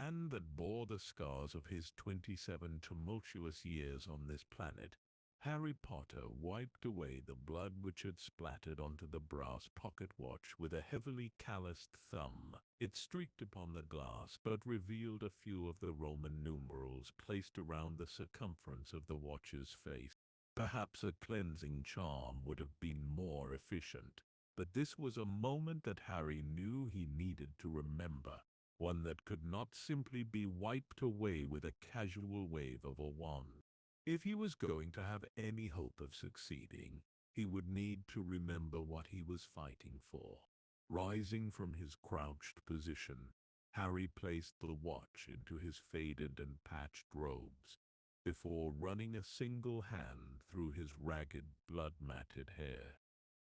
man that bore the scars of his 27 tumultuous years on this planet. Harry Potter wiped away the blood which had splattered onto the brass pocket watch with a heavily calloused thumb. It streaked upon the glass but revealed a few of the Roman numerals placed around the circumference of the watch's face. Perhaps a cleansing charm would have been more efficient, but this was a moment that Harry knew he needed to remember, one that could not simply be wiped away with a casual wave of a wand. If he was going to have any hope of succeeding, he would need to remember what he was fighting for. Rising from his crouched position, Harry placed the watch into his faded and patched robes, before running a single hand through his ragged, blood-matted hair.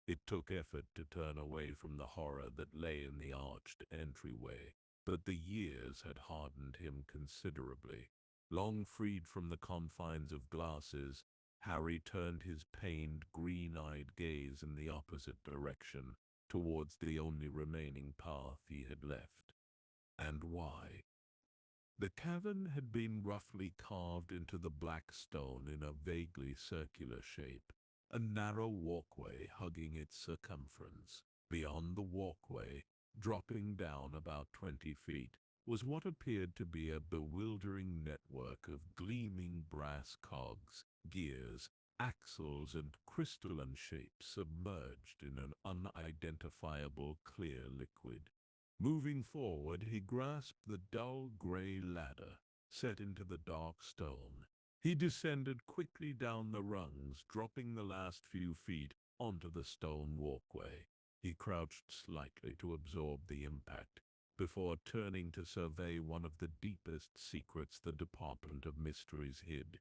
It took effort to turn away from the horror that lay in the arched entryway, but the years had hardened him considerably. Long freed from the confines of glasses, Harry turned his pained, green-eyed gaze in the opposite direction, towards the only remaining path he had left. And why? The cavern had been roughly carved into the black stone in a vaguely circular shape, a narrow walkway hugging its circumference. Beyond the walkway, dropping down about 20 feet, was what appeared to be a bewildering network of gleaming brass cogs, gears, axles, and crystalline shapes submerged in an unidentifiable clear liquid. Moving forward, he grasped the dull gray ladder, set into the dark stone. He descended quickly down the rungs, dropping the last few feet onto the stone walkway. He crouched slightly to absorb the impact, before turning to survey one of the deepest secrets the Department of Mysteries hid.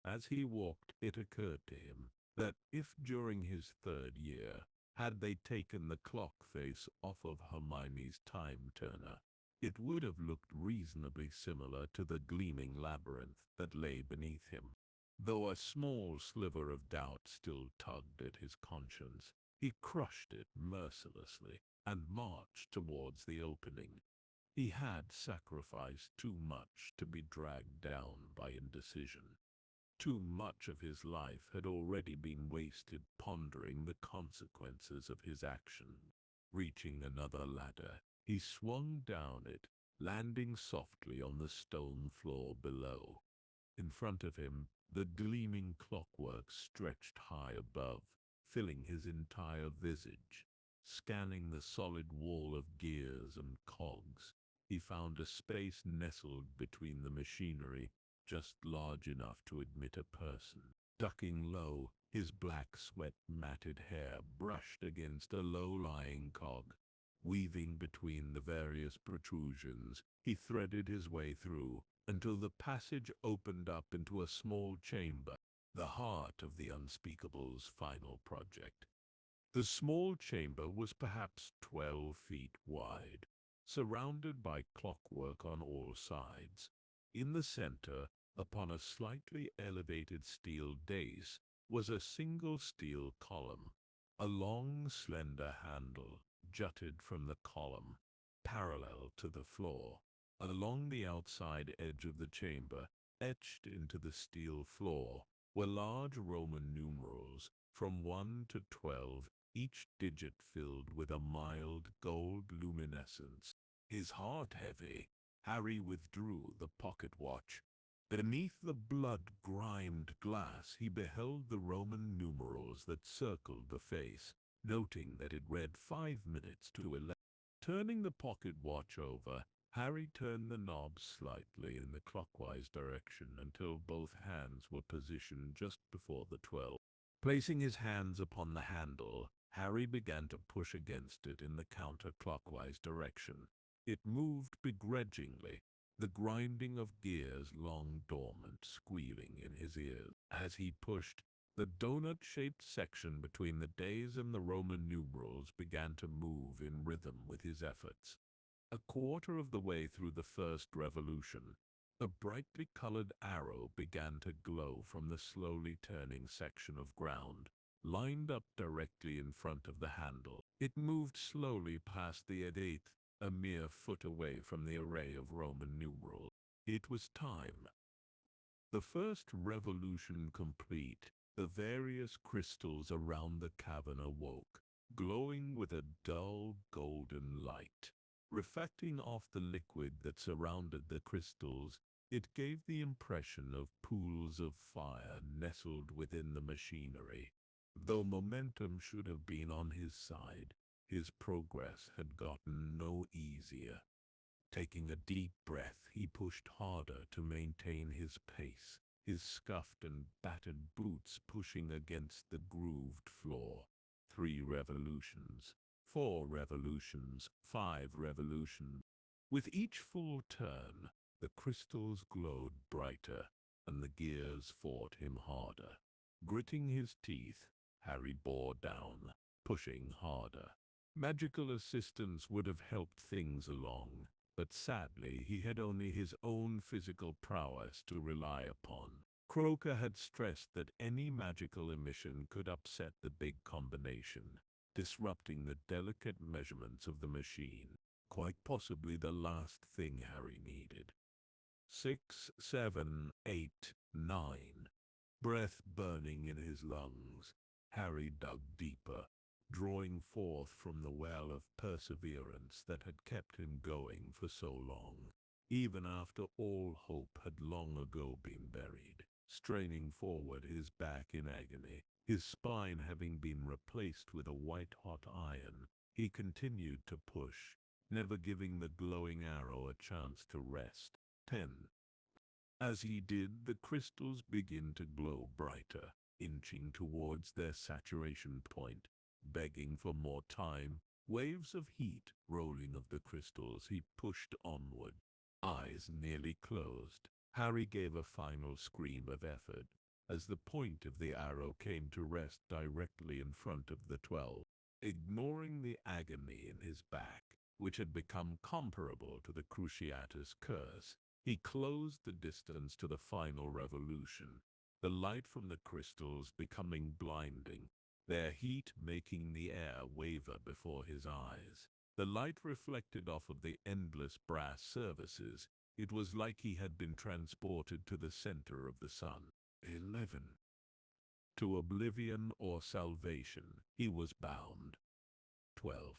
As he walked, it occurred to him that if during his third year had they taken the clock face off of Hermione's time turner, it would have looked reasonably similar to the gleaming labyrinth that lay beneath him. Though a small sliver of doubt still tugged at his conscience, he crushed it mercilessly and marched towards the opening. He had sacrificed too much to be dragged down by indecision. Too much of his life had already been wasted pondering the consequences of his actions. Reaching another ladder, he swung down it, landing softly on the stone floor below. In front of him, the gleaming clockwork stretched high above, filling his entire visage. Scanning the solid wall of gears and cogs, he found a space nestled between the machinery, just large enough to admit a person. Ducking low, his black sweat-matted hair brushed against a low-lying cog. Weaving between the various protrusions, he threaded his way through, until the passage opened up into a small chamber, the heart of the Unspeakable's final project. The small chamber was perhaps 12 feet wide, surrounded by clockwork on all sides. In the center, upon a slightly elevated steel dais, was a single steel column. A long, slender handle jutted from the column, parallel to the floor. Along the outside edge of the chamber, etched into the steel floor, were large Roman numerals, from 1 to 12, each digit filled with a mild gold luminescence. His heart heavy, Harry withdrew the pocket watch. Beneath the blood-grimed glass he beheld the Roman numerals that circled the face, noting that it read 5 minutes to 11. Turning the pocket watch over, Harry turned the knob slightly in the clockwise direction until both hands were positioned just before the 12. Placing his hands upon the handle, Harry began to push against it in the counterclockwise direction. It moved begrudgingly, the grinding of gears long dormant squealing in his ears. As he pushed, the donut-shaped section between the days and the Roman numerals began to move in rhythm with his efforts. A quarter of the way through the first revolution, a brightly colored arrow began to glow from the slowly turning section of ground, lined up directly in front of the handle. It moved slowly past the eighth, a mere foot away from the array of Roman numerals. It was time. The first revolution complete, the various crystals around the cavern awoke, glowing with a dull golden light. Reflecting off the liquid that surrounded the crystals, it gave the impression of pools of fire nestled within the machinery. Though momentum should have been on his side, his progress had gotten no easier. Taking a deep breath, he pushed harder to maintain his pace, his scuffed and battered boots pushing against the grooved floor. 3 revolutions, 4 revolutions, 5 revolutions. With each full turn, the crystals glowed brighter, and the gears fought him harder. Gritting his teeth, Harry bore down, pushing harder. Magical assistance would have helped things along, but sadly he had only his own physical prowess to rely upon. Croker had stressed that any magical emission could upset the big combination, disrupting the delicate measurements of the machine, quite possibly the last thing Harry needed. 6, 7, 8, 9. Breath burning in his lungs, Harry dug deeper, drawing forth from the well of perseverance that had kept him going for so long, even after all hope had long ago been buried. Straining forward, his back in agony, his spine having been replaced with a white-hot iron, he continued to push, never giving the glowing arrow a chance to rest. 10. As he did, the crystals began to glow brighter, inching towards their saturation point, begging for more time. Waves of heat rolling of the crystals, he pushed onward. Eyes nearly closed, Harry gave a final scream of effort, as the point of the arrow came to rest directly in front of the 12. Ignoring the agony in his back, which had become comparable to the Cruciatus curse, he closed the distance to the final revolution, the light from the crystals becoming blinding, their heat making the air waver before his eyes. The light reflected off of the endless brass surfaces. It was like he had been transported to the center of the sun. 11. To oblivion or salvation, he was bound. 12.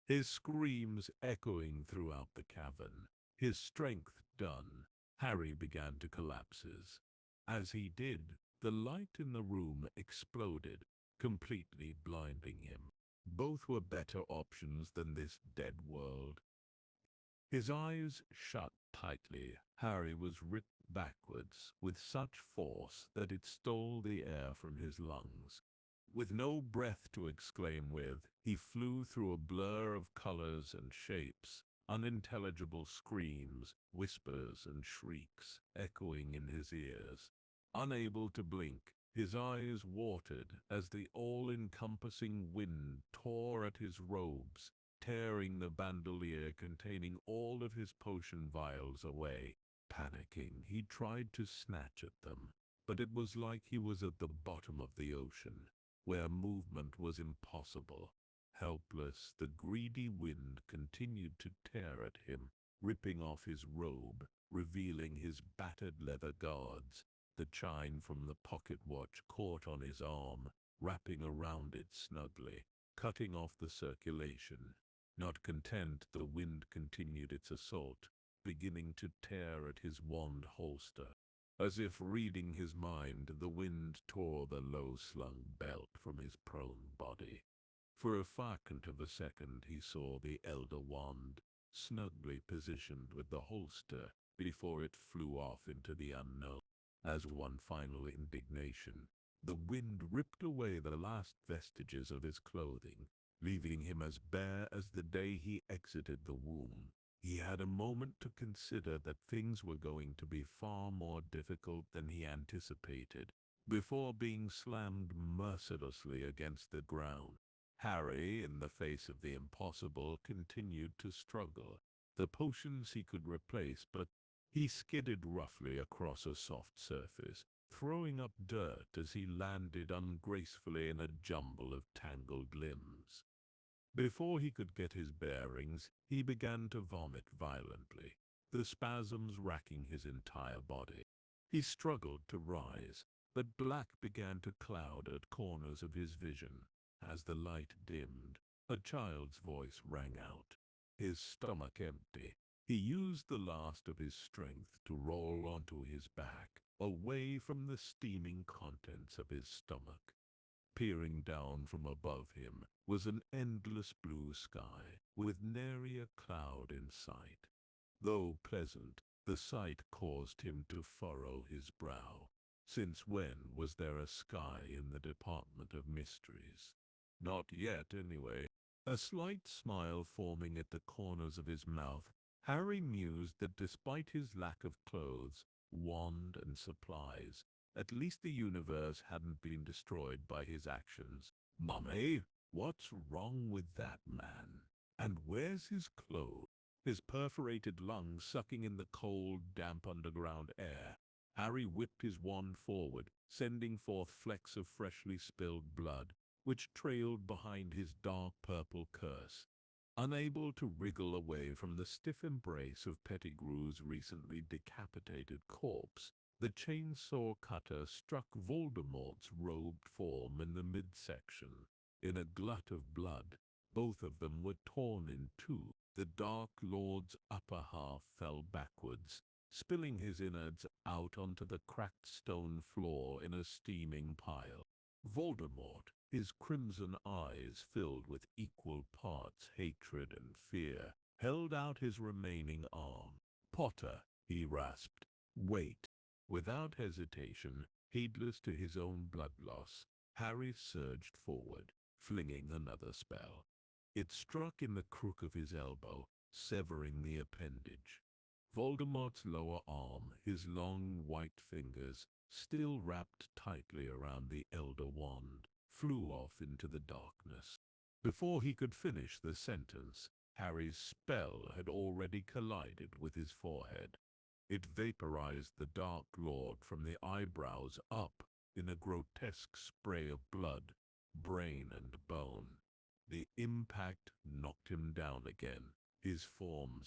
His screams echoing throughout the cavern, his strength done, Harry began to collapse. As he did, the light in the room exploded, completely blinding him. Both were better options than this dead world. His eyes shut tightly. Harry was ripped backwards with such force that it stole the air from his lungs. With no breath to exclaim with, he flew through a blur of colors and shapes, unintelligible screams, whispers and shrieks echoing in his ears. Unable to blink, his eyes watered as the all-encompassing wind tore at his robes, tearing the bandolier containing all of his potion vials away. Panicking, he tried to snatch at them, but it was like he was at the bottom of the ocean, where movement was impossible. Helpless, the greedy wind continued to tear at him, ripping off his robe, revealing his battered leather guards. The chain from the pocket watch caught on his arm, wrapping around it snugly, cutting off the circulation. Not content, the wind continued its assault, beginning to tear at his wand holster. As if reading his mind, the wind tore the low-slung belt from his prone body. For a fragment of a second he saw the Elder Wand, snugly positioned with the holster, before it flew off into the unknown. As one final indignation, the wind ripped away the last vestiges of his clothing, leaving him as bare as the day he exited the womb. He had a moment to consider that things were going to be far more difficult than he anticipated, before being slammed mercilessly against the ground. Harry, in the face of the impossible, continued to struggle. The potions he could replace, but he skidded roughly across a soft surface, throwing up dirt as he landed ungracefully in a jumble of tangled limbs. Before he could get his bearings, he began to vomit violently, the spasms racking his entire body. He struggled to rise, but black began to cloud at corners of his vision. As the light dimmed, a child's voice rang out, his stomach empty. He used the last of his strength to roll onto his back, away from the steaming contents of his stomach. Peering down from above him was an endless blue sky, with nary a cloud in sight. Though pleasant, the sight caused him to furrow his brow. Since when was there a sky in the Department of Mysteries? Not yet, anyway. A slight smile forming at the corners of his mouth, Harry mused that despite his lack of clothes, wand, and supplies, at least the universe hadn't been destroyed by his actions. Mummy, what's wrong with that man? And where's his clothes? His perforated lungs sucking in the cold, damp underground air. Harry whipped his wand forward, sending forth flecks of freshly spilled blood, which trailed behind his dark purple curse. Unable to wriggle away from the stiff embrace of Pettigrew's recently decapitated corpse, the chainsaw cutter struck Voldemort's robed form in the midsection. In a glut of blood, both of them were torn in two. The Dark Lord's upper half fell backwards, spilling his innards out onto the cracked stone floor in a steaming pile. Voldemort, his crimson eyes filled with equal parts hatred and fear, held out his remaining arm. "Potter," he rasped, "wait." Without hesitation, heedless to his own blood loss, Harry surged forward, flinging another spell. It struck in the crook of his elbow, severing the appendage. Voldemort's lower arm, his long white fingers, still wrapped tightly around the Elder Wand, flew off into the darkness. Before he could finish the sentence, Harry's spell had already collided with his forehead. It vaporized the Dark Lord from the eyebrows up in a grotesque spray of blood, brain and bone. The impact knocked him down again, his form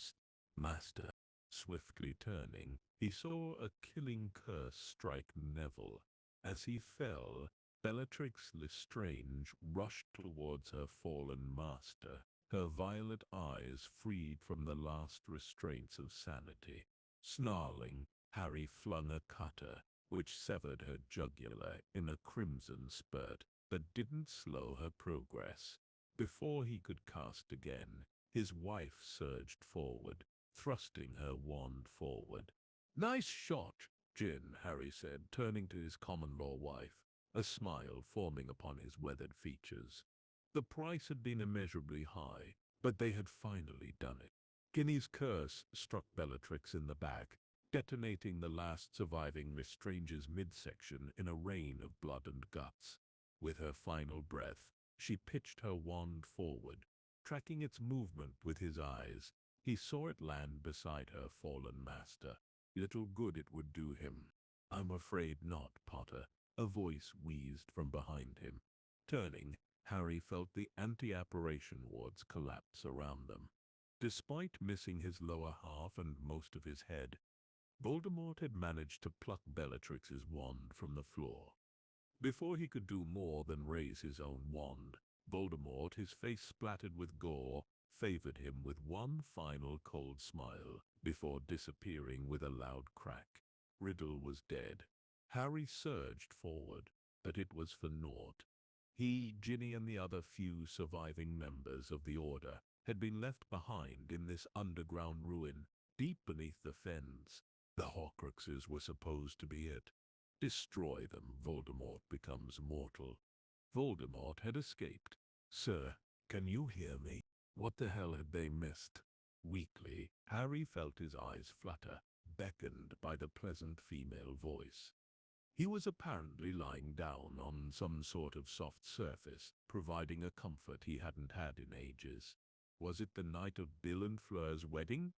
master. Swiftly turning, he saw a killing curse strike Neville. As he fell, Bellatrix Lestrange rushed towards her fallen master, her violet eyes freed from the last restraints of sanity. Snarling, Harry flung a cutter, which severed her jugular in a crimson spurt, but didn't slow her progress. Before he could cast again, his wife surged forward, thrusting her wand forward. "Nice shot, Jin," Harry said, turning to his common-law wife, a smile forming upon his weathered features. The price had been immeasurably high, but they had finally done it. Ginny's curse struck Bellatrix in the back, detonating the last surviving Lestrange's midsection in a rain of blood and guts. With her final breath, she pitched her wand forward, tracking its movement with his eyes. He saw it land beside her fallen master. Little good it would do him. "I'm afraid not, Potter," a voice wheezed from behind him. Turning, Harry felt the anti-apparition wards collapse around them. Despite missing his lower half and most of his head, Voldemort had managed to pluck Bellatrix's wand from the floor. Before he could do more than raise his own wand, Voldemort, his face splattered with gore, favored him with one final cold smile, before disappearing with a loud crack. Riddle was dead. Harry surged forward, but it was for naught. He, Ginny, and the other few surviving members of the Order had been left behind in this underground ruin, deep beneath the fens. The Horcruxes were supposed to be it. Destroy them, Voldemort becomes mortal. Voldemort had escaped. "Sir, can you hear me?" What the hell had they missed? Weakly, Harry felt his eyes flutter, beckoned by the pleasant female voice. He was apparently lying down on some sort of soft surface, providing a comfort he hadn't had in ages. Was it the night of Bill and Fleur's wedding?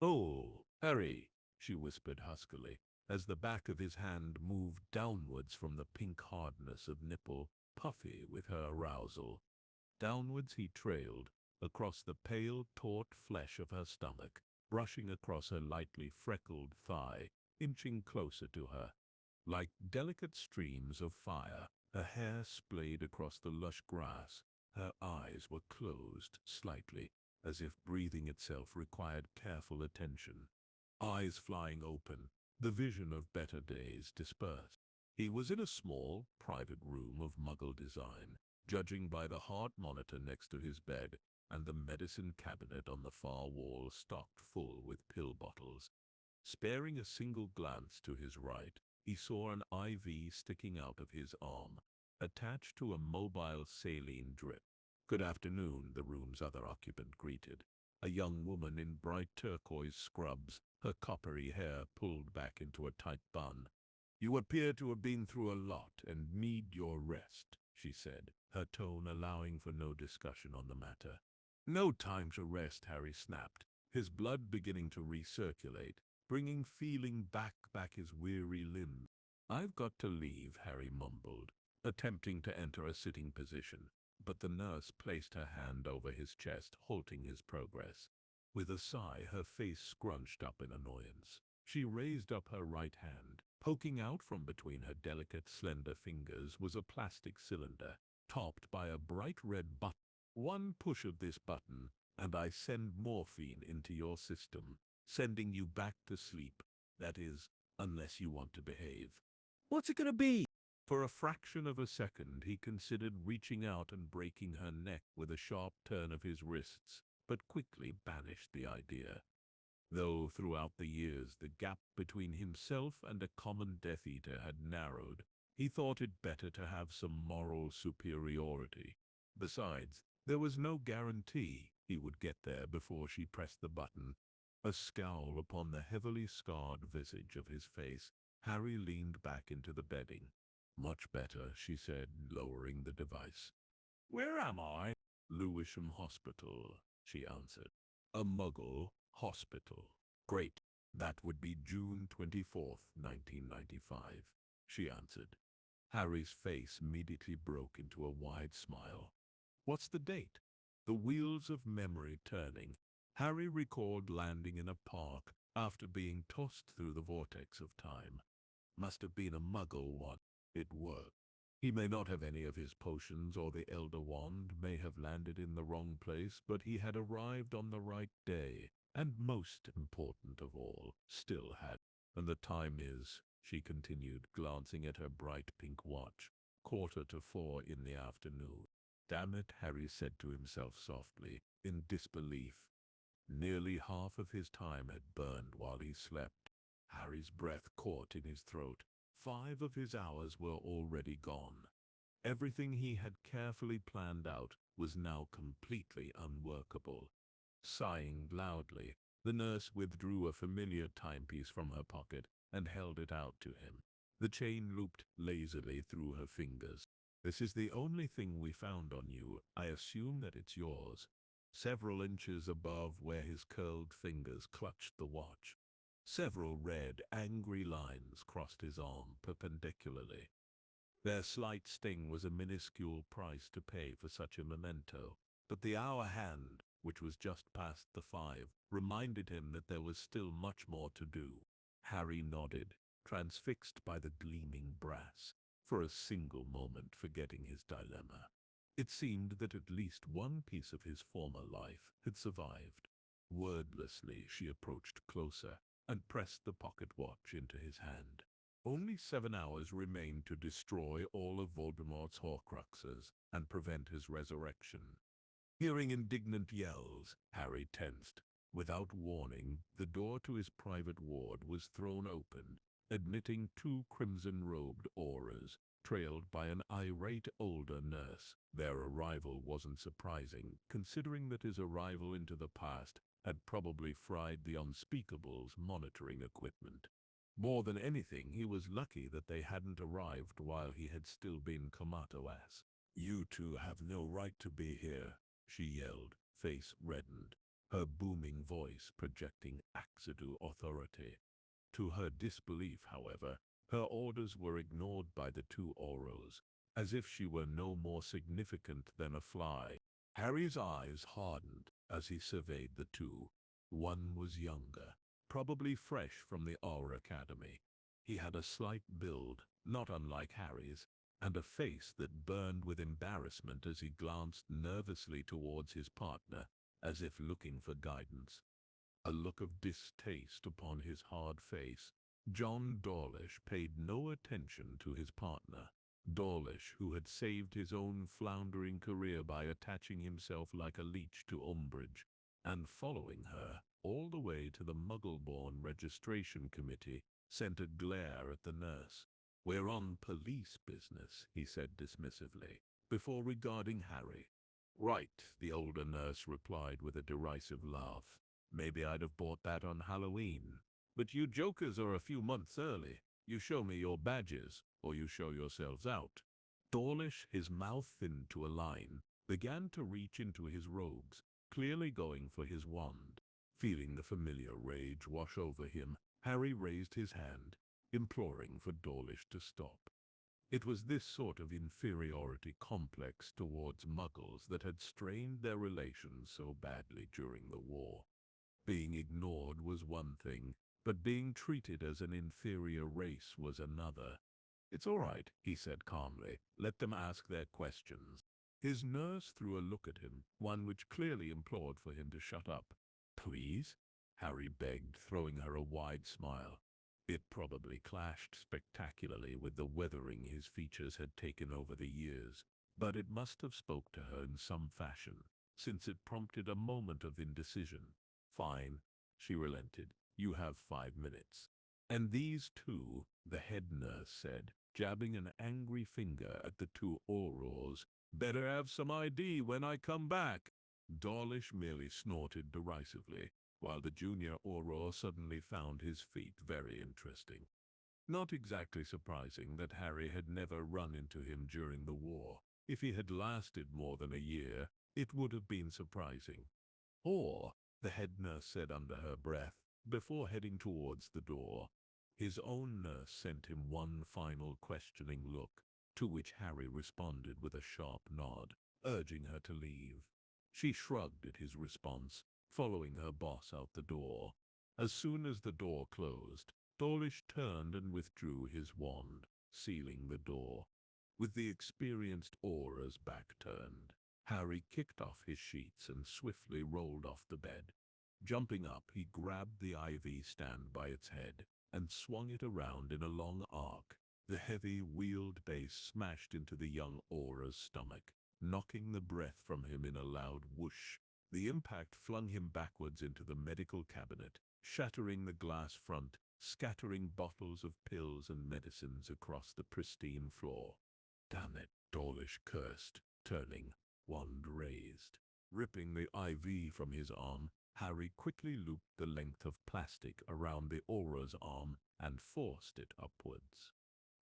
"Oh, Harry," she whispered huskily, as the back of his hand moved downwards from the pink hardness of nipple, puffy with her arousal. Downwards he trailed, across the pale, taut flesh of her stomach, brushing across her lightly freckled thigh, inching closer to her. Like delicate streams of fire, her hair splayed across the lush grass. Her eyes were closed slightly, as if breathing itself required careful attention. Eyes flying open, the vision of better days dispersed. He was in a small, private room of Muggle design, judging by the heart monitor next to his bed and the medicine cabinet on the far wall stocked full with pill bottles. Sparing a single glance to his right, he saw an IV sticking out of his arm, attached to a mobile saline drip. "Good afternoon," the room's other occupant greeted. A young woman in bright turquoise scrubs, her coppery hair pulled back into a tight bun. "You appear to have been through a lot and need your rest," she said, her tone allowing for no discussion on the matter. "No time to rest," Harry snapped, his blood beginning to recirculate, bringing feeling back his weary limbs. "I've got to leave," Harry mumbled, attempting to enter a sitting position, but the nurse placed her hand over his chest, halting his progress. With a sigh, her face scrunched up in annoyance. She raised up her right hand. Poking out from between her delicate, slender fingers was a plastic cylinder, topped by a bright red button. "One push of this button, and I send morphine into your system, sending you back to sleep. That is, unless you want to behave." "What's it gonna be?" For a fraction of a second, he considered reaching out and breaking her neck with a sharp turn of his wrists, but quickly banished the idea. Though throughout the years the gap between himself and a common Death Eater had narrowed, he thought it better to have some moral superiority. Besides, there was no guarantee he would get there before she pressed the button. A scowl upon the heavily scarred visage of his face, Harry leaned back into the bedding. "Much better," she said, lowering the device. "Where am I?" "Lewisham Hospital," she answered. "A Muggle hospital." "Great. That would be June 24th, 1995, she answered. Harry's face immediately broke into a wide smile. "What's the date?" The wheels of memory turning, Harry recalled landing in a park after being tossed through the vortex of time. Must have been a Muggle one. It worked. He may not have any of his potions, or the Elder Wand may have landed in the wrong place, but he had arrived on the right day, and most important of all, still had. "And the time is," she continued, glancing at her bright pink watch, "4:45 in the afternoon." "Damn it," Harry said to himself softly, in disbelief. Nearly half of his time had burned while he slept. Harry's breath caught in his throat. 5 of his hours were already gone. Everything he had carefully planned out was now completely unworkable. Sighing loudly, the nurse withdrew a familiar timepiece from her pocket and held it out to him. The chain looped lazily through her fingers. "This is the only thing we found on you. I assume that it's yours." Several inches above where his curled fingers clutched the watch, several red, angry lines crossed his arm perpendicularly. Their slight sting was a minuscule price to pay for such a memento, but the hour hand, which was just past the 5, reminded him that there was still much more to do. Harry nodded, transfixed by the gleaming brass, for a single moment forgetting his dilemma. It seemed that at least one piece of his former life had survived. Wordlessly, she approached closer and pressed the pocket watch into his hand. Only 7 hours remained to destroy all of Voldemort's Horcruxes and prevent his resurrection. Hearing indignant yells, Harry tensed. Without warning, the door to his private ward was thrown open, admitting 2 crimson-robed auras, trailed by an irate older nurse. Their arrival wasn't surprising, considering that his arrival into the past had probably fried the Unspeakable's monitoring equipment. More than anything, he was lucky that they hadn't arrived while he had still been comatose. "You two have no right to be here," she yelled, face reddened, her booming voice projecting Axadu authority. To her disbelief, however, her orders were ignored by the 2 Auros, as if she were no more significant than a fly. Harry's eyes hardened as he surveyed the two. One was younger, probably fresh from the Aura Academy. He had a slight build, not unlike Harry's, and a face that burned with embarrassment as he glanced nervously towards his partner, as if looking for guidance. A look of distaste upon his hard face. John Dawlish paid no attention to his partner. Dawlish, who had saved his own floundering career by attaching himself like a leech to Umbridge, and following her all the way to the Muggle-born registration committee, sent a glare at the nurse. "We're on police business," he said dismissively, before regarding Harry. "Right," the older nurse replied with a derisive laugh. "Maybe I'd have bought that on Halloween. But you jokers are a few months early. You show me your badges, or you show yourselves out." Dawlish, his mouth thinned to a line, began to reach into his robes, clearly going for his wand. Feeling the familiar rage wash over him, Harry raised his hand, imploring for Dawlish to stop. It was this sort of inferiority complex towards Muggles that had strained their relations so badly during the war. Being ignored was one thing, but being treated as an inferior race was another. "It's all right," he said calmly. "Let them ask their questions." His nurse threw a look at him, one which clearly implored for him to shut up. "Please?" Harry begged, throwing her a wide smile. It probably clashed spectacularly with the weathering his features had taken over the years, but it must have spoke to her in some fashion, since it prompted a moment of indecision. "Fine," she relented. "You have 5 minutes. And these two," the head nurse said, jabbing an angry finger at the two Aurors, "better have some ID when I come back." Dawlish merely snorted derisively, while the junior Auror suddenly found his feat very interesting. Not exactly surprising that Harry had never run into him during the war. If he had lasted more than a year, it would have been surprising. "Or," the head nurse said under her breath, before heading towards the door. His own nurse sent him one final questioning look, to which Harry responded with a sharp nod, urging her to leave. She shrugged at his response, following her boss out the door. As soon as the door closed, Dawlish turned and withdrew his wand, sealing the door. With the experienced Aura's back turned, Harry kicked off his sheets and swiftly rolled off the bed. Jumping up, he grabbed the IV stand by its head and swung it around in a long arc. The heavy, wheeled base smashed into the young Aura's stomach, knocking the breath from him in a loud whoosh. The impact flung him backwards into the medical cabinet, shattering the glass front, scattering bottles of pills and medicines across the pristine floor. "Damn it," Dawlish cursed, turning, wand raised. Ripping the IV from his arm, Harry quickly looped the length of plastic around the Aura's arm and forced it upwards.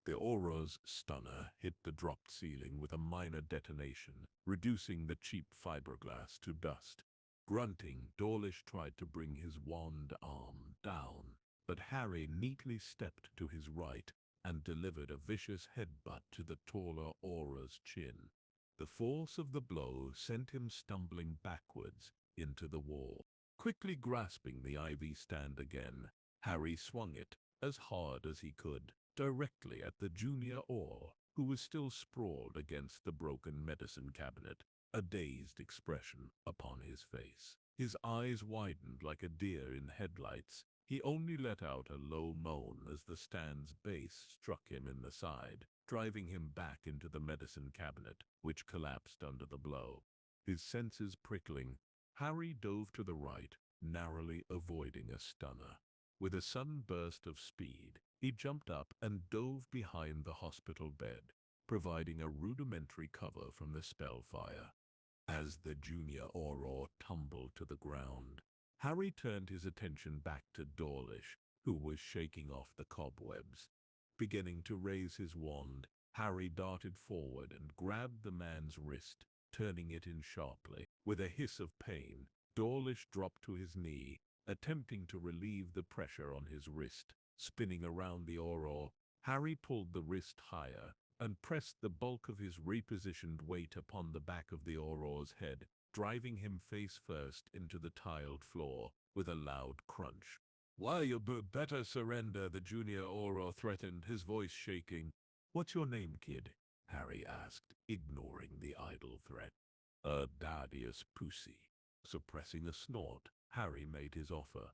The Aura's stunner hit the dropped ceiling with a minor detonation, reducing the cheap fiberglass to dust. Grunting, Dawlish tried to bring his wand arm down, but Harry neatly stepped to his right and delivered a vicious headbutt to the taller Aura's chin. The force of the blow sent him stumbling backwards into the wall. Quickly grasping the IV stand again, Harry swung it, as hard as he could, directly at the junior Aur, who was still sprawled against the broken medicine cabinet, a dazed expression upon his face. His eyes widened like a deer in headlights. He only let out a low moan as the stand's base struck him in the side, driving him back into the medicine cabinet, which collapsed under the blow. His senses prickling, Harry dove to the right, narrowly avoiding a stunner. With a sudden burst of speed, he jumped up and dove behind the hospital bed, providing a rudimentary cover from the spellfire. As the junior Auror tumbled to the ground, Harry turned his attention back to Dawlish, who was shaking off the cobwebs. Beginning to raise his wand, Harry darted forward and grabbed the man's wrist, turning it in sharply. With a hiss of pain, Dawlish dropped to his knee, attempting to relieve the pressure on his wrist. Spinning around the Auror, Harry pulled the wrist higher and pressed the bulk of his repositioned weight upon the back of the Auror's head, driving him face first into the tiled floor with a loud crunch. "Why, you better surrender," the junior Auror threatened, his voice shaking. "What's your name, kid?" Harry asked, ignoring the idle threat. "Adalius Pussy." Suppressing a snort, Harry made his offer.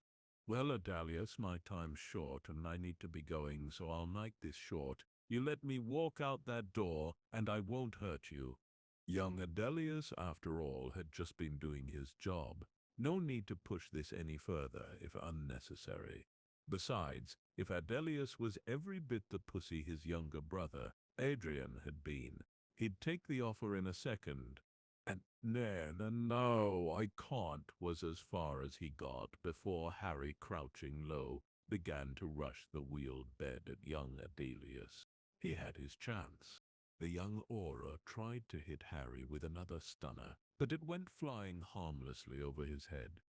"Well, Adalius, my time's short and I need to be going, so I'll make this short. You let me walk out that door, and I won't hurt you." Young Adalius, after all, had just been doing his job. No need to push this any further if unnecessary. Besides, if Adalius was every bit the pussy his younger brother, Adrian, had been, he'd take the offer in a second. And no, I can't, was as far as he got before Harry, crouching low, began to rush the wheeled bed at young Adalius. He had his chance. The young Auror tried to hit Harry with another stunner, but it went flying harmlessly over his head.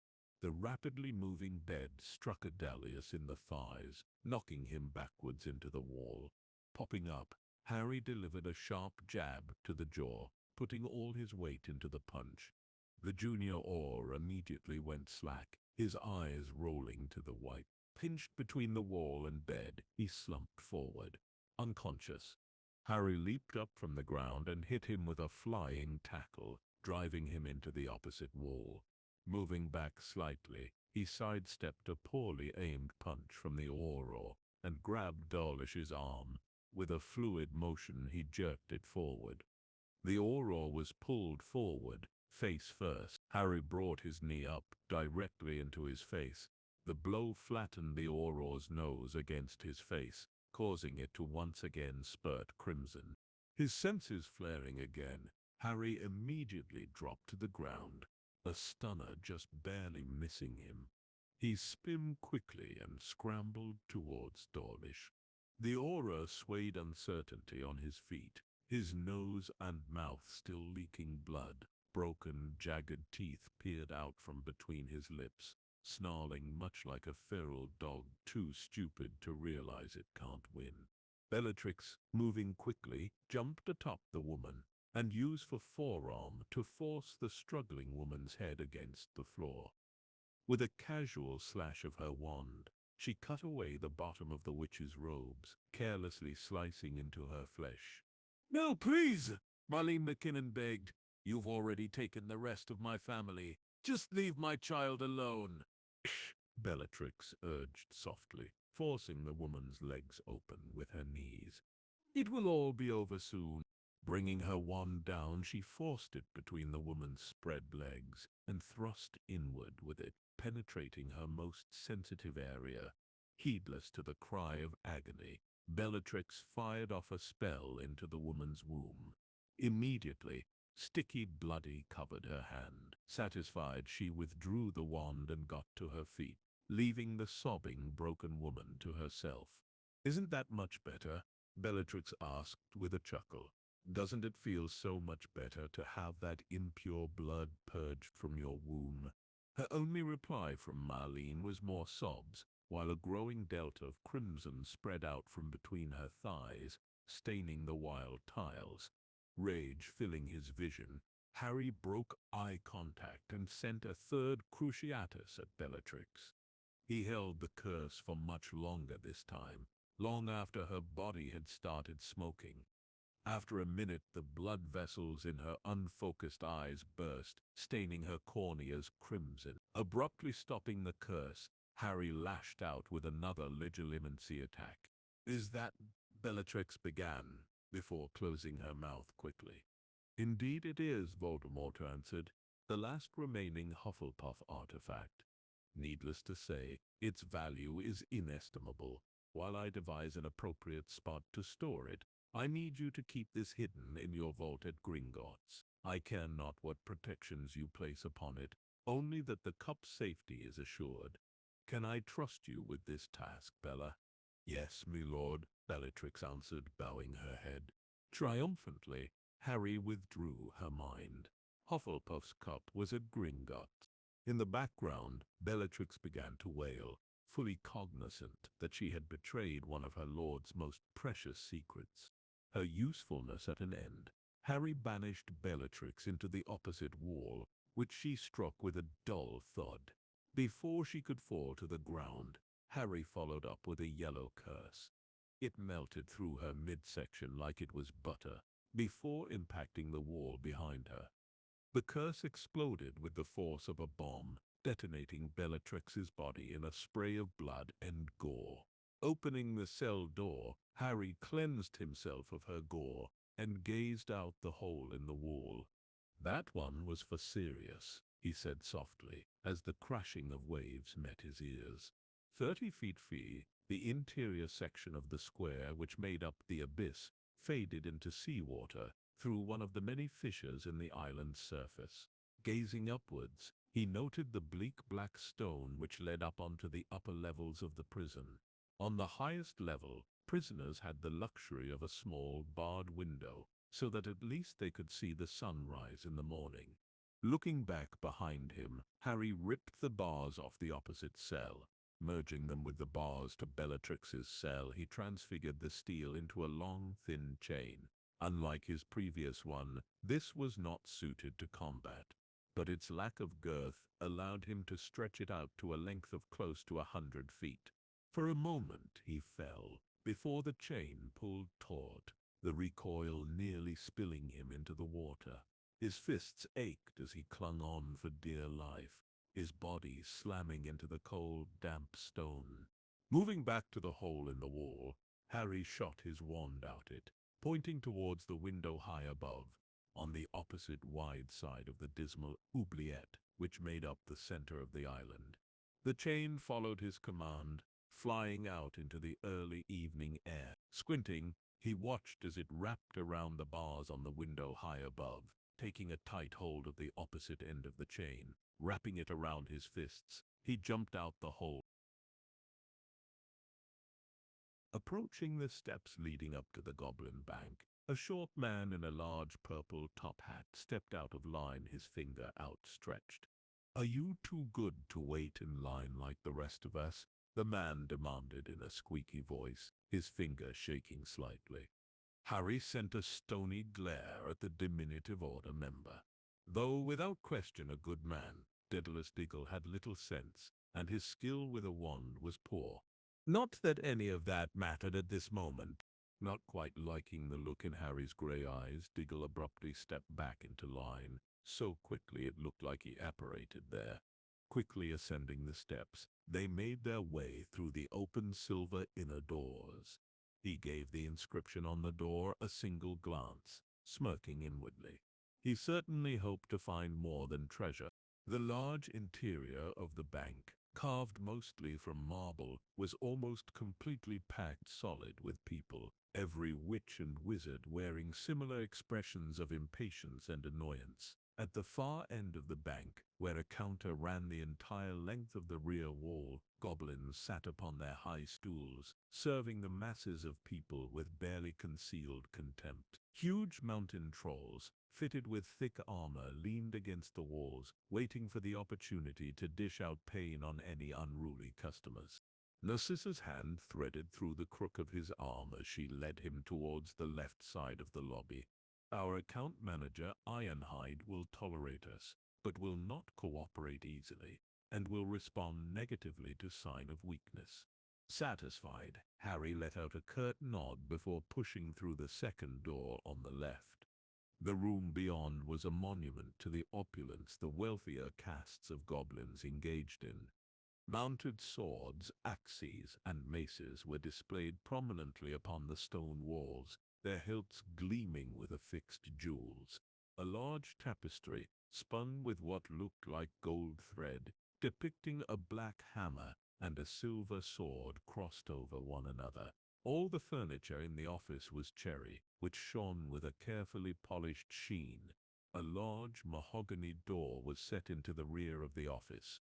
The rapidly moving bed struck Adalius in the thighs, knocking him backwards into the wall. Popping up, Harry delivered a sharp jab to the jaw, putting all his weight into the punch. The junior Auror immediately went slack, his eyes rolling to the white. Pinched between the wall and bed, he slumped forward, unconscious. Harry leaped up from the ground and hit him with a flying tackle, driving him into the opposite wall. Moving back slightly, he sidestepped a poorly aimed punch from the Auror and grabbed Dawlish's arm. With a fluid motion, he jerked it forward. The Auror was pulled forward, face first. Harry brought his knee up directly into his face. The blow flattened the Auror's nose against his face, causing it to once again spurt crimson. His senses flaring again, Harry immediately dropped to the ground, a stunner just barely missing him. He spun quickly and scrambled towards Dawlish. The Auror swayed uncertainly on his feet, his nose and mouth still leaking blood. Broken, jagged teeth peered out from between his lips, snarling much like a feral dog too stupid to realize it can't win. Bellatrix, moving quickly, jumped atop the woman and used her forearm to force the struggling woman's head against the floor. With a casual slash of her wand, she cut away the bottom of the witch's robes, carelessly slicing into her flesh. "No, please!" Marlene McKinnon begged. "You've already taken the rest of my family. Just leave my child alone." "Shh," Bellatrix urged softly, forcing the woman's legs open with her knees. "It will all be over soon." Bringing her wand down, she forced it between the woman's spread legs and thrust inward with it, penetrating her most sensitive area. Heedless to the cry of agony, Bellatrix fired off a spell into the woman's womb. Immediately, sticky bloody covered her hand. Satisfied, she withdrew the wand and got to her feet, leaving the sobbing, broken woman to herself. "Isn't that much better?" Bellatrix asked with a chuckle. "Doesn't it feel so much better to have that impure blood purged from your womb?" Her only reply from Marlene was more sobs, while a growing delta of crimson spread out from between her thighs, staining the wild tiles. Rage filling his vision, Harry broke eye contact and sent a third cruciatus at Bellatrix. He held the curse for much longer this time, long after her body had started smoking. After a minute, the blood vessels in her unfocused eyes burst, staining her corneas crimson. Abruptly stopping the curse, Harry lashed out with another legilimency attack. "Is that—" Bellatrix began, before closing her mouth quickly. "Indeed it is," Voldemort answered, "the last remaining Hufflepuff artifact. Needless to say, its value is inestimable. While I devise an appropriate spot to store it, I need you to keep this hidden in your vault at Gringotts. I care not what protections you place upon it, only that the cup's safety is assured. Can I trust you with this task, Bella?" "Yes, my lord," Bellatrix answered, bowing her head. Triumphantly, Harry withdrew her mind. Hufflepuff's cup was at Gringotts. In the background, Bellatrix began to wail, fully cognizant that she had betrayed one of her lord's most precious secrets. Her usefulness at an end, Harry banished Bellatrix into the opposite wall, which she struck with a dull thud. Before she could fall to the ground, Harry followed up with a yellow curse. It melted through her midsection like it was butter, before impacting the wall behind her. The curse exploded with the force of a bomb, detonating Bellatrix's body in a spray of blood and gore. Opening the cell door, Harry cleansed himself of her gore and gazed out the hole in the wall. "That one was for Sirius," he said softly, as the crashing of waves met his ears. 30 feet free, the interior section of the square which made up the abyss faded into seawater through one of the many fissures in the island's surface. Gazing upwards, he noted the bleak black stone which led up onto the upper levels of the prison. On the highest level, prisoners had the luxury of a small barred window, so that at least they could see the sunrise in the morning. Looking back behind him, Harry ripped the bars off the opposite cell. Merging them with the bars to Bellatrix's cell, he transfigured the steel into a long, thin chain. Unlike his previous one, this was not suited to combat, but its lack of girth allowed him to stretch it out to a length of close to 100 feet. For a moment he fell, before the chain pulled taut, the recoil nearly spilling him into the water. His fists ached as he clung on for dear life, his body slamming into the cold, damp stone. Moving back to the hole in the wall, Harry shot his wand out it, pointing towards the window high above, on the opposite wide side of the dismal oubliette which made up the center of the island. The chain followed his command, flying out into the early evening air. Squinting, he watched as it wrapped around the bars on the window high above, taking a tight hold of the opposite end of the chain. Wrapping it around his fists, he jumped out the hole. Approaching the steps leading up to the Goblin Bank, a short man in a large purple top hat stepped out of line, his finger outstretched. "Are you too good to wait in line like the rest of us?" the man demanded in a squeaky voice, his finger shaking slightly. Harry sent a stony glare at the diminutive order member. Though without question a good man, Daedalus Diggle had little sense, and his skill with a wand was poor. Not that any of that mattered at this moment. Not quite liking the look in Harry's grey eyes, Diggle abruptly stepped back into line, so quickly it looked like he apparated there. Quickly ascending the steps, they made their way through the open silver inner doors. He gave the inscription on the door a single glance, smirking inwardly. He certainly hoped to find more than treasure. The large interior of the bank, carved mostly from marble, was almost completely packed solid with people, every witch and wizard wearing similar expressions of impatience and annoyance. At the far end of the bank, where a counter ran the entire length of the rear wall, goblins sat upon their high stools, serving the masses of people with barely concealed contempt. Huge mountain trolls, fitted with thick armor, leaned against the walls, waiting for the opportunity to dish out pain on any unruly customers. Narcissa's hand threaded through the crook of his arm as she led him towards the left side of the lobby. "Our account manager, Ironhide, will tolerate us, but will not cooperate easily, and will respond negatively to sign of weakness." Satisfied, Harry let out a curt nod before pushing through the second door on the left. The room beyond was a monument to the opulence the wealthier castes of goblins engaged in. Mounted swords, axes, and maces were displayed prominently upon the stone walls, their hilts gleaming with affixed jewels. A large tapestry, spun with what looked like gold thread, depicting a black hammer and a silver sword crossed over one another. All the furniture in the office was cherry, which shone with a carefully polished sheen. A large mahogany door was set into the rear of the office.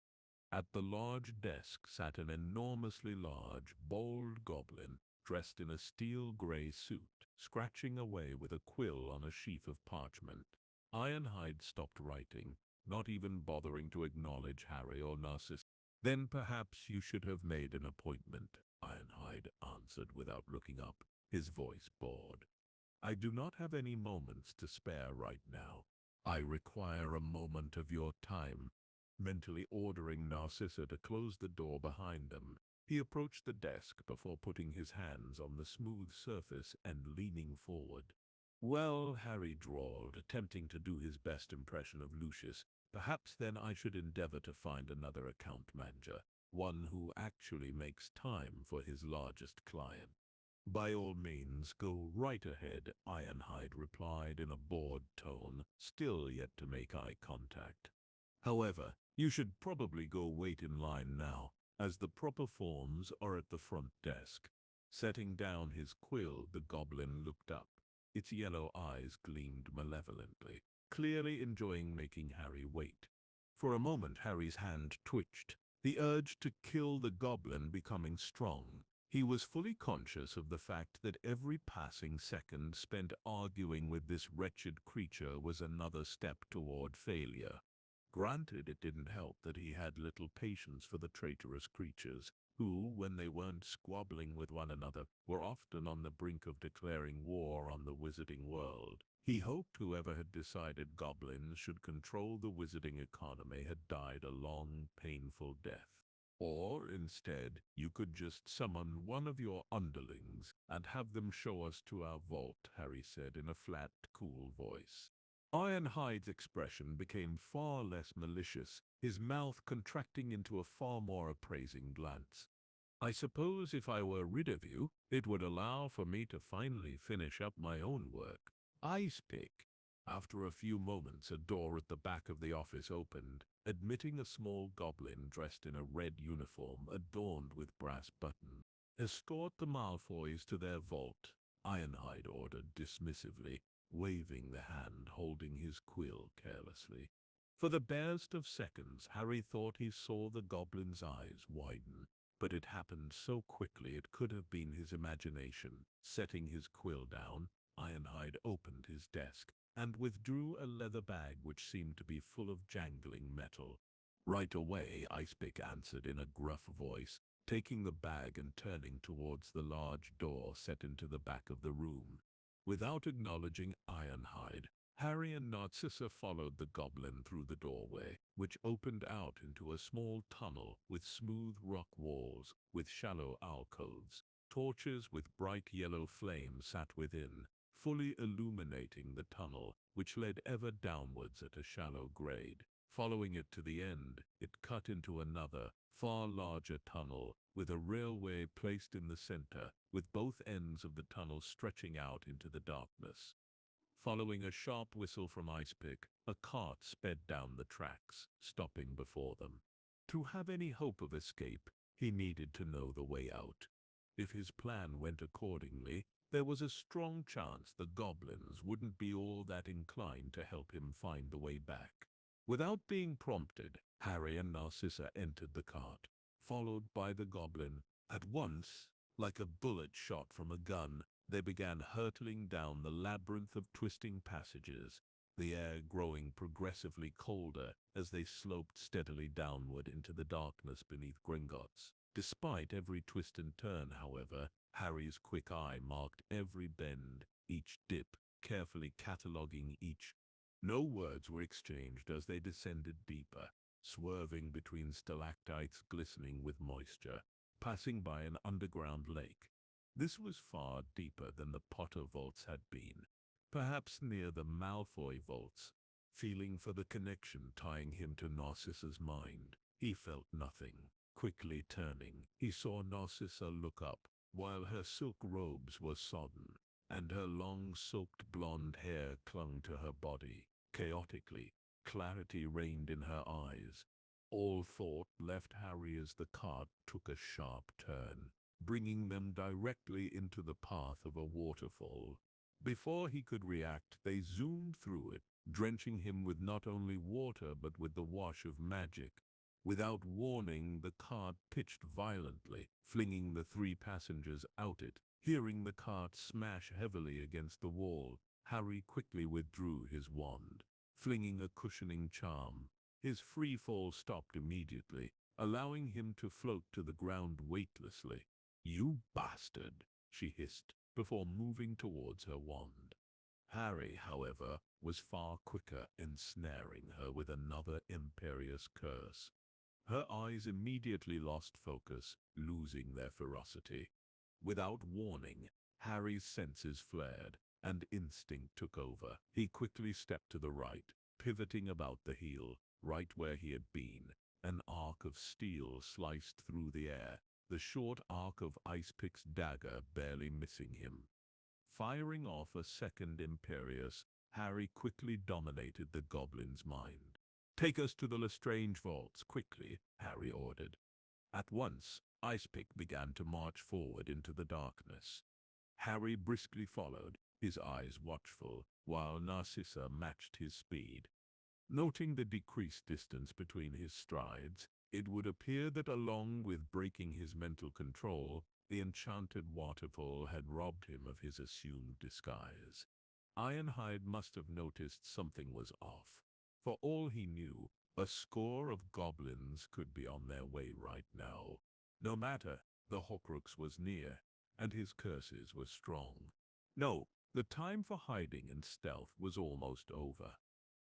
At the large desk sat an enormously large, bald goblin, dressed in a steel-gray suit, scratching away with a quill on a sheaf of parchment. Ironhide stopped writing, not even bothering to acknowledge Harry or Narcissus. "Then perhaps you should have made an appointment," Ironhide answered without looking up, his voice bored. "I do not have any moments to spare right now." I require a moment of your time. Mentally ordering Narcissa to close the door behind them, he approached the desk before putting his hands on the smooth surface and leaning forward. Well, Harry drawled, attempting to do his best impression of Lucius, perhaps then I should endeavor to find another account manager, one who actually makes time for his largest client. By all means, go right ahead, Ironhide replied in a bored tone, still yet to make eye contact. However, you should probably go wait in line now, as the proper forms are at the front desk. Setting down his quill, the goblin looked up. Its yellow eyes gleamed malevolently, clearly enjoying making Harry wait. For a moment Harry's hand twitched, the urge to kill the goblin becoming strong. He was fully conscious of the fact that every passing second spent arguing with this wretched creature was another step toward failure. Granted, it didn't help that he had little patience for the traitorous creatures, who, when they weren't squabbling with one another, were often on the brink of declaring war on the wizarding world. He hoped whoever had decided goblins should control the wizarding economy had died a long, painful death. Or, instead, you could just summon one of your underlings and have them show us to our vault, Harry said in a flat, cool voice. Ironhide's expression became far less malicious, his mouth contracting into a far more appraising glance. I suppose if I were rid of you, it would allow for me to finally finish up my own work. Ice pick. After a few moments, a door at the back of the office opened, admitting a small goblin dressed in a red uniform adorned with brass buttons. Escort the Malfoys to their vault, Ironhide ordered dismissively, waving the hand holding his quill carelessly. For the barest of seconds, Harry thought he saw the goblin's eyes widen, but it happened so quickly it could have been his imagination. Setting his quill down, Ironhide opened his desk and withdrew a leather bag which seemed to be full of jangling metal. Right away, Icepick answered in a gruff voice, taking the bag and turning towards the large door set into the back of the room. Without acknowledging Ironhide, Harry and Narcissa followed the goblin through the doorway, which opened out into a small tunnel with smooth rock walls, with shallow alcoves. Torches with bright yellow flame sat within, fully illuminating the tunnel, which led ever downwards at a shallow grade. Following it to the end, it cut into another, far larger tunnel, with a railway placed in the center, with both ends of the tunnel stretching out into the darkness. Following a sharp whistle from Icepick, a cart sped down the tracks, stopping before them. To have any hope of escape, he needed to know the way out. If his plan went accordingly, there was a strong chance the goblins wouldn't be all that inclined to help him find the way back. Without being prompted, Harry and Narcissa entered the cart, followed by the goblin. At once, like a bullet shot from a gun, they began hurtling down the labyrinth of twisting passages, the air growing progressively colder as they sloped steadily downward into the darkness beneath Gringotts. Despite every twist and turn, however, Harry's quick eye marked every bend, each dip, carefully cataloguing each. No words were exchanged as they descended deeper, swerving between stalactites glistening with moisture, passing by an underground lake. This was far deeper than the Potter vaults had been, perhaps near the Malfoy vaults. Feeling for the connection tying him to Narcissa's mind, he felt nothing. Quickly turning, he saw Narcissa look up, while her silk robes were sodden, and her long soaked blonde hair clung to her body. Chaotically, clarity reigned in her eyes. All thought left Harry as the cart took a sharp turn, bringing them directly into the path of a waterfall. Before he could react, they zoomed through it, drenching him with not only water but with the wash of magic. Without warning, the cart pitched violently, flinging the three passengers out it. Hearing the cart smash heavily against the wall, Harry quickly withdrew his wand, flinging a cushioning charm. His free fall stopped immediately, allowing him to float to the ground weightlessly. "You bastard!" she hissed, before moving towards her wand. Harry, however, was far quicker, ensnaring her with another imperious curse. Her eyes immediately lost focus, losing their ferocity. Without warning, Harry's senses flared, and instinct took over. He quickly stepped to the right, pivoting about the heel, right where he had been. An arc of steel sliced through the air, the short arc of Icepick's dagger barely missing him. Firing off a second Imperious, Harry quickly dominated the goblin's mind. "Take us to the Lestrange vaults, quickly," Harry ordered. At once, Icepick began to march forward into the darkness. Harry briskly followed, his eyes watchful, while Narcissa matched his speed. Noting the decreased distance between his strides, it would appear that along with breaking his mental control, the enchanted waterfall had robbed him of his assumed disguise. Ironhide must have noticed something was off. For all he knew, a score of goblins could be on their way right now. No matter, the Horcrux was near, and his curses were strong. No, the time for hiding and stealth was almost over.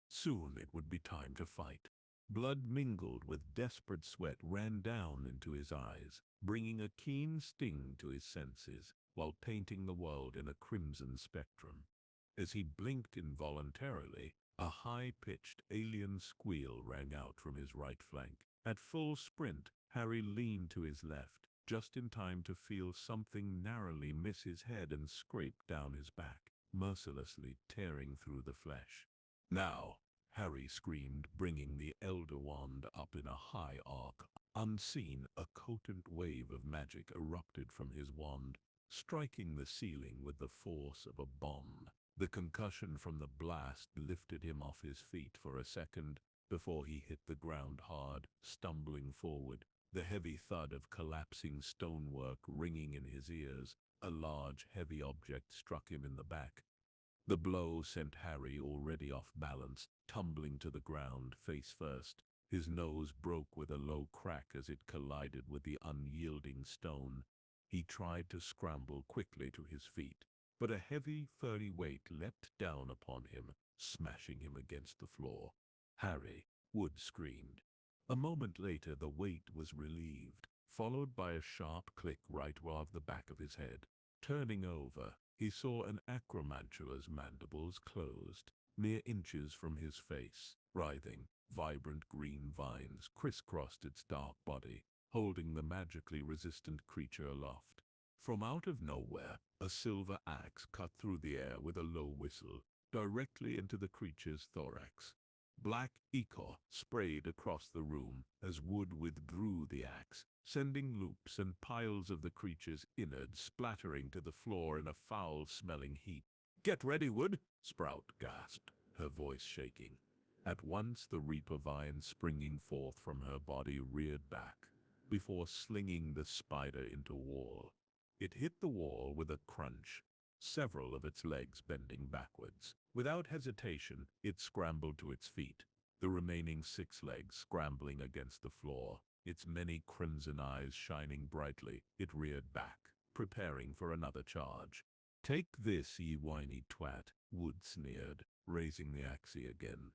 Soon it would be time to fight. Blood mingled with desperate sweat ran down into his eyes, bringing a keen sting to his senses, while painting the world in a crimson spectrum. As he blinked involuntarily, a high-pitched alien squeal rang out from his right flank. At full sprint, Harry leaned to his left, just in time to feel something narrowly miss his head and scrape down his back, mercilessly tearing through the flesh. "Now!" Harry screamed, bringing the Elder Wand up in a high arc. Unseen, a potent wave of magic erupted from his wand, striking the ceiling with the force of a bomb. The concussion from the blast lifted him off his feet for a second before he hit the ground hard, stumbling forward, the heavy thud of collapsing stonework ringing in his ears. A large, heavy object struck him in the back. The blow sent Harry, already off balance, tumbling to the ground face first. His nose broke with a low crack as it collided with the unyielding stone. He tried to scramble quickly to his feet, but a heavy, furry weight leapt down upon him, smashing him against the floor. "Harry!" Wood screamed. A moment later the weight was relieved, followed by a sharp click right above the back of his head. Turning over, he saw an acromantula's mandibles closed, mere inches from his face. Writhing, vibrant green vines crisscrossed its dark body, holding the magically resistant creature aloft. From out of nowhere, a silver axe cut through the air with a low whistle, directly into the creature's thorax. Black ichor sprayed across the room as Wood withdrew the axe, sending loops and piles of the creature's innards splattering to the floor in a foul-smelling heap. "Get ready, Wood!" Sprout gasped, her voice shaking. At once the Reaper vine springing forth from her body reared back, before slinging the spider into wall. It hit the wall with a crunch, several of its legs bending backwards. Without hesitation, it scrambled to its feet, the remaining 6 legs scrambling against the floor. Its many crimson eyes shining brightly, it reared back, preparing for another charge. "Take this, ye whiny twat," Wood sneered, raising the axe again.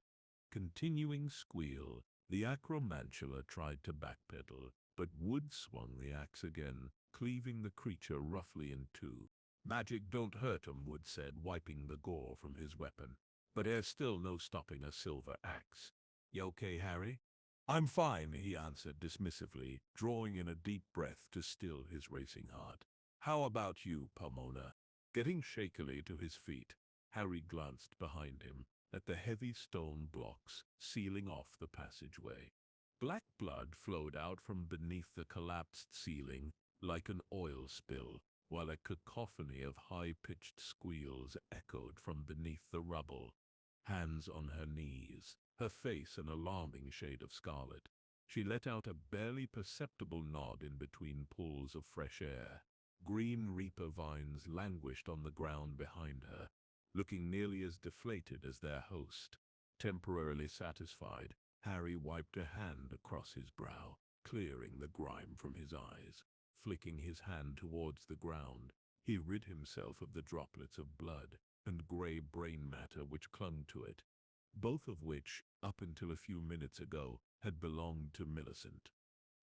Continuing squeal, the acromantula tried to backpedal, but Wood swung the axe again, cleaving the creature roughly in two. "Magic don't hurt 'em," Wood said, wiping the gore from his weapon. "But there's still no stopping a silver axe. You okay, Harry?" "I'm fine," he answered dismissively, drawing in a deep breath to still his racing heart. "How about you, Pomona?" Getting shakily to his feet, Harry glanced behind him at the heavy stone blocks sealing off the passageway. Black blood flowed out from beneath the collapsed ceiling like an oil spill, while a cacophony of high-pitched squeals echoed from beneath the rubble. Hands on her knees, her face an alarming shade of scarlet, she let out a barely perceptible nod in between pulls of fresh air. Green Reaper vines languished on the ground behind her, looking nearly as deflated as their host. Temporarily satisfied, Harry wiped a hand across his brow, clearing the grime from his eyes. Flicking his hand towards the ground, he rid himself of the droplets of blood, and gray brain matter which clung to it, both of which, up until a few minutes ago, had belonged to Millicent.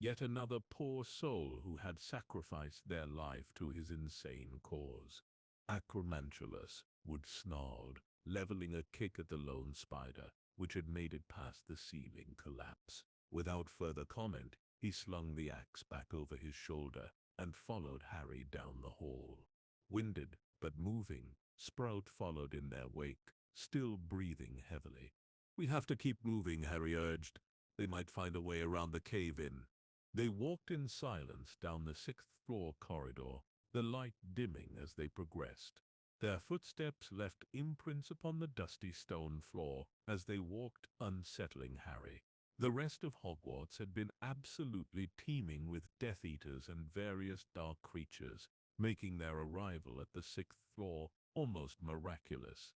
Yet another poor soul who had sacrificed their life to his insane cause. Acromantulas, Wood snarled, leveling a kick at the lone spider, which had made it past the ceiling collapse. Without further comment, he slung the axe back over his shoulder and followed Harry down the hall. Winded, but moving, Sprout followed in their wake, still breathing heavily. "We have to keep moving," Harry urged. "They might find a way around the cave-in." They walked in silence down the sixth-floor corridor, the light dimming as they progressed. Their footsteps left imprints upon the dusty stone floor as they walked, unsettling Harry. The rest of Hogwarts had been absolutely teeming with Death Eaters and various dark creatures, making their arrival at the sixth floor almost miraculous.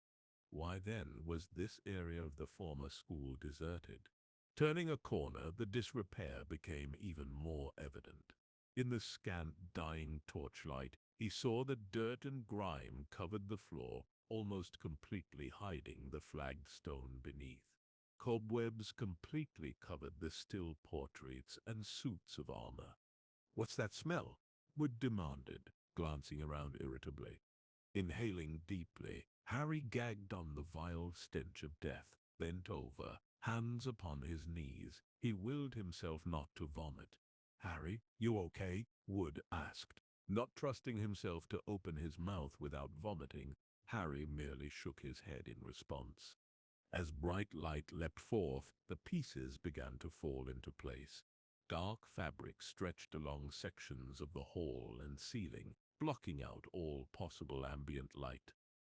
Why then was this area of the former school deserted? Turning a corner, the disrepair became even more evident. In the scant, dying torchlight, he saw that dirt and grime covered the floor, almost completely hiding the flagged stone beneath. Cobwebs completely covered the still portraits and suits of armor. "What's that smell?" Wood demanded, glancing around irritably. Inhaling deeply, Harry gagged on the vile stench of death, bent over, hands upon his knees. He willed himself not to vomit. "Harry, you okay?" Wood asked. Not trusting himself to open his mouth without vomiting, Harry merely shook his head in response. As bright light leapt forth, the pieces began to fall into place. Dark fabric stretched along sections of the hall and ceiling, blocking out all possible ambient light.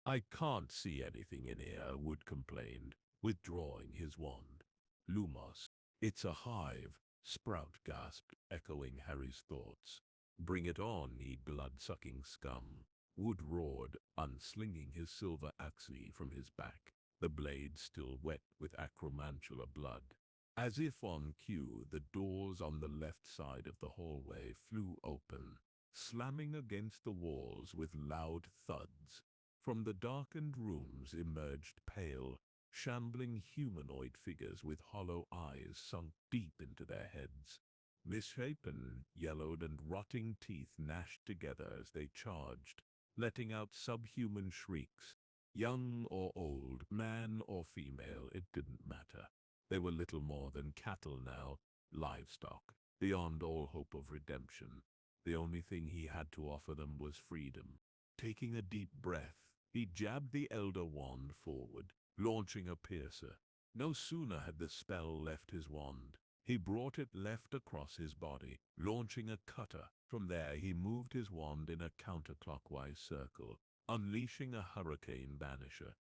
"I can't see anything in here," Wood complained, withdrawing his wand. "Lumos. It's a hive," Sprout gasped, echoing Harry's thoughts. "Bring it on, ye blood-sucking scum," Wood roared, unslinging his silver axe from his back, the blade still wet with acromantula blood. As if on cue, the doors on the left side of the hallway flew open, slamming against the walls with loud thuds. From the darkened rooms emerged pale, shambling humanoid figures with hollow eyes sunk deep into their heads. Misshapen, yellowed and rotting teeth gnashed together as they charged, letting out subhuman shrieks. Young or old, man or female, it didn't matter. They were little more than cattle now, livestock, beyond all hope of redemption. The only thing he had to offer them was freedom. Taking a deep breath, he jabbed the Elder Wand forward, launching a piercer. No sooner had the spell left his wand, he brought it left across his body, launching a cutter. From there he moved his wand in a counterclockwise circle, unleashing a hurricane banisher.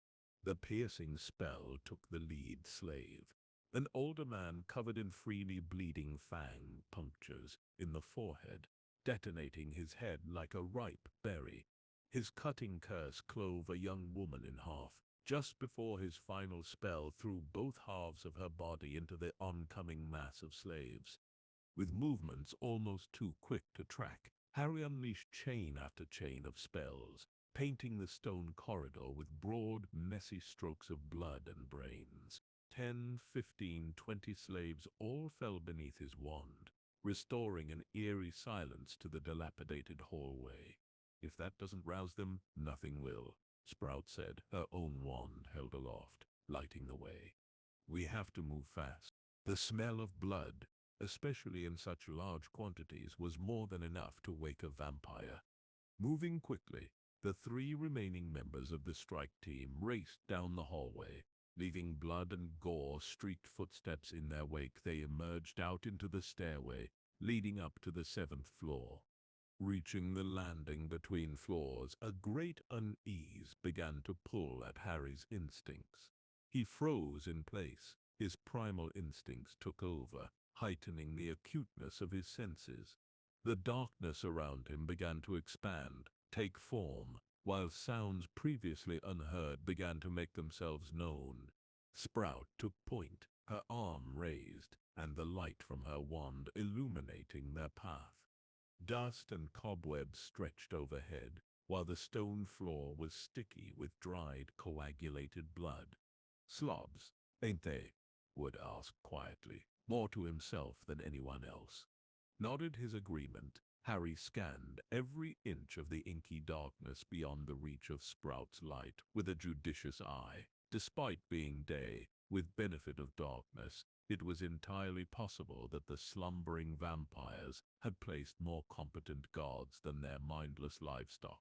The piercing spell took the lead slave, an older man covered in freely bleeding fang punctures in the forehead, detonating his head like a ripe berry. His cutting curse clove a young woman in half, just before his final spell threw both halves of her body into the oncoming mass of slaves. With movements almost too quick to track, Harry unleashed chain after chain of spells, painting the stone corridor with broad, messy strokes of blood and brains. 10, 15, 20 slaves all fell beneath his wand, restoring an eerie silence to the dilapidated hallway. "If that doesn't rouse them, nothing will," Sprout said, her own wand held aloft, lighting the way. "We have to move fast." The smell of blood, especially in such large quantities, was more than enough to wake a vampire. Moving quickly, the 3 remaining members of the strike team raced down the hallway. Leaving blood and gore-streaked footsteps in their wake, they emerged out into the stairway, leading up to the 7th floor. Reaching the landing between floors, a great unease began to pull at Harry's instincts. He froze in place. His primal instincts took over, heightening the acuteness of his senses. The darkness around him began to expand, take form, while sounds previously unheard began to make themselves known. Sprout took point, her arm raised, and the light from her wand illuminating their path. Dust and cobwebs stretched overhead, while the stone floor was sticky with dried, coagulated blood. "Slobs, ain't they?" Wood asked quietly, more to himself than anyone else. Nodded his agreement. Harry scanned every inch of the inky darkness beyond the reach of Sprout's light with a judicious eye. Despite being day, with benefit of darkness, it was entirely possible that the slumbering vampires had placed more competent guards than their mindless livestock.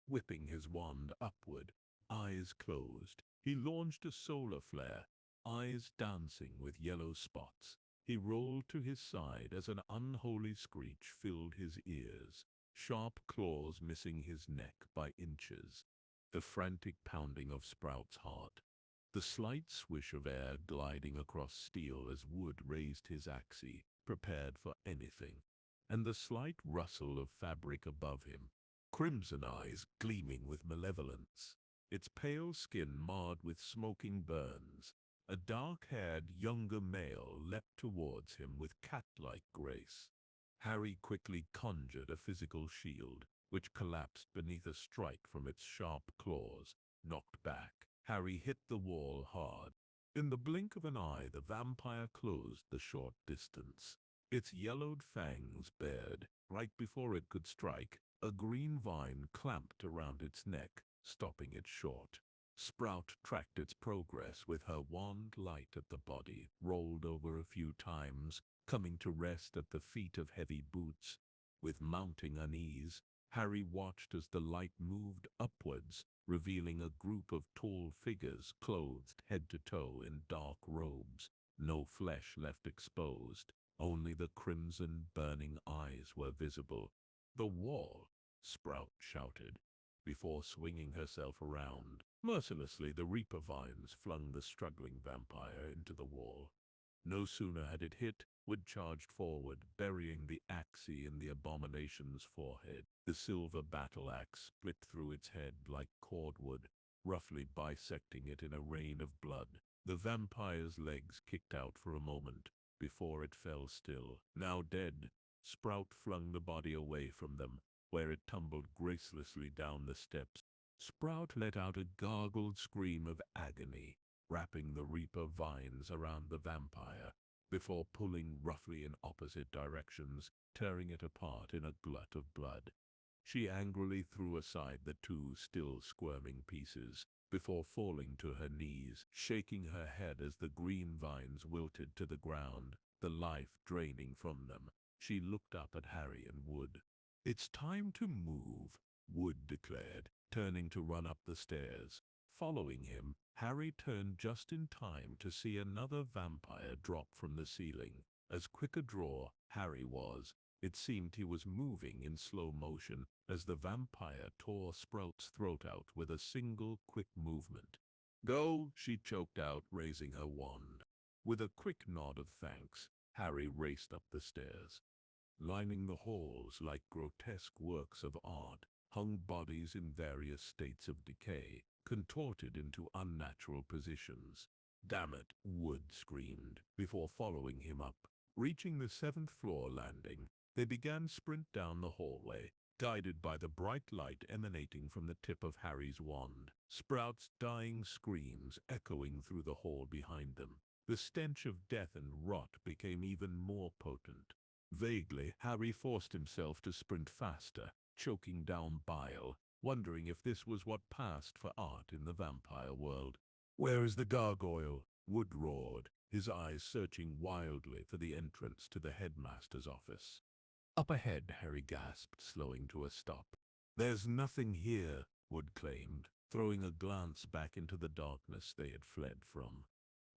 Whipping his wand upward, eyes closed, he launched a solar flare, eyes dancing with yellow spots. He rolled to his side as an unholy screech filled his ears, sharp claws missing his neck by inches. The frantic pounding of Sprout's heart. The slight swish of air gliding across steel as Wood raised his axe, prepared for anything. And the slight rustle of fabric above him. Crimson eyes gleaming with malevolence. Its pale skin marred with smoking burns. A dark-haired younger male leapt towards him with cat-like grace. Harry quickly conjured a physical shield, which collapsed beneath a strike from its sharp claws. Knocked back, Harry hit the wall hard. In the blink of an eye, the vampire closed the short distance. Its yellowed fangs bared. Right before it could strike, a green vine clamped around its neck, stopping it short. Sprout tracked its progress with her wand light at the body, rolled over a few times, coming to rest at the feet of heavy boots. With mounting unease, Harry watched as the light moved upwards, revealing a group of tall figures clothed head to toe in dark robes. No flesh left exposed, only the crimson burning eyes were visible. "The wall!" Sprout shouted. Before swinging herself around, mercilessly the Reaper vines flung the struggling vampire into the wall. No sooner had it hit, Wood charged forward, burying the axe in the abomination's forehead. The silver battle axe split through its head like cordwood, roughly bisecting it in a rain of blood. The vampire's legs kicked out for a moment, before it fell still. Now dead, Sprout flung the body away from them, where it tumbled gracelessly down the steps. Sprout let out a gargled scream of agony, wrapping the Reaper vines around the vampire, before pulling roughly in opposite directions, tearing it apart in a glut of blood. She angrily threw aside the two still squirming pieces, before falling to her knees, shaking her head as the green vines wilted to the ground, the life draining from them. She looked up at Harry and Wood. "It's time to move," Wood declared, turning to run up the stairs. Following him, Harry turned just in time to see another vampire drop from the ceiling. As quick a draw Harry was, it seemed he was moving in slow motion as the vampire tore Sprout's throat out with a single quick movement. "Go," she choked out, raising her wand. With a quick nod of thanks, Harry raced up the stairs. Lining the halls like grotesque works of art, hung bodies in various states of decay, contorted into unnatural positions. "Damn it," Wood screamed, before following him up. Reaching the 7th floor landing, they began sprint down the hallway, guided by the bright light emanating from the tip of Harry's wand. Sprout's dying screams echoing through the hall behind them. The stench of death and rot became even more potent. Vaguely, Harry forced himself to sprint faster, choking down bile, wondering if this was what passed for art in the vampire world. "Where is the gargoyle?" Wood roared, his eyes searching wildly for the entrance to the headmaster's office. "Up ahead," Harry gasped, slowing to a stop. "There's nothing here," Wood claimed, throwing a glance back into the darkness they had fled from.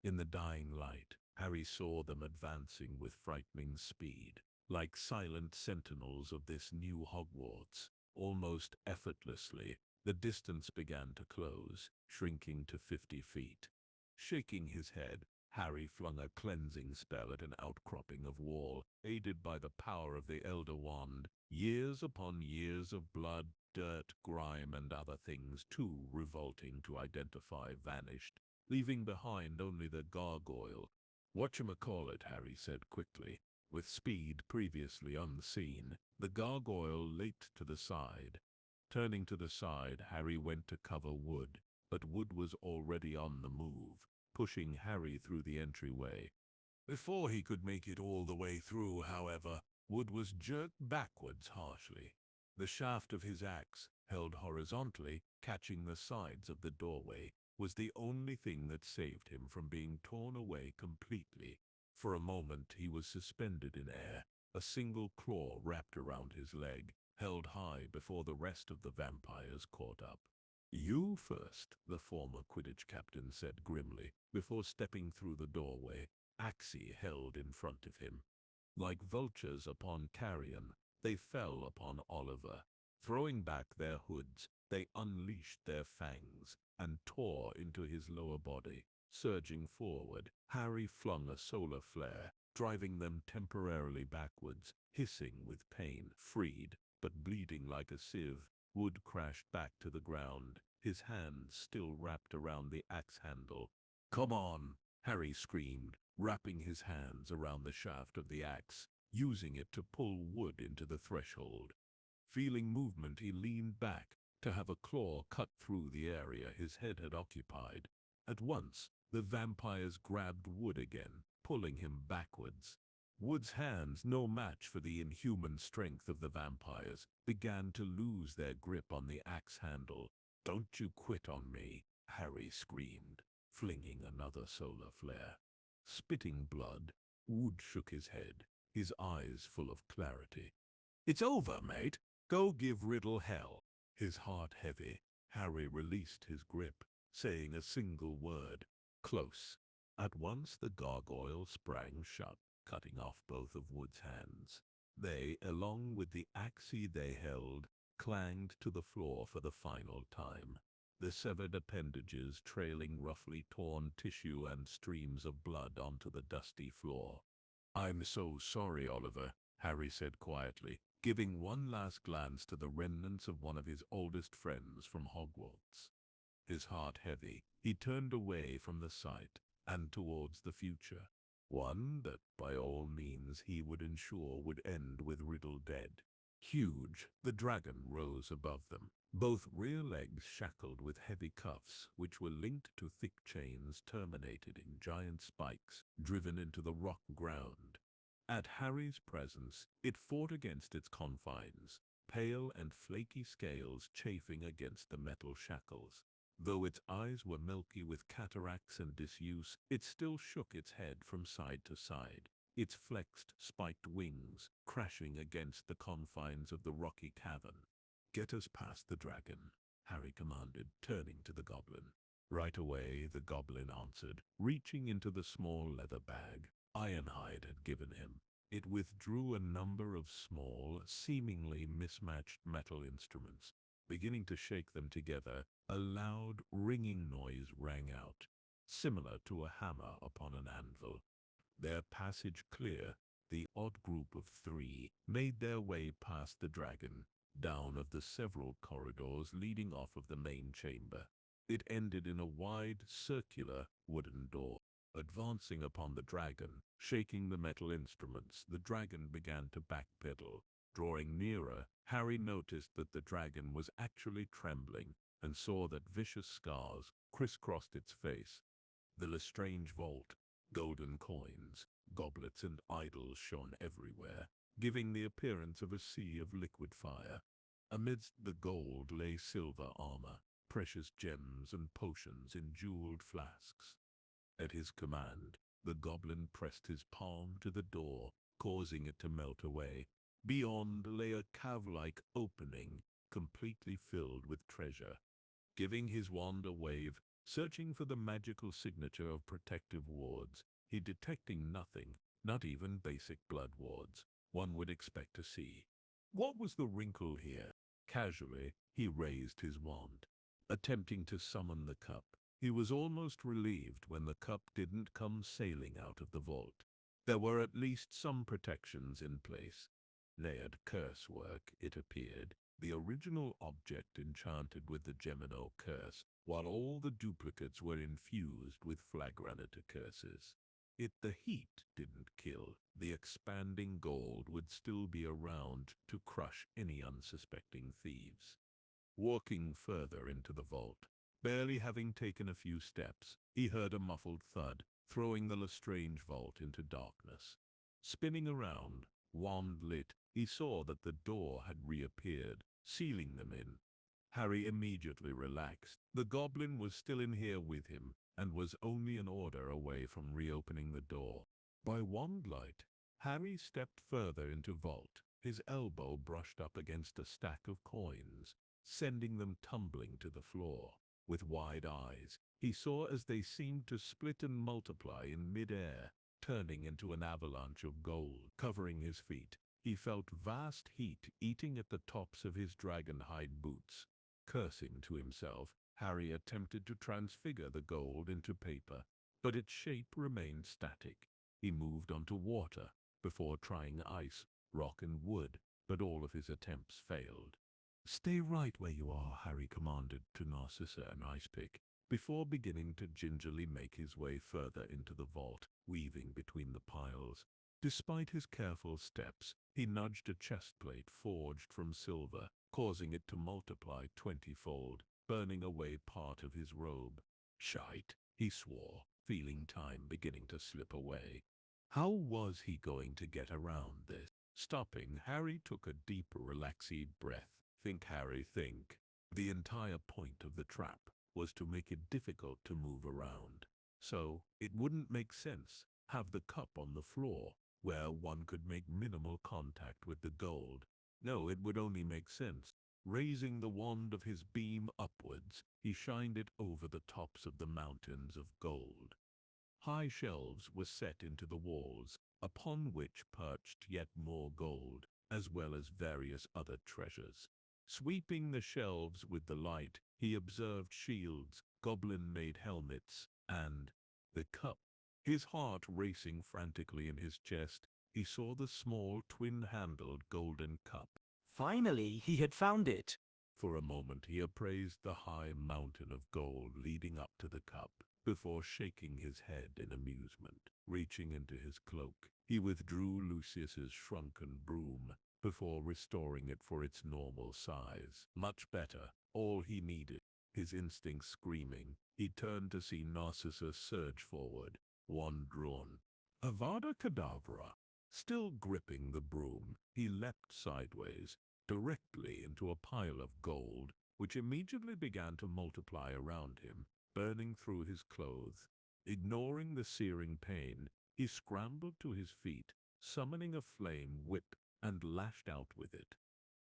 In the dying light, Harry saw them advancing with frightening speed, like silent sentinels of this new Hogwarts. Almost effortlessly, the distance began to close, shrinking to 50 feet. Shaking his head, Harry flung a cleansing spell at an outcropping of wall, aided by the power of the Elder Wand. Years upon years of blood, dirt, grime, and other things too revolting to identify vanished, leaving behind only the gargoyle. "Whatchamacallit," Harry said quickly. With speed previously unseen, the gargoyle leaped to the side, Turning to the side, Harry went to cover Wood, but Wood was already on the move, pushing Harry through the entryway. Before he could make it all the way through, however, Wood was jerked backwards harshly. The shaft of his axe, held horizontally, catching the sides of the doorway, was the only thing that saved him from being torn away completely. For a moment he was suspended in air, a single claw wrapped around his leg, held high before the rest of the vampires caught up. "You first," the former Quidditch captain said grimly, before stepping through the doorway, axe held in front of him. Like vultures upon carrion, they fell upon Oliver. Throwing back their hoods, they unleashed their fangs and tore into his lower body. Surging forward, Harry flung a solar flare, driving them temporarily backwards. Hissing with pain, freed, but bleeding like a sieve, Wood crashed back to the ground, his hands still wrapped around the axe handle. "Come on!" Harry screamed, wrapping his hands around the shaft of the axe, using it to pull Wood into the threshold. Feeling movement, he leaned back to have a claw cut through the area his head had occupied. At once, the vampires grabbed Wood again, pulling him backwards. Wood's hands, no match for the inhuman strength of the vampires, began to lose their grip on the axe handle. "Don't you quit on me," Harry screamed, flinging another solar flare. Spitting blood, Wood shook his head, his eyes full of clarity. "It's over, mate. Go give Riddle hell." His heart heavy, Harry released his grip, saying a single word: "Close." At once the gargoyle sprang shut, cutting off both of Wood's hands. They, along with the axe they held, clanged to the floor for the final time, the severed appendages trailing roughly torn tissue and streams of blood onto the dusty floor. "I'm so sorry, Oliver," Harry said quietly, giving one last glance to the remnants of one of his oldest friends from Hogwarts. His heart heavy, he turned away from the sight and towards the future, one that by all means he would ensure would end with Riddle dead. Huge, the dragon rose above them, both rear legs shackled with heavy cuffs which were linked to thick chains terminated in giant spikes driven into the rock ground. At Harry's presence, it fought against its confines, pale and flaky scales chafing against the metal shackles. Though its eyes were milky with cataracts and disuse, it still shook its head from side to side, its flexed, spiked wings crashing against the confines of the rocky cavern. "Get us past the dragon," Harry commanded, turning to the goblin. Right away, the goblin answered, reaching into the small leather bag Ironhide had given him. It withdrew a number of small, seemingly mismatched metal instruments. Beginning to shake them together, a loud, ringing noise rang out, similar to a hammer upon an anvil. Their passage clear, the odd group of three made their way past the dragon, down of the several corridors leading off of the main chamber. It ended in a wide, circular, wooden door. Advancing upon the dragon, shaking the metal instruments, the dragon began to backpedal. Drawing nearer, Harry noticed that the dragon was actually trembling and saw that vicious scars crisscrossed its face. The Lestrange vault, golden coins, goblets and idols shone everywhere, giving the appearance of a sea of liquid fire. Amidst the gold lay silver armor, precious gems and potions in jeweled flasks. At his command, the goblin pressed his palm to the door, causing it to melt away. Beyond lay a cave-like opening, completely filled with treasure. Giving his wand a wave, searching for the magical signature of protective wards, he detecting nothing, not even basic blood wards one would expect to see. What was the wrinkle here? Casually, he raised his wand, attempting to summon the cup. He was almost relieved when the cup didn't come sailing out of the vault. There were at least some protections in place. Layered curse work, it appeared, the original object enchanted with the Gemino curse, while all the duplicates were infused with Flagranita curses. If the heat didn't kill, the expanding gold would still be around to crush any unsuspecting thieves. walking further into the vault. Barely having taken a few steps, he heard a muffled thud, throwing the Lestrange vault into darkness. Spinning around, wand lit, he saw that the door had reappeared, sealing them in. Harry immediately relaxed. The goblin was still in here with him, and was only an order away from reopening the door. By wand light, Harry stepped further into vault. His elbow brushed up against a stack of coins, sending them tumbling to the floor. With wide eyes, he saw as they seemed to split and multiply in mid-air, turning into an avalanche of gold covering his feet. He felt vast heat eating at the tops of his dragon-hide boots. Cursing to himself, Harry attempted to transfigure the gold into paper, but its shape remained static. He moved onto water, before trying ice, rock and wood, but all of his attempts failed. "Stay right where you are," Harry commanded to Narcissa and Icepick, before beginning to gingerly make his way further into the vault, weaving between the piles. Despite his careful steps, he nudged a chestplate forged from silver, causing it to multiply 20-fold, burning away part of his robe. "Shite," he swore, feeling time beginning to slip away. How was he going to get around this? Stopping, Harry took a deep, relaxing breath. Think, Harry, think. The entire point of the trap was to make it difficult to move around. So, it wouldn't make sense have the cup on the floor, where one could make minimal contact with the gold. No, it would only make sense. Raising the wand of his beam upwards, he shined it over the tops of the mountains of gold. High shelves were set into the walls, upon which perched yet more gold, as well as various other treasures. Sweeping the shelves with the light, he observed shields, goblin-made helmets, and the cup. His heart racing frantically in his chest, he saw the small twin-handled golden cup. Finally, he had found it. For a moment he appraised the high mountain of gold leading up to the cup, before shaking his head in amusement. Reaching into his cloak, he withdrew Lucius's shrunken broom, before restoring it for its normal size. Much better, all he needed. His instincts screaming, he turned to see Narcissa surge forward, wand drawn. Avada Kedavra! Still gripping the broom, he leapt sideways, directly into a pile of gold, which immediately began to multiply around him, burning through his clothes. Ignoring the searing pain, he scrambled to his feet, summoning a flame whip, and lashed out with it.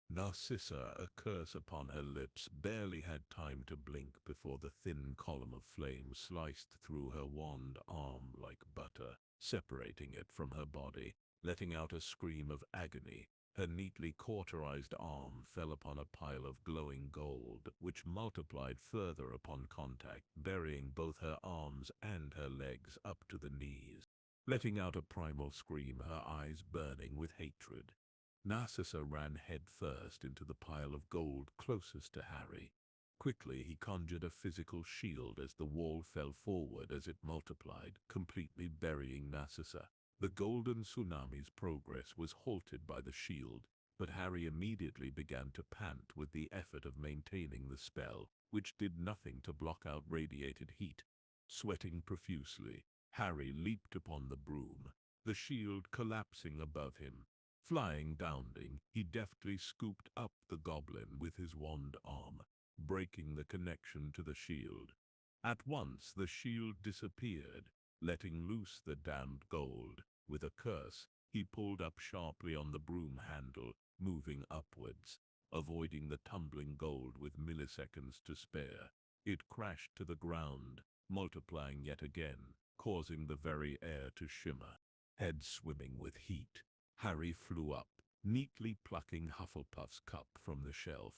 Narcissa, a curse upon her lips, barely had time to blink before the thin column of flame sliced through her wand arm like butter, separating it from her body. Letting out a scream of agony, her neatly cauterized arm fell upon a pile of glowing gold, which multiplied further upon contact, burying both her arms and her legs up to the knees. Letting out a primal scream, her eyes burning with hatred, Narcissa ran headfirst into the pile of gold closest to Harry. Quickly he conjured a physical shield as the wall fell forward as it multiplied, completely burying Narcissa. The golden tsunami's progress was halted by the shield, but Harry immediately began to pant with the effort of maintaining the spell, which did nothing to block out radiated heat. Sweating profusely, Harry leaped upon the broom, the shield collapsing above him. Flying downward, he deftly scooped up the goblin with his wand arm, breaking the connection to the shield. At once the shield disappeared, letting loose the damned gold. With a curse, he pulled up sharply on the broom handle, moving upwards, avoiding the tumbling gold with milliseconds to spare. It crashed to the ground, multiplying yet again, causing the very air to shimmer. Head swimming with heat, Harry flew up, neatly plucking Hufflepuff's cup from the shelf.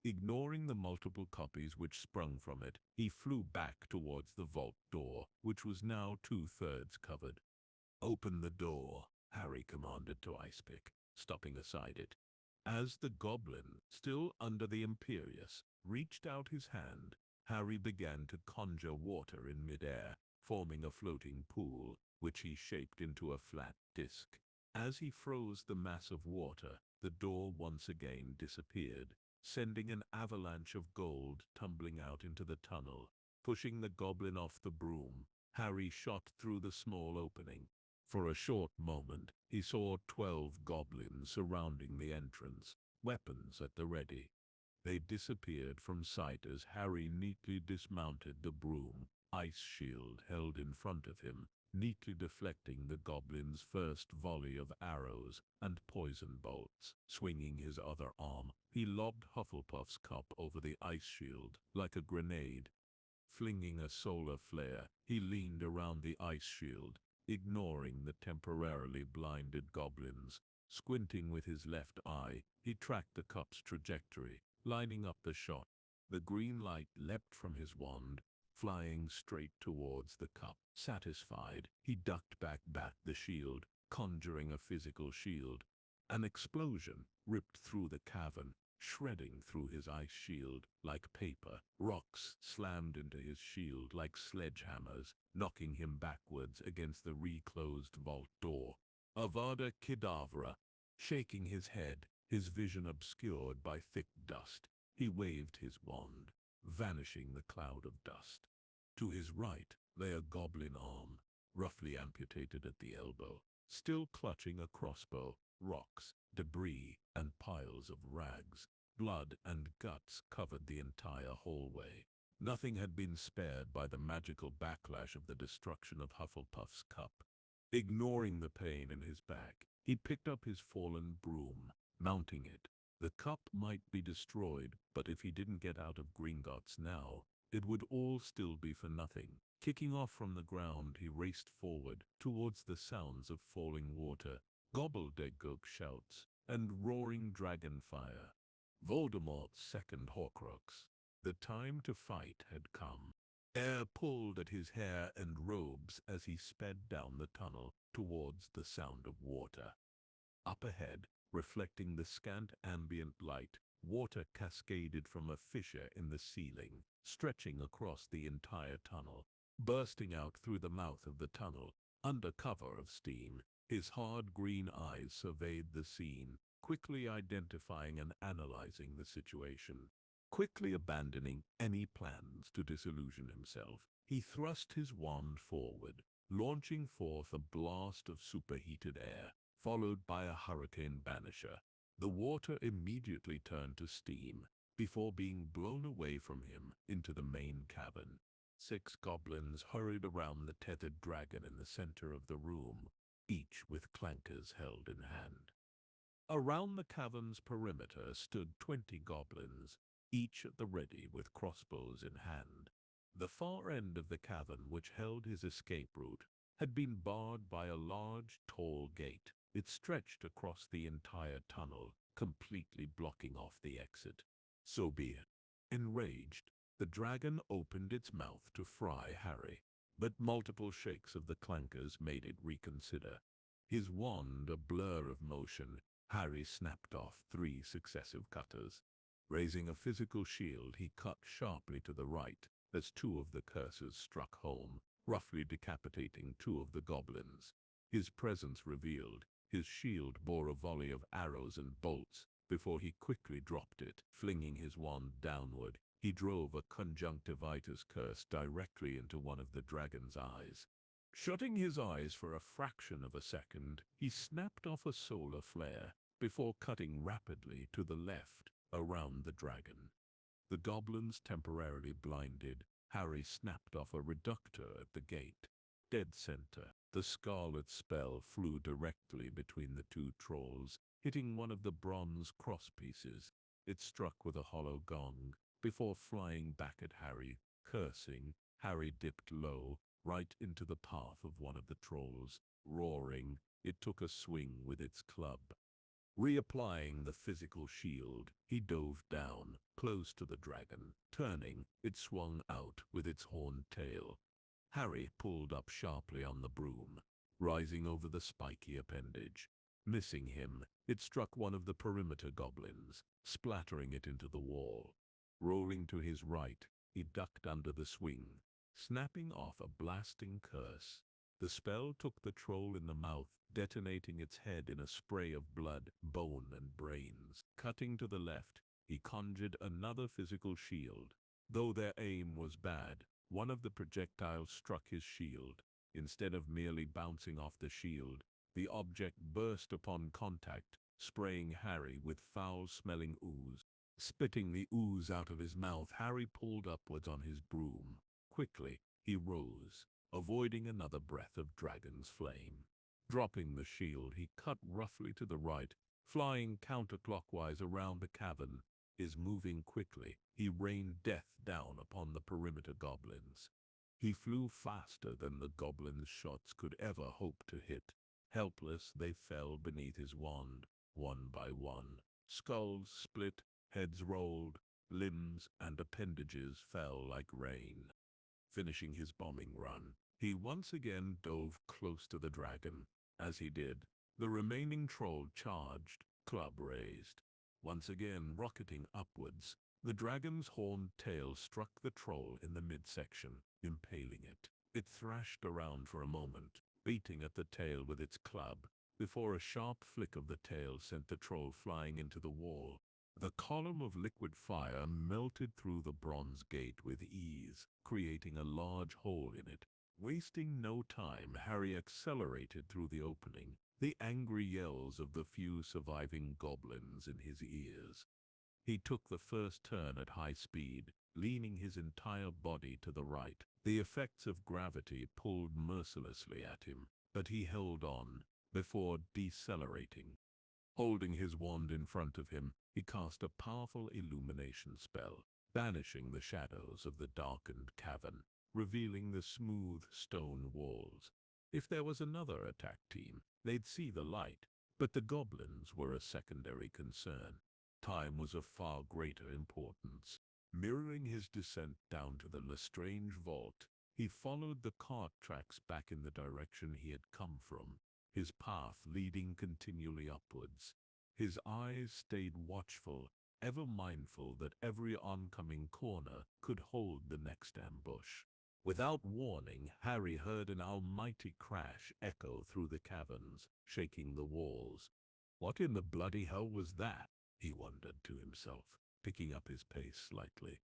Ignoring the multiple copies which sprung from it, he flew back towards the vault door, which was now 2/3 covered. "Open the door," Harry commanded to Icepick, stopping aside it. As the goblin, still under the Imperius, reached out his hand, Harry began to conjure water in midair, forming a floating pool, which he shaped into a flat disc. As he froze the mass of water, the door once again disappeared, sending an avalanche of gold tumbling out into the tunnel. Pushing the goblin off the broom, Harry shot through the small opening. For a short moment, he saw 12 goblins surrounding the entrance, weapons at the ready. They disappeared from sight as Harry neatly dismounted the broom, ice shield held in front of him, neatly deflecting the goblin's first volley of arrows and poison bolts. Swinging his other arm, he lobbed Hufflepuff's cup over the ice shield like a grenade. Flinging a solar flare, he leaned around the ice shield, ignoring the temporarily blinded goblins. Squinting with his left eye, he tracked the cup's trajectory, lining up the shot. The green light leapt from his wand, flying straight towards the cup. Satisfied, he ducked back the shield, conjuring a physical shield. An explosion ripped through the cavern, shredding through his ice shield like paper. Rocks slammed into his shield like sledgehammers, knocking him backwards against the reclosed vault door. Avada Kedavra! Shaking his head, his vision obscured by thick dust, he waved his wand, vanishing the cloud of dust. To his right lay a goblin arm, roughly amputated at the elbow, still clutching a crossbow. Rocks, debris, and piles of rags, blood and guts covered the entire hallway. Nothing had been spared by the magical backlash of the destruction of Hufflepuff's cup. Ignoring the pain in his back, he picked up his fallen broom, mounting it. The cup might be destroyed, but if he didn't get out of Gringotts now, it would all still be for nothing. Kicking off from the ground, he raced forward towards the sounds of falling water, gobbledygook shouts, and roaring dragon fire. Voldemort's second Horcrux. The time to fight had come. Air pulled at his hair and robes as he sped down the tunnel towards the sound of water. Up ahead, reflecting the scant ambient light, water cascaded from a fissure in the ceiling, stretching across the entire tunnel. Bursting out through the mouth of the tunnel, under cover of steam, his hard green eyes surveyed the scene, quickly identifying and analyzing the situation. Quickly abandoning any plans to disillusion himself, he thrust his wand forward, launching forth a blast of superheated air, followed by a hurricane banisher. The water immediately turned to steam, before being blown away from him into the main cavern. 6 goblins hurried around the tethered dragon in the center of the room, each with clankers held in hand. Around the cavern's perimeter stood 20 goblins, each at the ready with crossbows in hand. The far end of the cavern, which held his escape route, had been barred by a large, tall gate. It stretched across the entire tunnel, completely blocking off the exit. So be it. Enraged, the dragon opened its mouth to fry Harry, but multiple shakes of the clankers made it reconsider. His wand a blur of motion, Harry snapped off 3 successive cutters. Raising a physical shield, he cut sharply to the right as 2 of the curses struck home, roughly decapitating 2 of the goblins. His presence revealed, his shield bore a volley of arrows and bolts before he quickly dropped it. Flinging his wand downward, he drove a conjunctivitis curse directly into one of the dragon's eyes. Shutting his eyes for a fraction of a second, he snapped off a solar flare before cutting rapidly to the left around the dragon. The goblins temporarily blinded, Harry snapped off a reductor at the gate. Dead center, the scarlet spell flew directly between the 2 trolls, hitting one of the bronze crosspieces. It struck with a hollow gong, before flying back at Harry. Cursing, Harry dipped low, right into the path of one of the trolls. Roaring, it took a swing with its club. Reapplying the physical shield, he dove down, close to the dragon. Turning, it swung out with its horned tail. Harry pulled up sharply on the broom, rising over the spiky appendage. Missing him, it struck one of the perimeter goblins, splattering it into the wall. Rolling to his right, he ducked under the swing, snapping off a blasting curse. The spell took the troll in the mouth, detonating its head in a spray of blood, bone, and brains. Cutting to the left, He conjured another physical shield. Though their aim was bad, one of the projectiles struck his shield. Instead of merely bouncing off the shield, the object burst upon contact, spraying Harry with foul-smelling ooze. Spitting the ooze out of his mouth, Harry pulled upwards on his broom. Quickly, he rose, avoiding another breath of dragon's flame. Dropping the shield, he cut roughly to the right, flying counterclockwise around the cavern. Moving quickly, he rained death down upon the perimeter goblins. He flew faster than the goblins' shots could ever hope to hit. Helpless, they fell beneath his wand, one by one. Skulls split, heads rolled, limbs and appendages fell like rain. Finishing his bombing run, he once again dove close to the dragon. As he did, the remaining troll charged, club raised. Once again rocketing upwards, the dragon's horned tail struck the troll in the midsection, impaling it. It thrashed around for a moment, beating at the tail with its club, before a sharp flick of the tail sent the troll flying into the wall. The column of liquid fire melted through the bronze gate with ease, creating a large hole in it. Wasting no time, Harry accelerated through the opening, the angry yells of the few surviving goblins in his ears. He took the first turn at high speed, leaning his entire body to the right. The effects of gravity pulled mercilessly at him, but he held on, before decelerating. Holding his wand in front of him, he cast a powerful illumination spell, banishing the shadows of the darkened cavern, revealing the smooth stone walls. If there was another attack team, they'd see the light, but the goblins were a secondary concern. Time was of far greater importance. Mirroring his descent down to the Lestrange vault, he followed the cart tracks back in the direction he had come from, his path leading continually upwards. His eyes stayed watchful, ever mindful that every oncoming corner could hold the next ambush. Without warning, Harry heard an almighty crash echo through the caverns, shaking the walls. What in the bloody hell was that? He wondered to himself, picking up his pace slightly.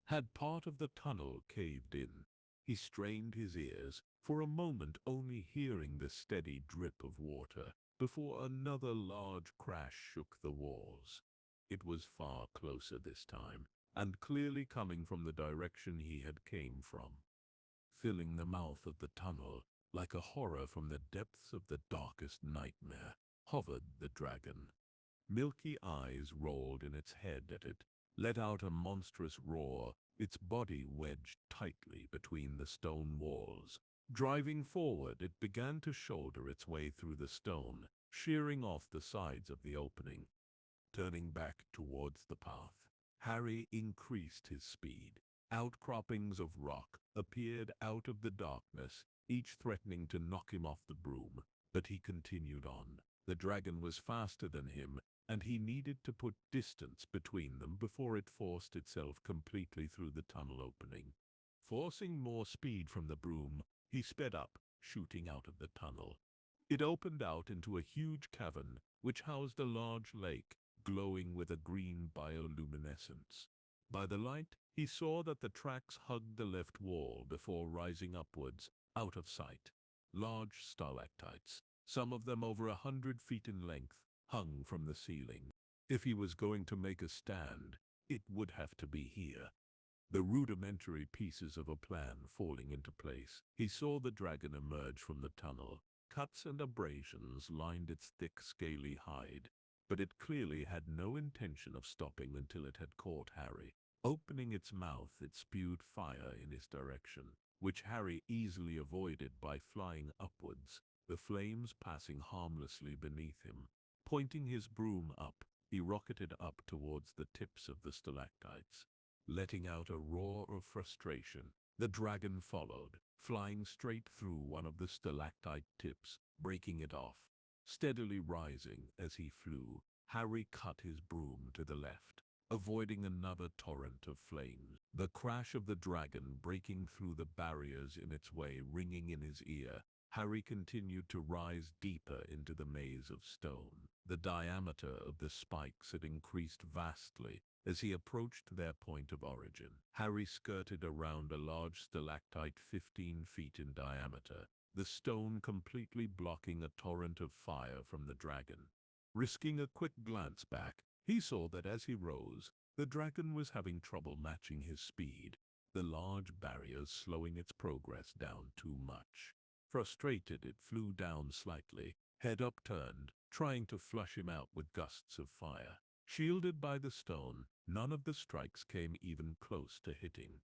Had part of the tunnel caved in? He strained his ears, for a moment only hearing the steady drip of water, before another large crash shook the walls. It was far closer this time, and clearly coming from the direction he had came from. Filling the mouth of the tunnel, like a horror from the depths of the darkest nightmare, hovered the dragon. Milky eyes rolled in its head at it, let out a monstrous roar, its body wedged tightly between the stone walls. Driving forward, it began to shoulder its way through the stone, shearing off the sides of the opening. Turning back towards the path, Harry increased his speed. Outcroppings of rock appeared out of the darkness, each threatening to knock him off the broom, but he continued on. The dragon was faster than him, and he needed to put distance between them before it forced itself completely through the tunnel opening. Forcing more speed from the broom, he sped up, shooting out of the tunnel. It opened out into a huge cavern, which housed a large lake, glowing with a green bioluminescence. By the light, he saw that the tracks hugged the left wall before rising upwards, out of sight. Large stalactites, some of them over 100 feet in length, hung from the ceiling. If he was going to make a stand, it would have to be here. The rudimentary pieces of a plan falling into place, he saw the dragon emerge from the tunnel. Cuts and abrasions lined its thick, scaly hide, but it clearly had no intention of stopping until it had caught Harry. Opening its mouth, it spewed fire in his direction, which Harry easily avoided by flying upwards, the flames passing harmlessly beneath him. Pointing his broom up, he rocketed up towards the tips of the stalactites. Letting out a roar of frustration, the dragon followed, flying straight through one of the stalactite tips, breaking it off. Steadily rising as he flew, Harry cut his broom to the left, avoiding another torrent of flames. The crash of the dragon breaking through the barriers in its way ringing in his ear, Harry continued to rise deeper into the maze of stone. The diameter of the spikes had increased vastly as he approached their point of origin. Harry skirted around a large stalactite 15 feet in diameter, the stone completely blocking a torrent of fire from the dragon. Risking a quick glance back, he saw that as he rose, the dragon was having trouble matching his speed, the large barriers slowing its progress down too much. Frustrated, it flew down slightly, head upturned, trying to flush him out with gusts of fire. Shielded by the stone, none of the strikes came even close to hitting.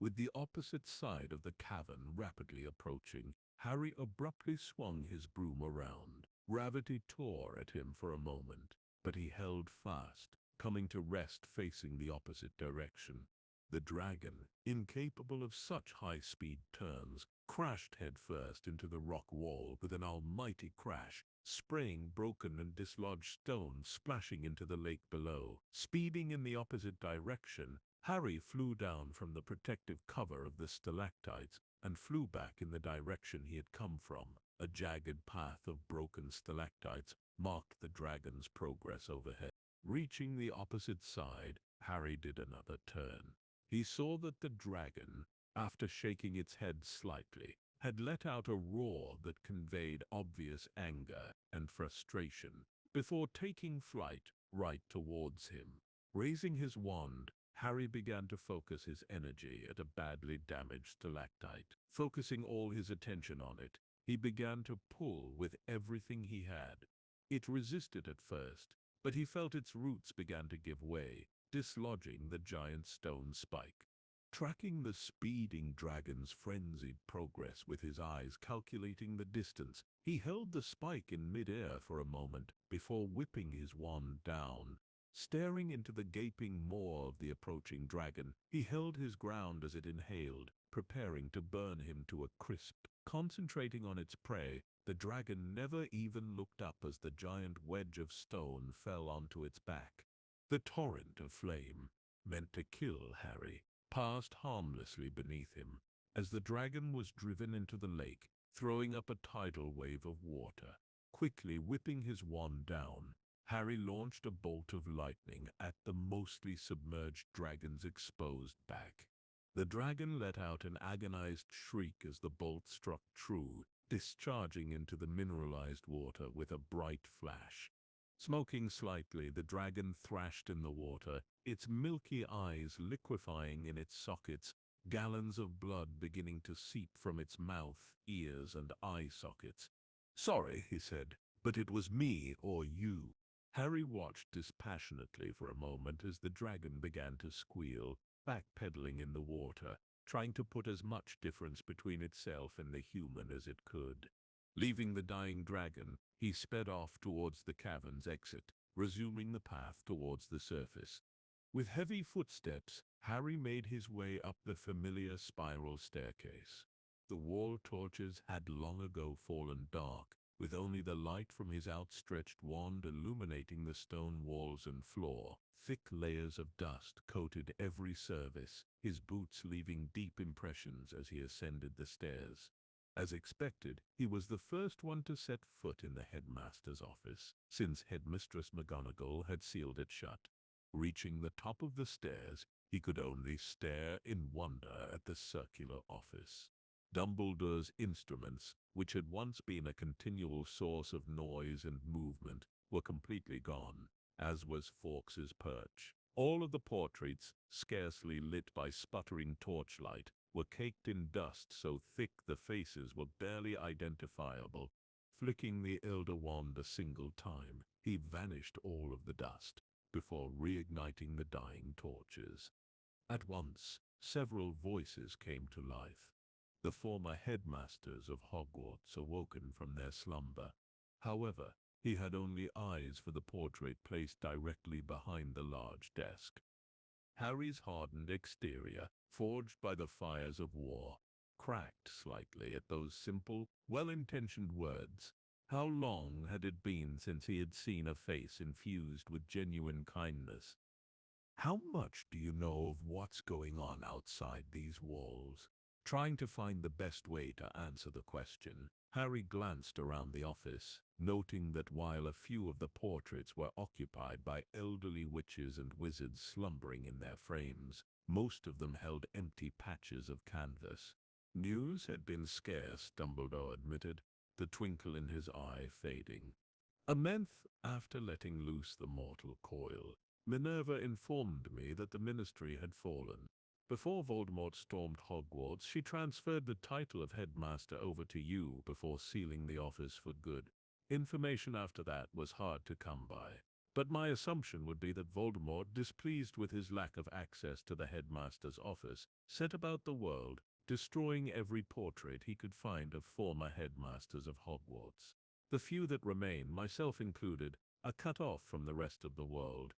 With the opposite side of the cavern rapidly approaching, Harry abruptly swung his broom around. Gravity tore at him for a moment, but he held fast, coming to rest facing the opposite direction. The dragon, incapable of such high-speed turns, crashed headfirst into the rock wall with an almighty crash, spraying broken and dislodged stones splashing into the lake below. Speeding in the opposite direction, Harry flew down from the protective cover of the stalactites and flew back in the direction he had come from. A jagged path of broken stalactites marked the dragon's progress overhead. Reaching the opposite side, Harry did another turn. He saw that the dragon, after shaking its head slightly, had let out a roar that conveyed obvious anger and frustration before taking flight right towards him. Raising his wand, Harry began to focus his energy at a badly damaged stalactite. Focusing all his attention on it, he began to pull with everything he had. It resisted at first, but he felt its roots began to give way, dislodging the giant stone spike. Tracking the speeding dragon's frenzied progress with his eyes calculating the distance, he held the spike in midair for a moment before whipping his wand down. Staring into the gaping maw of the approaching dragon, he held his ground as it inhaled, preparing to burn him to a crisp. Concentrating on its prey, the dragon never even looked up as the giant wedge of stone fell onto its back. The torrent of flame, meant to kill Harry, passed harmlessly beneath him, as the dragon was driven into the lake, throwing up a tidal wave of water. Quickly whipping his wand down, Harry launched a bolt of lightning at the mostly submerged dragon's exposed back. The dragon let out an agonized shriek as the bolt struck true, discharging into the mineralized water with a bright flash. Smoking slightly, the dragon thrashed in the water, its milky eyes liquefying in its sockets, gallons of blood beginning to seep from its mouth, ears, and eye sockets. "Sorry," he said, "but it was me or you." Harry watched dispassionately for a moment as the dragon began to squeal, backpedaling in the water, trying to put as much difference between itself and the human as it could. Leaving the dying dragon, he sped off towards the cavern's exit, resuming the path towards the surface. With heavy footsteps, Harry made his way up the familiar spiral staircase. The wall torches had long ago fallen dark, with only the light from his outstretched wand illuminating the stone walls and floor. Thick layers of dust coated every surface, his boots leaving deep impressions as he ascended the stairs. As expected, he was the first one to set foot in the headmaster's office, since Headmistress McGonagall had sealed it shut. Reaching the top of the stairs, he could only stare in wonder at the circular office. Dumbledore's instruments, which had once been a continual source of noise and movement, were completely gone, as was Fawkes's perch. All of the portraits, scarcely lit by sputtering torchlight, were caked in dust so thick the faces were barely identifiable. Flicking the elder wand a single time, he vanished all of the dust, before reigniting the dying torches. At once, several voices came to life. The former headmasters of Hogwarts awoken from their slumber. However, he had only eyes for the portrait placed directly behind the large desk. Harry's hardened exterior, forged by the fires of war, cracked slightly at those simple, well-intentioned words. How long had it been since he had seen a face infused with genuine kindness? "How much do you know of what's going on outside these walls?" Trying to find the best way to answer the question, Harry glanced around the office. noting that while a few of the portraits were occupied by elderly witches and wizards slumbering in their frames, most of them held empty patches of canvas. News had been scarce, Dumbledore admitted, the twinkle in his eye fading. A month after letting loose the mortal coil, Minerva informed me that the Ministry had fallen. Before Voldemort stormed Hogwarts, she transferred the title of headmaster over to you before sealing the office for good. Information after that was hard to come by, but my assumption would be that Voldemort, displeased with his lack of access to the headmaster's office, set about the world, destroying every portrait he could find of former headmasters of Hogwarts. The few that remain, myself included, are cut off from the rest of the world.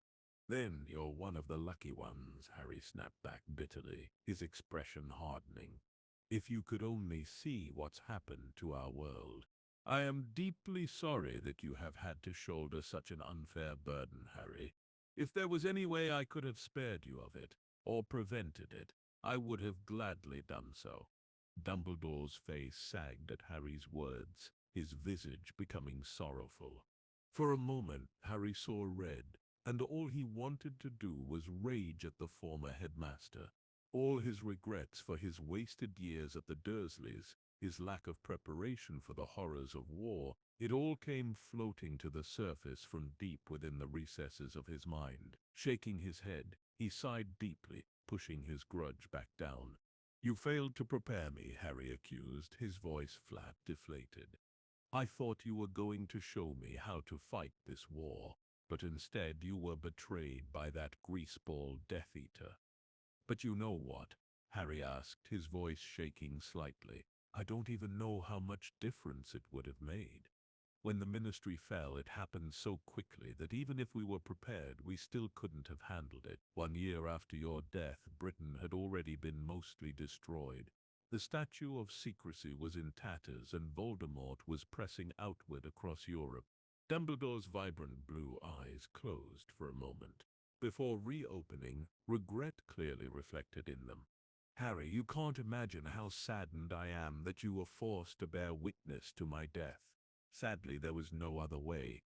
Then you're one of the lucky ones, Harry snapped back bitterly, his expression hardening. If you could only see what's happened to our world. I am deeply sorry that you have had to shoulder such an unfair burden, Harry. If there was any way I could have spared you of it, or prevented it, I would have gladly done so. Dumbledore's face sagged at Harry's words, his visage becoming sorrowful. For a moment, Harry saw red, and all he wanted to do was rage at the former headmaster. All his regrets for his wasted years at the Dursleys, his lack of preparation for the horrors of war, it all came floating to the surface from deep within the recesses of his mind. Shaking his head, he sighed deeply, pushing his grudge back down. You failed to prepare me, Harry accused, his voice flat, deflated. I thought you were going to show me how to fight this war, but instead you were betrayed by that greaseball Death Eater. But you know what? Harry asked, his voice shaking slightly. I don't even know how much difference it would have made. When the Ministry fell, it happened so quickly that even if we were prepared, we still couldn't have handled it. 1 year after your death, Britain had already been mostly destroyed. The Statue of Secrecy was in tatters and Voldemort was pressing outward across Europe. Dumbledore's vibrant blue eyes closed for a moment, before reopening, regret clearly reflected in them. Harry, you can't imagine how saddened I am that you were forced to bear witness to my death. Sadly, there was no other way.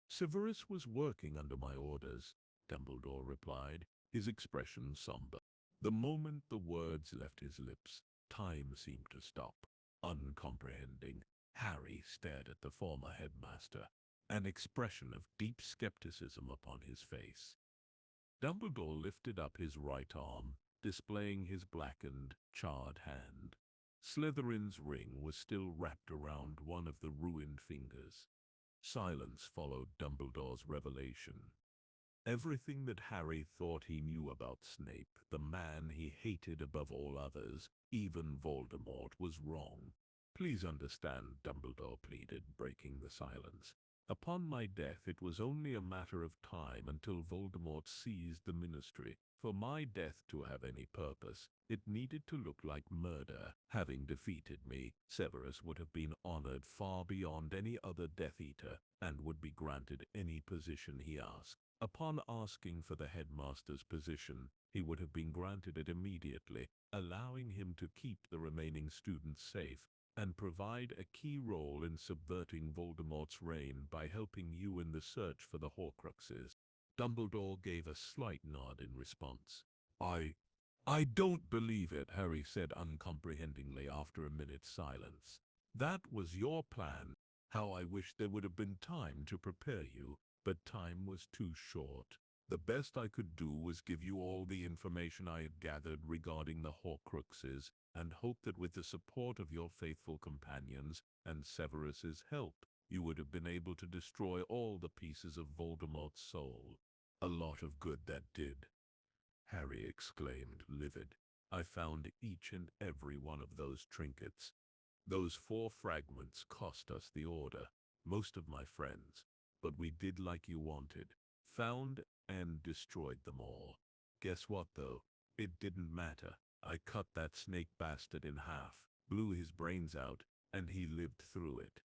Severus was working under my orders, Dumbledore replied, his expression somber. The moment the words left his lips, time seemed to stop. Uncomprehending, Harry stared at the former headmaster, an expression of deep skepticism upon his face. Dumbledore lifted up his right arm, displaying his blackened, charred hand. Slytherin's ring was still wrapped around one of the ruined fingers. Silence followed Dumbledore's revelation. Everything that Harry thought he knew about Snape, the man he hated above all others, even Voldemort, was wrong. Please understand, Dumbledore pleaded, breaking the silence. Upon my death, it was only a matter of time until Voldemort seized the Ministry. For my death to have any purpose, it needed to look like murder. Having defeated me, Severus would have been honored far beyond any other Death Eater, and would be granted any position he asked. Upon asking for the headmaster's position, he would have been granted it immediately, allowing him to keep the remaining students safe, and provide a key role in subverting Voldemort's reign by helping you in the search for the Horcruxes. Dumbledore gave a slight nod in response. I don't believe it, Harry said uncomprehendingly after a minute's silence. That was your plan. How I wish there would have been time to prepare you, but time was too short. The best I could do was give you all the information I had gathered regarding the Horcruxes, and hope that with the support of your faithful companions and Severus's help, you would have been able to destroy all the pieces of Voldemort's soul. A lot of good that did, Harry exclaimed, livid. I found each and every one of those trinkets. Those 4 fragments cost us the Order, most of my friends, but we did like you wanted, found and destroyed them all. Guess what, though? It didn't matter. I cut that snake bastard in half, blew his brains out, and he lived through it.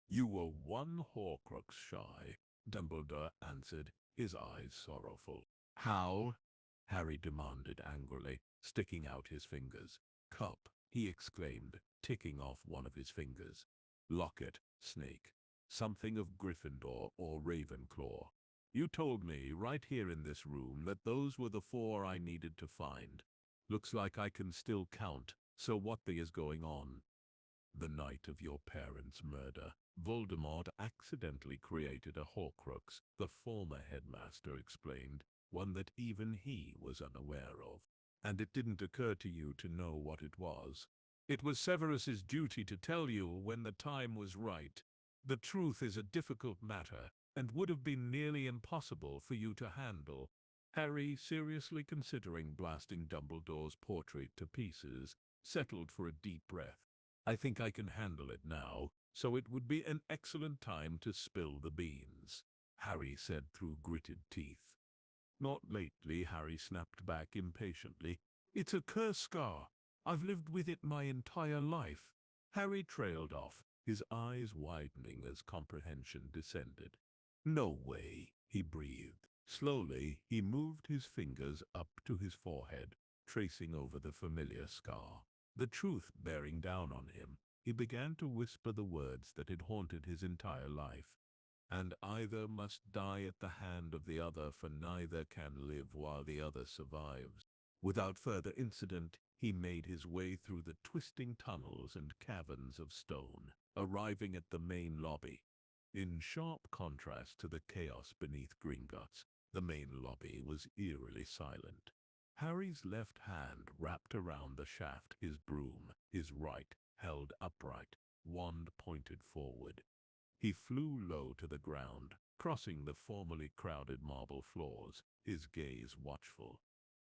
You were 1 Horcrux shy, Dumbledore answered, his eyes sorrowful. How? Harry demanded angrily, sticking out his fingers. Cup, he exclaimed, ticking off one of his fingers. Lock it, Snake. Something of Gryffindor or Ravenclaw. You told me right here in this room that those were the four I needed to find. Looks like I can still count, so what the is going on? The night of your parents' murder, Voldemort accidentally created a Horcrux, the former headmaster explained, one that even he was unaware of. And it didn't occur to you to know what it was. It was Severus's duty to tell you when the time was right. The truth is a difficult matter, and would have been nearly impossible for you to handle. Harry, seriously considering blasting Dumbledore's portrait to pieces, settled for a deep breath. I think I can handle it now, so it would be an excellent time to spill the beans, Harry said through gritted teeth. Not lately, Harry snapped back impatiently. It's a curse scar. I've lived with it my entire life. Harry trailed off, his eyes widening as comprehension descended. No way, he breathed. Slowly, he moved his fingers up to his forehead, tracing over the familiar scar. The truth bearing down on him, he began to whisper the words that had haunted his entire life. And either must die at the hand of the other, for neither can live while the other survives. Without further incident, he made his way through the twisting tunnels and caverns of stone, arriving at the main lobby. In sharp contrast to the chaos beneath Gringotts, the main lobby was eerily silent. Harry's left hand wrapped around the shaft, his broom, his right held upright, wand pointed forward. He flew low to the ground, crossing the formerly crowded marble floors, his gaze watchful.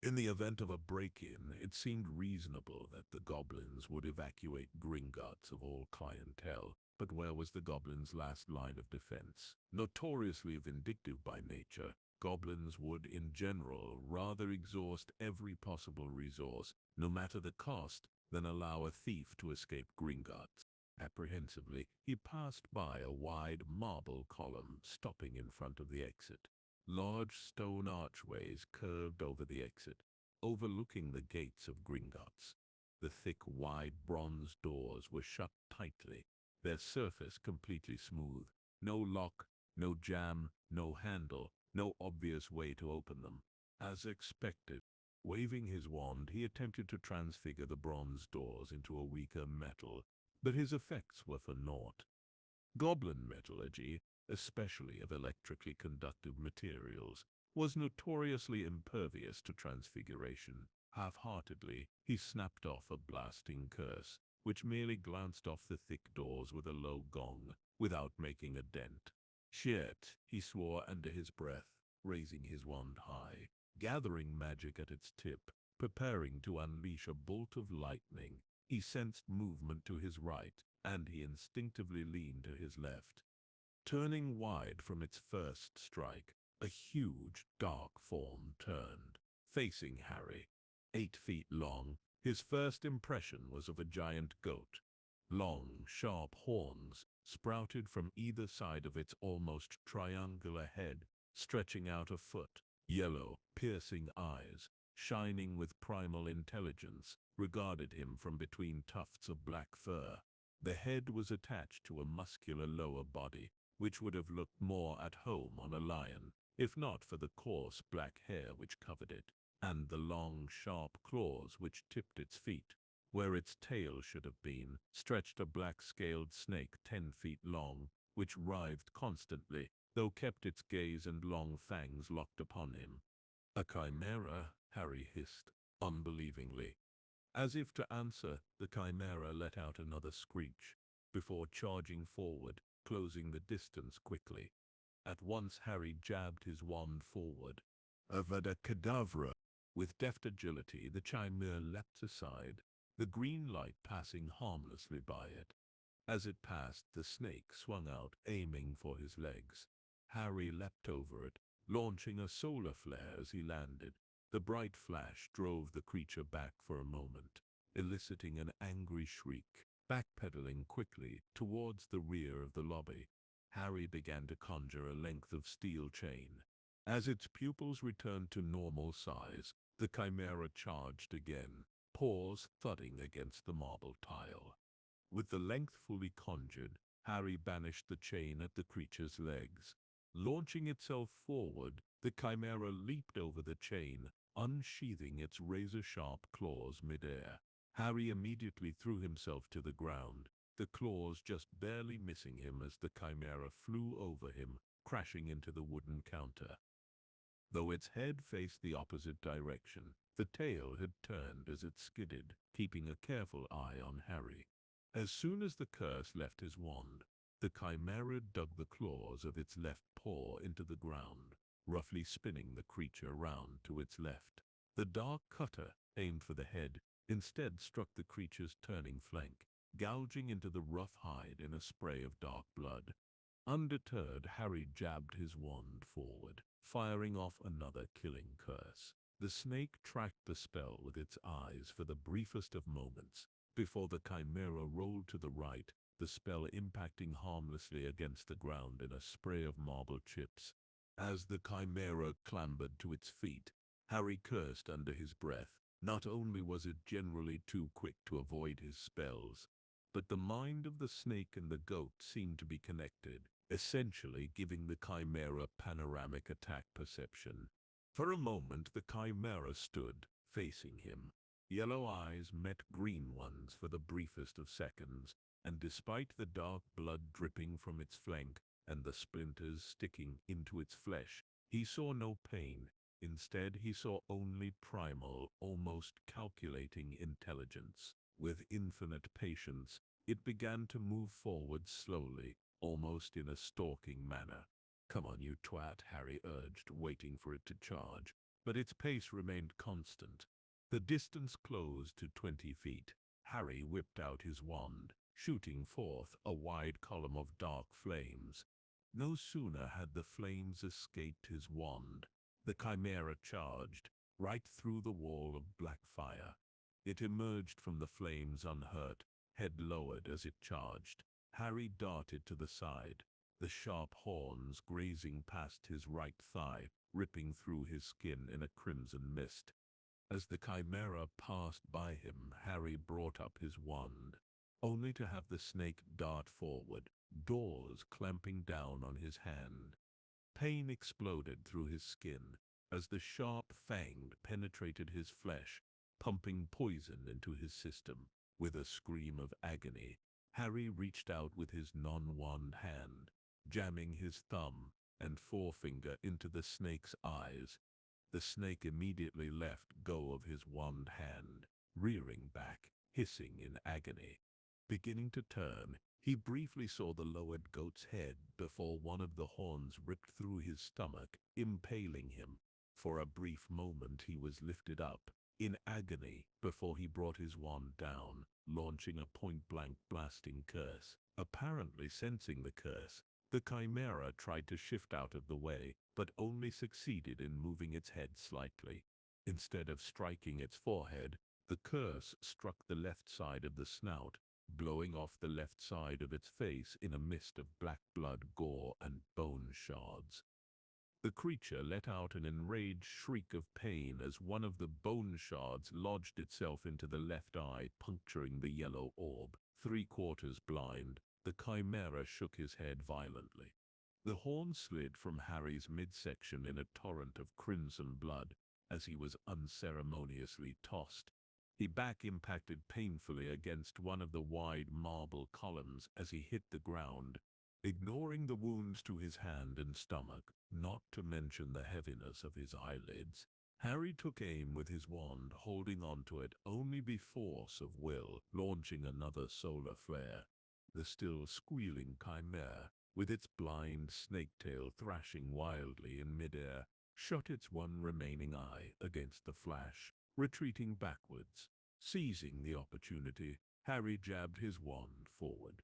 In the event of a break-in, it seemed reasonable that the goblins would evacuate Gringotts of all clientele, but where was the goblins' last line of defense? Notoriously vindictive by nature, goblins would, in general, rather exhaust every possible resource, no matter the cost, than allow a thief to escape Gringotts. Apprehensively, he passed by a wide marble column, stopping in front of the exit. Large stone archways curved over the exit, overlooking the gates of Gringotts. The thick, wide bronze doors were shut tightly, their surface completely smooth. No lock, no jam, no handle, no obvious way to open them. As expected, waving his wand, he attempted to transfigure the bronze doors into a weaker metal, but his effects were for naught. Goblin metallurgy, especially of electrically conductive materials, was notoriously impervious to transfiguration. Half-heartedly, he snapped off a blasting curse, which merely glanced off the thick doors with a low gong, without making a dent. Shit, he swore under his breath, raising his wand high, gathering magic at its tip, preparing to unleash a bolt of lightning. He sensed movement to his right, and he instinctively leaned to his left. Turning wide from its first strike, a huge, dark form turned, facing Harry. 8 feet long, his first impression was of a giant goat. Long, sharp horns sprouted from either side of its almost triangular head, stretching out a foot. Yellow, piercing eyes, shining with primal intelligence, regarded him from between tufts of black fur. The head was attached to a muscular lower body, which would have looked more at home on a lion, if not for the coarse black hair which covered it, and the long, sharp claws which tipped its feet. Where its tail should have been, stretched a black-scaled snake 10 feet long, which writhed constantly, though kept its gaze and long fangs locked upon him. A chimera, Harry hissed, unbelievingly. As if to answer, the chimera let out another screech, before charging forward, closing the distance quickly. At once Harry jabbed his wand forward. Avada Kedavra! With deft agility, the chimera leapt aside, the green light passing harmlessly by it. As it passed, the snake swung out, aiming for his legs. Harry leapt over it, launching a solar flare as he landed. The bright flash drove the creature back for a moment, eliciting an angry shriek. Backpedaling quickly towards the rear of the lobby, Harry began to conjure a length of steel chain. As its pupils returned to normal size, the chimera charged again, paws thudding against the marble tile. With the length fully conjured, Harry banished the chain at the creature's legs. Launching itself forward, the chimera leaped over the chain, unsheathing its razor-sharp claws mid-air. Harry immediately threw himself to the ground, the claws just barely missing him as the chimera flew over him, crashing into the wooden counter. Though its head faced the opposite direction, the tail had turned as it skidded, keeping a careful eye on Harry. As soon as the curse left his wand, the chimera dug the claws of its left paw into the ground, roughly spinning the creature round to its left. The dark cutter, aimed for the head, instead struck the creature's turning flank, gouging into the rough hide in a spray of dark blood. Undeterred, Harry jabbed his wand forward, firing off another killing curse. The snake tracked the spell with its eyes for the briefest of moments, before the chimera rolled to the right, the spell impacting harmlessly against the ground in a spray of marble chips. As the chimera clambered to its feet, Harry cursed under his breath. Not only was it generally too quick to avoid his spells, but the mind of the snake and the goat seemed to be connected, essentially giving the chimera panoramic attack perception. For a moment the chimera stood, facing him. Yellow eyes met green ones for the briefest of seconds, and despite the dark blood dripping from its flank and the splinters sticking into its flesh, he saw no pain. Instead, he saw only primal, almost calculating intelligence. With infinite patience, it began to move forward slowly, almost in a stalking manner. "Come on, you twat," Harry urged, waiting for it to charge, but its pace remained constant. The distance closed to 20 feet. Harry whipped out his wand, shooting forth a wide column of dark flames. No sooner had the flames escaped his wand, the chimera charged, right through the wall of black fire. It emerged from the flames unhurt, head lowered as it charged. Harry darted to the side, the sharp horns grazing past his right thigh, ripping through his skin in a crimson mist. As the chimera passed by him, Harry brought up his wand, only to have the snake dart forward, doors clamping down on his hand. Pain exploded through his skin as the sharp fang penetrated his flesh, pumping poison into his system. With a scream of agony, Harry reached out with his non-wand hand, jamming his thumb and forefinger into the snake's eyes. The snake immediately let go of his wand hand, rearing back, hissing in agony. Beginning to turn, he briefly saw the lowered goat's head before one of the horns ripped through his stomach, impaling him. For a brief moment he was lifted up, in agony, before he brought his wand down, launching a point-blank blasting curse. Apparently sensing the curse, the chimera tried to shift out of the way, but only succeeded in moving its head slightly. Instead of striking its forehead, the curse struck the left side of the snout, blowing off the left side of its face in a mist of black blood, gore, and bone shards. The creature let out an enraged shriek of pain as one of the bone shards lodged itself into the left eye, puncturing the yellow orb. 3/4 blind, the chimera shook his head violently. The horn slid from Harry's midsection in a torrent of crimson blood as he was unceremoniously tossed. He back-impacted painfully against one of the wide marble columns as he hit the ground, ignoring the wounds to his hand and stomach, not to mention the heaviness of his eyelids. Harry took aim with his wand, holding onto it only by force of will, launching another solar flare. The still squealing chimera, with its blind snake tail thrashing wildly in midair, shut its one remaining eye against the flash, retreating backwards. Seizing the opportunity, Harry jabbed his wand forward.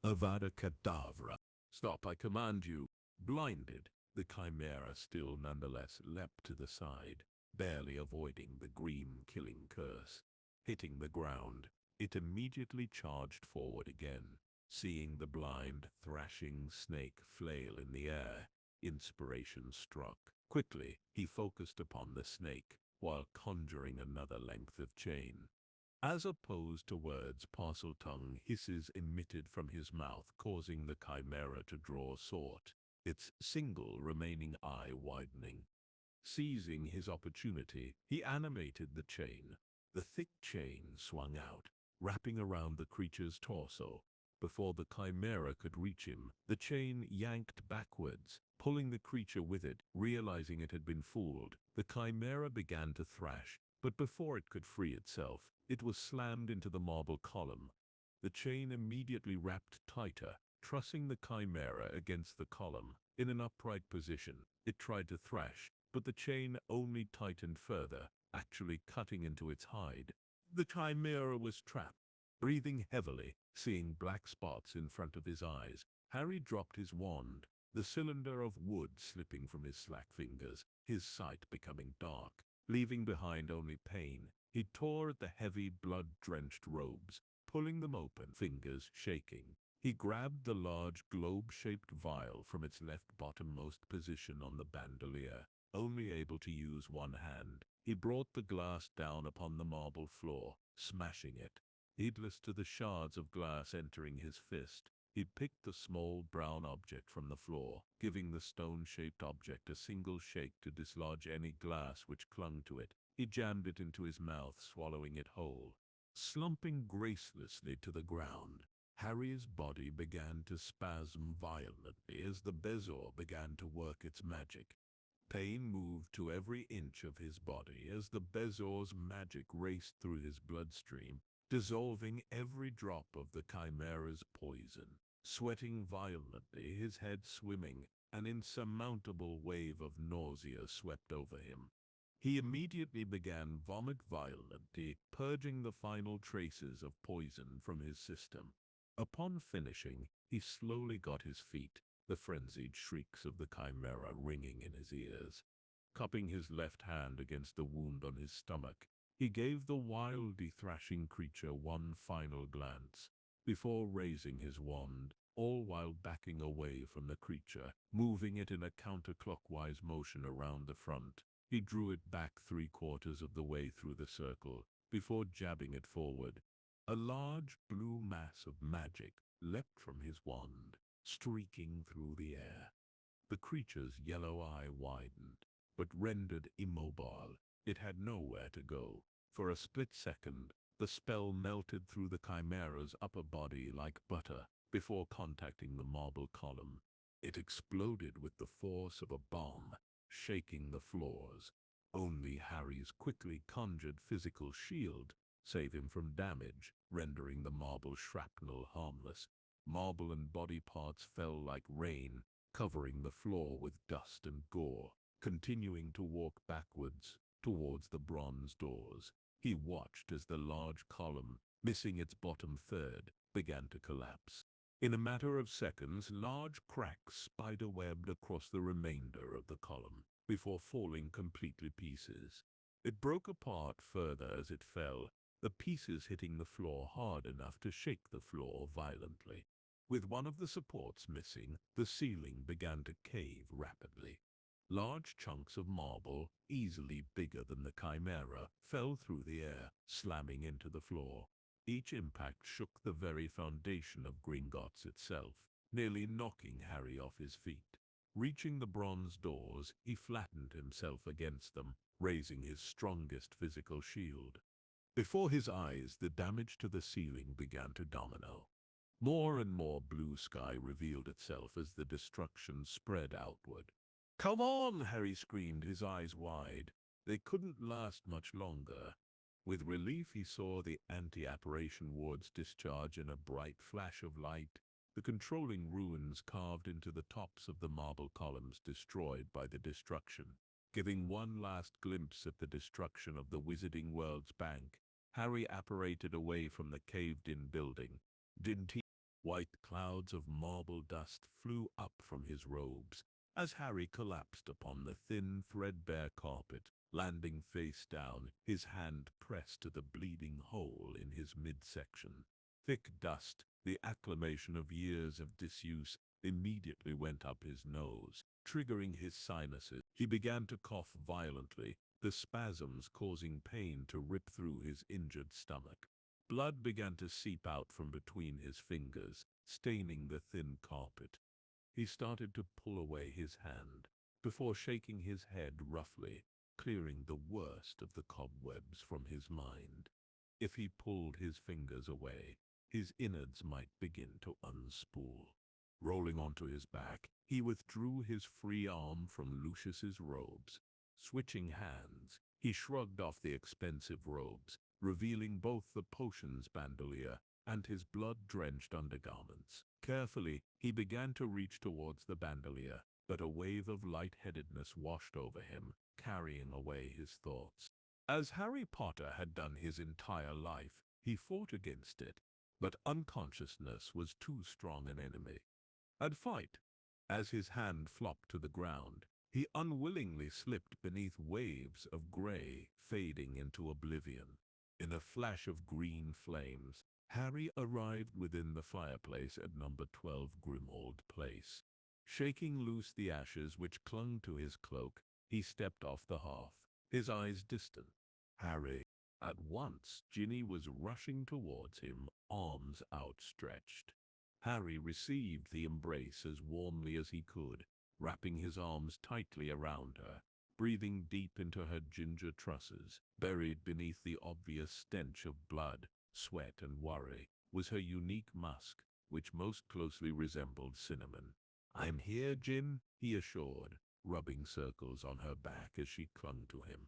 Avada Kedavra! "Stop, I command you!" Blinded, the chimera still nonetheless leapt to the side, barely avoiding the green killing curse. Hitting the ground, it immediately charged forward again. Seeing the blind, thrashing snake flail in the air, inspiration struck. Quickly, he focused upon the snake, while conjuring another length of chain. As opposed to words, Parseltongue hisses emitted from his mouth, causing the chimera to draw sword, its single remaining eye widening. Seizing his opportunity, he animated the chain. The thick chain swung out, wrapping around the creature's torso. Before the chimera could reach him, the chain yanked backwards, pulling the creature with it. Realizing it had been fooled, the chimera began to thrash, but before it could free itself, it was slammed into the marble column. The chain immediately wrapped tighter, trussing the chimera against the column. In an upright position, it tried to thrash, but the chain only tightened further, actually cutting into its hide. The chimera was trapped. Breathing heavily, seeing black spots in front of his eyes, Harry dropped his wand, the cylinder of wood slipping from his slack fingers, his sight becoming dark, leaving behind only pain. He tore at the heavy, blood-drenched robes, pulling them open, fingers shaking. He grabbed the large globe-shaped vial from its left bottommost position on the bandolier. Only able to use one hand, he brought the glass down upon the marble floor, smashing it. Heedless to the shards of glass entering his fist, he picked the small brown object from the floor, giving the stone-shaped object a single shake to dislodge any glass which clung to it. He jammed it into his mouth, swallowing it whole. Slumping gracelessly to the ground, Harry's body began to spasm violently as the bezoar began to work its magic. Pain moved to every inch of his body as the bezoar's magic raced through his bloodstream, dissolving every drop of the chimera's poison. Sweating violently, his head swimming, an insurmountable wave of nausea swept over him. He immediately began vomit violently, purging the final traces of poison from his system. Upon finishing, he slowly got his feet, the frenzied shrieks of the chimera ringing in his ears. Cupping his left hand against the wound on his stomach, he gave the wildly thrashing creature one final glance, before raising his wand, all while backing away from the creature, moving it in a counterclockwise motion around the front. He drew it back 3/4 of the way through the circle, before jabbing it forward. A large blue mass of magic leapt from his wand, streaking through the air. The creature's yellow eye widened, but rendered immobile. It had nowhere to go. For a split second, the spell melted through the chimera's upper body like butter, before contacting the marble column. It exploded with the force of a bomb, shaking the floors. Only Harry's quickly conjured physical shield saved him from damage, rendering the marble shrapnel harmless. Marble and body parts fell like rain, covering the floor with dust and gore. Continuing to walk backwards, towards the bronze doors, he watched as the large column, missing its bottom third, began to collapse. In a matter of seconds, large cracks spider-webbed across the remainder of the column, before falling completely pieces. It broke apart further as it fell, the pieces hitting the floor hard enough to shake the floor violently. With one of the supports missing, the ceiling began to cave rapidly. Large chunks of marble, easily bigger than the chimera, fell through the air, slamming into the floor. Each impact shook the very foundation of Gringotts itself, nearly knocking Harry off his feet. Reaching the bronze doors, he flattened himself against them, raising his strongest physical shield. Before his eyes, the damage to the ceiling began to domino. More and more blue sky revealed itself as the destruction spread outward. "Come on!" Harry screamed, his eyes wide. They couldn't last much longer. With relief, he saw the anti-apparition wards discharge in a bright flash of light, the controlling runes carved into the tops of the marble columns destroyed by the destruction. Giving one last glimpse at the destruction of the Wizarding World's bank, Harry apparated away from the caved-in building. White clouds of marble dust flew up from his robes as Harry collapsed upon the thin, threadbare carpet, landing face down, his hand pressed to the bleeding hole in his midsection. Thick dust, the acclamation of years of disuse, immediately went up his nose, triggering his sinuses. He began to cough violently, the spasms causing pain to rip through his injured stomach. Blood began to seep out from between his fingers, staining the thin carpet. He started to pull away his hand, before shaking his head roughly, clearing the worst of the cobwebs from his mind. If he pulled his fingers away, his innards might begin to unspool. Rolling onto his back, he withdrew his free arm from Lucius's robes. Switching hands, he shrugged off the expensive robes, revealing both the potions bandolier and his blood-drenched undergarments. Carefully, he began to reach towards the bandolier, but a wave of lightheadedness washed over him, carrying away his thoughts. As Harry Potter had done his entire life, he fought against it, but unconsciousness was too strong an enemy. I'd fight. As his hand flopped to the ground, he unwillingly slipped beneath waves of gray, fading into oblivion. In a flash of green flames, Harry arrived within the fireplace at number 12 Grimmauld Place. Shaking loose the ashes which clung to his cloak, he stepped off the hearth, his eyes distant. Harry. At once, Ginny was rushing towards him, arms outstretched. Harry received the embrace as warmly as he could, wrapping his arms tightly around her. Breathing deep into her ginger tresses, buried beneath the obvious stench of blood, sweat and worry, was her unique musk, which most closely resembled cinnamon. "I'm here, Jin," he assured, rubbing circles on her back as she clung to him.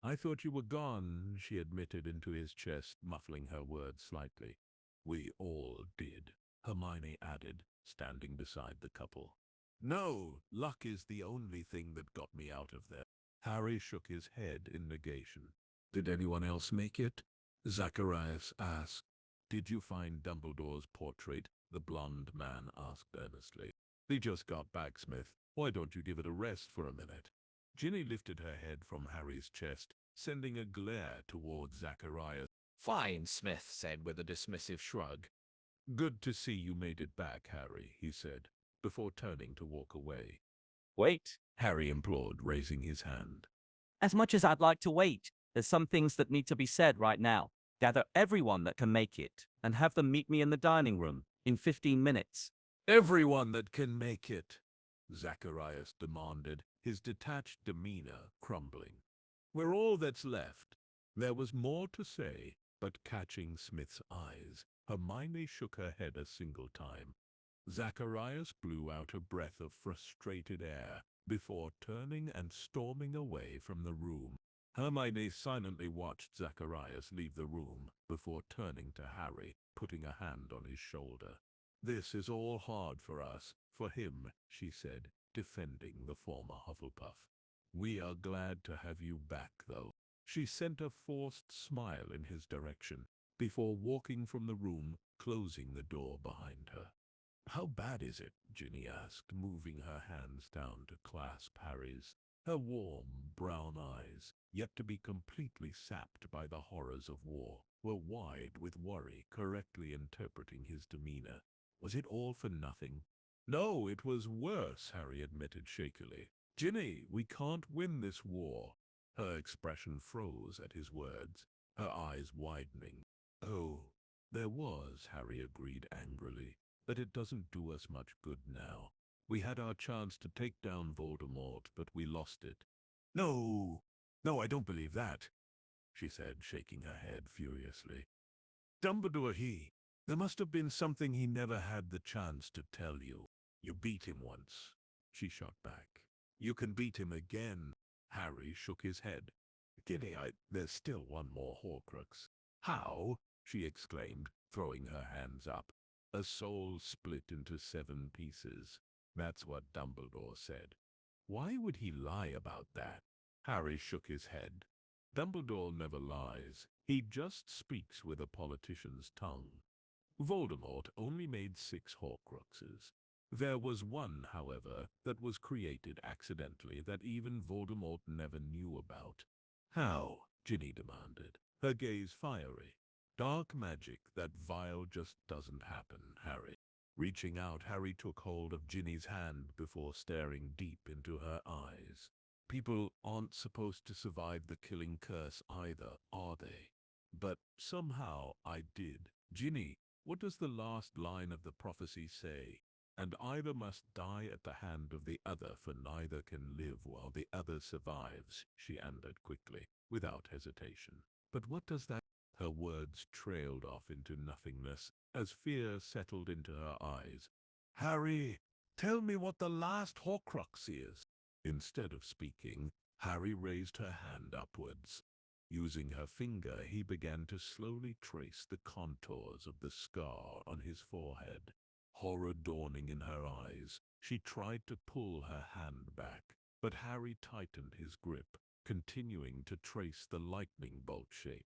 "I thought you were gone," she admitted into his chest, muffling her words slightly. "We all did," Hermione added, standing beside the couple. "No, luck is the only thing that got me out of there." Harry shook his head in negation. "Did anyone else make it?" Zacharias asked. "Did you find Dumbledore's portrait?" the blonde man asked earnestly. "He just got back, Smith. Why don't you give it a rest for a minute?" Ginny lifted her head from Harry's chest, sending a glare towards Zacharias. "Fine," Smith said with a dismissive shrug. "Good to see you made it back, Harry," he said, before turning to walk away. "Wait," Harry implored, raising his hand. "as much as I'd like to wait, there's some things that need to be said right now. Gather everyone that can make it, and have them meet me in the dining room in 15 minutes. "Everyone that can make it," Zacharias demanded, his detached demeanor crumbling. "We're all that's left." There was more to say, but catching Smith's eyes, Hermione shook her head a single time. Zacharias blew out a breath of frustrated air before turning and storming away from the room. Hermione silently watched Zacharias leave the room before turning to Harry, putting a hand on his shoulder. "This is all hard for us, for him," she said, defending the former Hufflepuff. "We are glad to have you back, though." She sent a forced smile in his direction, before walking from the room, closing the door behind her. "How bad is it?" Ginny asked, moving her hands down to clasp Harry's. Her warm, brown eyes, yet to be completely sapped by the horrors of war, were wide with worry, correctly interpreting his demeanor. Was it all for nothing? "No, it was worse," Harry admitted shakily. "Ginny, we can't win this war." Her expression froze at his words, her eyes widening. "Oh, there was," Harry agreed angrily, "but it doesn't do us much good now. We had our chance to take down Voldemort, but we lost it." No, I don't believe that," she said, shaking her head furiously. "Dumbledore, there must have been something he never had the chance to tell you. You beat him once," she shot back. "You can beat him again." Harry shook his head. "Ginny, there's still one more Horcrux." "How?" she exclaimed, throwing her hands up. "A soul split into 7 pieces. That's what Dumbledore said." "Why would he lie about that?" Harry shook his head. "Dumbledore never lies. He just speaks with a politician's tongue. Voldemort only made 6 Horcruxes. There was one, however, that was created accidentally that even Voldemort never knew about." "How?" Ginny demanded, her gaze fiery. "Dark magic, that vile just doesn't happen, Harry." Reaching out, Harry took hold of Ginny's hand before staring deep into her eyes. People aren't supposed to survive the killing curse either, are they? But somehow I did. Ginny, what does the last line of the prophecy say? And either must die at the hand of the other, for neither can live while the other survives, she answered quickly, without hesitation. But what does that? Her words trailed off into nothingness as fear settled into her eyes. Harry, tell me what the last Horcrux is. Instead of speaking, Harry raised her hand upwards. Using her finger, he began to slowly trace the contours of the scar on his forehead. Horror dawning in her eyes, she tried to pull her hand back, but Harry tightened his grip, continuing to trace the lightning bolt shape.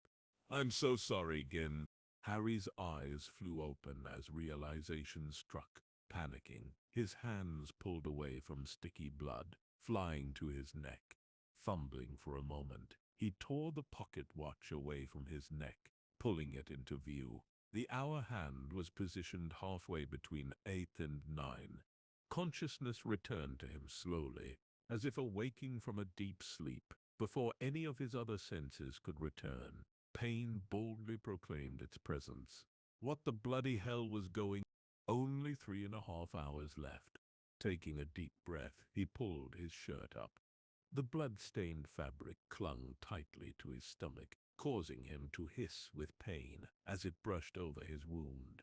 I'm so sorry, Gin. Harry's eyes flew open as realization struck. Panicking, his hands pulled away from sticky blood, flying to his neck. Fumbling for a moment, he tore the pocket watch away from his neck, pulling it into view. The hour hand was positioned halfway between 8 and 9. Consciousness returned to him slowly, as if awaking from a deep sleep, before any of his other senses could return. Pain boldly proclaimed its presence. What the bloody hell was going on? Only 3.5 hours left. Taking a deep breath, he pulled his shirt up. The blood-stained fabric clung tightly to his stomach, causing him to hiss with pain as it brushed over his wound.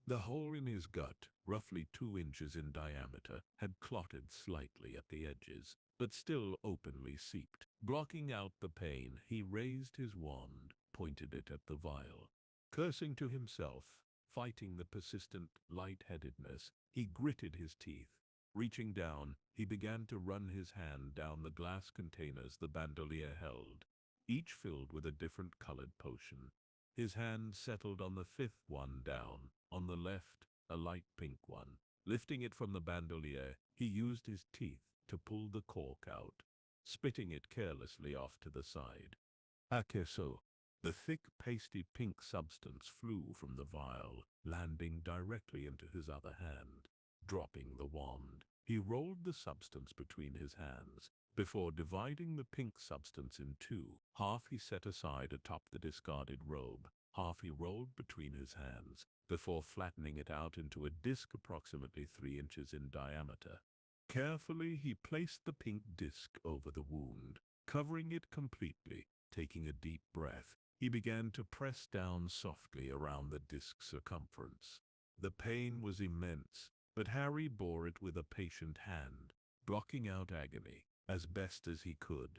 The hole in his gut, roughly 2 inches in diameter, had clotted slightly at the edges, but still openly seeped. Blocking out the pain, he raised his wand, pointed it at the vial. Cursing to himself, fighting the persistent lightheadedness, he gritted his teeth. Reaching down, he began to run his hand down the glass containers the bandolier held, each filled with a different colored potion. His hand settled on the 5th one down, on the left, a light pink one. Lifting it from the bandolier, he used his teeth to pull the cork out, spitting it carelessly off to the side. Akeso. The thick, pasty pink substance flew from the vial, landing directly into his other hand. Dropping the wand, he rolled the substance between his hands. Before dividing the pink substance in two, half he set aside atop the discarded robe, half he rolled between his hands, before flattening it out into a disc approximately 3 inches in diameter. Carefully, he placed the pink disc over the wound, covering it completely. Taking a deep breath, he began to press down softly around the disc's circumference. The pain was immense, but Harry bore it with a patient hand, blocking out agony as best as he could.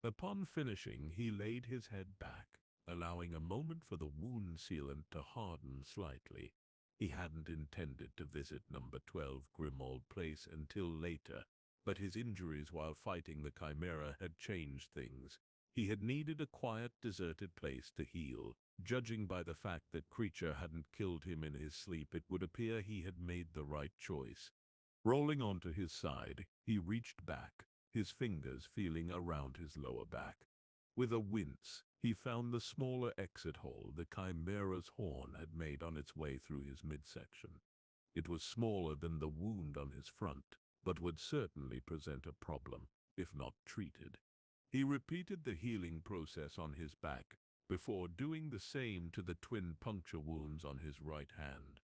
Upon finishing, he laid his head back, allowing a moment for the wound sealant to harden slightly. He hadn't intended to visit number 12 Grimmauld Place until later, but his injuries while fighting the Chimera had changed things. He had needed a quiet, deserted place to heal. Judging by the fact that Creature hadn't killed him in his sleep, it would appear he had made the right choice. Rolling onto his side, he reached back, his fingers feeling around his lower back. With a wince, he found the smaller exit hole the Chimera's horn had made on its way through his midsection. It was smaller than the wound on his front, but would certainly present a problem, if not treated. He repeated the healing process on his back, before doing the same to the twin puncture wounds on his right hand.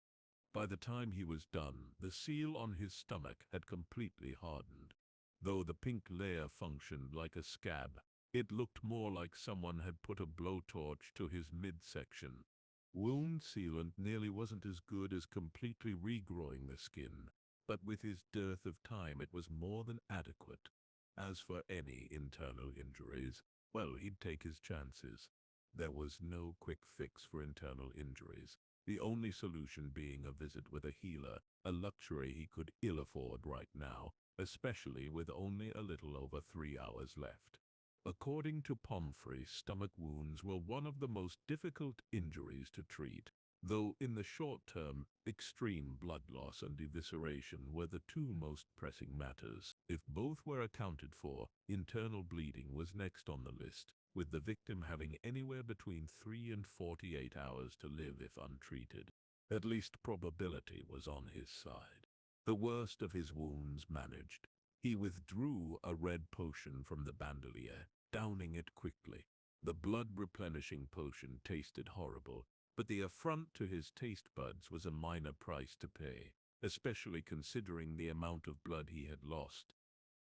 By the time he was done, the seal on his stomach had completely hardened. Though the pink layer functioned like a scab, it looked more like someone had put a blowtorch to his midsection. Wound sealant nearly wasn't as good as completely regrowing the skin, but with his dearth of time it was more than adequate. As for any internal injuries, well, he'd take his chances. There was no quick fix for internal injuries, the only solution being a visit with a healer, a luxury he could ill afford right now, especially with only a little over 3 hours left. According to Pomfrey, stomach wounds were one of the most difficult injuries to treat, though in the short term, extreme blood loss and evisceration were the two most pressing matters. If both were accounted for, internal bleeding was next on the list, with the victim having anywhere between 3 and 48 hours to live if untreated. At least probability was on his side. The worst of his wounds managed. He withdrew a red potion from the bandolier, downing it quickly. The blood-replenishing potion tasted horrible, but the affront to his taste buds was a minor price to pay, especially considering the amount of blood he had lost.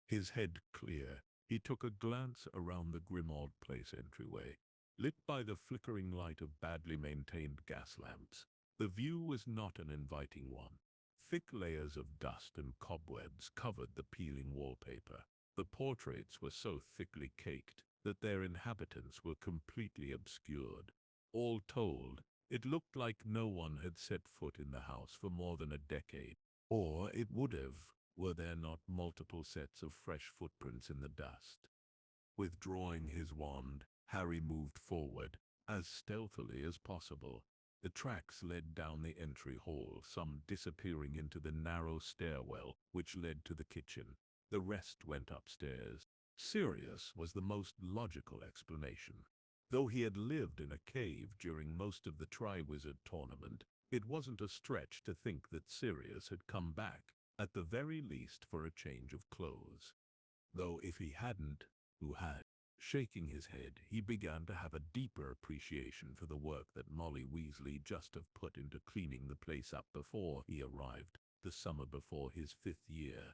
His head clear, he took a glance around the grim old place entryway, lit by the flickering light of badly maintained gas lamps. The view was not an inviting one. Thick layers of dust and cobwebs covered the peeling wallpaper. The portraits were so thickly caked that their inhabitants were completely obscured. All told, it looked like no one had set foot in the house for more than a decade. Or it would have, were there not multiple sets of fresh footprints in the dust. Withdrawing his wand, Harry moved forward, as stealthily as possible. The tracks led down the entry hall, some disappearing into the narrow stairwell which led to the kitchen. The rest went upstairs. Sirius was the most logical explanation. Though he had lived in a cave during most of the Triwizard Tournament, it wasn't a stretch to think that Sirius had come back, at the very least for a change of clothes. Though if he hadn't, who had? Shaking his head, he began to have a deeper appreciation for the work that Molly Weasley just have put into cleaning the place up before he arrived, the summer before his 5th year.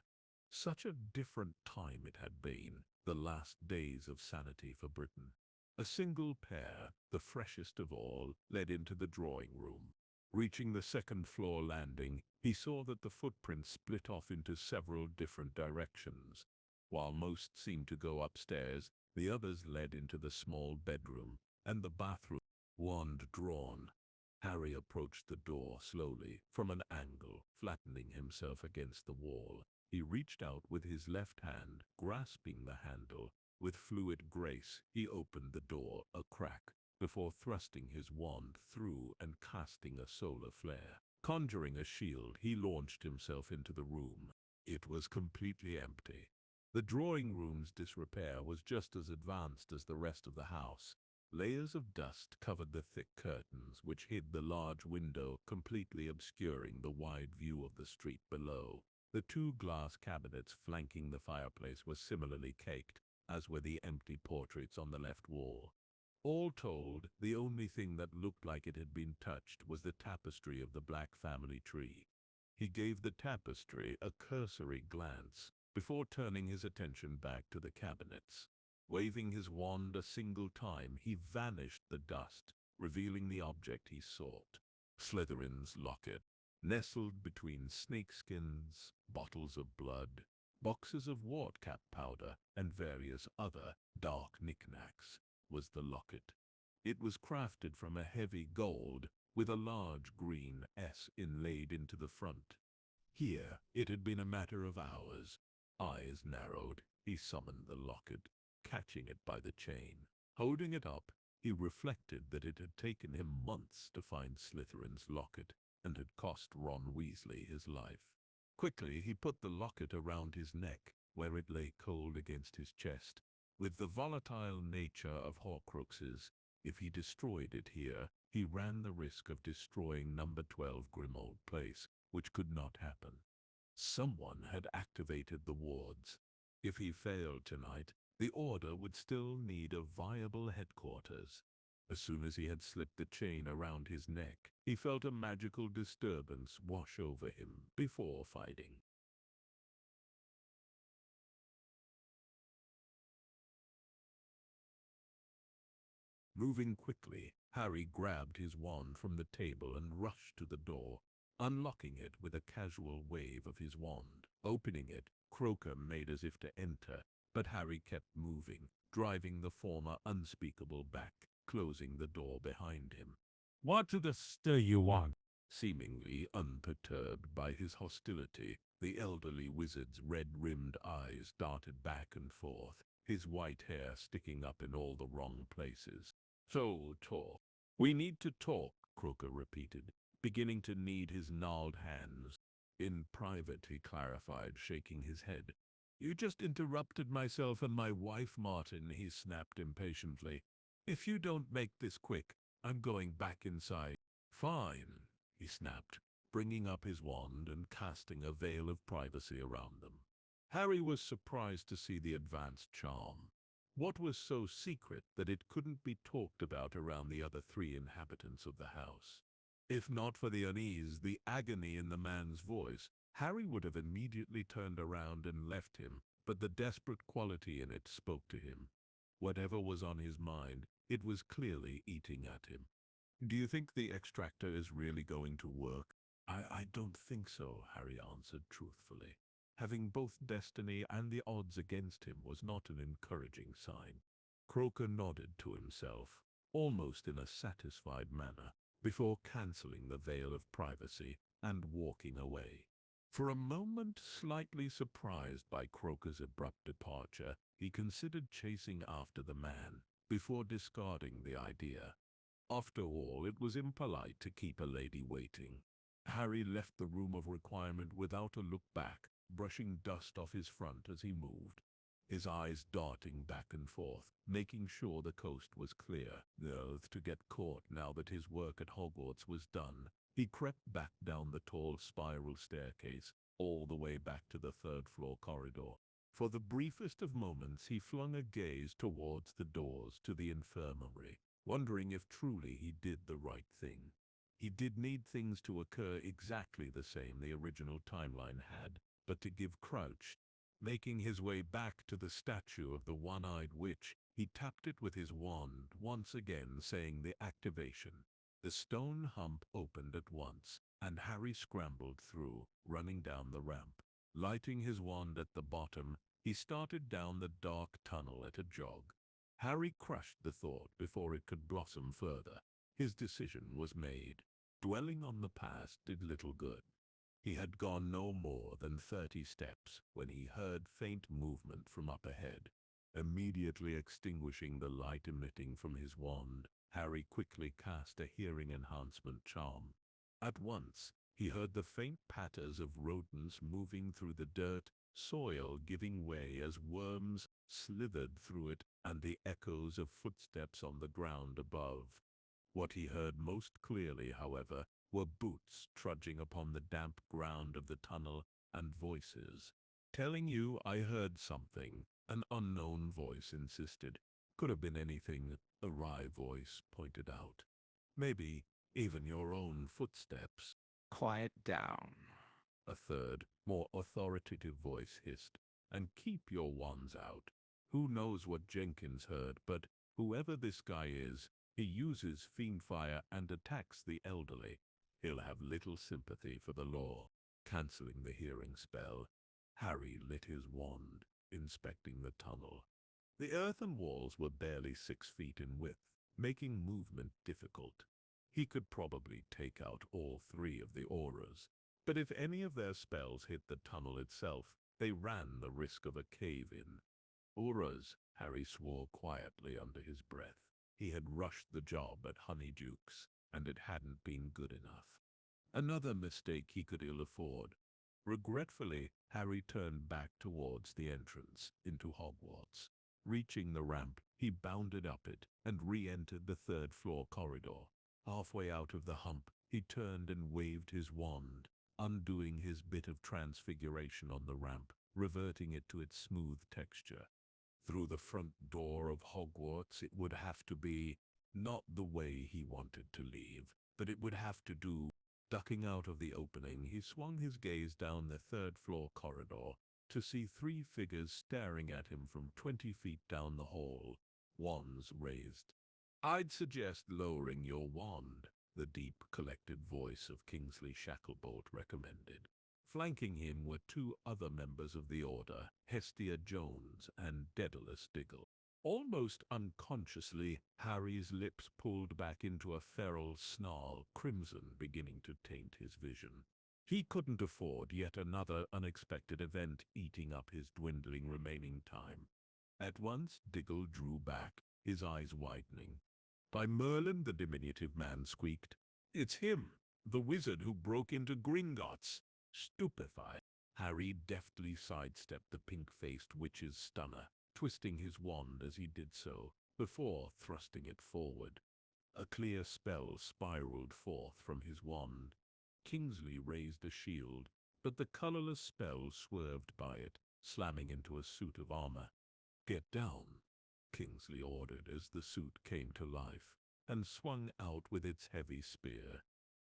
Such a different time it had been, the last days of sanity for Britain. A single pair, the freshest of all, led into the drawing room. Reaching the second-floor landing, he saw that the footprints split off into several different directions. While most seemed to go upstairs, the others led into the small bedroom and the bathroom. Wand drawn, Harry approached the door slowly, from an angle, flattening himself against the wall. He reached out with his left hand, grasping the handle. With fluid grace, he opened the door a crack, before thrusting his wand through and casting a solar flare. Conjuring a shield, he launched himself into the room. It was completely empty. The drawing room's disrepair was just as advanced as the rest of the house. Layers of dust covered the thick curtains which hid the large window, completely obscuring the wide view of the street below. The 2 glass cabinets flanking the fireplace were similarly caked, as were the empty portraits on the left wall. All told, the only thing that looked like it had been touched was the tapestry of the Black family tree. He gave the tapestry a cursory glance, before turning his attention back to the cabinets. Waving his wand a single time, he vanished the dust, revealing the object he sought. Slytherin's locket. Nestled between snakeskins, bottles of blood, boxes of wart-cap powder, and various other dark knickknacks, was the locket. It was crafted from a heavy gold, with a large green S inlaid into the front. Here, it had been a matter of hours. Eyes narrowed, he summoned the locket, catching it by the chain. Holding it up, he reflected that it had taken him months to find Slytherin's locket, and had cost Ron Weasley his life. Quickly, he put the locket around his neck, where it lay cold against his chest. With the volatile nature of Horcruxes, if he destroyed it here, he ran the risk of destroying number 12 Grimmauld Place, which could not happen. Someone had activated the wards. If he failed tonight, the Order would still need a viable headquarters. As soon as he had slipped the chain around his neck, he felt a magical disturbance wash over him before fighting. Moving quickly, Harry grabbed his wand from the table and rushed to the door, unlocking it with a casual wave of his wand. Opening it, Croaker made as if to enter, but Harry kept moving, driving the former unspeakable back, closing the door behind him. What the stir you want? Seemingly unperturbed by his hostility, the elderly wizard's red-rimmed eyes darted back and forth, his white hair sticking up in all the wrong places. "So talk. We need to talk," Croaker repeated, beginning to knead his gnarled hands. "In private," he clarified, shaking his head. "You just interrupted myself and my wife, Martin," he snapped impatiently. "If you don't make this quick, I'm going back inside." "Fine," he snapped, bringing up his wand and casting a veil of privacy around them. Harry was surprised to see the advanced charm. What was so secret that it couldn't be talked about around the other three inhabitants of the house? If not for the unease, the agony in the man's voice, Harry would have immediately turned around and left him, but the desperate quality in it spoke to him. Whatever was on his mind, it was clearly eating at him. "Do you think the extractor is really going to work?" I don't think so," Harry answered truthfully. Having both destiny and the odds against him was not an encouraging sign. Croker nodded to himself, almost in a satisfied manner, before cancelling the veil of privacy and walking away. For a moment, slightly surprised by Croker's abrupt departure, he considered chasing after the man, before discarding the idea. After all, it was impolite to keep a lady waiting. Harry left the room of requirement without a look back, brushing dust off his front as he moved, his eyes darting back and forth, making sure the coast was clear. Loath to get caught now that his work at Hogwarts was done, he crept back down the tall spiral staircase, all the way back to the third-floor corridor. For the briefest of moments he flung a gaze towards the doors to the infirmary, wondering if truly he did the right thing. He did need things to occur exactly the same the original timeline had, but to give Crouch. Making his way back to the statue of the one-eyed witch, he tapped it with his wand, once again saying the activation. The stone hump opened at once, and Harry scrambled through, running down the ramp. Lighting his wand at the bottom, he started down the dark tunnel at a jog. Harry crushed the thought before it could blossom further. His decision was made. Dwelling on the past did little good. He had gone no more than 30 steps when he heard faint movement from up ahead. Immediately extinguishing the light emitting from his wand, Harry quickly cast a hearing enhancement charm. At once, he heard the faint patters of rodents moving through the dirt, soil giving way as worms slithered through it, and the echoes of footsteps on the ground above. What he heard most clearly, however, were boots trudging upon the damp ground of the tunnel, and voices. "Telling you I heard something," an unknown voice insisted. "Could have been anything," a wry voice pointed out. "Maybe even your own footsteps." Quiet down. A third, more authoritative voice hissed. "And keep your wands out. Who knows what Jenkins heard, but whoever this guy is, he uses fiendfire and attacks the elderly. He'll have little sympathy for the law." Cancelling the hearing spell, Harry lit his wand, inspecting the tunnel. The earthen walls were barely 6 feet in width, making movement difficult. He could probably take out all 3 of the auras, but if any of their spells hit the tunnel itself, they ran the risk of a cave-in. Auras, Harry swore quietly under his breath. He had rushed the job at Honeydukes, and it hadn't been good enough. Another mistake he could ill afford. Regretfully, Harry turned back towards the entrance into Hogwarts. Reaching the ramp, he bounded up it and re-entered the third-floor corridor. Halfway out of the hump, he turned and waved his wand, undoing his bit of transfiguration on the ramp, reverting it to its smooth texture. Through the front door of Hogwarts it would have to be, not the way he wanted to leave, but it would have to do. Ducking out of the opening, he swung his gaze down the third-floor corridor to see 3 figures staring at him from 20 feet down the hall, wands raised. "I'd suggest lowering your wand," the deep, collected voice of Kingsley Shacklebolt recommended. Flanking him were 2 other members of the Order, Hestia Jones and Daedalus Diggle. Almost unconsciously, Harry's lips pulled back into a feral snarl, crimson beginning to taint his vision. He couldn't afford yet another unexpected event eating up his dwindling remaining time. At once, Diggle drew back, his eyes widening. "By Merlin," the diminutive man squeaked. "It's him, the wizard who broke into Gringotts." Stupefied, Harry deftly sidestepped the pink-faced witch's stunner, twisting his wand as he did so, before thrusting it forward. A clear spell spiraled forth from his wand. Kingsley raised a shield, but the colorless spell swerved by it, slamming into a suit of armor. "Get down," Kingsley ordered as the suit came to life and swung out with its heavy spear.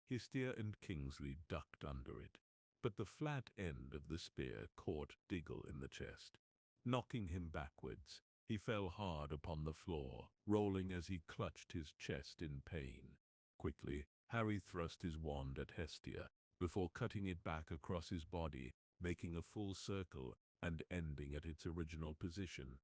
Hestia and Kingsley ducked under it, but the flat end of the spear caught Diggle in the chest, knocking him backwards. He fell hard upon the floor, rolling as he clutched his chest in pain. Quickly, Harry thrust his wand at Hestia, before cutting it back across his body, making a full circle and ending at its original position.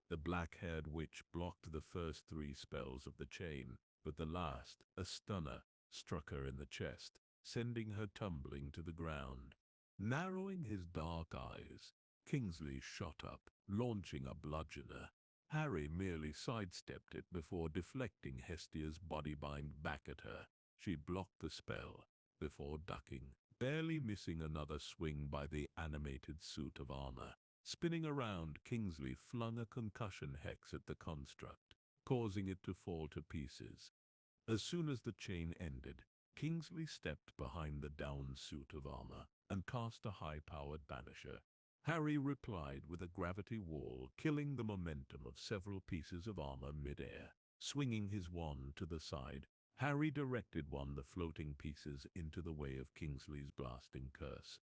The black-haired witch blocked the first 3 spells of the chain, but the last, a stunner, struck her in the chest, sending her tumbling to the ground. Narrowing his dark eyes, Kingsley shot up, launching a bludgeoner. Harry merely sidestepped it before deflecting Hestia's bodybind back at her. She blocked the spell, before ducking, barely missing another swing by the animated suit of armor. Spinning around, Kingsley flung a concussion hex at the construct, causing it to fall to pieces. As soon as the chain ended, Kingsley stepped behind the downed suit of armor and cast a high-powered banisher. Harry replied with a gravity wall, killing the momentum of several pieces of armor mid-air. Swinging his wand to the side, Harry directed one of the floating pieces into the way of Kingsley's blasting curse.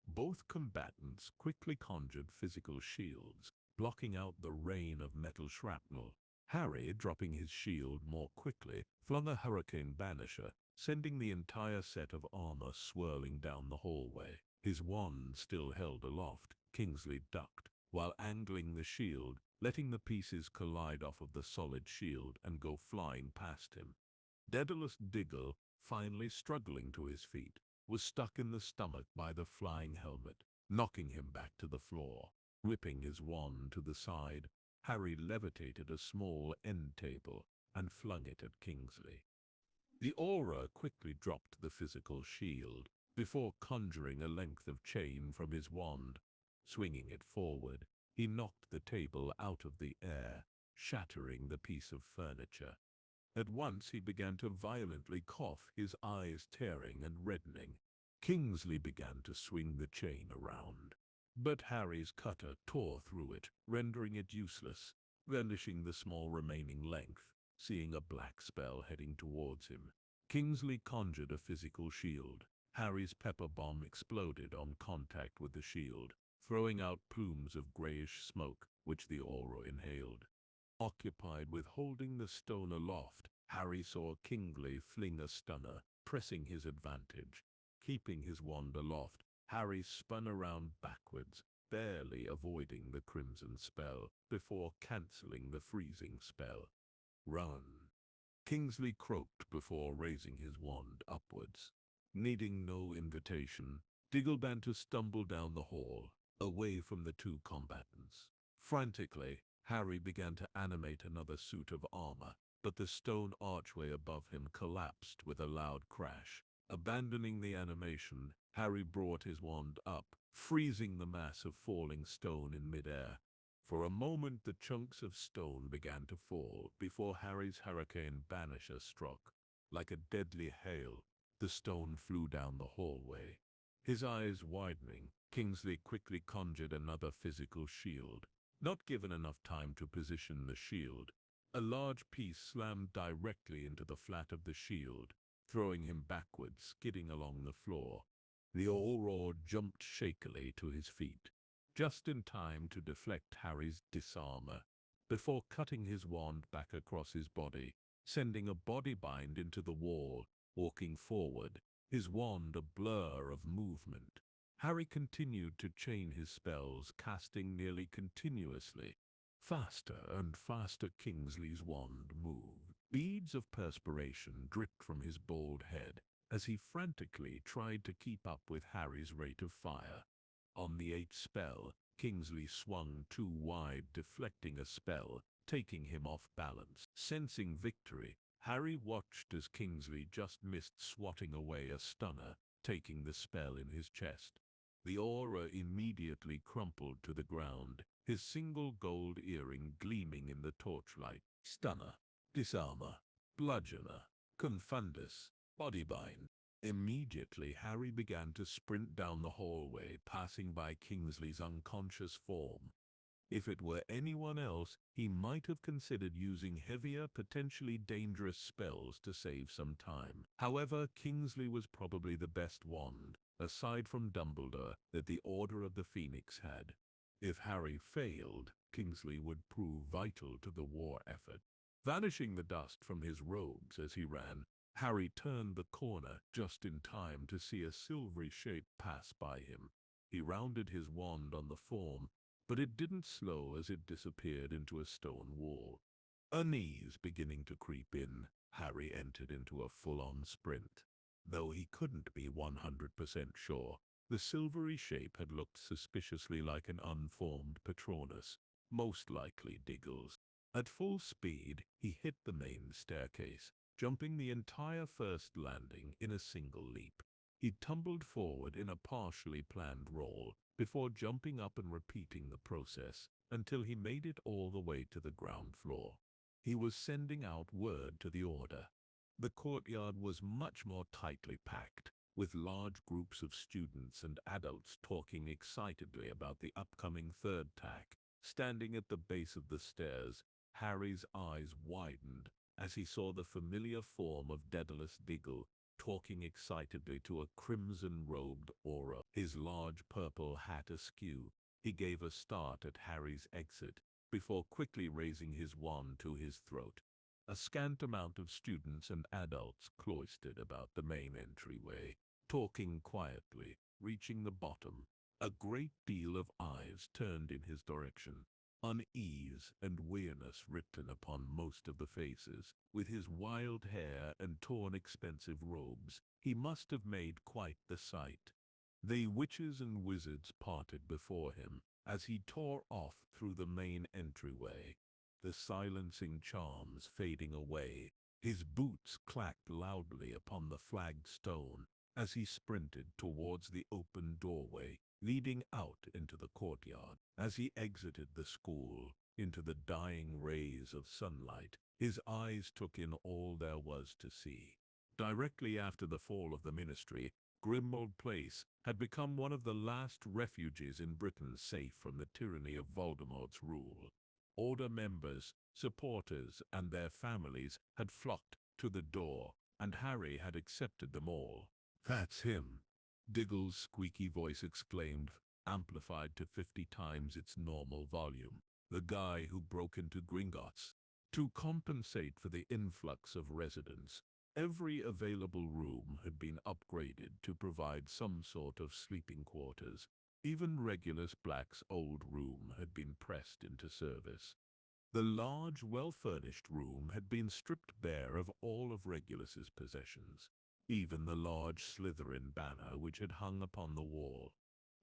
Both combatants quickly conjured physical shields, blocking out the rain of metal shrapnel. Harry, dropping his shield more quickly, flung a hurricane banisher, sending the entire set of armor swirling down the hallway. His wand still held aloft. Kingsley ducked, while angling the shield, letting the pieces collide off of the solid shield and go flying past him. Daedalus Diggle, finally struggling to his feet, was stuck in the stomach by the flying helmet, knocking him back to the floor. Whipping his wand to the side, Harry levitated a small end table and flung it at Kingsley. The aura quickly dropped the physical shield, before conjuring a length of chain from his wand. Swinging it forward, he knocked the table out of the air, shattering the piece of furniture. At once he began to violently cough, his eyes tearing and reddening. Kingsley began to swing the chain around, but Harry's cutter tore through it, rendering it useless, vanishing the small remaining length. Seeing a black spell heading towards him, Kingsley conjured a physical shield. Harry's pepper bomb exploded on contact with the shield, throwing out plumes of grayish smoke, which the aura inhaled. Occupied with holding the stone aloft, Harry saw Kingsley fling a stunner, pressing his advantage. Keeping his wand aloft, Harry spun around backwards, barely avoiding the crimson spell, before cancelling the freezing spell. "Run!" Kingsley croaked before raising his wand upwards. Needing no invitation, Diggle began to stumble down the hall, away from the 2 combatants. Frantically, Harry began to animate another suit of armor, but the stone archway above him collapsed with a loud crash. Abandoning the animation, Harry brought his wand up, freezing the mass of falling stone in midair. For a moment the chunks of stone began to fall before Harry's hurricane banisher struck. Like a deadly hail, the stone flew down the hallway. His eyes widening, Kingsley quickly conjured another physical shield. Not given enough time to position the shield, a large piece slammed directly into the flat of the shield, throwing him backwards, skidding along the floor. The auror jumped shakily to his feet, just in time to deflect Harry's disarmor, before cutting his wand back across his body, sending a bodybind into the wall. Walking forward, his wand a blur of movement, Harry continued to chain his spells, casting nearly continuously. Faster and faster Kingsley's wand moved. Beads of perspiration dripped from his bald head as he frantically tried to keep up with Harry's rate of fire. On the 8th spell, Kingsley swung too wide, deflecting a spell, taking him off balance. Sensing victory, Harry watched as Kingsley just missed swatting away a stunner, taking the spell in his chest. The aura immediately crumpled to the ground, his single gold earring gleaming in the torchlight. Stunner, disarmor, bludgeoner, confundus, bodybind. Immediately, Harry began to sprint down the hallway, passing by Kingsley's unconscious form. If it were anyone else, he might have considered using heavier, potentially dangerous spells to save some time. However, Kingsley was probably the best wand, aside from Dumbledore, that the Order of the Phoenix had. If Harry failed, Kingsley would prove vital to the war effort. Vanishing the dust from his robes as he ran, Harry turned the corner just in time to see a silvery shape pass by him. He rounded his wand on the form, but it didn't slow as it disappeared into a stone wall. Unease beginning to creep in, Harry entered into a full-on sprint. Though he couldn't be 100% sure, the silvery shape had looked suspiciously like an unformed Patronus, most likely Diggles. At full speed, he hit the main staircase, jumping the entire first landing in a single leap. He tumbled forward in a partially planned roll, before jumping up and repeating the process until he made it all the way to the ground floor. He was sending out word to the Order. The courtyard was much more tightly packed, with large groups of students and adults talking excitedly about the upcoming third tack. Standing at the base of the stairs, Harry's eyes widened as he saw the familiar form of Daedalus Diggle talking excitedly to a crimson-robed aura, his large purple hat askew. He gave a start at Harry's exit, before quickly raising his wand to his throat. A scant amount of students and adults cloistered about the main entryway, talking quietly. Reaching the bottom, a great deal of eyes turned in his direction. Unease and weariness written upon most of the faces. With his wild hair and torn expensive robes, he must have made quite the sight. The witches and wizards parted before him as he tore off through the main entryway, the silencing charms fading away. His boots clacked loudly upon the flagged stone as he sprinted towards the open doorway leading out into the courtyard. As he exited the school, into the dying rays of sunlight, his eyes took in all there was to see. Directly after the fall of the Ministry, Grimmauld Place had become one of the last refuges in Britain safe from the tyranny of Voldemort's rule. Order members, supporters, and their families had flocked to the door, and Harry had accepted them all. "That's him," Diggle's squeaky voice exclaimed, amplified to 50 times its normal volume. "The guy who broke into Gringotts." To compensate for the influx of residents, every available room had been upgraded to provide some sort of sleeping quarters. Even Regulus Black's old room had been pressed into service. The large, well-furnished room had been stripped bare of all of Regulus's possessions, even the large Slytherin banner which had hung upon the wall.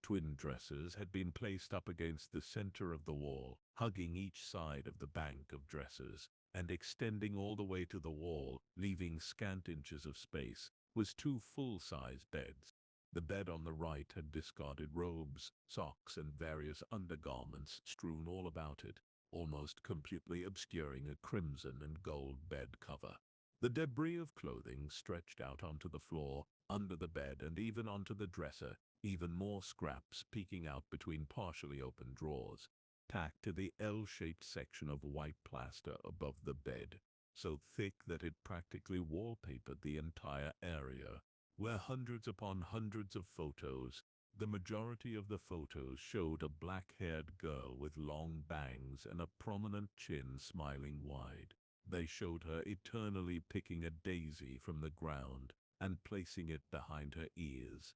Twin dressers had been placed up against the center of the wall, hugging each side of the bank of dressers, and extending all the way to the wall, leaving scant inches of space, was 2 full-size beds. The bed on the right had discarded robes, socks, and various undergarments strewn all about it, almost completely obscuring a crimson and gold bed cover. The debris of clothing stretched out onto the floor, under the bed, and even onto the dresser, even more scraps peeking out between partially open drawers, tacked to the L-shaped section of white plaster above the bed, so thick that it practically wallpapered the entire area. Were hundreds upon hundreds of photos. The majority of the photos showed a black-haired girl with long bangs and a prominent chin smiling wide. They showed her eternally picking a daisy from the ground and placing it behind her ears.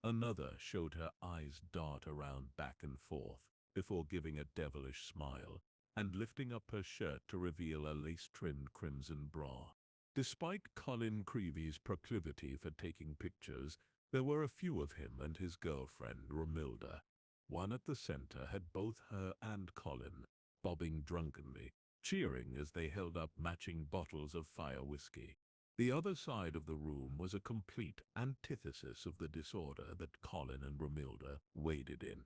Another showed her eyes dart around back and forth before giving a devilish smile and lifting up her shirt to reveal a lace-trimmed crimson bra. Despite Colin Creevy's proclivity for taking pictures, there were a few of him and his girlfriend Romilda. One at the center had both her and Colin, bobbing drunkenly, cheering as they held up matching bottles of fire whiskey. The other side of the room was a complete antithesis of the disorder that Colin and Romilda waded in.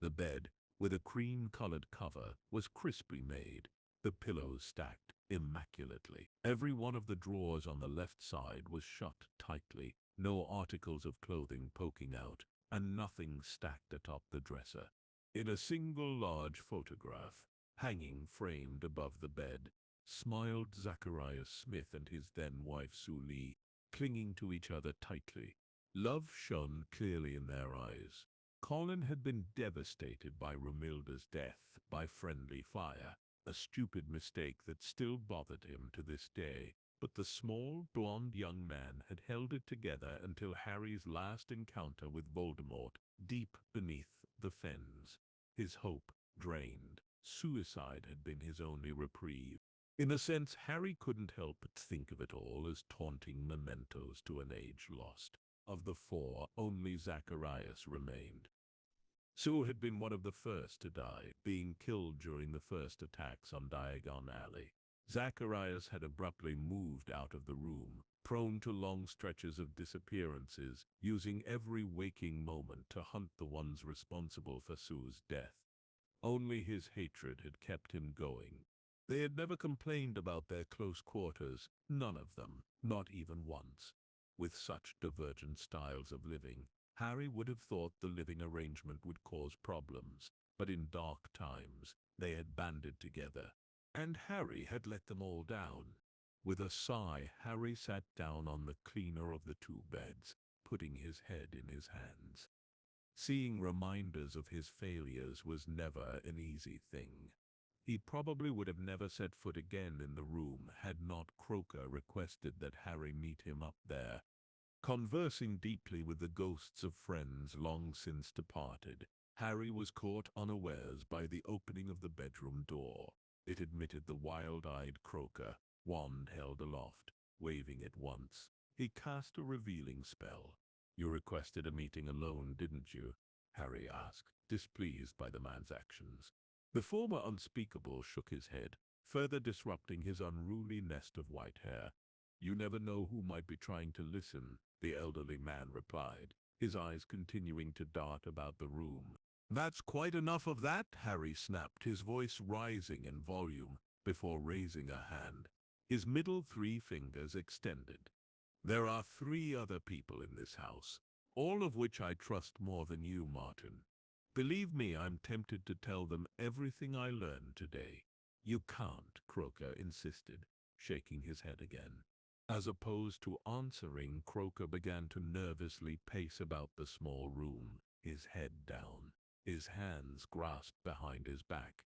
The bed, with a cream-colored cover, was crisply made, the pillows stacked, immaculately. Every one of the drawers on the left side was shut tightly, no articles of clothing poking out, and nothing stacked atop the dresser. In a single large photograph, hanging framed above the bed, smiled Zacharias Smith and his then-wife Sue Lee, clinging to each other tightly. Love shone clearly in their eyes. Colin had been devastated by Romilda's death by friendly fire, a stupid mistake that still bothered him to this day. But the small, blonde young man had held it together until Harry's last encounter with Voldemort, deep beneath the fens. His hope drained. Suicide had been his only reprieve. In a sense, Harry couldn't help but think of it all as taunting mementos to an age lost. Of the four, only Zacharias remained. Sue had been one of the first to die, being killed during the first attacks on Diagon Alley. Zacharias had abruptly moved out of the room, prone to long stretches of disappearances, using every waking moment to hunt the ones responsible for Sue's death. Only his hatred had kept him going. They had never complained about their close quarters, none of them, not even once. With such divergent styles of living, Harry would have thought the living arrangement would cause problems, but in dark times, they had banded together. And Harry had let them all down. With a sigh, Harry sat down on the cleaner of the two beds, putting his head in his hands. Seeing reminders of his failures was never an easy thing. He probably would have never set foot again in the room had not Croaker requested that Harry meet him up there. Conversing deeply with the ghosts of friends long since departed, Harry was caught unawares by the opening of the bedroom door. It admitted the wild-eyed Croaker, wand held aloft. Waving it once, he cast a revealing spell. "You requested a meeting alone, didn't you?" Harry asked, displeased by the man's actions. The former unspeakable shook his head, further disrupting his unruly nest of white hair. "You never know who might be trying to listen," the elderly man replied, his eyes continuing to dart about the room. "That's quite enough of that," Harry snapped, his voice rising in volume, before raising a hand, his middle three fingers extended. "There are 3 other people in this house, all of which I trust more than you, Martin. Believe me, I'm tempted to tell them everything I learned today." "You can't," Croaker insisted, shaking his head again. As opposed to answering, Croaker began to nervously pace about the small room, his head down, his hands grasped behind his back.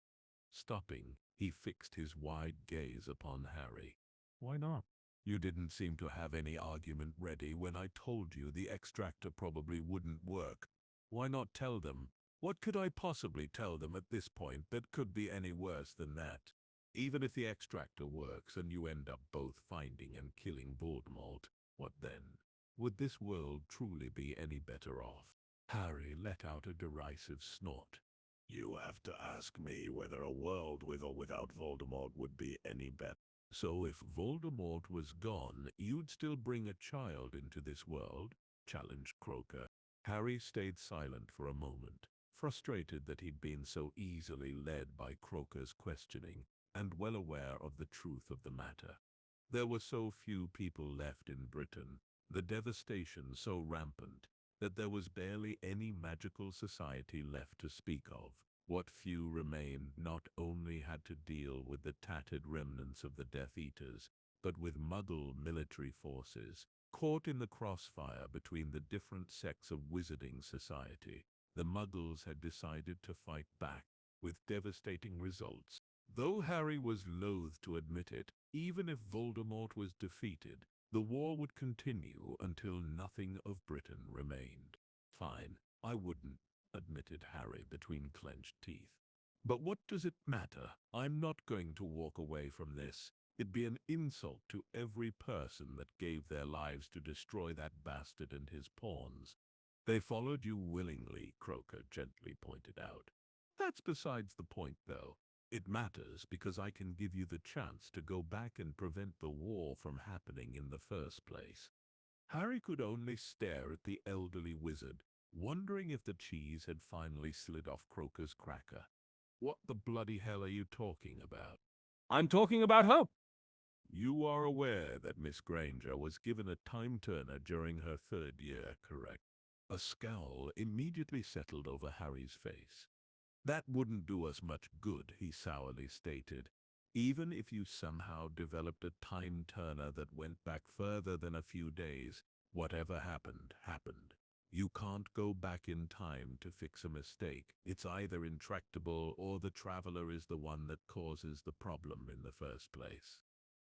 Stopping, he fixed his wide gaze upon Harry. "Why not? You didn't seem to have any argument ready when I told you the extractor probably wouldn't work. Why not tell them? What could I possibly tell them at this point that could be any worse than that? Even if the extractor works and you end up both finding and killing Voldemort, what then? Would this world truly be any better off?" Harry let out a derisive snort. "You have to ask me whether a world with or without Voldemort would be any better. So if Voldemort was gone, you'd still bring a child into this world?" challenged Croaker. Harry stayed silent for a moment, frustrated that he'd been so easily led by Croaker's questioning, and well aware of the truth of the matter. There were so few people left in Britain, the devastation so rampant, that there was barely any magical society left to speak of. What few remained not only had to deal with the tattered remnants of the Death Eaters, but with Muggle military forces, caught in the crossfire between the different sects of wizarding society. The Muggles had decided to fight back, with devastating results. Though Harry was loath to admit it, even if Voldemort was defeated, the war would continue until nothing of Britain remained. "Fine, I wouldn't," admitted Harry between clenched teeth. "But what does it matter? I'm not going to walk away from this. It'd be an insult to every person that gave their lives to destroy that bastard and his pawns." "They followed you willingly," Croaker gently pointed out. "That's besides the point, though. It matters because I can give you the chance to go back and prevent the war from happening in the first place." Harry could only stare at the elderly wizard, wondering if the cheese had finally slid off Croaker's cracker. "What the bloody hell are you talking about?" I'm talking about hope. You are aware that Miss Granger was given a time turner during her 3rd year, correct? A scowl immediately settled over Harry's face. That wouldn't do us much good, he sourly stated. Even if you somehow developed a time turner that went back further than a few days, whatever happened, happened. You can't go back in time to fix a mistake. It's either intractable or the traveler is the one that causes the problem in the first place.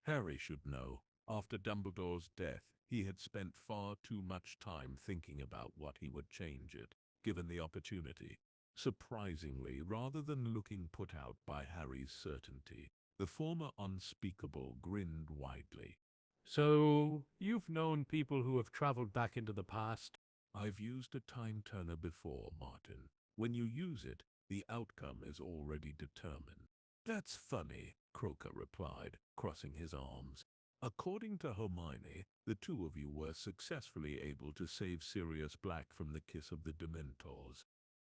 Harry should know. After Dumbledore's death, he had spent far too much time thinking about what he would change it, given the opportunity. Surprisingly, rather than looking put out by Harry's certainty, the former unspeakable grinned widely. So, you've known people who have traveled back into the past? I've used a time turner before, Martin. When you use it, the outcome is already determined. That's funny, Croaker replied, crossing his arms. According to Hermione, the two of you were successfully able to save Sirius Black from the kiss of the Dementors.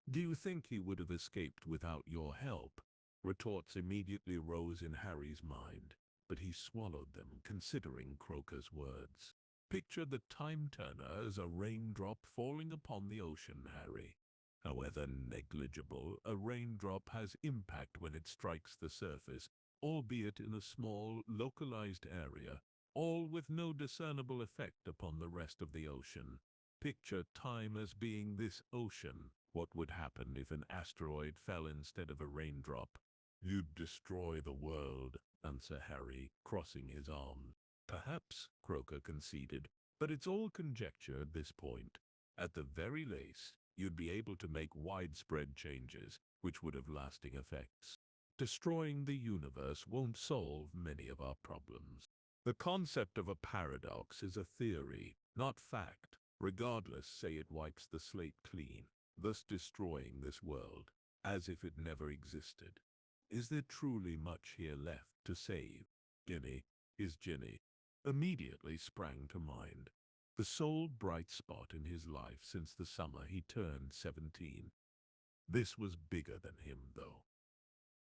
Do you think he would have escaped without your help? Retorts immediately rose in Harry's mind, but he swallowed them, considering Croaker's words. Picture the time turner as a raindrop falling upon the ocean, Harry. However negligible, a raindrop has impact when it strikes the surface, albeit in a small, localized area, all with no discernible effect upon the rest of the ocean. Picture time as being this ocean. What would happen if an asteroid fell instead of a raindrop? You'd destroy the world, answered Harry, crossing his arms. Perhaps, Croaker conceded, but it's all conjecture at this point. At the very least, you'd be able to make widespread changes, which would have lasting effects. Destroying the universe won't solve many of our problems. The concept of a paradox is a theory, not fact. Regardless, say it wipes the slate clean, thus destroying this world, as if it never existed. Is there truly much here left to save? Ginny immediately sprang to mind. The sole bright spot in his life since the summer he turned 17. This was bigger than him, though.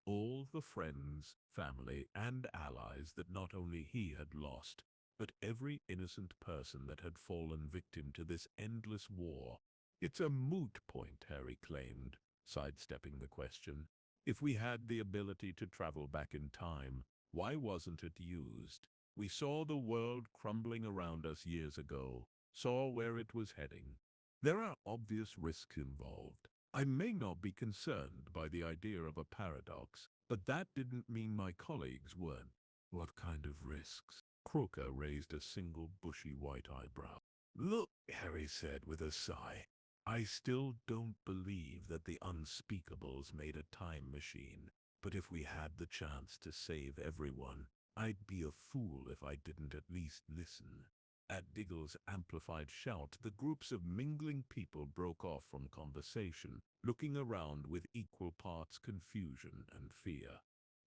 All the friends, family, and allies that not only he had lost, but every innocent person that had fallen victim to this endless war. It's a moot point, Harry claimed, sidestepping the question. If we had the ability to travel back in time, why wasn't it used? We saw the world crumbling around us years ago, saw where it was heading. There are obvious risks involved. I may not be concerned by the idea of a paradox, but that didn't mean my colleagues weren't. What kind of risks? Croaker raised a single bushy white eyebrow. Look, Harry said with a sigh. I still don't believe that the unspeakables made a time machine, but if we had the chance to save everyone, I'd be a fool if I didn't at least listen. At Diggle's amplified shout, the groups of mingling people broke off from conversation, looking around with equal parts confusion and fear.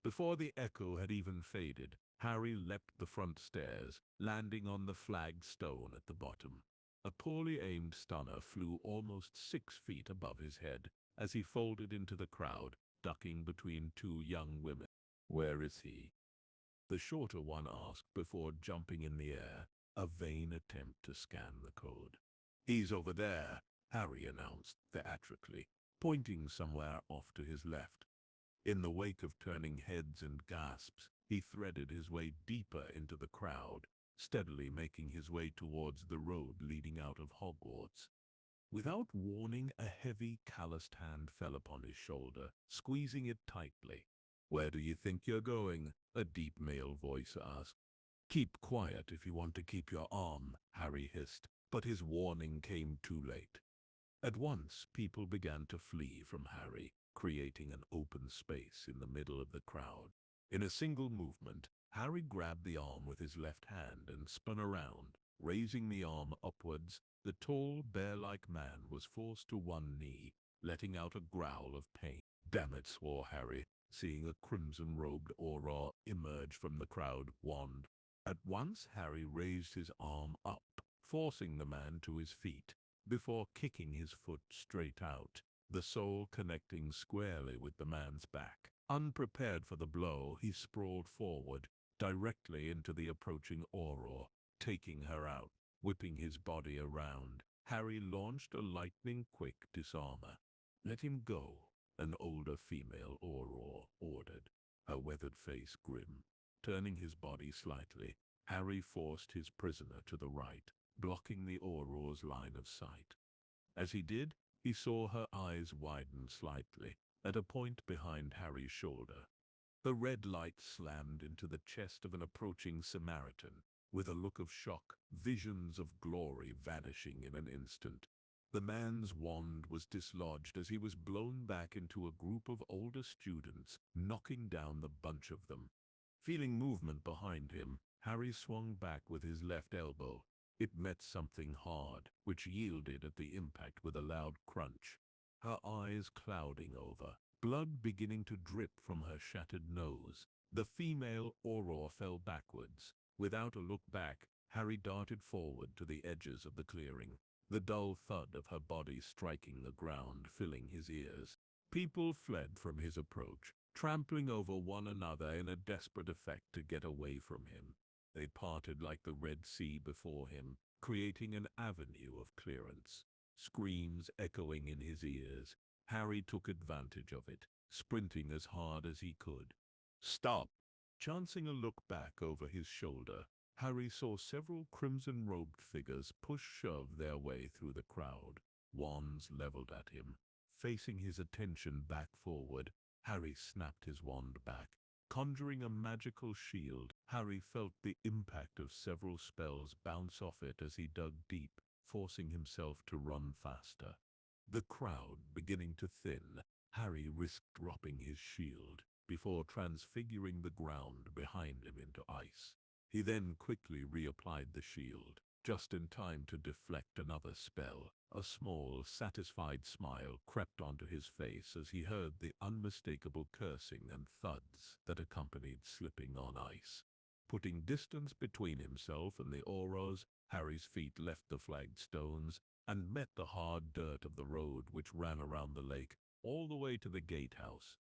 Before the echo had even faded, Harry leapt the front stairs, landing on the flagged stone at the bottom. A poorly aimed stunner flew almost 6 feet above his head as he folded into the crowd, ducking between two young women. Where is he? The shorter one asked before jumping in the air, a vain attempt to scan the code. He's over there, Harry announced theatrically, pointing somewhere off to his left. In the wake of turning heads and gasps, he threaded his way deeper into the crowd, steadily making his way towards the road leading out of Hogwarts. Without warning, a heavy, calloused hand fell upon his shoulder, squeezing it tightly. Where do you think you're going? A deep male voice asked. Keep quiet if you want to keep your arm, Harry hissed, but his warning came too late. At once, people began to flee from Harry, creating an open space in the middle of the crowd. In a single movement, Harry grabbed the arm with his left hand and spun around. Raising the arm upwards, the tall, bear-like man was forced to one knee, letting out a growl of pain. Damn it, swore Harry, seeing a crimson-robed Auror emerge from the crowd wand. At once, Harry raised his arm up, forcing the man to his feet, before kicking his foot straight out, the sole connecting squarely with the man's back. Unprepared for the blow, he sprawled forward, directly into the approaching Auror, taking her out. Whipping his body around, Harry launched a lightning-quick disarmer. "Let him go," an older female Auror ordered, her weathered face grim. Turning his body slightly, Harry forced his prisoner to the right, blocking the Auror's line of sight. As he did, he saw her eyes widen slightly, at a point behind Harry's shoulder. The red light slammed into the chest of an approaching Samaritan. With a look of shock, visions of glory vanishing in an instant. The man's wand was dislodged as he was blown back into a group of older students, knocking down the bunch of them. Feeling movement behind him, Harry swung back with his left elbow. It met something hard, which yielded at the impact with a loud crunch. Her eyes clouding over, blood beginning to drip from her shattered nose. The female Auror fell backwards. Without a look back, Harry darted forward to the edges of the clearing, the dull thud of her body striking the ground filling his ears. People fled from his approach, trampling over one another in a desperate effort to get away from him. They parted like the Red Sea before him, creating an avenue of clearance. Screams echoing in his ears, Harry took advantage of it, sprinting as hard as he could. "Stop!" Chancing a look back over his shoulder, Harry saw several crimson-robed figures push-shove their way through the crowd, wands leveled at him. Facing his attention back forward, Harry snapped his wand back. Conjuring a magical shield, Harry felt the impact of several spells bounce off it as he dug deep, forcing himself to run faster. The crowd beginning to thin, Harry risked dropping his shield before transfiguring the ground behind him into ice. He then quickly reapplied the shield, just in time to deflect another spell. A small, satisfied smile crept onto his face as he heard the unmistakable cursing and thuds that accompanied slipping on ice. Putting distance between himself and the Aurors, Harry's feet left the flagstones and met the hard dirt of the road which ran around the lake, all the way to the gatehouse,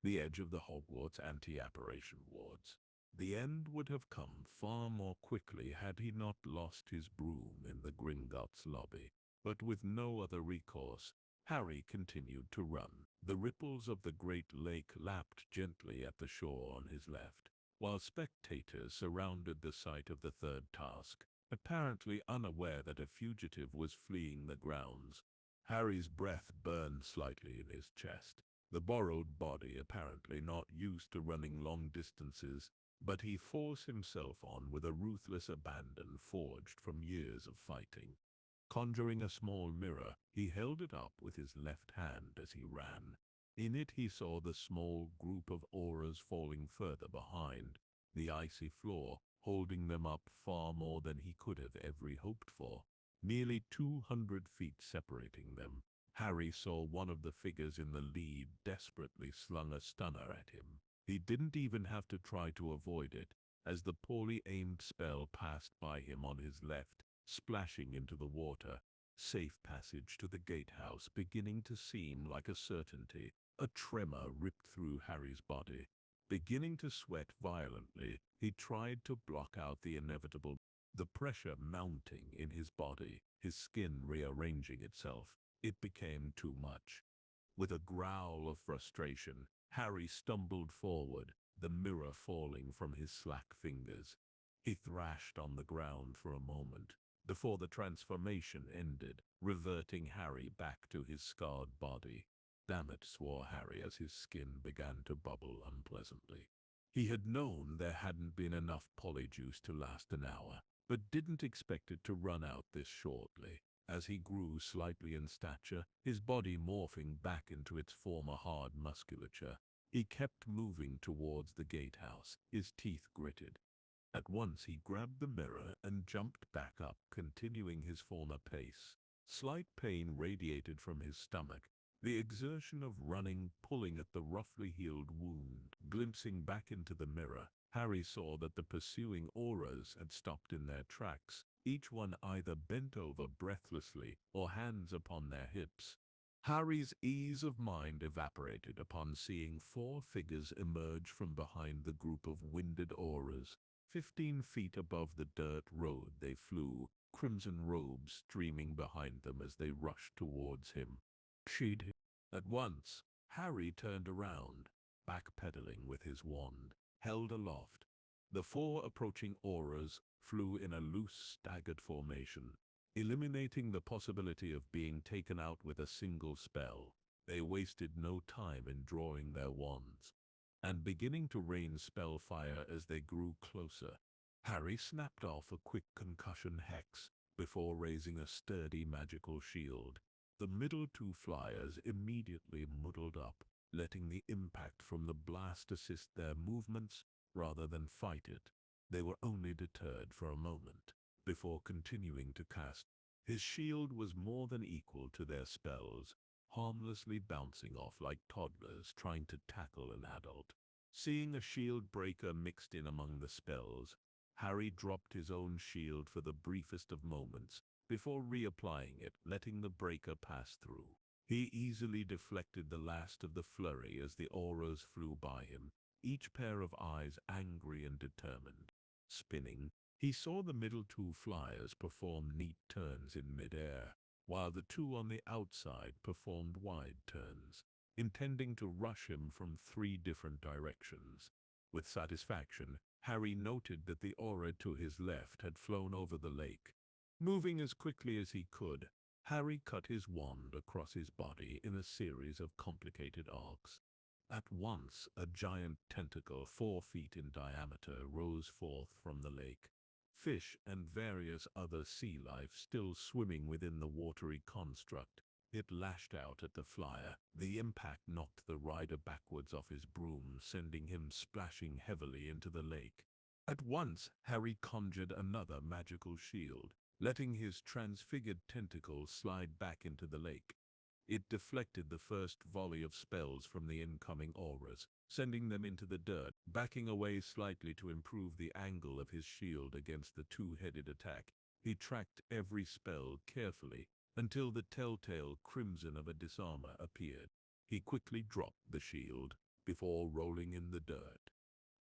the edge of the Hogwarts anti-apparition wards. The end would have come far more quickly had he not lost his broom in the Gringotts lobby. But with no other recourse, Harry continued to run. The ripples of the great lake lapped gently at the shore on his left, while spectators surrounded the site of the third task, apparently unaware that a fugitive was fleeing the grounds. Harry's breath burned slightly in his chest. The borrowed body apparently not used to running long distances, but he forced himself on with a ruthless abandon forged from years of fighting. Conjuring a small mirror, he held it up with his left hand as he ran. In it he saw the small group of auras falling further behind, the icy floor holding them up far more than he could have ever hoped for. Nearly 200 feet separating them, Harry saw one of the figures in the lead desperately slung a stunner at him. He didn't even have to try to avoid it, as the poorly aimed spell passed by him on his left, splashing into the water. Safe passage to the gatehouse beginning to seem like a certainty. A tremor ripped through Harry's body. Beginning to sweat violently, he tried to block out the inevitable, the pressure mounting in his body, his skin rearranging itself. It became too much. With a growl of frustration, Harry stumbled forward, the mirror falling from his slack fingers. He thrashed on the ground for a moment, before the transformation ended, reverting Harry back to his scarred body. "Damn it," swore Harry as his skin began to bubble unpleasantly. He had known there hadn't been enough polyjuice to last an hour, but didn't expect it to run out this shortly. As he grew slightly in stature, his body morphing back into its former hard musculature, he kept moving towards the gatehouse, his teeth gritted. At once he grabbed the mirror and jumped back up, continuing his former pace. Slight pain radiated from his stomach, the exertion of running pulling at the roughly healed wound. Glimpsing back into the mirror, Harry saw that the pursuing auras had stopped in their tracks, each one either bent over breathlessly or hands upon their hips. Harry's ease of mind evaporated upon seeing 4 figures emerge from behind the group of winded auras. 15 feet above the dirt road they flew, crimson robes streaming behind them as they rushed towards him. She'd. At once, Harry turned around, backpedaling with his wand, held aloft. The 4 approaching auras flew in a loose, staggered formation, eliminating the possibility of being taken out with a single spell. They wasted no time in drawing their wands, and beginning to rain spellfire as they grew closer. Harry snapped off a quick concussion hex before raising a sturdy magical shield. The middle 2 flyers immediately muddled up, letting the impact from the blast assist their movements rather than fight it. They were only deterred for a moment before continuing to cast. His shield was more than equal to their spells, harmlessly bouncing off like toddlers trying to tackle an adult. Seeing a shield breaker mixed in among the spells, Harry dropped his own shield for the briefest of moments before reapplying it, letting the breaker pass through. He easily deflected the last of the flurry as the auras flew by him, each pair of eyes angry and determined. Spinning, he saw the middle 2 flyers perform neat turns in midair, while the 2 on the outside performed wide turns, intending to rush him from 3 different directions. With satisfaction, Harry noted that the aura to his left had flown over the lake. Moving as quickly as he could, Harry cut his wand across his body in a series of complicated arcs. At once, a giant tentacle 4 feet in diameter rose forth from the lake. Fish and various other sea life still swimming within the watery construct. It lashed out at the flyer. The impact knocked the rider backwards off his broom, sending him splashing heavily into the lake. At once, Harry conjured another magical shield, letting his transfigured tentacle slide back into the lake. It deflected the first volley of spells from the incoming auras, sending them into the dirt, backing away slightly to improve the angle of his shield against the 2-headed attack. He tracked every spell carefully until the telltale crimson of a disarmer appeared. He quickly dropped the shield before rolling in the dirt.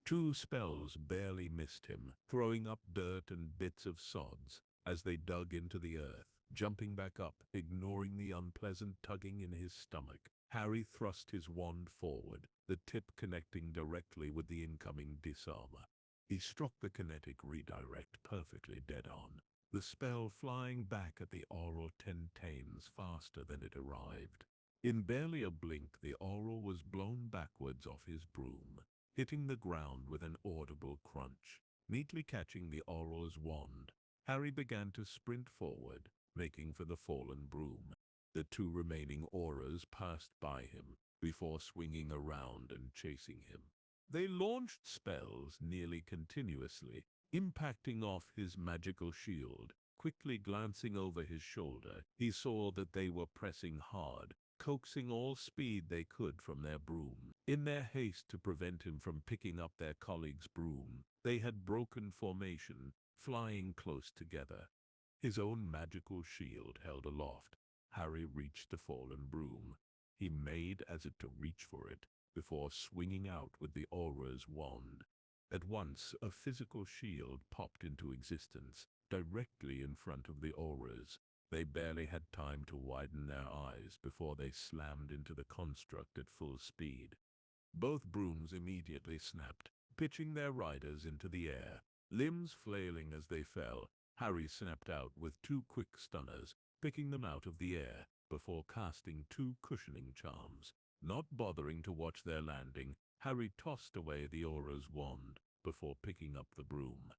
2 spells barely missed him, throwing up dirt and bits of sods as they dug into the earth. Jumping back up, ignoring the unpleasant tugging in his stomach, Harry thrust his wand forward, the tip connecting directly with the incoming disarmer. He struck the kinetic redirect perfectly dead on, the spell flying back at the aural 10 times faster than it arrived. In barely a blink, the aural was blown backwards off his broom, hitting the ground with an audible crunch. Neatly catching the aural's wand, Harry began to sprint forward, making for the fallen broom. The 2 remaining auras passed by him before swinging around and chasing him. They launched spells nearly continuously, impacting off his magical shield. Quickly glancing over his shoulder, he saw that they were pressing hard, coaxing all speed they could from their broom. In their haste to prevent him from picking up their colleague's broom, they had broken formation, flying close together. His own magical shield held aloft, Harry reached the fallen broom. He made as if to reach for it, before swinging out with the aura's wand. At once, a physical shield popped into existence, directly in front of the auras. They barely had time to widen their eyes before they slammed into the construct at full speed. Both brooms immediately snapped, pitching their riders into the air. Limbs flailing as they fell, Harry snapped out with 2 quick stunners, picking them out of the air, before casting 2 cushioning charms. Not bothering to watch their landing, Harry tossed away the aura's wand, before picking up the broom.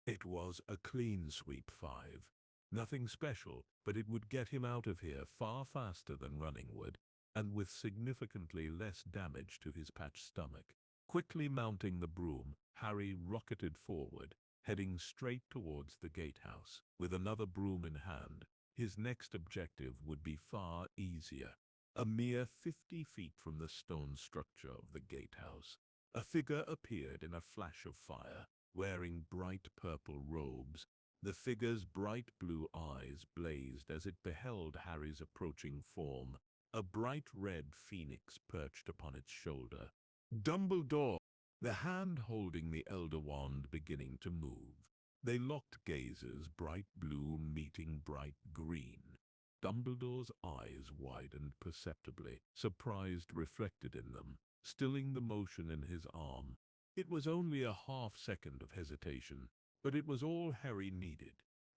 It was a clean sweep 5. Nothing special, but it would get him out of here far faster than running would, and with significantly less damage to his patched stomach. Quickly mounting the broom, Harry rocketed forward, heading straight towards the gatehouse. With another broom in hand, his next objective would be far easier. A mere 50 feet from the stone structure of the gatehouse, a figure appeared in a flash of fire, wearing bright purple robes. The figure's bright blue eyes blazed as it beheld Harry's approaching form, A bright red phoenix perched upon its shoulder. Dumbledore! The hand holding the Elder Wand beginning to move. They locked gazes, bright blue meeting bright green. Dumbledore's eyes widened perceptibly, surprise reflected in them, stilling the motion in his arm. It was only a half-second of hesitation, but it was all Harry needed.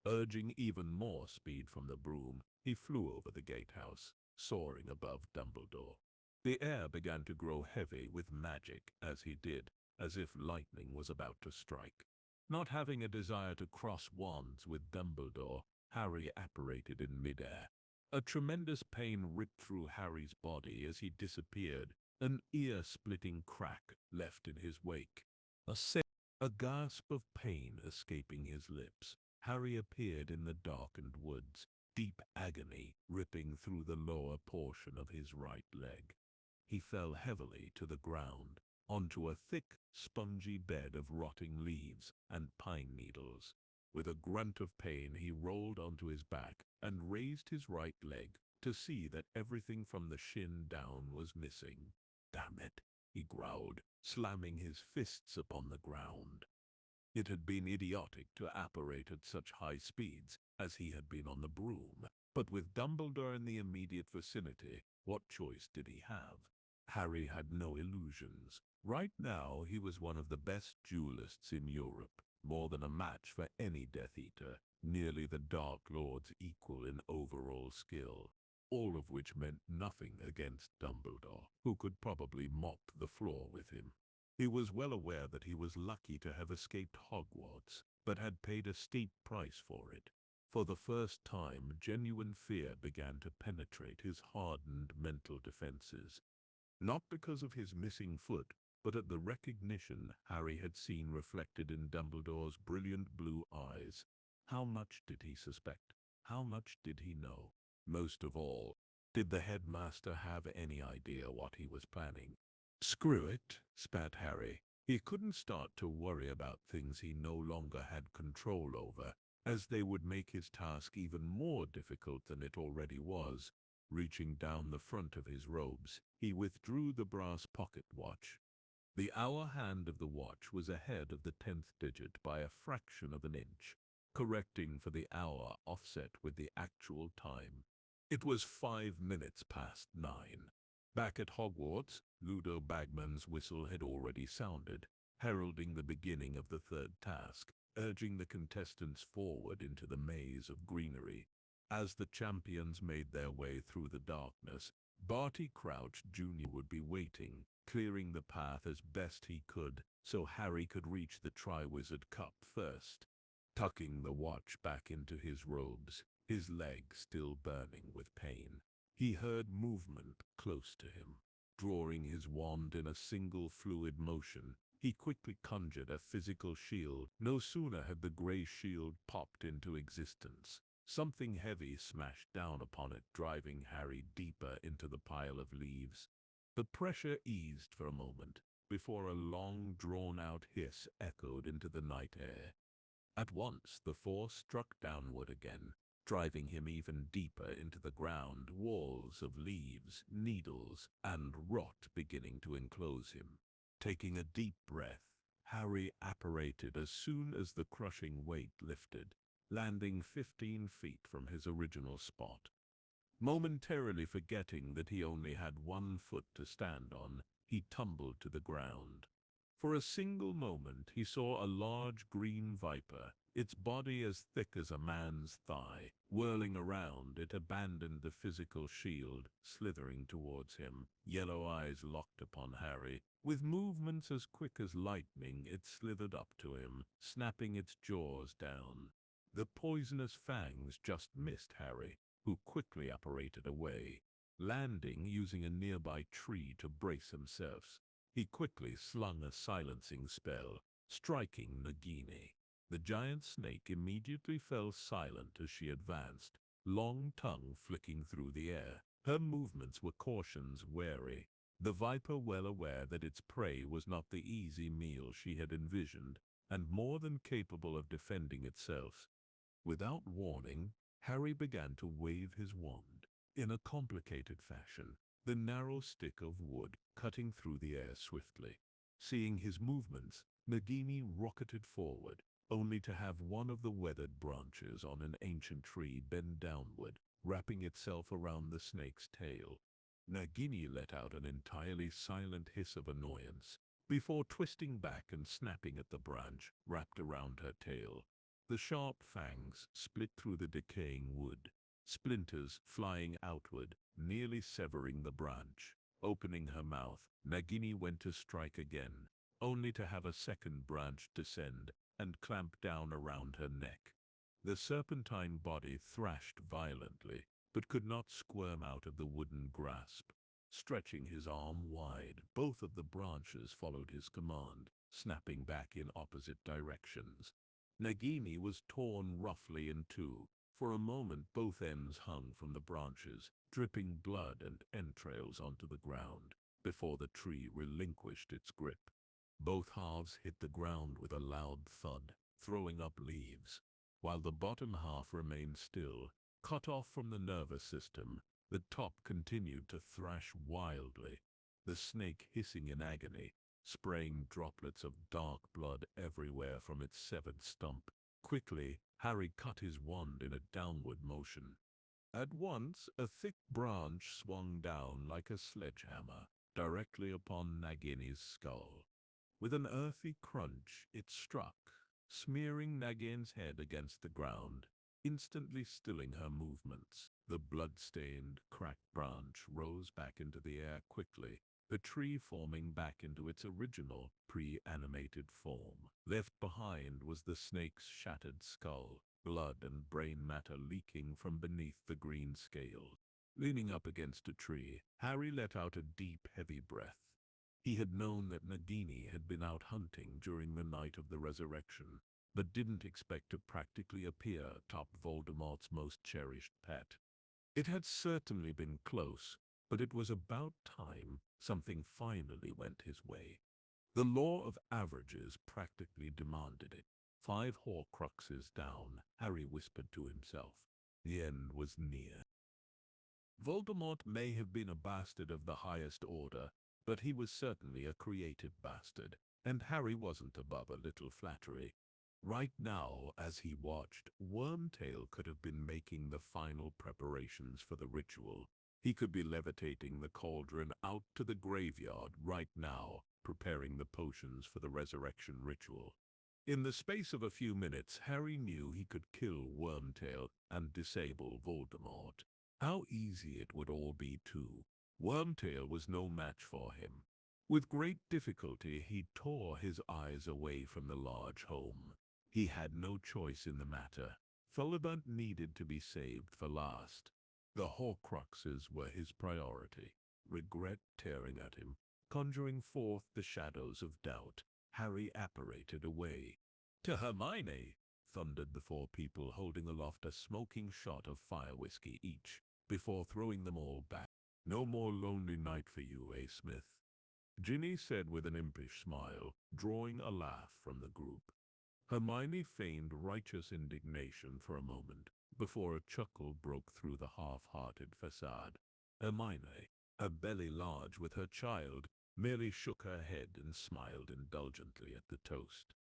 Urging even more speed from the broom, he flew over the gatehouse, soaring above Dumbledore. The air began to grow heavy with magic as he did, as if lightning was about to strike. Not having a desire to cross wands with Dumbledore, Harry apparated in midair. A tremendous pain ripped through Harry's body as he disappeared, an ear-splitting crack left in his wake. A gasp of pain escaping his lips, Harry appeared in the darkened woods, deep agony ripping through the lower portion of his right leg. He fell heavily to the ground, onto a thick, spongy bed of rotting leaves and pine needles. With a grunt of pain, he rolled onto his back and raised his right leg to see that everything from the shin down was missing. "Damn it," he growled, slamming his fists upon the ground. It had been idiotic to apparate at such high speeds as he had been on the broom, but with Dumbledore in the immediate vicinity, what choice did he have? Harry had no illusions. Right now, he was one of the best duelists in Europe, more than a match for any Death Eater, nearly the Dark Lord's equal in overall skill, all of which meant nothing against Dumbledore, who could probably mop the floor with him. He was well aware that he was lucky to have escaped Hogwarts, but had paid a steep price for it. For the first time, genuine fear began to penetrate his hardened mental defenses. Not because of his missing foot, but at the recognition Harry had seen reflected in Dumbledore's brilliant blue eyes. How much did he suspect? How much did he know? Most of all, did the headmaster have any idea what he was planning? "Screw it," spat Harry. He couldn't start to worry about things he no longer had control over, as they would make his task even more difficult than it already was. Reaching down the front of his robes, he withdrew the brass pocket watch. The hour hand of the watch was ahead of the 10th digit by a fraction of an inch, correcting for the hour offset with the actual time. It was 5 minutes past 9. Back at Hogwarts, Ludo Bagman's whistle had already sounded, heralding the beginning of the third task, urging the contestants forward into the maze of greenery. As the champions made their way through the darkness, Barty Crouch Jr. would be waiting, clearing the path as best he could so Harry could reach the Triwizard Cup first. Tucking the watch back into his robes, his leg still burning with pain, he heard movement close to him. Drawing his wand in a single fluid motion, he quickly conjured a physical shield. No sooner had the gray shield popped into existence, something heavy smashed down upon it, driving Harry deeper into the pile of leaves. The pressure eased for a moment, before a long, drawn-out hiss echoed into the night air. At once, the force struck downward again, driving him even deeper into the ground, walls of leaves, needles, and rot beginning to enclose him. Taking a deep breath, Harry apparated as soon as the crushing weight lifted, landing 15 feet from his original spot. Momentarily forgetting that he only had one foot to stand on, he tumbled to the ground. For a single moment he saw a large green viper, its body as thick as a man's thigh. Whirling around, it abandoned the physical shield, slithering towards him, yellow eyes locked upon Harry. With movements as quick as lightning, it slithered up to him, snapping its jaws down. The poisonous fangs just missed Harry, who quickly apparated away. Landing using a nearby tree to brace himself, he quickly slung a silencing spell, striking Nagini. The giant snake immediately fell silent as she advanced, long tongue flicking through the air. Her movements were cautions wary, the viper well aware that its prey was not the easy meal she had envisioned, and more than capable of defending itself. Without warning, Harry began to wave his wand. in a complicated fashion, the narrow stick of wood cutting through the air swiftly. Seeing his movements, Nagini rocketed forward, only to have one of the weathered branches on an ancient tree bend downward, wrapping itself around the snake's tail. Nagini let out an entirely silent hiss of annoyance, before twisting back and snapping at the branch wrapped around her tail. The sharp fangs split through the decaying wood, splinters flying outward, nearly severing the branch. Opening her mouth, Nagini went to strike again, only to have a second branch descend and clamp down around her neck. The serpentine body thrashed violently, but could not squirm out of the wooden grasp. Stretching his arm wide, both of the branches followed his command, snapping back in opposite directions. Nagini was torn roughly in two. For a moment both ends hung from the branches, dripping blood and entrails onto the ground, before the tree relinquished its grip. Both halves hit the ground with a loud thud, throwing up leaves. While the bottom half remained still, cut off from the nervous system, the top continued to thrash wildly, the snake hissing in agony, spraying droplets of dark blood everywhere from its severed stump. Quickly, Harry cut his wand in a downward motion. At once, a thick branch swung down like a sledgehammer, directly upon Nagini's skull. With an earthy crunch, it struck, smearing Nagin's head against the ground, instantly stilling her movements. The blood-stained, cracked branch rose back into the air quickly, the tree forming back into its original, pre-animated form. Left behind was the snake's shattered skull, blood and brain matter leaking from beneath the green scale. Leaning up against a tree, Harry let out a deep, heavy breath. He had known that Nagini had been out hunting during the night of the resurrection, but didn't expect to practically appear atop Voldemort's most cherished pet. It had certainly been close, but it was about time something finally went his way. The law of averages practically demanded it. 5 Horcruxes down, Harry whispered to himself. The end was near. Voldemort may have been a bastard of the highest order, but he was certainly a creative bastard, and Harry wasn't above a little flattery. Right now, as he watched, Wormtail could have been making the final preparations for the ritual. He could be levitating the cauldron out to the graveyard right now, preparing the potions for the resurrection ritual. In the space of a few minutes, Harry knew he could kill Wormtail and disable Voldemort. How easy it would all be too. Wormtail was no match for him. With great difficulty, he tore his eyes away from the large home. He had no choice in the matter. Fullibut needed to be saved for last. The Horcruxes were his priority. Regret tearing at him, conjuring forth the shadows of doubt, Harry apparated away. "To Hermione!" thundered the 4 people, holding aloft a smoking shot of fire whiskey each, before throwing them all back. "No more lonely night for you, eh, Smith?" Ginny said with an impish smile, drawing a laugh from the group. Hermione feigned righteous indignation for a moment, before a chuckle broke through the half-hearted facade. Hermione, her belly large with her child, merely shook her head and smiled indulgently at the toast.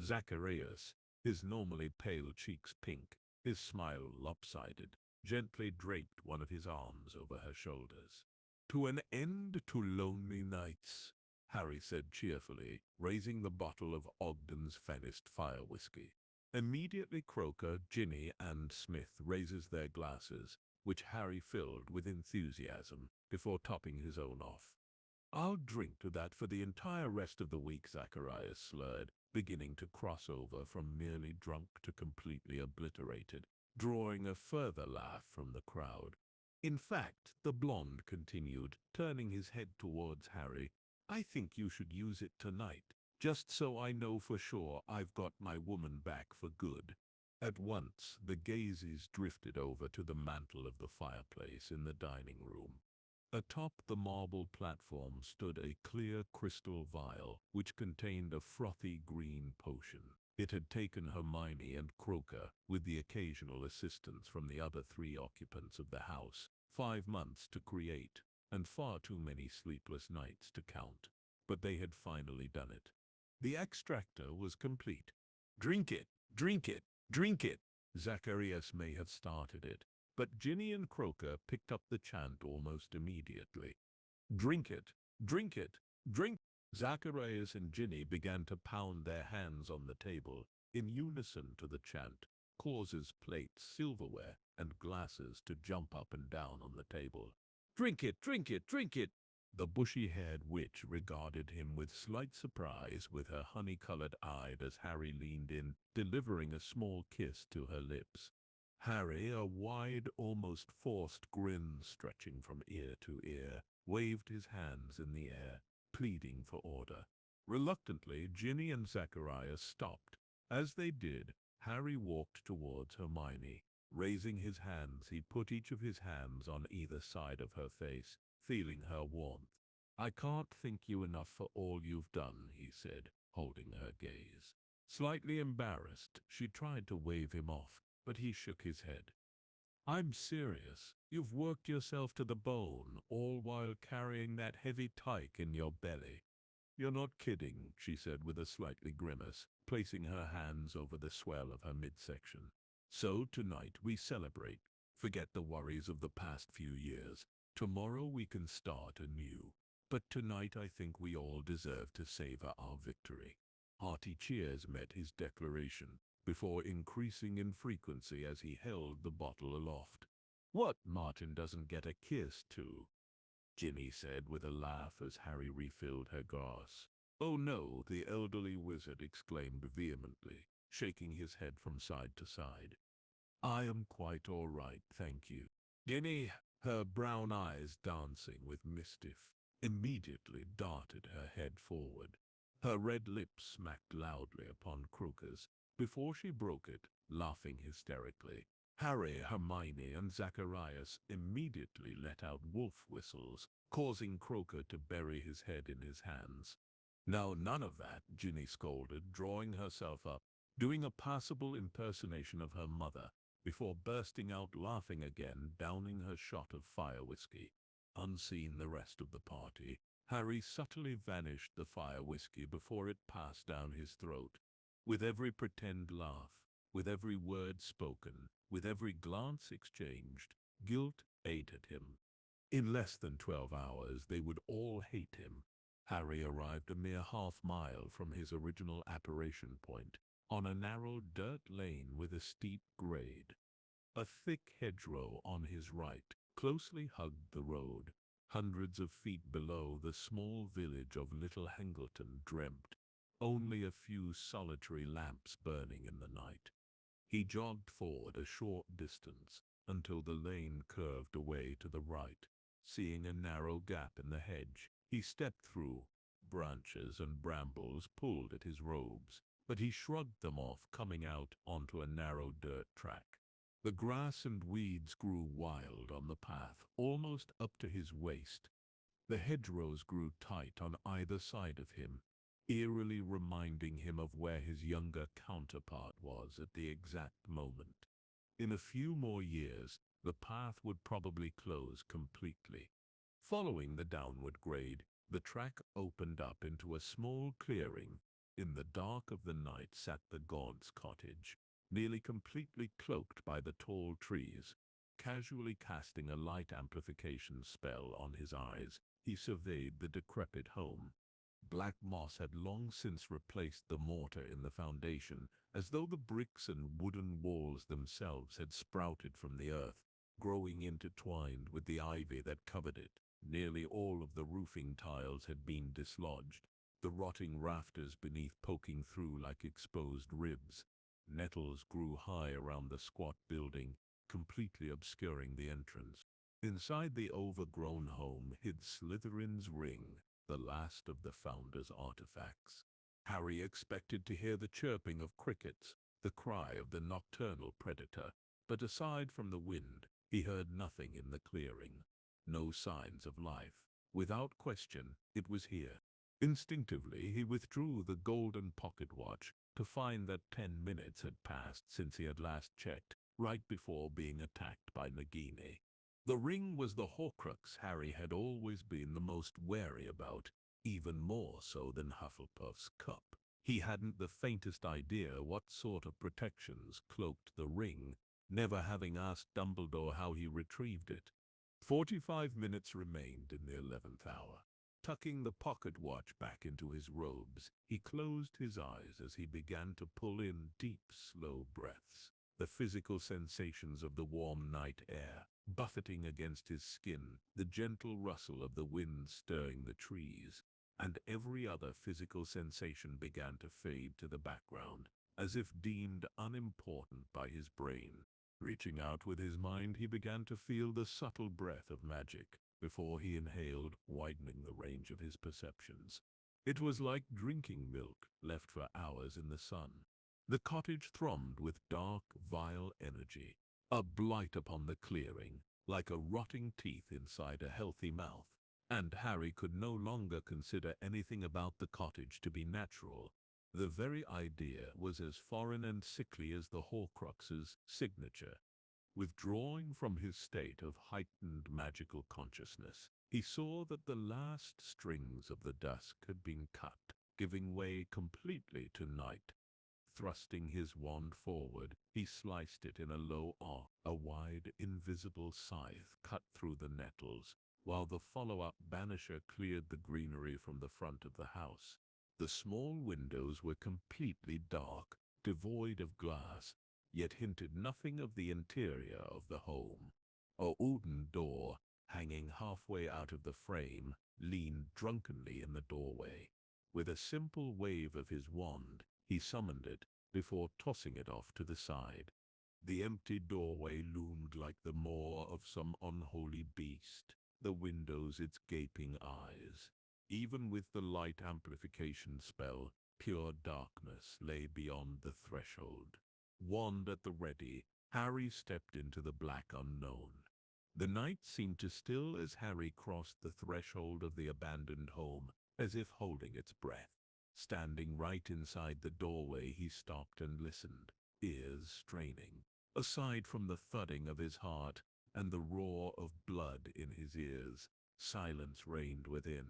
Zacharias, his normally pale cheeks pink, his smile lopsided, gently draped one of his arms over her shoulders. "To an end to lonely nights," Harry said cheerfully, raising the bottle of Ogden's finest fire whiskey. Immediately Croaker, Ginny, and Smith raises their glasses, which Harry filled with enthusiasm, before topping his own off. "I'll drink to that for the entire rest of the week," Zacharias slurred, beginning to cross over from merely drunk to completely obliterated, drawing a further laugh from the crowd. "In fact," the blonde continued, turning his head towards Harry, "I think you should use it tonight, just so I know for sure I've got my woman back for good." At once, the gazes drifted over to the mantel of the fireplace in the dining room. Atop the marble platform stood a clear crystal vial, which contained a frothy green potion. It had taken Hermione and Croaker, with the occasional assistance from the other 3 occupants of the house, 5 months to create, and far too many sleepless nights to count. But they had finally done it. The extractor was complete. "Drink it! Drink it! Drink it!" Zacharias may have started it, but Ginny and Croaker picked up the chant almost immediately. "Drink it! Drink it! Drink!" Zacharias and Ginny began to pound their hands on the table, in unison to the chant, causes plates, silverware, and glasses to jump up and down on the table. "Drink it! Drink it! Drink it!" The bushy-haired witch regarded him with slight surprise with her honey-colored eye as Harry leaned in, delivering a small kiss to her lips. Harry, a wide, almost forced grin stretching from ear to ear, waved his hands in the air, pleading for order. Reluctantly, Ginny and Zacharias stopped. As they did, Harry walked towards Hermione. Raising his hands, he put each of his hands on either side of her face, feeling her warmth. "I can't thank you enough for all you've done," he said, holding her gaze. Slightly embarrassed, she tried to wave him off, but he shook his head. "I'm serious. You've worked yourself to the bone, all while carrying that heavy tyke in your belly." "You're not kidding," she said with a slightly grimace, placing her hands over the swell of her midsection. "So tonight we celebrate. Forget the worries of the past few years. Tomorrow we can start anew. But tonight I think we all deserve to savor our victory." Hearty cheers met his declaration, before increasing in frequency as he held the bottle aloft. "What, Martin doesn't get a kiss too?" Ginny said with a laugh as Harry refilled her glass. "Oh no," the elderly wizard exclaimed vehemently, shaking his head from side to side. "I am quite all right, thank you." Ginny, her brown eyes dancing with mischief, immediately darted her head forward. Her red lips smacked loudly upon Croaker's, before she broke it, laughing hysterically. Harry, Hermione, and Zacharias immediately let out wolf whistles, causing Croaker to bury his head in his hands. "Now none of that," Ginny scolded, drawing herself up, doing a passable impersonation of her mother, before bursting out laughing again, downing her shot of fire whiskey. Unseen the rest of the party, Harry subtly vanished the fire whiskey before it passed down his throat. With every pretend laugh, with every word spoken, with every glance exchanged, guilt ate at him. In less than 12 hours they would all hate him. Harry arrived a mere half-mile from his original apparition point, on a narrow dirt lane with a steep grade. A thick hedgerow on his right closely hugged the road. Hundreds of feet below, the small village of Little Hangleton dreamt, only a few solitary lamps burning in the night. He jogged forward a short distance, until the lane curved away to the right. Seeing a narrow gap in the hedge, he stepped through. Branches and brambles pulled at his robes, but he shrugged them off, coming out onto a narrow dirt track. The grass and weeds grew wild on the path, almost up to his waist. The hedgerows grew tight on either side of him, eerily reminding him of where his younger counterpart was at the exact moment. In a few more years, the path would probably close completely. Following the downward grade, the track opened up into a small clearing. In the dark of the night sat the god's cottage, nearly completely cloaked by the tall trees. Casually casting a light amplification spell on his eyes, he surveyed the decrepit home. Black moss had long since replaced the mortar in the foundation, as though the bricks and wooden walls themselves had sprouted from the earth, growing intertwined with the ivy that covered it. Nearly all of the roofing tiles had been dislodged, the rotting rafters beneath poking through like exposed ribs. Nettles grew high around the squat building, completely obscuring the entrance. Inside the overgrown home hid Slytherin's ring, the last of the founder's artifacts. Harry expected to hear the chirping of crickets, the cry of the nocturnal predator, but aside from the wind, he heard nothing in the clearing. No signs of life. Without question, it was here. Instinctively, he withdrew the golden pocket watch, to find that 10 minutes had passed since he had last checked, right before being attacked by Nagini. The ring was the Horcrux Harry had always been the most wary about, even more so than Hufflepuff's cup. He hadn't the faintest idea what sort of protections cloaked the ring, never having asked Dumbledore how he retrieved it. 45 minutes remained in the 11th hour. Tucking the pocket watch back into his robes, he closed his eyes as he began to pull in deep, slow breaths. The physical sensations of the warm night air buffeting against his skin, the gentle rustle of the wind stirring the trees, and every other physical sensation began to fade to the background, as if deemed unimportant by his brain. Reaching out with his mind, he began to feel the subtle breath of magic before he inhaled, widening the range of his perceptions. It was like drinking milk left for hours in the sun. The cottage thrummed with dark, vile energy, a blight upon the clearing, like a rotting teeth inside a healthy mouth. And Harry could no longer consider anything about the cottage to be natural. The very idea was as foreign and sickly as the Horcruxes' signature. Withdrawing from his state of heightened magical consciousness, he saw that the last strings of the dusk had been cut, giving way completely to night. Thrusting his wand forward, he sliced it in a low arc. A wide, invisible scythe cut through the nettles, while the follow-up banisher cleared the greenery from the front of the house. The small windows were completely dark, devoid of glass, yet hinted nothing of the interior of the home. A wooden door, hanging halfway out of the frame, leaned drunkenly in the doorway. With a simple wave of his wand, he summoned it, before tossing it off to the side. The empty doorway loomed like the maw of some unholy beast, the windows its gaping eyes. Even with the light amplification spell, pure darkness lay beyond the threshold. Wand at the ready, Harry stepped into the black unknown. The night seemed to still as Harry crossed the threshold of the abandoned home, as if holding its breath. Standing right inside the doorway, he stopped and listened, ears straining. Aside from the thudding of his heart and the roar of blood in his ears, silence reigned within.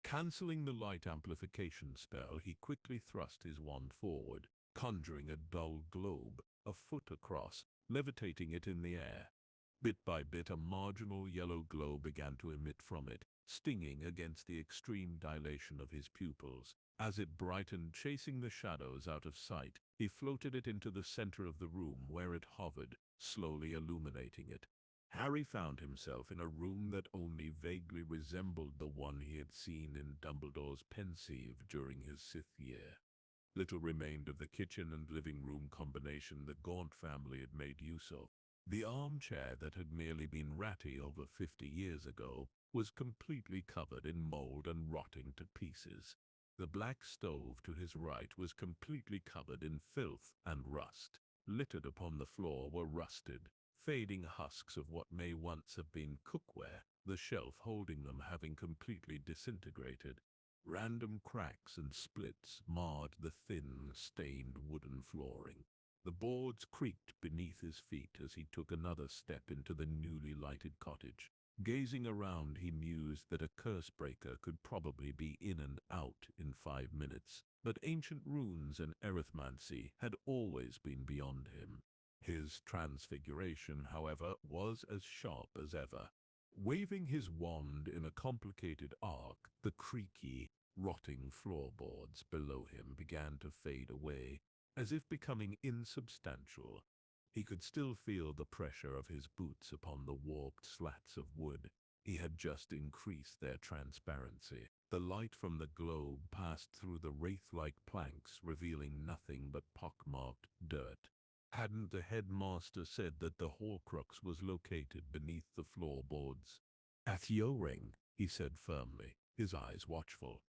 Canceling the light amplification spell, he quickly thrust his wand forward, conjuring a dull globe, a foot across, levitating it in the air. Bit by bit, a marginal yellow glow began to emit from it, stinging against the extreme dilation of his pupils. As it brightened, chasing the shadows out of sight, he floated it into the center of the room, where it hovered, slowly illuminating it. Harry found himself in a room that only vaguely resembled the one he had seen in Dumbledore's pensieve during his 6th year. Little remained of the kitchen and living room combination the Gaunt family had made use of. The armchair that had merely been ratty over 50 years ago was completely covered in mold and rotting to pieces. The black stove to his right was completely covered in filth and rust. Littered upon the floor were rusted, fading husks of what may once have been cookware, the shelf holding them having completely disintegrated. Random cracks and splits marred the thin, stained wooden flooring. The boards creaked beneath his feet as he took another step into the newly lighted cottage. Gazing around, he mused that a curse-breaker could probably be in and out in 5 minutes, but ancient runes and arithmancy had always been beyond him. His transfiguration, however, was as sharp as ever. Waving his wand in a complicated arc, the creaky, rotting floorboards below him began to fade away, as if becoming insubstantial. He could still feel the pressure of his boots upon the warped slats of wood. He had just increased their transparency. The light from the globe passed through the wraith-like planks, revealing nothing but pockmarked dirt. Hadn't the headmaster said that the Horcrux was located beneath the floorboards? "At your ring," he said firmly, his eyes watchful.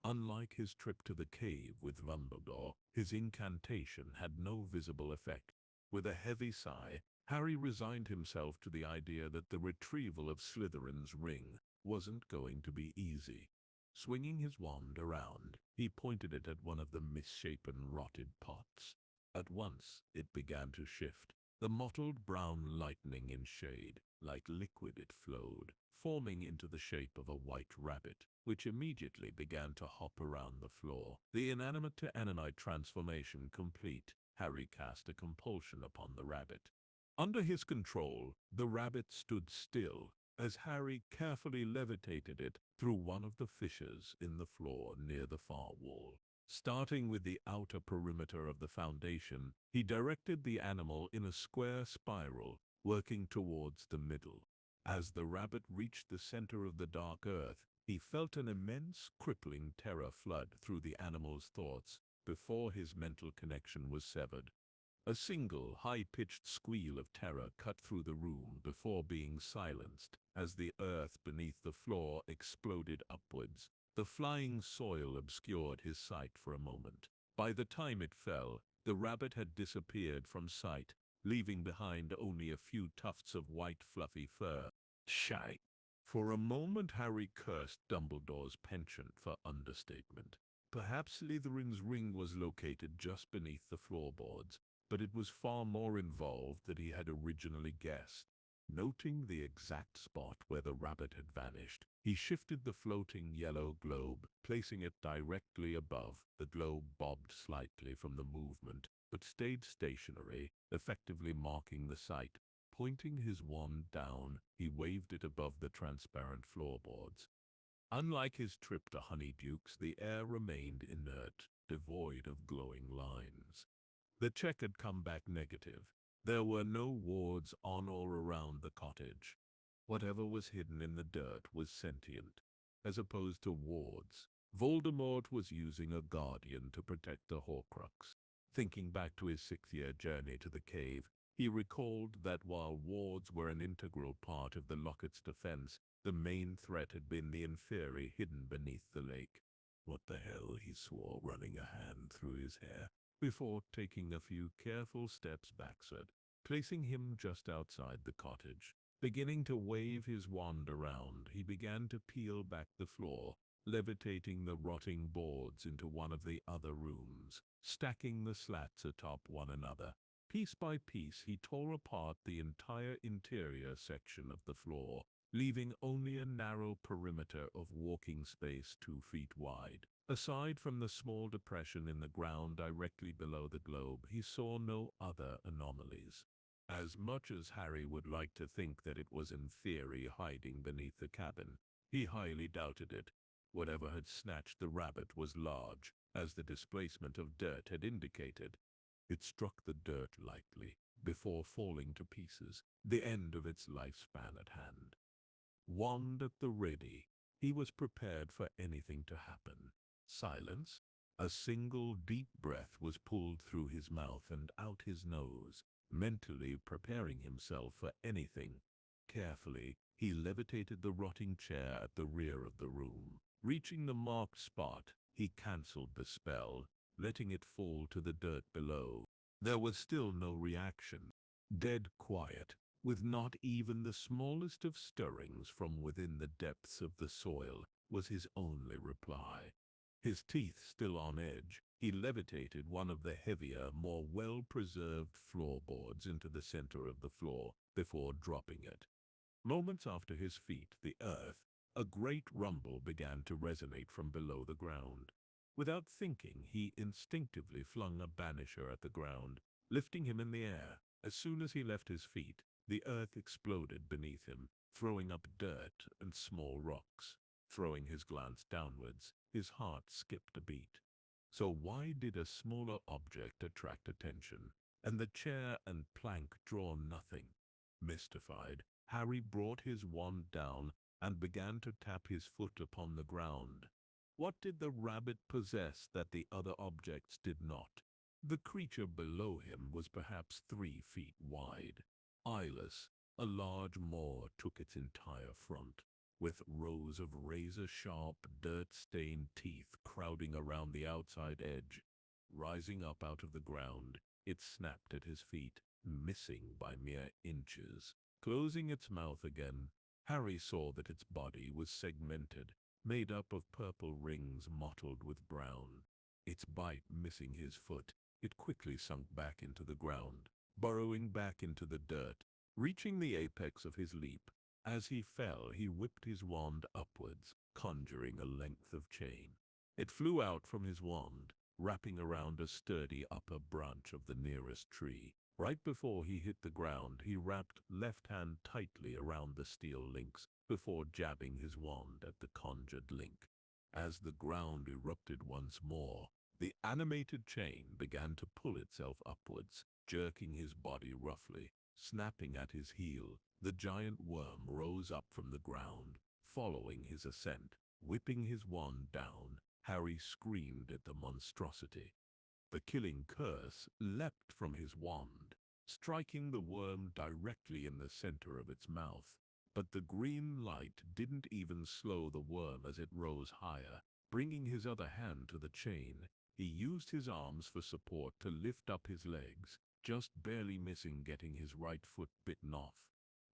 Unlike his trip to the cave with Dumbledore, his incantation had no visible effect. With a heavy sigh, Harry resigned himself to the idea that the retrieval of Slytherin's ring wasn't going to be easy. Swinging his wand around, He pointed it at one of the misshapen, rotted pots. At once, it began to shift. The mottled brown lightning in shade, like liquid it flowed, forming into the shape of a white rabbit, which immediately began to hop around the floor. The inanimate to animate transformation complete, Harry cast a compulsion upon the rabbit. Under his control, the rabbit stood still, as Harry carefully levitated it through one of the fissures in the floor near the far wall. Starting with the outer perimeter of the foundation, he directed the animal in a square spiral, working towards the middle. As the rabbit reached the center of the dark earth, he felt an immense, crippling terror flood through the animal's thoughts before his mental connection was severed. A single, high-pitched squeal of terror cut through the room before being silenced as the earth beneath the floor exploded upwards. The flying soil obscured his sight for a moment. By the time it fell, the rabbit had disappeared from sight, leaving behind only a few tufts of white fluffy fur. Shy. For a moment Harry cursed Dumbledore's penchant for understatement. Perhaps Slytherin's ring was located just beneath the floorboards, but it was far more involved than he had originally guessed. Noting the exact spot where the rabbit had vanished, he shifted the floating yellow globe, placing it directly above. The globe bobbed slightly from the movement, but stayed stationary, effectively marking the site. Pointing his wand down, he waved it above the transparent floorboards. Unlike his trip to Honeydukes, the air remained inert, devoid of glowing lines. The check had come back negative. There were no wards on or around the cottage. Whatever was hidden in the dirt was sentient. As opposed to wards, Voldemort was using a guardian to protect the Horcrux. Thinking back to his 6-year journey to the cave, he recalled that while wards were an integral part of the Locket's defense, the main threat had been the inferi hidden beneath the lake. What the hell, he swore, running a hand through his hair, before taking a few careful steps backward, placing him just outside the cottage. Beginning to wave his wand around, he began to peel back the floor, levitating the rotting boards into one of the other rooms, stacking the slats atop one another. Piece by piece, he tore apart the entire interior section of the floor, leaving only a narrow perimeter of walking space 2 feet wide. Aside from the small depression in the ground directly below the globe, he saw no other anomalies. As much as Harry would like to think that it was inferi hiding beneath the cabin, he highly doubted it. Whatever had snatched the rabbit was large, as the displacement of dirt had indicated. It struck the dirt lightly, before falling to pieces, the end of its lifespan at hand. Wand at the ready, he was prepared for anything to happen. Silence. A single deep breath was pulled through his mouth and out his nose, mentally preparing himself for anything. Carefully, he levitated the rotting chair at the rear of the room. Reaching the marked spot, he cancelled the spell, letting it fall to the dirt below. There was still no reaction. Dead quiet, with not even the smallest of stirrings from within the depths of the soil, was his only reply. His teeth still on edge, he levitated one of the heavier, more well-preserved floorboards into the center of the floor before dropping it. Moments after his feet, the earth, a great rumble began to resonate from below the ground. Without thinking, he instinctively flung a banisher at the ground, lifting him in the air. As soon as he left his feet, the earth exploded beneath him, throwing up dirt and small rocks. Throwing his glance downwards, his heart skipped a beat. So why did a smaller object attract attention, and the chair and plank draw nothing? Mystified, Harry brought his wand down and began to tap his foot upon the ground. What did the rabbit possess that the other objects did not? The creature below him was perhaps 3 feet wide. Eyeless, a large maw took its entire front, with rows of razor-sharp, dirt-stained teeth crowding around the outside edge. Rising up out of the ground, it snapped at his feet, missing by mere inches. Closing its mouth again, Harry saw that its body was segmented, made up of purple rings mottled with brown. Its bite missing his foot, it quickly sunk back into the ground, burrowing back into the dirt, reaching the apex of his leap. As he fell, he whipped his wand upwards, conjuring a length of chain. It flew out from his wand, wrapping around a sturdy upper branch of the nearest tree. Right before he hit the ground, he wrapped left hand tightly around the steel links before jabbing his wand at the conjured link. As the ground erupted once more, the animated chain began to pull itself upwards, jerking his body roughly. Snapping at his heel, the giant worm rose up from the ground, following his ascent. Whipping his wand down, Harry screamed at the monstrosity. The killing curse leapt from his wand, striking the worm directly in the center of its mouth. But the green light didn't even slow the worm as it rose higher. Bringing his other hand to the chain, he used his arms for support to lift up his legs, just barely missing getting his right foot bitten off.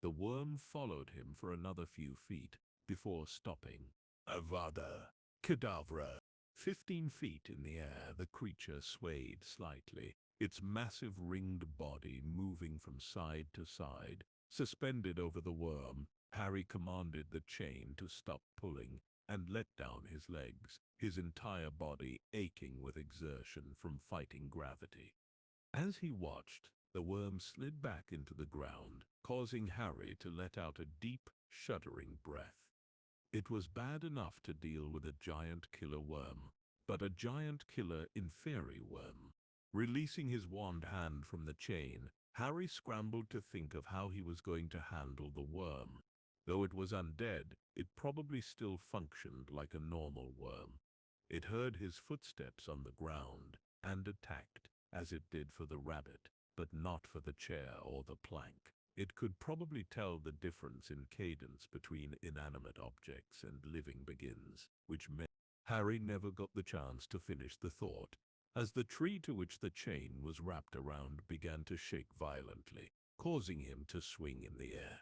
The worm followed him for another few feet before stopping. Avada Kedavra! 15 feet in the air, the creature swayed slightly, its massive ringed body moving from side to side. Suspended over the worm, Harry commanded the chain to stop pulling and let down his legs, his entire body aching with exertion from fighting gravity. As he watched, the worm slid back into the ground, causing Harry to let out a deep, shuddering breath. It was bad enough to deal with a giant killer worm, but a giant killer inferi worm. Releasing his wand hand from the chain, Harry scrambled to think of how he was going to handle the worm. Though it was undead, it probably still functioned like a normal worm. It heard his footsteps on the ground and attacked, as it did for the rabbit, but not for the chair or the plank. It could probably tell the difference in cadence between inanimate objects and living beings, which meant Harry never got the chance to finish the thought, as the tree to which the chain was wrapped around began to shake violently, causing him to swing in the air.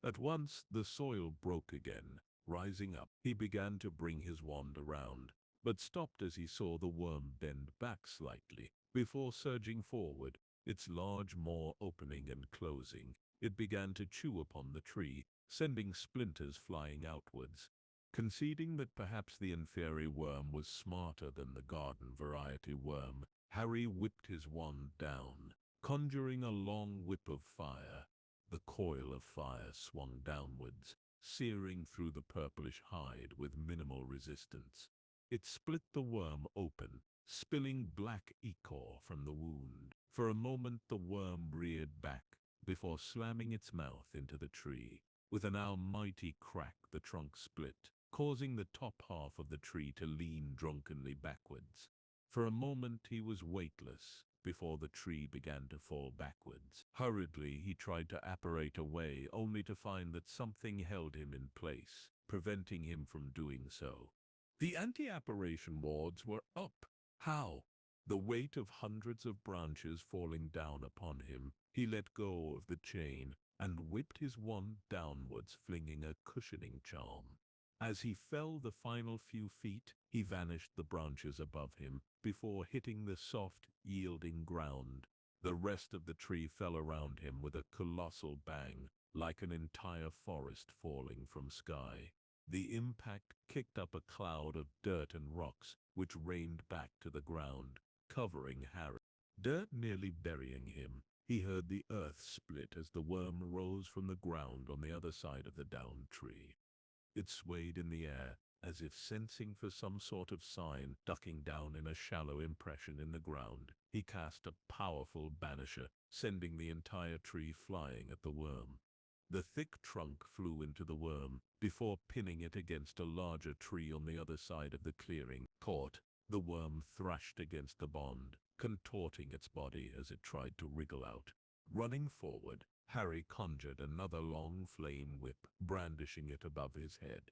At once, the soil broke again. Rising up, he began to bring his wand around, but stopped as he saw the worm bend back slightly, before surging forward, its large maw opening and closing. It began to chew upon the tree, sending splinters flying outwards. Conceding that perhaps the inferi worm was smarter than the garden variety worm, Harry whipped his wand down, conjuring a long whip of fire. The coil of fire swung downwards, searing through the purplish hide with minimal resistance. It split the worm open, spilling black ichor from the wound. For a moment the worm reared back, before slamming its mouth into the tree. With an almighty crack, the trunk split, causing the top half of the tree to lean drunkenly backwards. For a moment he was weightless, before the tree began to fall backwards. Hurriedly he tried to apparate away, only to find that something held him in place, preventing him from doing so. The anti-apparation wards were up. How? The weight of hundreds of branches falling down upon him, he let go of the chain and whipped his wand downwards, flinging a cushioning charm. As he fell the final few feet, he vanished the branches above him, before hitting the soft, yielding ground. The rest of the tree fell around him with a colossal bang, like an entire forest falling from sky. The impact kicked up a cloud of dirt and rocks, which rained back to the ground, covering Harry. Dirt nearly burying him, he heard the earth split as the worm rose from the ground on the other side of the downed tree. It swayed in the air, as if sensing for some sort of sign. Ducking down in a shallow impression in the ground, he cast a powerful banisher, sending the entire tree flying at the worm. The thick trunk flew into the worm, before pinning it against a larger tree on the other side of the clearing. Caught, the worm thrashed against the bond, contorting its body as it tried to wriggle out. Running forward, Harry conjured another long flame whip, brandishing it above his head.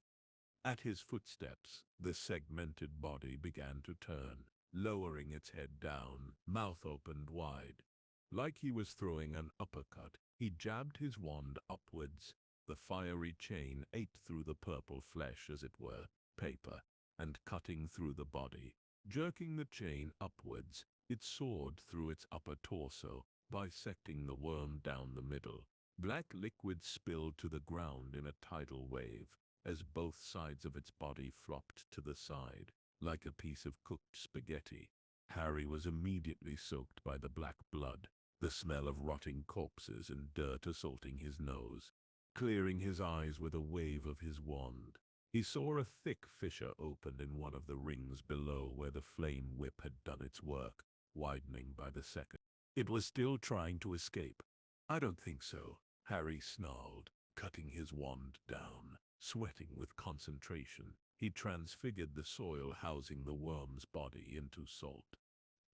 At his footsteps, the segmented body began to turn, lowering its head down, mouth opened wide. Like he was throwing an uppercut, he jabbed his wand upwards. The fiery chain ate through the purple flesh, as it were, paper and cutting through the body. Jerking the chain upwards, it soared through its upper torso, bisecting the worm down the middle. Black liquid spilled to the ground in a tidal wave, as both sides of its body flopped to the side, like a piece of cooked spaghetti. Harry was immediately soaked by the black blood, the smell of rotting corpses and dirt assaulting his nose. Clearing his eyes with a wave of his wand, he saw a thick fissure open in one of the rings below where the flame whip had done its work, widening by the second. It was still trying to escape. "I don't think so," Harry snarled, cutting his wand down. Sweating with concentration, he transfigured the soil housing the worm's body into salt.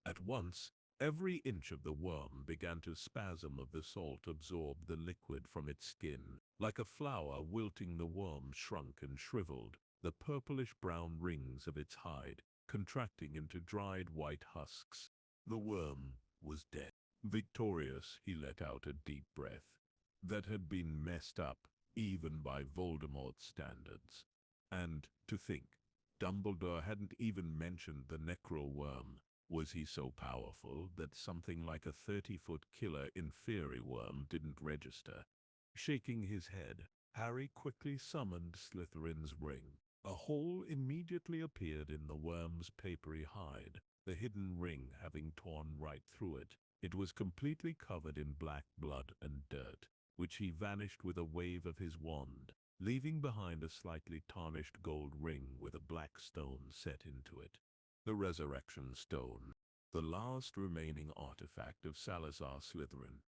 At once, every inch of the worm began to spasm as the salt absorbed the liquid from its skin. Like a flower wilting, the worm shrunk and shriveled, the purplish-brown rings of its hide contracting into dried white husks. The worm was dead. Victorious, he let out a deep breath. That had been messed up, even by Voldemort's standards. And, to think, Dumbledore hadn't even mentioned the necro-worm. Was he so powerful that something like a 30-foot killer in fairy worm didn't register? Shaking his head, Harry quickly summoned Slytherin's ring. A hole immediately appeared in the worm's papery hide, the hidden ring having torn right through it. It was completely covered in black blood and dirt, which he vanished with a wave of his wand, leaving behind a slightly tarnished gold ring with a black stone set into it. The Resurrection Stone, the last remaining artifact of Salazar Slytherin.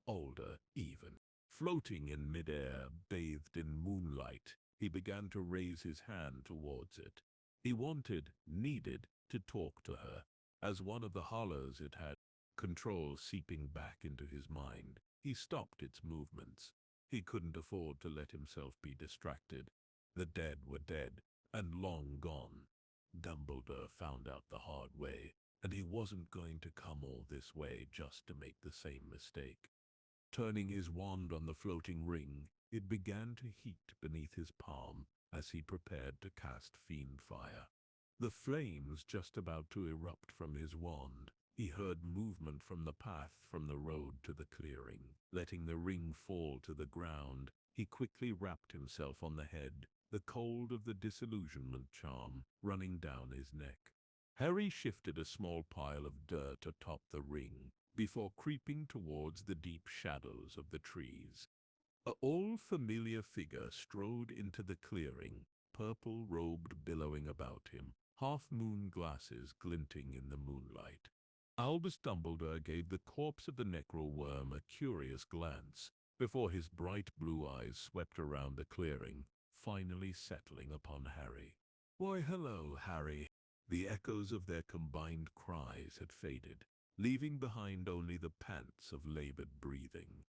Older, even. Floating in midair, bathed in moonlight, he began to raise his hand towards it. He needed to talk to her. As one of the hollows it had control seeping back into his mind, he stopped its movements. He couldn't afford to let himself be distracted. The dead were dead, and long gone. Dumbledore found out the hard way, and he wasn't going to come all this way just to make the same mistake. Turning his wand on the floating ring, it began to heat beneath his palm as he prepared to cast Fiend Fire. The flames just about to erupt from his wand, he heard movement from the path from the road to the clearing. Letting the ring fall to the ground, he quickly wrapped himself on the head, the cold of the disillusionment charm running down his neck. Harry shifted a small pile of dirt atop the ring before creeping towards the deep shadows of the trees. A all-familiar figure strode into the clearing, purple-robed billowing about him, half-moon glasses glinting in the moonlight. Albus Dumbledore gave the corpse of the necro-worm a curious glance before his bright blue eyes swept around the clearing, finally settling upon Harry. "Why, hello, Harry." The echoes of their combined cries had faded, leaving behind only the pants of labored breathing.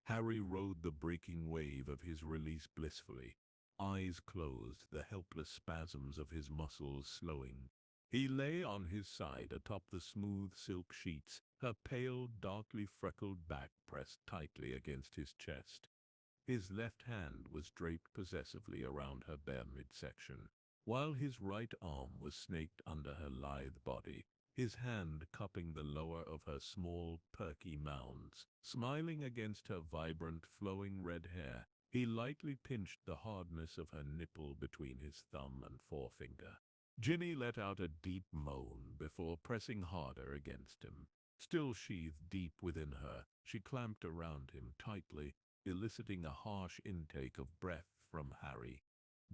Harry rode the breaking wave of his release blissfully, eyes closed, the helpless spasms of his muscles slowing. He lay on his side atop the smooth silk sheets, her pale, darkly freckled back pressed tightly against his chest. His left hand was draped possessively around her bare midsection, while his right arm was snaked under her lithe body, his hand cupping the lower of her small, perky mounds. Smiling against her vibrant, flowing red hair, he lightly pinched the hardness of her nipple between his thumb and forefinger. Ginny let out a deep moan before pressing harder against him. Still sheathed deep within her, she clamped around him tightly, eliciting a harsh intake of breath from Harry.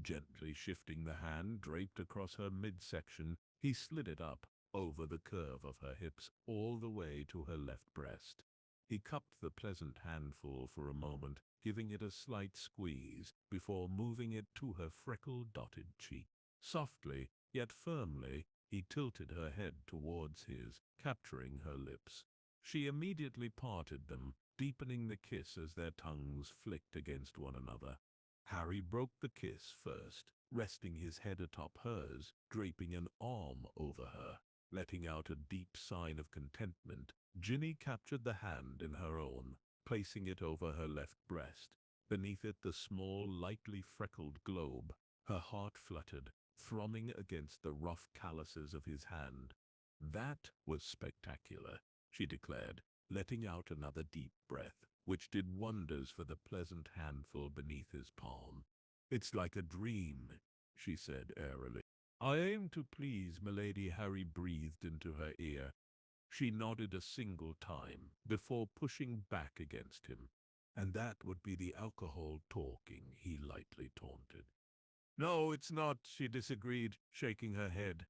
Gently shifting the hand draped across her midsection, he slid it up, over the curve of her hips, all the way to her left breast. He cupped the pleasant handful for a moment, giving it a slight squeeze, before moving it to her freckle-dotted cheek. Softly, yet firmly, he tilted her head towards his, capturing her lips. She immediately parted them, deepening the kiss as their tongues flicked against one another. Harry broke the kiss first, resting his head atop hers, draping an arm over her. Letting out a deep sign of contentment, Ginny captured the hand in her own, placing it over her left breast. Beneath it the small, lightly freckled globe. Her heart fluttered, thrumming against the rough calluses of his hand. That was spectacular, she declared, letting out another deep breath, which did wonders for the pleasant handful beneath his palm. It's like a dream, she said airily. I aim to please, milady, Harry breathed into her ear. She nodded a single time before pushing back against him. And that would be the alcohol talking, he lightly taunted. No, it's not, she disagreed, shaking her head.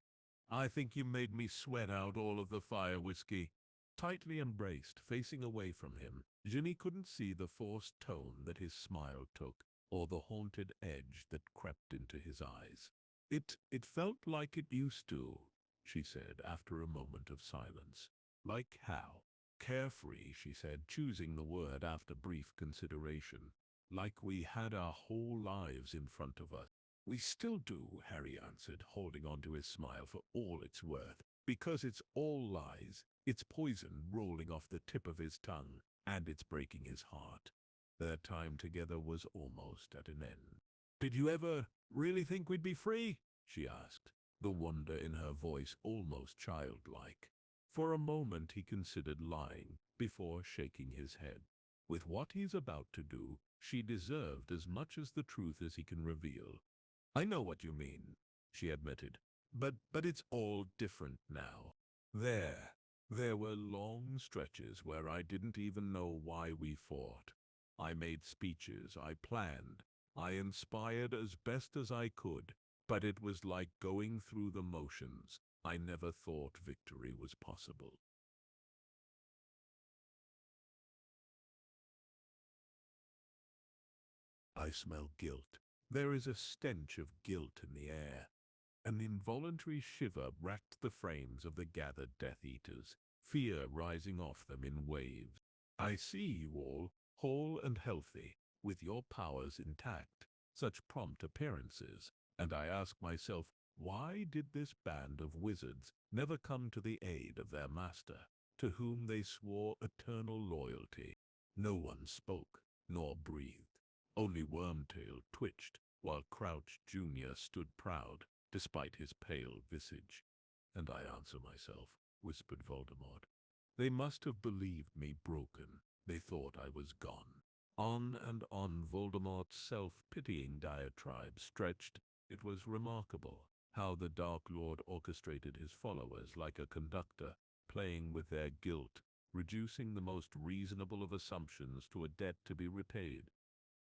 I think you made me sweat out all of the fire whiskey. Tightly embraced, facing away from him, Ginny couldn't see the forced tone that his smile took, or the haunted edge that crept into his eyes. It felt like it used to, she said after a moment of silence. Like how? Carefree, she said, choosing the word after brief consideration. Like we had our whole lives in front of us. We still do, Harry answered, holding on to his smile for all it's worth. Because it's all lies. It's poison rolling off the tip of his tongue, and it's breaking his heart. Their time together was almost at an end. Did you ever really think we'd be free? She asked, the wonder in her voice almost childlike. For a moment he considered lying, before shaking his head. With what he's about to do, she deserved as much as the truth as he can reveal. I know what you mean, she admitted, but it's all different now. There were long stretches where I didn't even know why we fought. I made speeches, I planned, I inspired as best as I could, but it was like going through the motions. I never thought victory was possible. I smell guilt. There is a stench of guilt in the air. An involuntary shiver racked the frames of the gathered Death Eaters, fear rising off them in waves. I see you all, whole and healthy, with your powers intact, such prompt appearances, and I ask myself, why did this band of wizards never come to the aid of their master, to whom they swore eternal loyalty? No one spoke, nor breathed. Only Wormtail twitched, while Crouch Jr. stood proud, despite his pale visage. And I answer myself, whispered Voldemort. They must have believed me broken. They thought I was gone. On and on Voldemort's self-pitying diatribe stretched. It was remarkable how the Dark Lord orchestrated his followers like a conductor, playing with their guilt, reducing the most reasonable of assumptions to a debt to be repaid.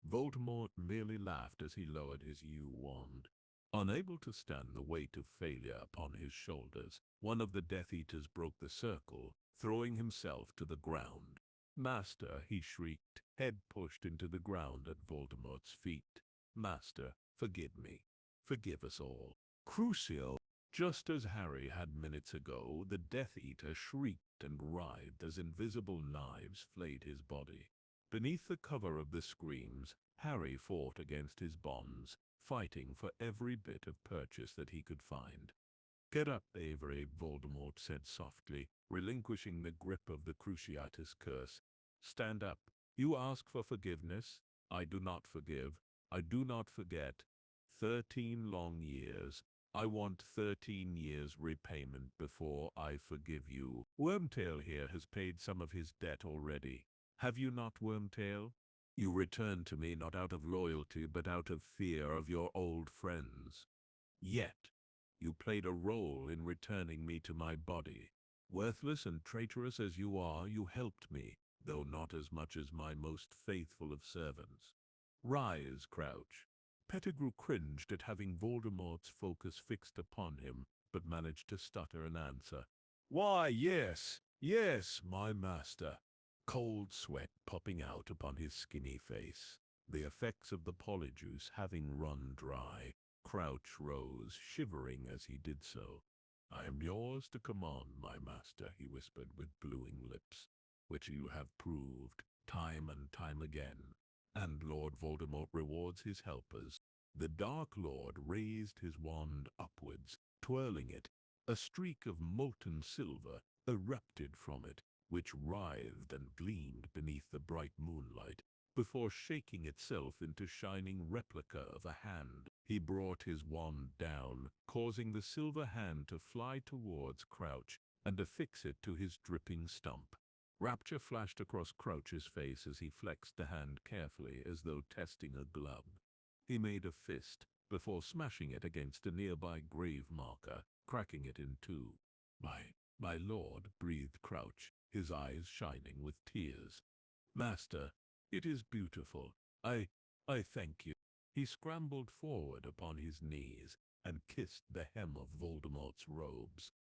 Voldemort merely laughed as he lowered his yew wand. Unable to stand the weight of failure upon his shoulders, one of the Death Eaters broke the circle, throwing himself to the ground. Master, he shrieked, head pushed into the ground at Voldemort's feet. Master, forgive me. Forgive us all. Crucio. Just as Harry had minutes ago, the Death Eater shrieked and writhed as invisible knives flayed his body. Beneath the cover of the screams, Harry fought against his bonds, fighting for every bit of purchase that he could find. Get up, Avery, Voldemort said softly, relinquishing the grip of the Cruciatus curse. Stand up. You ask for forgiveness. I do not forgive. I do not forget. 13 long years. I want 13 years repayment before I forgive you. Wormtail here has paid some of his debt already. Have you not, Wormtail? You return to me not out of loyalty but out of fear of your old friends. Yet, you played a role in returning me to my body. Worthless and traitorous as you are, you helped me, though not as much as my most faithful of servants. Rise, Crouch. Pettigrew cringed at having Voldemort's focus fixed upon him, but managed to stutter an answer. Why, yes, my master. Cold sweat popping out upon his skinny face, the effects of the polyjuice having run dry. Crouch rose, shivering as he did so. I am yours to command, my master, he whispered with bluing lips, which you have proved time and time again. And Lord Voldemort rewards his helpers. The Dark Lord raised his wand upwards, twirling it. A streak of molten silver erupted from it, which writhed and gleamed beneath the bright moonlight. before shaking itself into shining replica of a hand. He brought his wand down, causing the silver hand to fly towards Crouch and affix it to his dripping stump. Rapture flashed across Crouch's face as he flexed the hand carefully as though testing a glove. He made a fist before smashing it against a nearby grave marker, cracking it in two. My lord, breathed Crouch, his eyes shining with tears. Master, it is beautiful. I thank you. He scrambled forward upon his knees and kissed the hem of Voldemort's robes.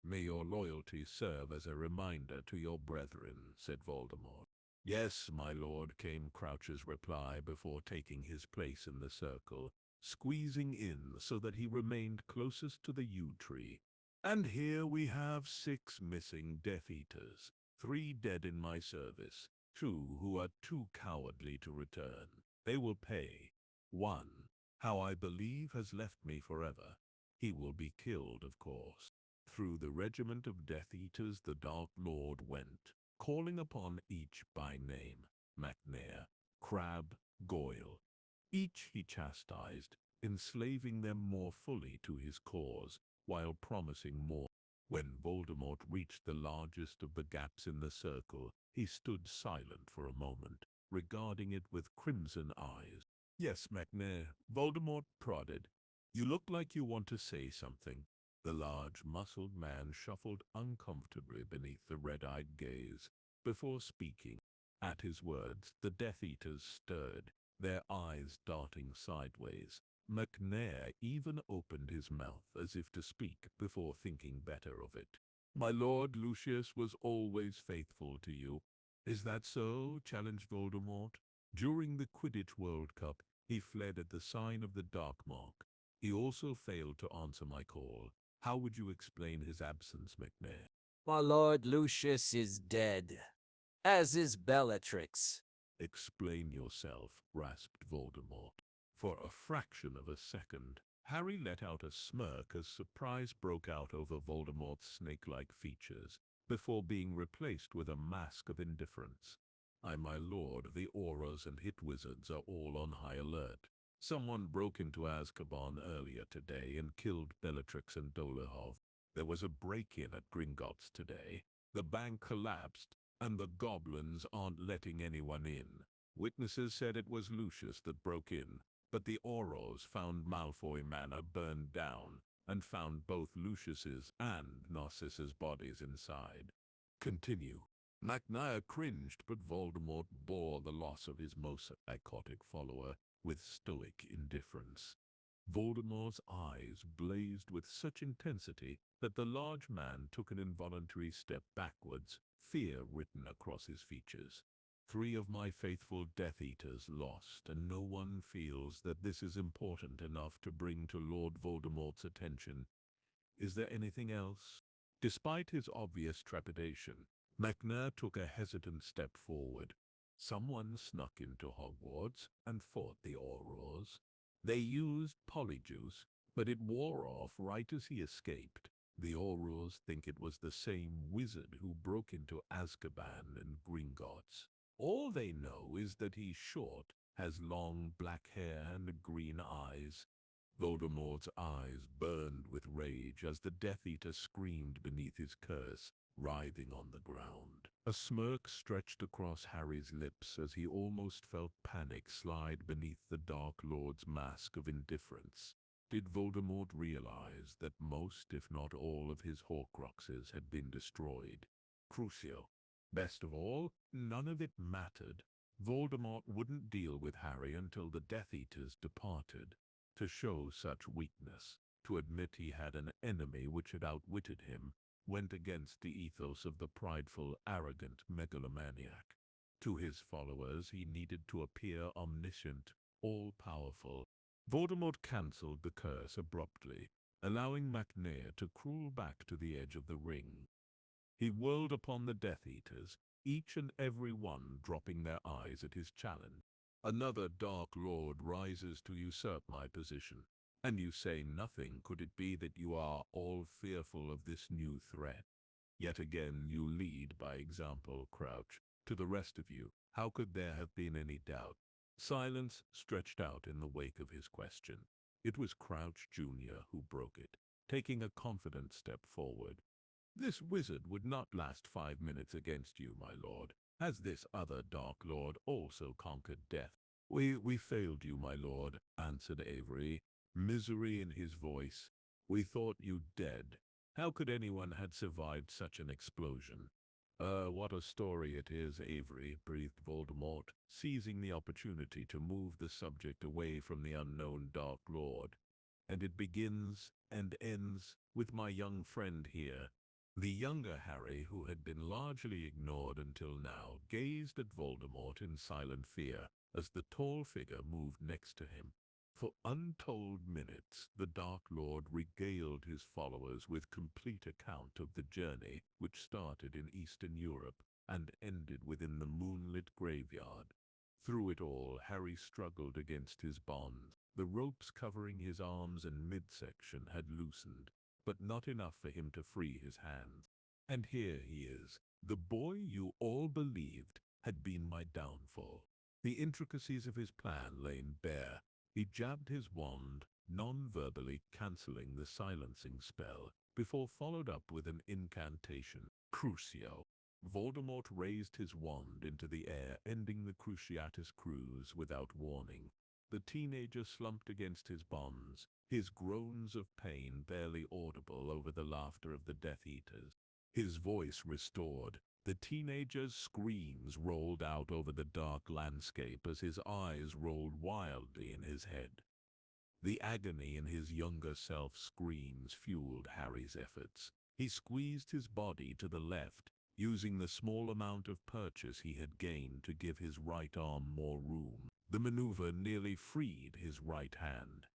May your loyalty serve as a reminder to your brethren, said Voldemort. Yes, my lord, came Crouch's reply before taking his place in the circle, squeezing in so that he remained closest to the yew tree. And here we have 6 missing Death Eaters, 3 dead in my service, 2 who are too cowardly to return. They will pay. 1, how I believe has left me forever. He will be killed, of course. Through the regiment of Death Eaters the Dark Lord went, calling upon each by name, McNair, Crabbe, Goyle. Each he chastised, enslaving them more fully to his cause, while promising more. When Voldemort reached the largest of the gaps in the circle, he stood silent for a moment, regarding it with crimson eyes. Yes, McNair, Voldemort prodded. You look like you want to say something. The large, muscled man shuffled uncomfortably beneath the red-eyed gaze, before speaking. At his words, the Death Eaters stirred, their eyes darting sideways. McNair even opened his mouth as if to speak before thinking better of it. My lord Lucius was always faithful to you. Is that so? Challenged Voldemort. During the Quidditch World Cup, he fled at the sign of the Dark Mark. He also failed to answer my call. How would you explain his absence, McNair? My lord Lucius is dead, as is Bellatrix. Explain yourself, rasped Voldemort. For a fraction of a second, Harry let out a smirk as surprise broke out over Voldemort's snake-like features, before being replaced with a mask of indifference. My lord, the auras and hit wizards are all on high alert. Someone broke into Azkaban earlier today and killed Bellatrix and Dolohov. There was a break-in at Gringotts today. The bank collapsed, and the goblins aren't letting anyone in. Witnesses said it was Lucius that broke in, but the Auros found Malfoy Manor burned down, and found both Lucius's and Narcissa's bodies inside. Continue. McNair cringed, but Voldemort bore the loss of his most psychotic follower with stoic indifference. Voldemort's eyes blazed with such intensity that the large man took an involuntary step backwards, fear written across his features. 3 of my faithful Death Eaters lost, and no one feels that this is important enough to bring to Lord Voldemort's attention. Is there anything else? Despite his obvious trepidation, McNair took a hesitant step forward. Someone snuck into Hogwarts and fought the Aurors. They used Polyjuice, but it wore off right as he escaped. The Aurors think it was the same wizard who broke into Azkaban and Gringotts. All they know is that he's short, has long black hair and green eyes. Voldemort's eyes burned with rage as the Death Eater screamed beneath his curse, writhing on the ground. A smirk stretched across Harry's lips as he almost felt panic slide beneath the Dark Lord's mask of indifference. Did Voldemort realize that most, if not all, of his Horcruxes had been destroyed? Crucio. Best of all, none of it mattered. Voldemort wouldn't deal with Harry until the Death Eaters departed. To show such weakness, to admit he had an enemy which had outwitted him, went against the ethos of the prideful, arrogant megalomaniac. To his followers he needed to appear omniscient, all-powerful. Voldemort cancelled the curse abruptly, allowing McNair to crawl back to the edge of the ring. He whirled upon the Death Eaters, each and every one dropping their eyes at his challenge. Another Dark Lord rises to usurp my position, and you say nothing. Could it be that you are all fearful of this new threat? Yet again you lead by example, Crouch. To the rest of you, How could there have been any doubt? Silence stretched out in the wake of his question. It was Crouch Jr. who broke it, taking a confident step forward. This wizard would not last 5 minutes against you, my lord. Has this other Dark Lord also conquered death? We failed you, my lord, answered Avery, misery in his voice. We thought you dead. How could anyone had survived such an explosion? What a story it is, Avery, breathed Voldemort, seizing the opportunity to move the subject away from the unknown Dark Lord. And it begins and ends with my young friend here. The younger Harry, who had been largely ignored until now, gazed at Voldemort in silent fear as the tall figure moved next to him. For untold minutes, the Dark Lord regaled his followers with complete account of the journey which started in Eastern Europe and ended within the moonlit graveyard. Through it all, Harry struggled against his bonds. The ropes covering his arms and midsection had loosened, but not enough for him to free his hands. And here he is, the boy you all believed had been my downfall. The intricacies of his plan lay bare. He jabbed his wand, non-verbally cancelling the silencing spell, before followed up with an incantation. Crucio. Voldemort raised his wand into the air, ending the Cruciatus cruise without warning. The teenager slumped against his bonds, his groans of pain barely audible over the laughter of the Death Eaters. His voice restored. The teenager's screams rolled out over the dark landscape as his eyes rolled wildly in his head. The agony in his younger self's screams fueled Harry's efforts. He squeezed his body to the left, using the small amount of purchase he had gained to give his right arm more room. The maneuver nearly freed his right hand.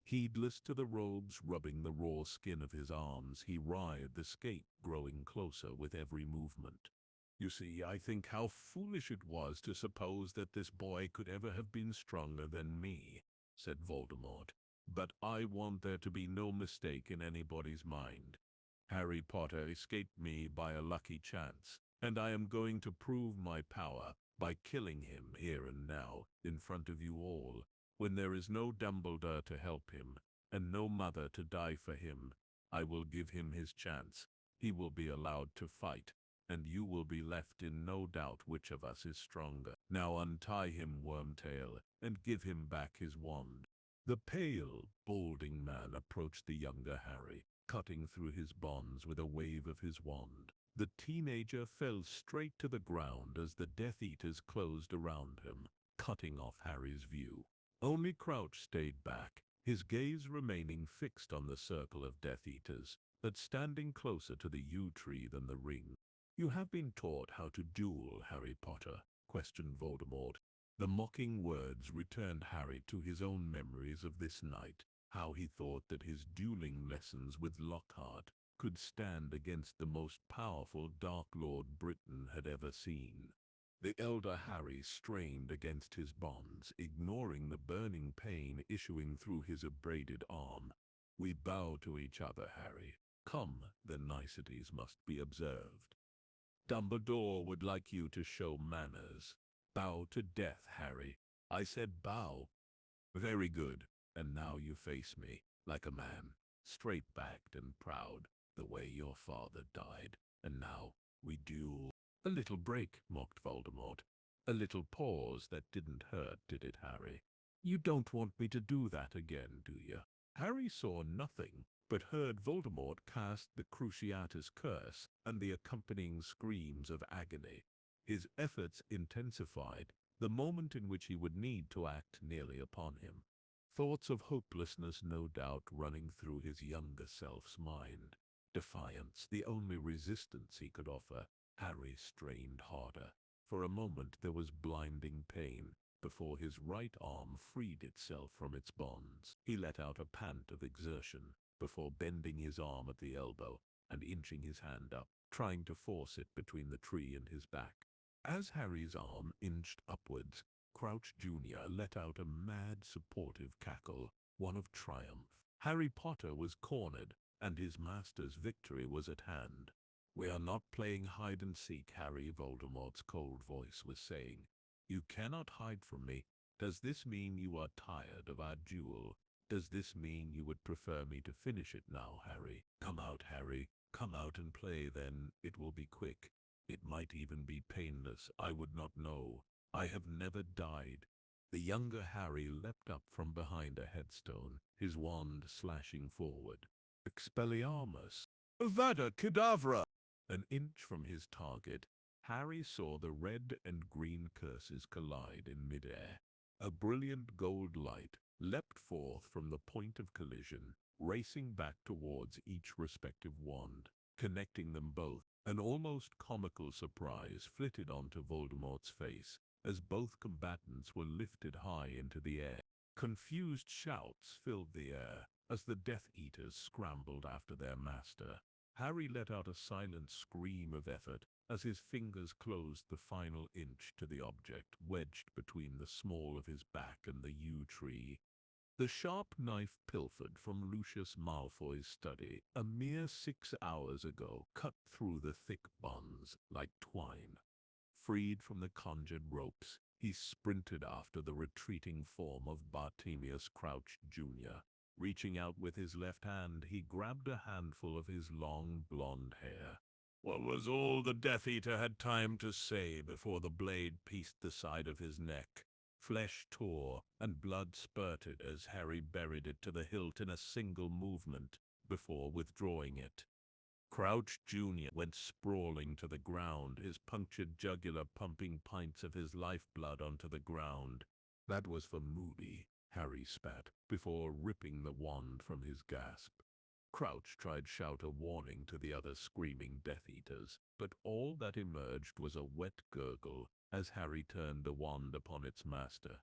Heedless to the robes rubbing the raw skin of his arms, he writhed, the scape growing closer with every movement. You see, I think how foolish it was to suppose that this boy could ever have been stronger than me, said Voldemort. But I want there to be no mistake in anybody's mind. Harry Potter escaped me by a lucky chance, and I am going to prove my power by killing him here and now, in front of you all. When there is no Dumbledore to help him, and no mother to die for him, I will give him his chance. He will be allowed to fight, and you will be left in no doubt which of us is stronger. Now untie him, Wormtail, and give him back his wand. The pale, balding man approached the younger Harry, cutting through his bonds with a wave of his wand. The teenager fell straight to the ground as the Death Eaters closed around him, cutting off Harry's view. Only Crouch stayed back, his gaze remaining fixed on the circle of Death Eaters, but standing closer to the yew tree than the ring. You have been taught how to duel, Harry Potter, questioned Voldemort. The mocking words returned Harry to his own memories of this night, how he thought that his dueling lessons with Lockhart could stand against the most powerful Dark Lord Britain had ever seen. The elder Harry strained against his bonds, ignoring the burning pain issuing through his abraded arm. We bow to each other, Harry. Come, the niceties must be observed. Dumbledore would like you to show manners. Bow to death, Harry. I said bow. Very good. And now you face me, like a man, straight-backed and proud, the way your father died. And now we duel. A little break, mocked Voldemort. A little pause that didn't hurt, did it, Harry? You don't want me to do that again, do you? Harry saw nothing, but heard Voldemort cast the Cruciatus curse and the accompanying screams of agony. His efforts intensified, the moment in which he would need to act nearly upon him. Thoughts of hopelessness no doubt running through his younger self's mind. Defiance, the only resistance he could offer. Harry strained harder. For a moment there was blinding pain, before his right arm freed itself from its bonds. He let out a pant of exertion, before bending his arm at the elbow and inching his hand up, trying to force it between the tree and his back. As Harry's arm inched upwards, Crouch Jr. let out a mad, supportive cackle, one of triumph. Harry Potter was cornered, and his master's victory was at hand. We are not playing hide-and-seek, Harry, Voldemort's cold voice was saying. You cannot hide from me. Does this mean you are tired of our duel? Does this mean you would prefer me to finish it now, Harry? Come out, Harry. Come out and play, then. It will be quick. It might even be painless. I would not know. I have never died. The younger Harry leapt up from behind a headstone, his wand slashing forward. Expelliarmus! Avada Kedavra! An inch from his target, Harry saw the red and green curses collide in midair. A brilliant gold light leapt forth from the point of collision, racing back towards each respective wand, connecting them both. An almost comical surprise flitted onto Voldemort's face as both combatants were lifted high into the air. Confused shouts filled the air as the Death Eaters scrambled after their master. Harry let out a silent scream of effort as his fingers closed the final inch to the object wedged between the small of his back and the yew tree. The sharp knife pilfered from Lucius Malfoy's study a mere 6 hours ago cut through the thick bonds like twine. Freed from the conjured ropes, he sprinted after the retreating form of Bartemius Crouch Jr. Reaching out with his left hand, he grabbed a handful of his long blonde hair. What was all the Death Eater had time to say before the blade pierced the side of his neck? Flesh tore and blood spurted as Harry buried it to the hilt in a single movement before withdrawing it. Crouch Jr. went sprawling to the ground, his punctured jugular pumping pints of his lifeblood onto the ground. That was for Moody, Harry spat, before ripping the wand from his grasp. Crouch tried to shout a warning to the other screaming Death Eaters, but all that emerged was a wet gurgle as Harry turned the wand upon its master.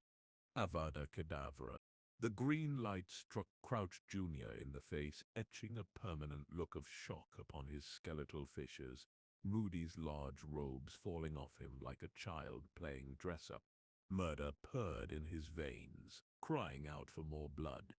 Avada Kedavra. The green light struck Crouch Jr. in the face, etching a permanent look of shock upon his skeletal features, Moody's large robes falling off him like a child playing dress-up. Murder purred in his veins, crying out for more blood.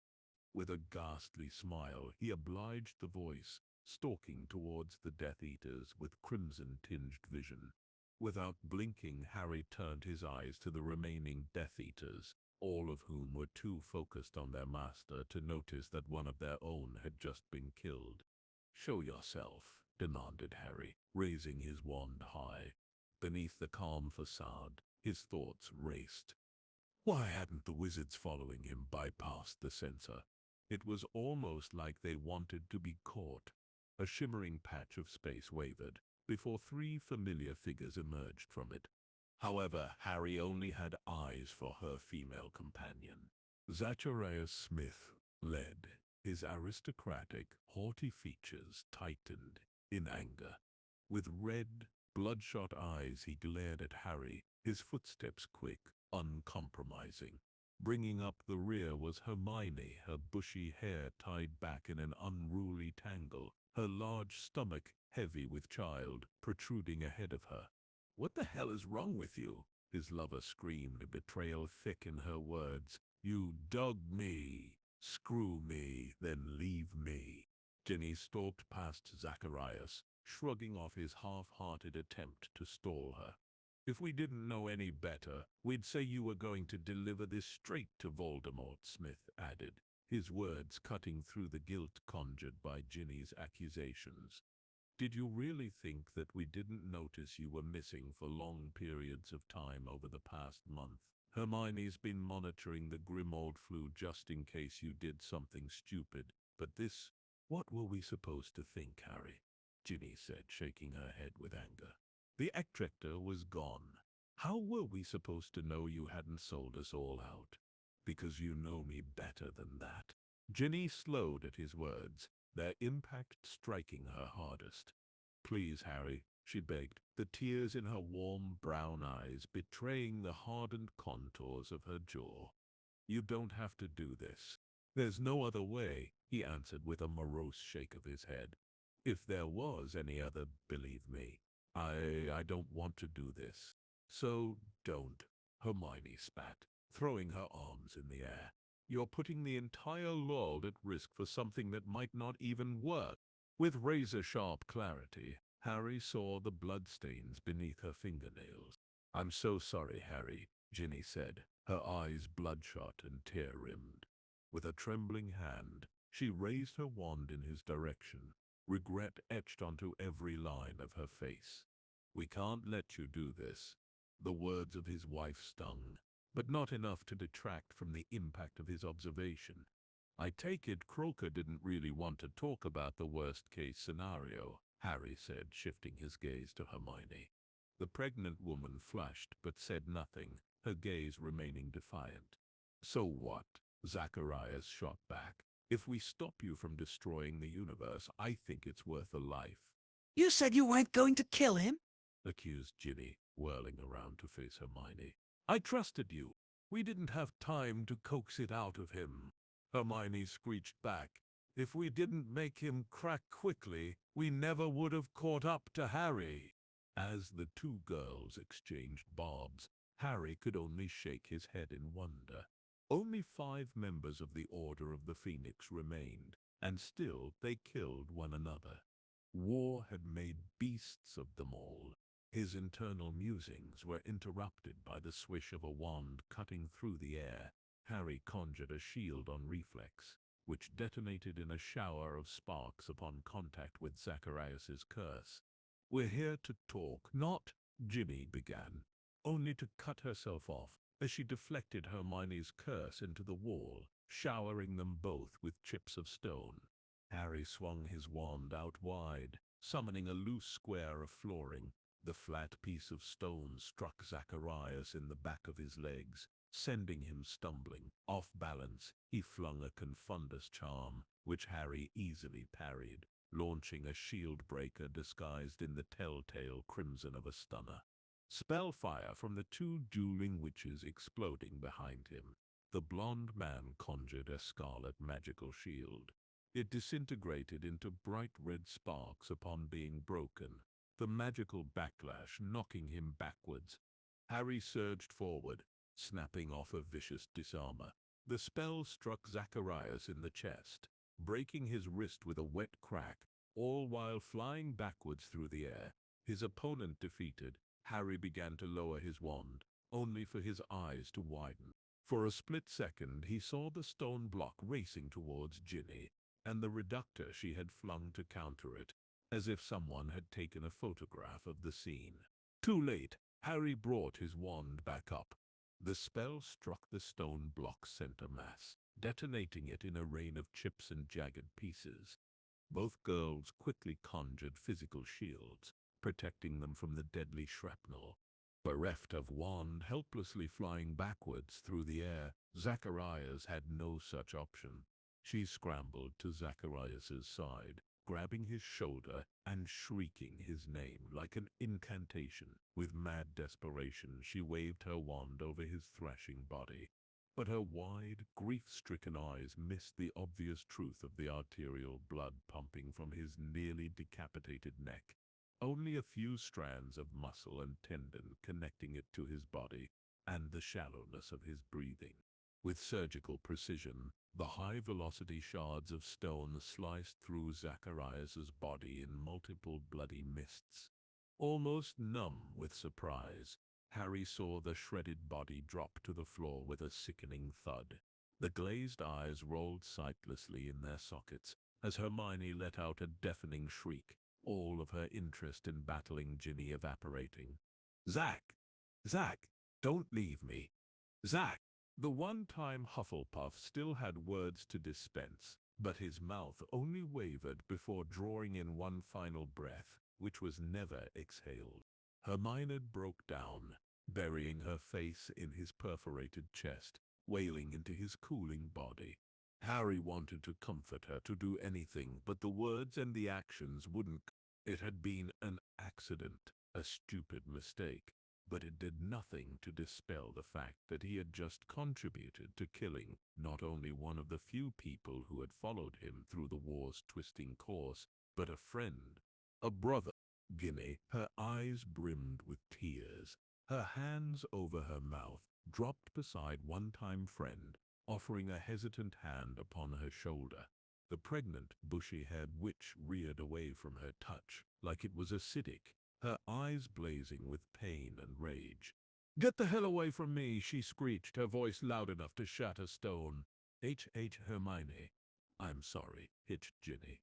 With a ghastly smile, he obliged the voice, stalking towards the Death Eaters with crimson-tinged vision. Without blinking, Harry turned his eyes to the remaining Death Eaters, all of whom were too focused on their master to notice that one of their own had just been killed. "Show yourself," demanded Harry, raising his wand high. Beneath the calm facade, his thoughts raced. Why hadn't the wizards following him bypassed the censor? It was almost like they wanted to be caught. A shimmering patch of space wavered before 3 familiar figures emerged from it. However, Harry only had eyes for her female companion. Zacharias Smith led, his aristocratic, haughty features tightened in anger. With red, bloodshot eyes he glared at Harry, his footsteps quick, uncompromising. Bringing up the rear was Hermione, her bushy hair tied back in an unruly tangle, her large stomach, heavy with child, protruding ahead of her. "What the hell is wrong with you?" his lover screamed, betrayal thick in her words. "You dug me. Screw me, then leave me." Ginny stalked past Zacharias, shrugging off his half-hearted attempt to stall her. "If we didn't know any better, we'd say you were going to deliver this straight to Voldemort," Smith added, his words cutting through the guilt conjured by Ginny's accusations. "Did you really think that we didn't notice you were missing for long periods of time over the past month? Hermione's been monitoring the Grimmauld flu just in case you did something stupid. But this, what were we supposed to think, Harry?" Ginny said, shaking her head with anger. "The Ectrector was gone. How were we supposed to know you hadn't sold us all out? Because you know me better than that." Ginny slowed at his words, their impact striking her hardest. "Please, Harry," she begged, the tears in her warm brown eyes betraying the hardened contours of her jaw. "You don't have to do this." "There's no other way," he answered with a morose shake of his head. "If there was any other, believe me, I don't want to do this. So don't," Hermione spat, throwing her arms in the air. "You're putting the entire world at risk for something that might not even work." With razor-sharp clarity, Harry saw the bloodstains beneath her fingernails. "I'm so sorry, Harry. Ginny said, her eyes bloodshot and tear-rimmed. With a trembling hand, she raised her wand in his direction, regret etched onto every line of her face. "We can't let you do this." The words of his wife stung, but not enough to detract from the impact of his observation. "I take it Croker didn't really want to talk about the worst-case scenario," Harry said, shifting his gaze to Hermione. The pregnant woman flushed but said nothing, her gaze remaining defiant. "So what?" Zacharias shot back. "If we stop you from destroying the universe, I think it's worth a life," You said you weren't going to kill him? accused Ginny, whirling around to face Hermione. "I trusted you. We didn't have time to coax it out of him," Hermione screeched back. "If we didn't make him crack quickly, we never would have caught up to Harry." As the two girls exchanged barbs, Harry could only shake his head in wonder. Only 5 members of the Order of the Phoenix remained, and still they killed one another. War had made beasts of them all. His internal musings were interrupted by the swish of a wand cutting through the air. Harry conjured a shield on reflex, which detonated in a shower of sparks upon contact with Zacharias's curse. "We're here to talk, not," Ginny began, only to cut herself off as she deflected Hermione's curse into the wall, showering them both with chips of stone. Harry swung his wand out wide, summoning a loose square of flooring. The flat piece of stone struck Zacharias in the back of his legs, sending him stumbling. Off balance, he flung a Confundus charm, which Harry easily parried, launching a shield breaker disguised in the telltale crimson of a stunner. Spellfire from the 2 dueling witches exploding behind him. The blonde man conjured a scarlet magical shield. It disintegrated into bright red sparks upon being broken, the magical backlash knocking him backwards. Harry surged forward, snapping off a vicious disarmer. The spell struck Zacharias in the chest, breaking his wrist with a wet crack, all while flying backwards through the air. His opponent defeated, Harry began to lower his wand, only for his eyes to widen. For a split second he saw the stone block racing towards Ginny, and the reductor she had flung to counter it, as if someone had taken a photograph of the scene. Too late, Harry brought his wand back up. The spell struck the stone block's center mass, detonating it in a rain of chips and jagged pieces. Both girls quickly conjured physical shields, protecting them from the deadly shrapnel. Bereft of wand helplessly flying backwards through the air, Zacharias had no such option. She scrambled to Zacharias's side, grabbing his shoulder and shrieking his name like an incantation. With mad desperation, she waved her wand over his thrashing body. But her wide, grief-stricken eyes missed the obvious truth of the arterial blood pumping from his nearly decapitated neck. Only a few strands of muscle and tendon connecting it to his body, and the shallowness of his breathing. With surgical precision, the high-velocity shards of stone sliced through Zacharias's body in multiple bloody mists. Almost numb with surprise, Harry saw the shredded body drop to the floor with a sickening thud. The glazed eyes rolled sightlessly in their sockets as Hermione let out a deafening shriek, all of her interest in battling Ginny evaporating. "Zach! Zach! Don't leave me! Zach!" The one-time Hufflepuff still had words to dispense, but his mouth only wavered before drawing in one final breath, which was never exhaled. Hermione broke down, burying her face in his perforated chest, wailing into his cooling body. Harry wanted to comfort her, to do anything, but the words and the actions wouldn't. It had been an accident, a stupid mistake, but it did nothing to dispel the fact that he had just contributed to killing not only one of the few people who had followed him through the war's twisting course, but a friend, a brother. Ginny, her eyes brimmed with tears, her hands over her mouth, dropped beside one-time friend, offering a hesitant hand upon her shoulder. The pregnant, bushy-haired witch reared away from her touch, like it was acidic, her eyes blazing with pain and rage. "Get the hell away from me," she screeched, her voice loud enough to shatter stone. Hermione. "I'm sorry," hitched Ginny.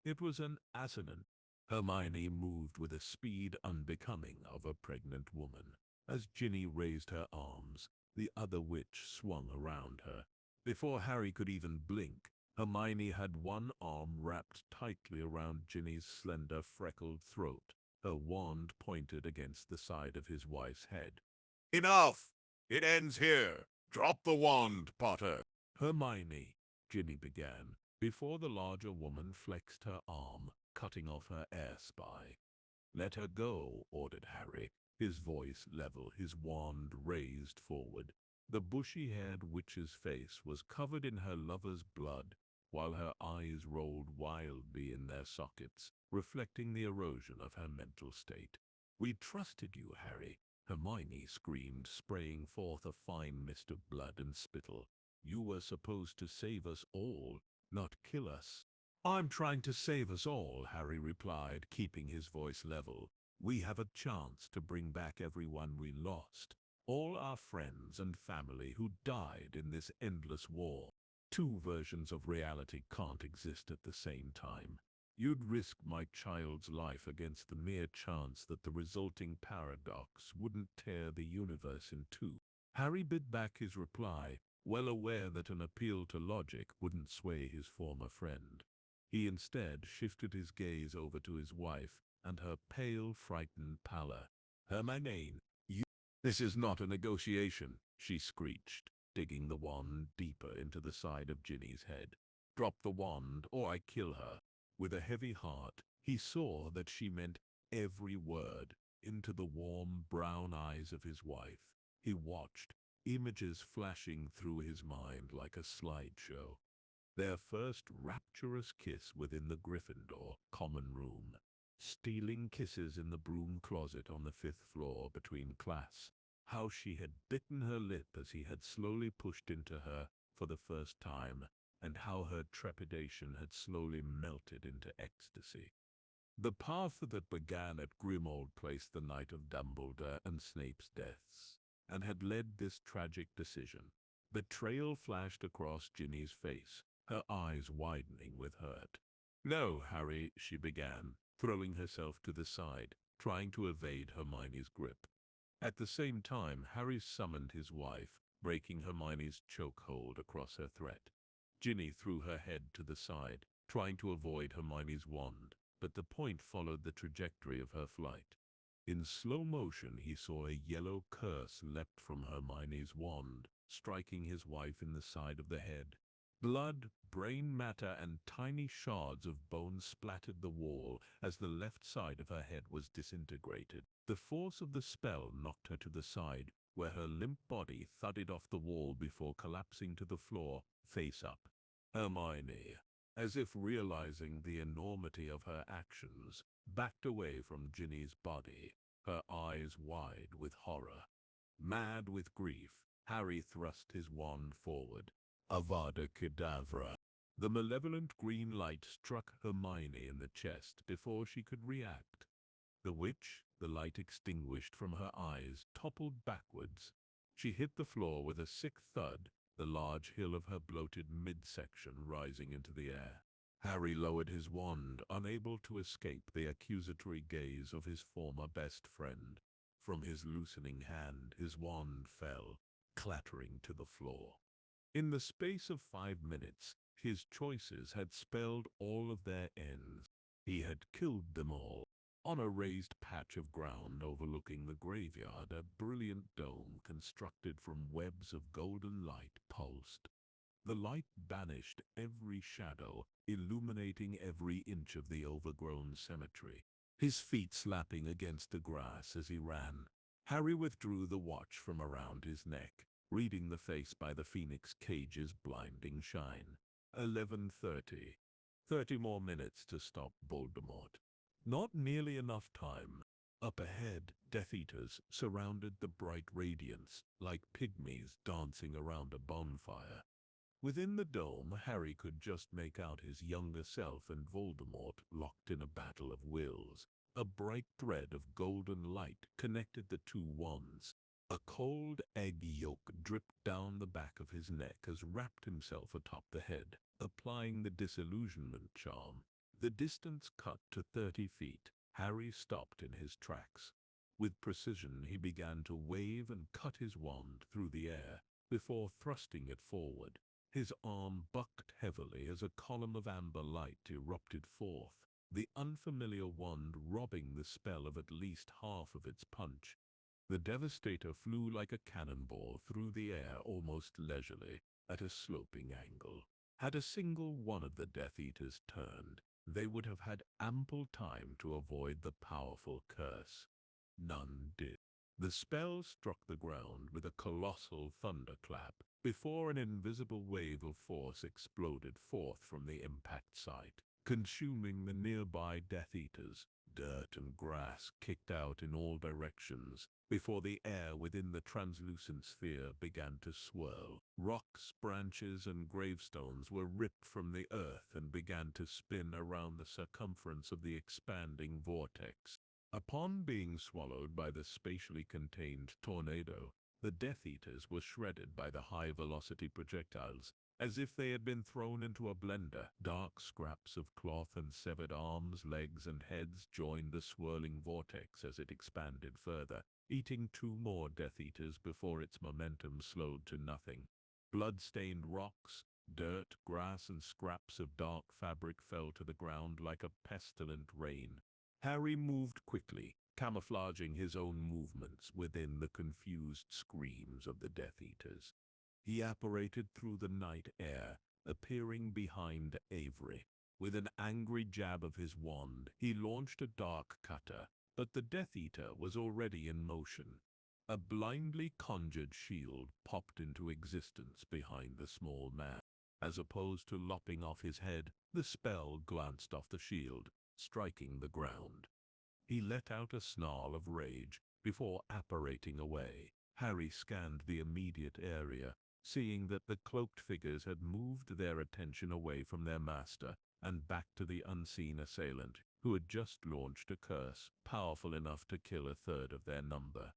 It was an assonant. Hermione moved with a speed unbecoming of a pregnant woman. As Ginny raised her arms, the other witch swung around her. Before Harry could even blink, Hermione had one arm wrapped tightly around Ginny's slender, freckled throat, her wand pointed against the side of his wife's head. "Enough! It ends here! Drop the wand, Potter!" "Hermione," Ginny began, before the larger woman flexed her arm, cutting off her air spy. "Let her go," ordered Harry, his voice level, his wand raised forward. The bushy-haired witch's face was covered in her lover's blood, while her eyes rolled wildly in their sockets, reflecting the erosion of her mental state. "We trusted you, Harry," Hermione screamed, spraying forth a fine mist of blood and spittle. "You were supposed to save us all, not kill us." "I'm trying to save us all," Harry replied, keeping his voice level. "We have a chance to bring back everyone we lost. All our friends and family who died in this endless war. Two versions of reality can't exist at the same time. You'd risk my child's life against the mere chance that the resulting paradox wouldn't tear the universe in two." Harry bit back his reply, well aware that an appeal to logic wouldn't sway his former friend. He instead shifted his gaze over to his wife and her pale, frightened pallor. "Hermione, this is not a negotiation," she screeched, digging the wand deeper into the side of Ginny's head. "Drop the wand, or I kill her." With a heavy heart, he saw that she meant every word. Into the warm brown eyes of his wife, he watched, images flashing through his mind like a slideshow. Their first rapturous kiss within the Gryffindor common room. Stealing kisses in the broom closet on the 5th floor between class. How she had bitten her lip as he had slowly pushed into her for the first time, and how her trepidation had slowly melted into ecstasy. The path that began at Grimmauld Place the night of Dumbledore and Snape's deaths, and had led this tragic decision. Betrayal flashed across Ginny's face, her eyes widening with hurt. "No, Harry," she began, throwing herself to the side, trying to evade Hermione's grip. At the same time, Harry summoned his wife, breaking Hermione's chokehold across her threat. Ginny threw her head to the side, trying to avoid Hermione's wand, but the point followed the trajectory of her flight. In slow motion, he saw a yellow curse leapt from Hermione's wand, striking his wife in the side of the head. Blood, brain matter, and tiny shards of bone splattered the wall as the left side of her head was disintegrated. The force of the spell knocked her to the side, where her limp body thudded off the wall before collapsing to the floor, face up. Hermione, as if realizing the enormity of her actions, backed away from Ginny's body, her eyes wide with horror. Mad with grief, Harry thrust his wand forward. Avada Kedavra. The malevolent green light struck Hermione in the chest before she could react. The witch, the light extinguished from her eyes, toppled backwards. She hit the floor with a sick thud, the large hill of her bloated midsection rising into the air. Harry lowered his wand, unable to escape the accusatory gaze of his former best friend. From his loosening hand, his wand fell, clattering to the floor. In the space of 5 minutes, his choices had spelled all of their ends. He had killed them all. On a raised patch of ground overlooking the graveyard, a brilliant dome constructed from webs of golden light pulsed. The light banished every shadow, illuminating every inch of the overgrown cemetery. His feet slapping against the grass as he ran, Harry withdrew the watch from around his neck, reading the face by the Phoenix Cage's blinding shine. 11:30. 30 more minutes to stop Voldemort. Not nearly enough time. Up ahead, Death Eaters surrounded the bright radiance, like pygmies dancing around a bonfire. Within the dome, Harry could just make out his younger self and Voldemort locked in a battle of wills. A bright thread of golden light connected the two wands. A cold egg yolk dripped down the back of his neck as wrapped himself atop the head, applying the disillusionment charm. The distance cut to 30 feet. Harry stopped in his tracks. With precision, he began to wave and cut his wand through the air before thrusting it forward. His arm bucked heavily as a column of amber light erupted forth, the unfamiliar wand robbing the spell of at least half of its punch. The Devastator flew like a cannonball through the air almost leisurely, at a sloping angle. Had a single one of the Death Eaters turned, they would have had ample time to avoid the powerful curse. None did. The spell struck the ground with a colossal thunderclap before an invisible wave of force exploded forth from the impact site, consuming the nearby Death Eaters. Dirt and grass kicked out in all directions before the air within the translucent sphere began to swirl. Rocks, branches, and gravestones were ripped from the earth and began to spin around the circumference of the expanding vortex. Upon being swallowed by the spatially contained tornado, the Death Eaters were shredded by the high-velocity projectiles, as if they had been thrown into a blender. Dark scraps of cloth and severed arms, legs, and heads joined the swirling vortex as it expanded further, eating 2 more Death Eaters before its momentum slowed to nothing. Blood-stained rocks, dirt, grass, and scraps of dark fabric fell to the ground like a pestilent rain. Harry moved quickly, camouflaging his own movements within the confused screams of the Death Eaters. He apparated through the night air, appearing behind Avery. With an angry jab of his wand, he launched a dark cutter, but the Death Eater was already in motion. A blindly conjured shield popped into existence behind the small man. As opposed to lopping off his head, the spell glanced off the shield, striking the ground. He let out a snarl of rage before apparating away. Harry scanned the immediate area, seeing that the cloaked figures had moved their attention away from their master and back to the unseen assailant, who had just launched a curse powerful enough to kill a third of their number.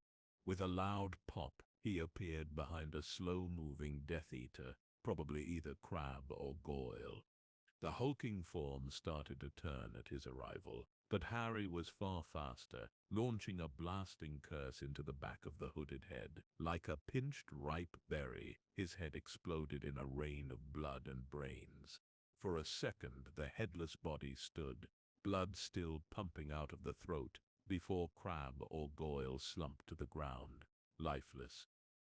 With a loud pop, he appeared behind a slow-moving Death Eater, probably either Crab or Goyle. The hulking form started to turn at his arrival, but Harry was far faster, launching a blasting curse into the back of the hooded head. Like a pinched ripe berry, his head exploded in a rain of blood and brains. For a second, the headless body stood, blood still pumping out of the throat, before Crab or Goyle slumped to the ground, lifeless.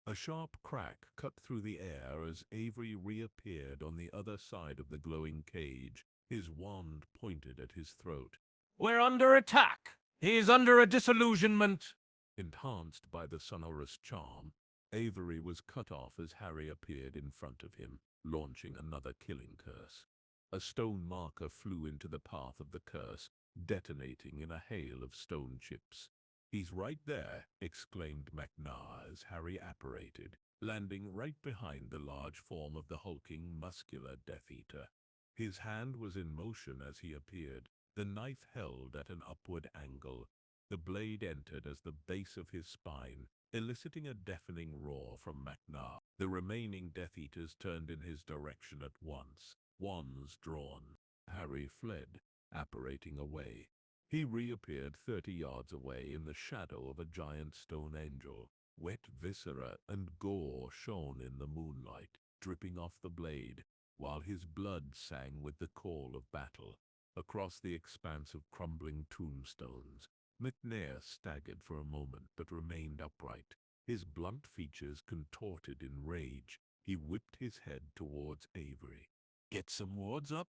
A sharp crack cut through the air as Avery reappeared on the other side of the glowing cage, his wand pointed at his throat. We're under attack. He's under a disillusionment. Enhanced by the sonorous charm, Avery was cut off as Harry appeared in front of him, launching another killing curse. A stone marker flew into the path of the curse, detonating in a hail of stone chips. "He's right there," exclaimed McNair as Harry apparated, landing right behind the large form of the hulking, muscular Death Eater. His hand was in motion as he appeared, the knife held at an upward angle. The blade entered as the base of his spine, eliciting a deafening roar from McNair. The remaining Death Eaters turned in his direction at once, wands drawn. Harry fled, apparating away. He reappeared 30 yards away in the shadow of a giant stone angel. Wet viscera and gore shone in the moonlight, dripping off the blade, while his blood sang with the call of battle. Across the expanse of crumbling tombstones, McNair staggered for a moment but remained upright, his blunt features contorted in rage. He whipped his head towards Avery. "Get some wards up.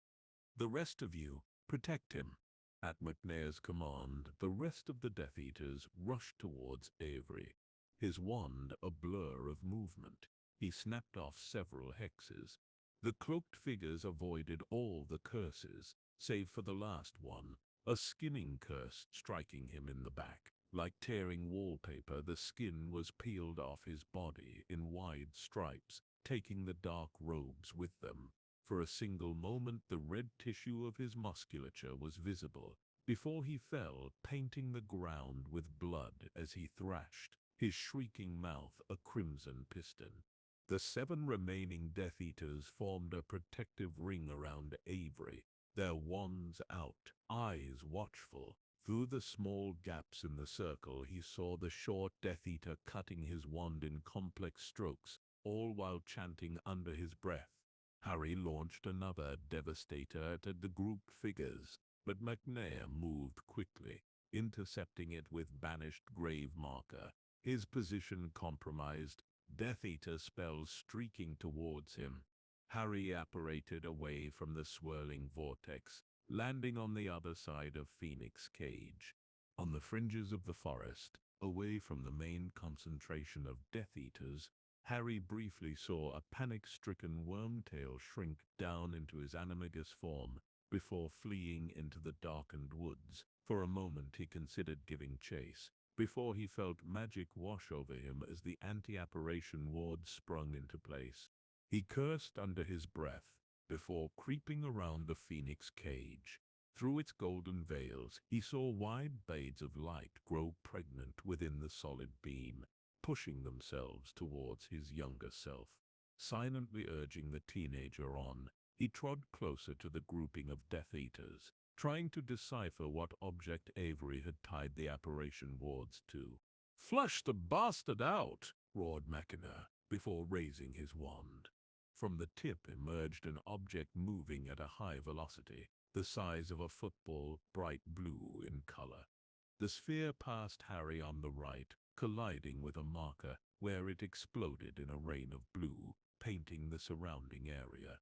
The rest of you, protect him." At McNair's command, the rest of the Death Eaters rushed towards Avery, his wand a blur of movement. He snapped off several hexes. The cloaked figures avoided all the curses, save for the last one, a skinning curse striking him in the back. Like tearing wallpaper, the skin was peeled off his body in wide stripes, taking the dark robes with them. For a single moment, the red tissue of his musculature was visible, before he fell, painting the ground with blood as he thrashed. his shrieking mouth a crimson piston. The 7 remaining Death Eaters formed a protective ring around Avery, their wands out, eyes watchful. Through the small gaps in the circle, he saw the short Death Eater cutting his wand in complex strokes, all while chanting under his breath. Harry launched another Devastator at the grouped figures, but McNair moved quickly, intercepting it with banished Grave Marker. His position compromised, Death Eater spells streaking towards him. Harry apparated away from the swirling vortex, landing on the other side of Phoenix Cage. On the fringes of the forest, away from the main concentration of Death Eaters, Harry briefly saw a panic-stricken Wormtail shrink down into his animagus form before fleeing into the darkened woods. For a moment he considered giving chase, before he felt magic wash over him as the anti-apparition ward sprung into place. He cursed under his breath, before creeping around the Phoenix Cage. Through its golden veils, he saw wide blades of light grow pregnant within the solid beam, pushing themselves towards his younger self. Silently urging the teenager on, he trod closer to the grouping of Death Eaters, trying to decipher what object Avery had tied the apparition wards to. "Flush the bastard out!" roared McNair, before raising his wand. From the tip emerged an object moving at a high velocity, the size of a football, bright blue in color. The sphere passed Harry on the right, colliding with a marker, where it exploded in a rain of blue, painting the surrounding area.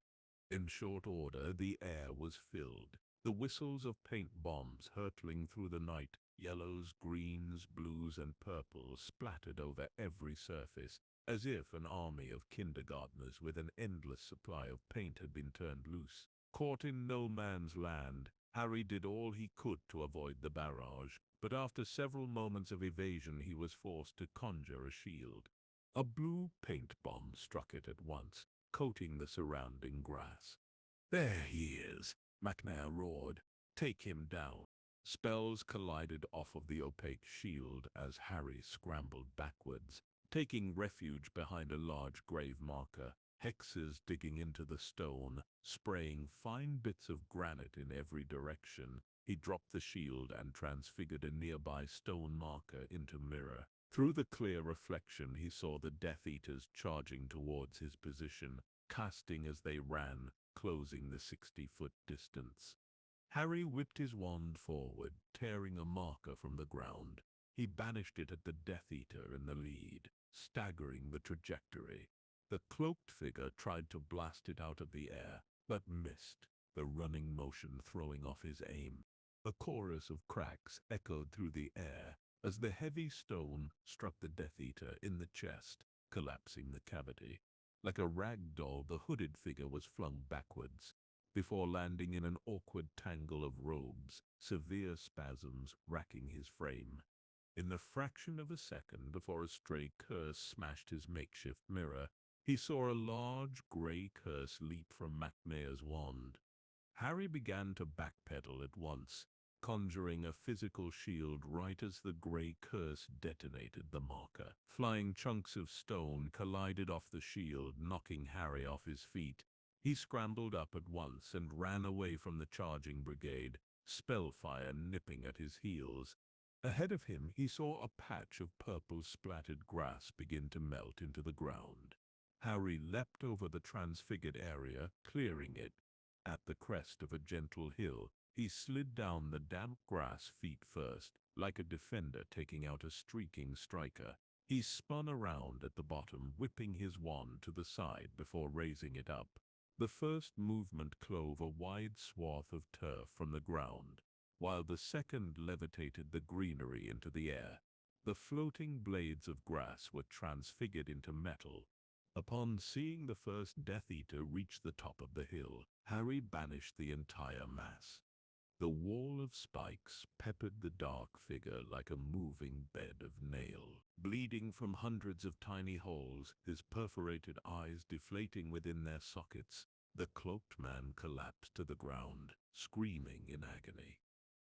In short order, the air was filled, the whistles of paint bombs hurtling through the night. Yellows, greens, blues, and purples splattered over every surface, as if an army of kindergartners with an endless supply of paint had been turned loose. Caught in no man's land, Harry did all he could to avoid the barrage, but after several moments of evasion he was forced to conjure a shield. A blue paint bomb struck it at once, coating the surrounding grass. "There he is," McNair roared. "Take him down." Spells collided off of the opaque shield as Harry scrambled backwards, taking refuge behind a large grave marker, hexes digging into the stone, spraying fine bits of granite in every direction. He dropped the shield and transfigured a nearby stone marker into mirror. Through the clear reflection he saw the Death Eaters charging towards his position, casting as they ran, closing the 60-foot distance. Harry whipped his wand forward, tearing a marker from the ground. He banished it at the Death Eater in the lead, staggering the trajectory. The cloaked figure tried to blast it out of the air, but missed, the running motion throwing off his aim. A chorus of cracks echoed through the air as the heavy stone struck the Death Eater in the chest, collapsing the cavity. Like a rag doll, the hooded figure was flung backwards, before landing in an awkward tangle of robes, severe spasms racking his frame. In the fraction of a second before a stray curse smashed his makeshift mirror, he saw a large gray curse leap from McNair's wand. Harry began to backpedal at once, conjuring a physical shield right as the gray curse detonated the marker. Flying chunks of stone collided off the shield, knocking Harry off his feet. He scrambled up at once and ran away from the charging brigade, spellfire nipping at his heels. Ahead of him he saw a patch of purple-splattered grass begin to melt into the ground. Harry leapt over the transfigured area, clearing it. At the crest of a gentle hill, he slid down the damp grass feet first, like a defender taking out a streaking striker. He spun around at the bottom, whipping his wand to the side before raising it up. The first movement clove a wide swath of turf from the ground, while the second levitated the greenery into the air. The floating blades of grass were transfigured into metal. Upon seeing the first Death Eater reach the top of the hill, Harry banished the entire mass. The wall of spikes peppered the dark figure like a moving bed of nail. Bleeding from hundreds of tiny holes, his perforated eyes deflating within their sockets, the cloaked man collapsed to the ground, screaming in agony.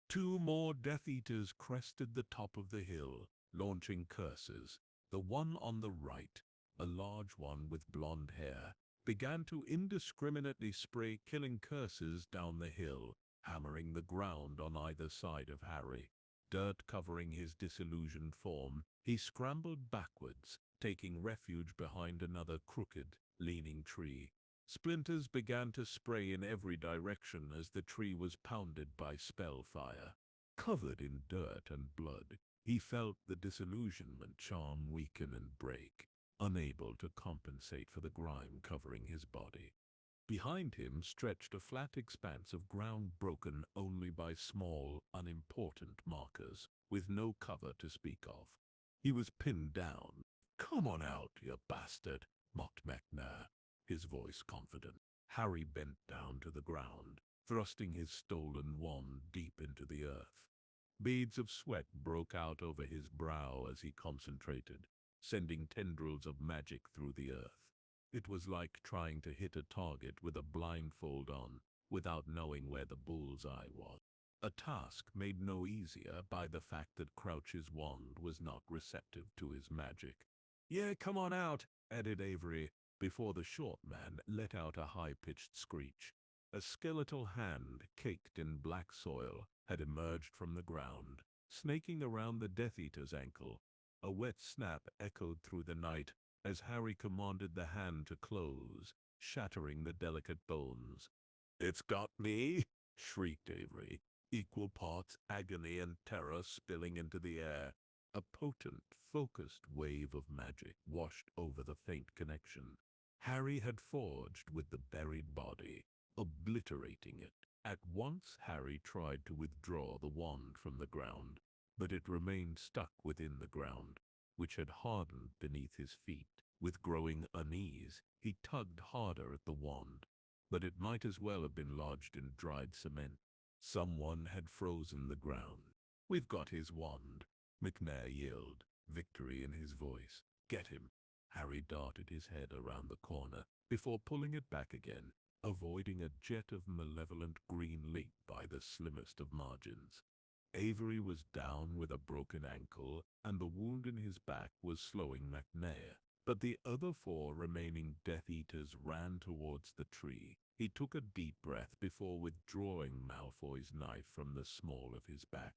2 more Death Eaters crested the top of the hill, launching curses. The one on the right, a large one with blonde hair, began to indiscriminately spray killing curses down the hill, hammering the ground on either side of Harry. Dirt covering his disillusioned form, he scrambled backwards, taking refuge behind another crooked, leaning tree. Splinters began to spray in every direction as the tree was pounded by spellfire. Covered in dirt and blood, he felt the disillusionment charm weaken and break, unable to compensate for the grime covering his body. Behind him stretched a flat expanse of ground broken only by small, unimportant markers, with no cover to speak of. He was pinned down. "Come on out, you bastard," mocked McNair, his voice confident. Harry bent down to the ground, thrusting his stolen wand deep into the earth. Beads of sweat broke out over his brow as he concentrated, sending tendrils of magic through the earth. It was like trying to hit a target with a blindfold on, without knowing where the bullseye was. A task made no easier by the fact that Crouch's wand was not receptive to his magic. "Yeah, come on out," added Avery, before the short man let out a high-pitched screech. A skeletal hand, caked in black soil, had emerged from the ground, snaking around the Death Eater's ankle. A wet snap echoed through the night as Harry commanded the hand to close, shattering the delicate bones. "It's got me!" shrieked Avery, equal parts agony and terror spilling into the air. A potent, focused wave of magic washed over the faint connection Harry had forged with the buried body, obliterating it. At once Harry tried to withdraw the wand from the ground, but it remained stuck within the ground, which had hardened beneath his feet. With growing unease, he tugged harder at the wand, but it might as well have been lodged in dried cement. Someone had frozen the ground. "We've got his wand," McNair yelled, victory in his voice. "Get him." Harry darted his head around the corner before pulling it back again, avoiding a jet of malevolent green leap by the slimmest of margins. Avery was down with a broken ankle, and the wound in his back was slowing McNair. But the other four remaining Death Eaters ran towards the tree. He took a deep breath before withdrawing Malfoy's knife from the small of his back.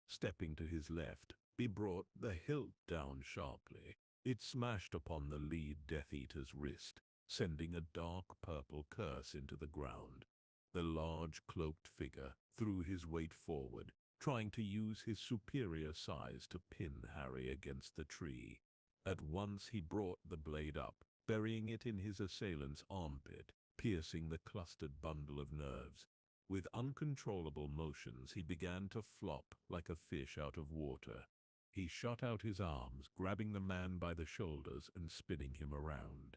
Stepping to his left, he brought the hilt down sharply. It smashed upon the lead Death Eater's wrist, sending a dark purple curse into the ground. The large cloaked figure threw his weight forward, trying to use his superior size to pin Harry against the tree. At once he brought the blade up, burying it in his assailant's armpit, piercing the clustered bundle of nerves. With uncontrollable motions he began to flop like a fish out of water. He shot out his arms, grabbing the man by the shoulders and spinning him around.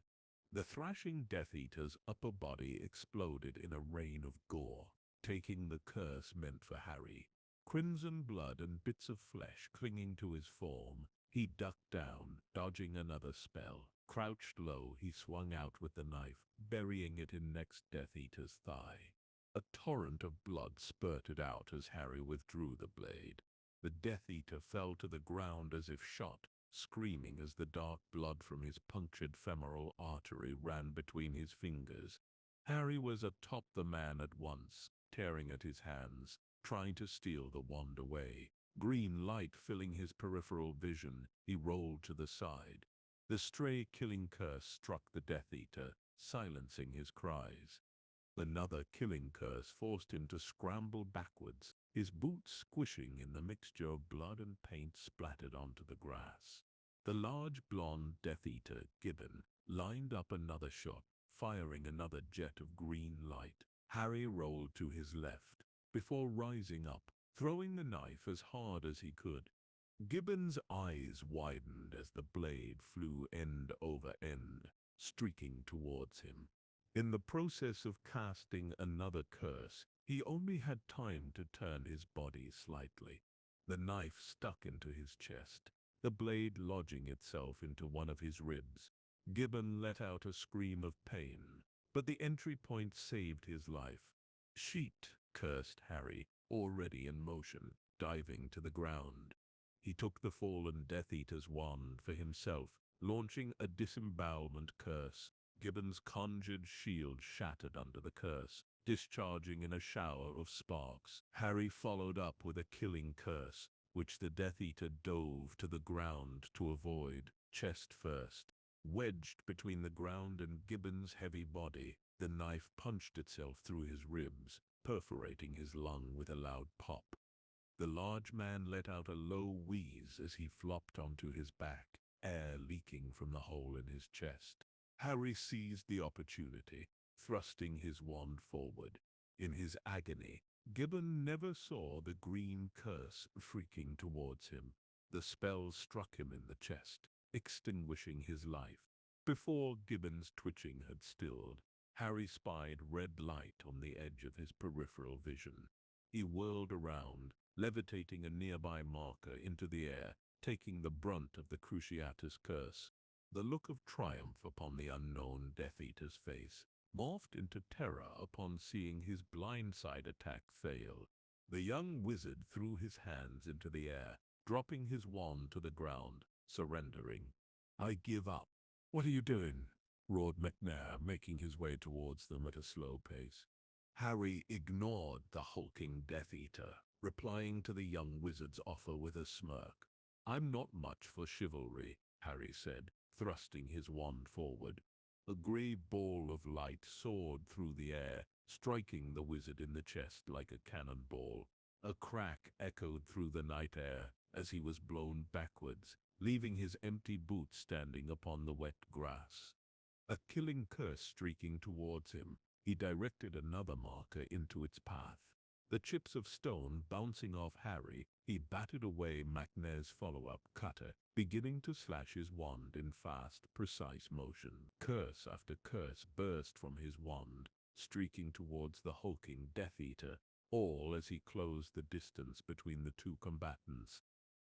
The thrashing Death Eater's upper body exploded in a rain of gore, taking the curse meant for Harry. Crimson blood and bits of flesh clinging to his form, he ducked down, dodging another spell. Crouched low, he swung out with the knife, burying it in next Death Eater's thigh. A torrent of blood spurted out as Harry withdrew the blade. The Death Eater fell to the ground as if shot, screaming as the dark blood from his punctured femoral artery ran between his fingers. Harry was atop the man at once, tearing at his hands, trying to steal the wand away. Green light filling his peripheral vision, he rolled to the side. The stray killing curse struck the Death Eater, silencing his cries. Another killing curse forced him to scramble backwards, his boots squishing in the mixture of blood and paint splattered onto the grass. The large blonde Death Eater, Gibbon, lined up another shot, firing another jet of green light. Harry rolled to his left, before rising up, throwing the knife as hard as he could. Gibbon's eyes widened as the blade flew end over end, streaking towards him. In the process of casting another curse, he only had time to turn his body slightly. The knife stuck into his chest, the blade lodging itself into one of his ribs. Gibbon let out a scream of pain, but the entry point saved his life. "Sheet!" cursed Harry, already in motion, diving to the ground. He took the fallen Death Eater's wand for himself, launching a disembowelment curse. Gibbons' conjured shield shattered under the curse, discharging in a shower of sparks. Harry followed up with a killing curse, which the Death Eater dove to the ground to avoid, chest first. Wedged between the ground and Gibbons' heavy body, the knife punched itself through his ribs, perforating his lung with a loud pop. The large man let out a low wheeze as he flopped onto his back, air leaking from the hole in his chest. Harry seized the opportunity, thrusting his wand forward. In his agony, Gibbon never saw the green curse freaking towards him. The spell struck him in the chest, extinguishing his life. Before Gibbon's twitching had stilled, Harry spied red light on the edge of his peripheral vision. He whirled around, levitating a nearby marker into the air, taking the brunt of the Cruciatus curse. The look of triumph upon the unknown Death Eater's face morphed into terror upon seeing his blindside attack fail. The young wizard threw his hands into the air, dropping his wand to the ground, surrendering. "I give up." "What are you doing?" roared McNair, making his way towards them at a slow pace. Harry ignored the hulking Death Eater, replying to the young wizard's offer with a smirk. "I'm not much for chivalry," Harry said, thrusting his wand forward. A grey ball of light soared through the air, striking the wizard in the chest like a cannonball. A crack echoed through the night air as he was blown backwards, leaving his empty boots standing upon the wet grass. A killing curse streaking towards him, he directed another marker into its path. The chips of stone bouncing off Harry, he batted away McNair's follow-up cutter, beginning to slash his wand in fast, precise motion. Curse after curse burst from his wand, streaking towards the hulking Death Eater, all as he closed the distance between the two combatants.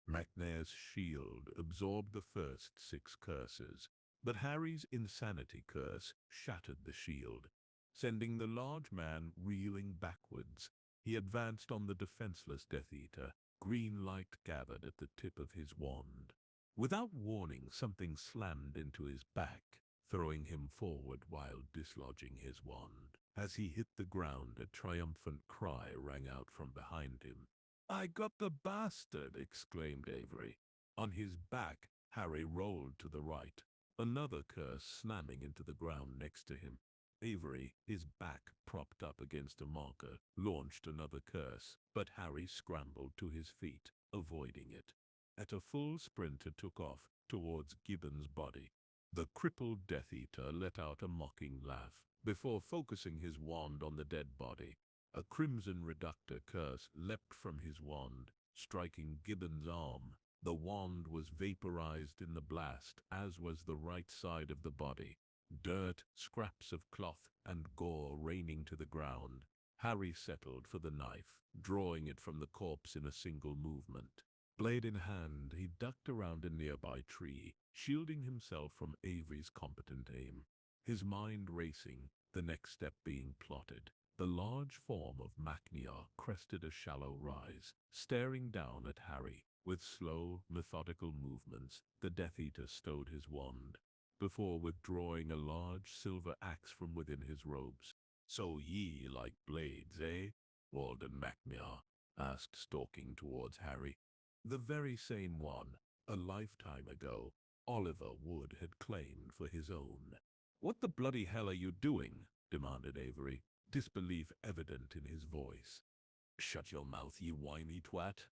McNair's shield absorbed the first 6 curses, but Harry's insanity curse shattered the shield, sending the large man reeling backwards. He advanced on the defenseless Death Eater, green light gathered at the tip of his wand. Without warning, something slammed into his back, throwing him forward while dislodging his wand. As he hit the ground, a triumphant cry rang out from behind him. "I got the bastard!" exclaimed Avery. On his back, Harry rolled to the right, another curse slamming into the ground next to him. Avery, his back propped up against a marker, launched another curse, but Harry scrambled to his feet, avoiding it. At a full sprint it took off, towards Gibbon's body. The crippled Death Eater let out a mocking laugh, before focusing his wand on the dead body. A crimson reductor curse leapt from his wand, striking Gibbon's arm. The wand was vaporized in the blast, as was the right side of the body. Dirt, scraps of cloth, and gore raining to the ground. Harry settled for the knife, drawing it from the corpse in a single movement. Blade in hand, he ducked around a nearby tree, shielding himself from Avery's competent aim. His mind racing, the next step being plotted. The large form of McNair crested a shallow rise, staring down at Harry. With slow, methodical movements, the Death Eater stowed his wand, before withdrawing a large silver axe from within his robes. "So ye like blades, eh?" Walden McNair asked, stalking towards Harry. The very same one, a lifetime ago, Oliver Wood had claimed for his own. "What the bloody hell are you doing?" demanded Avery, disbelief evident in his voice. "Shut your mouth, you whiny twat.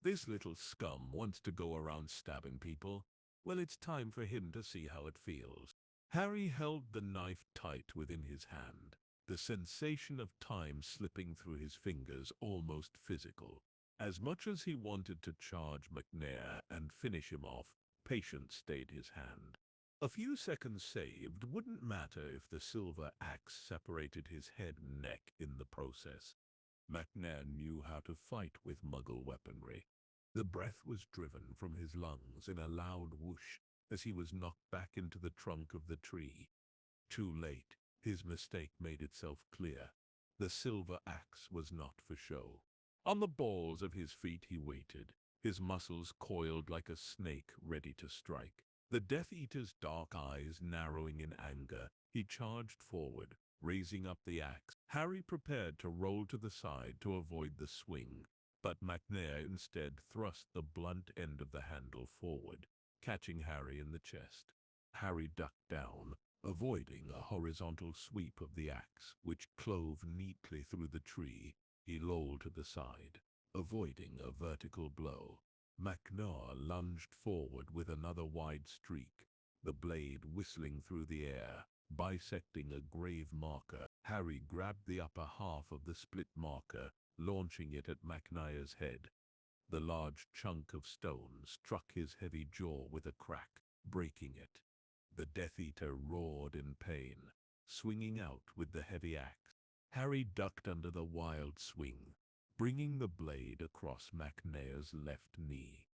This little scum wants to go around stabbing people. Well, it's time for him to see how it feels." Harry held the knife tight within his hand, the sensation of time slipping through his fingers almost physical. As much as he wanted to charge McNair and finish him off, patience stayed his hand. A few seconds saved wouldn't matter if the silver axe separated his head and neck in the process. McNair knew how to fight with Muggle weaponry. The breath was driven from his lungs in a loud whoosh as he was knocked back into the trunk of the tree. Too late, his mistake made itself clear. The silver axe was not for show. On the balls of his feet he waited, his muscles coiled like a snake ready to strike. The Death Eater's dark eyes narrowing in anger, he charged forward, raising up the axe. Harry prepared to roll to the side to avoid the swing, but McNair instead thrust the blunt end of the handle forward, catching Harry in the chest. Harry ducked down, avoiding a horizontal sweep of the axe, which clove neatly through the tree. He lolled to the side, avoiding a vertical blow. McNair lunged forward with another wide streak, the blade whistling through the air, bisecting a grave marker. Harry grabbed the upper half of the split marker, launching it at McNair's head. The large chunk of stone struck his heavy jaw with a crack, breaking it. The Death Eater roared in pain, swinging out with the heavy axe. Harry ducked under the wild swing, bringing the blade across McNair's left knee.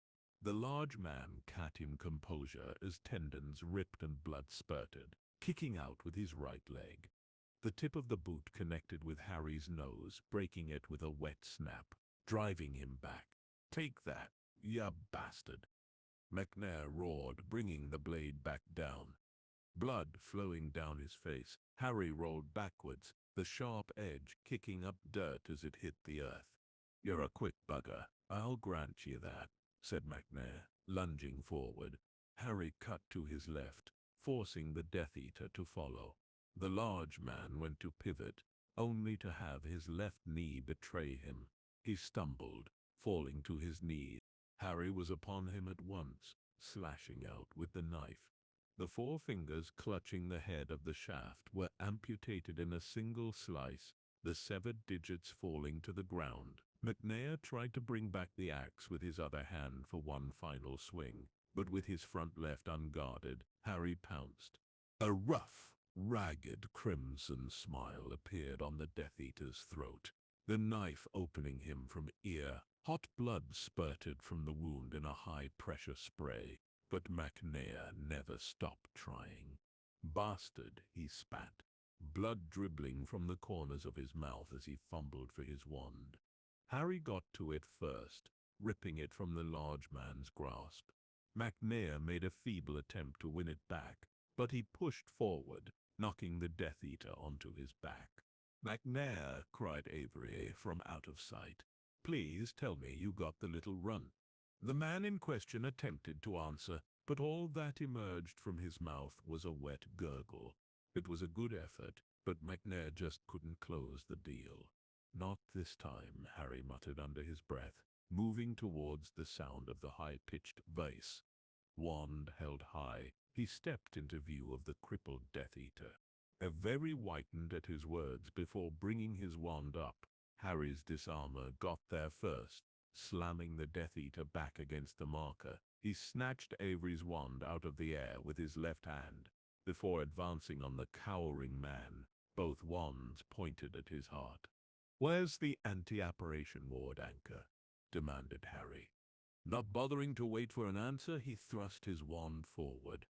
The large man cat in composure as tendons ripped and blood spurted, kicking out with his right leg. The tip of the boot connected with Harry's nose, breaking it with a wet snap, driving him back. "Take that, ya bastard!" McNair roared, bringing the blade back down. Blood flowing down his face, Harry rolled backwards, the sharp edge kicking up dirt as it hit the earth. "You're a quick bugger, I'll grant you that," said McNair, lunging forward. Harry cut to his left, forcing the Death Eater to follow. The large man went to pivot, only to have his left knee betray him. He stumbled, falling to his knees. Harry was upon him at once, slashing out with the knife. The four fingers clutching the head of the shaft were amputated in a single slice, the severed digits falling to the ground. McNair tried to bring back the axe with his other hand for one final swing, but with his front left unguarded, Harry pounced. A rough, ragged crimson smile appeared on the Death Eater's throat, the knife opening him from ear. Hot blood spurted from the wound in a high-pressure spray, but McNair never stopped trying. "Bastard," he spat, blood dribbling from the corners of his mouth as he fumbled for his wand. Harry got to it first, ripping it from the large man's grasp. McNair made a feeble attempt to win it back, but he pushed forward, knocking the Death Eater onto his back. "McNair," cried Avery from out of sight, "please tell me you got the little run." The man in question attempted to answer, but all that emerged from his mouth was a wet gurgle. It was a good effort, but McNair just couldn't close the deal. "Not this time," Harry muttered under his breath, moving towards the sound of the high-pitched bass. Wand held high, he stepped into view of the crippled Death Eater. Avery whitened at his words before bringing his wand up. Harry's disarmer got there first, slamming the Death Eater back against the marker. He snatched Avery's wand out of the air with his left hand, before advancing on the cowering man, both wands pointed at his heart. "Where's the anti-apparition ward anchor?" demanded Harry. Not bothering to wait for an answer, he thrust his wand forward.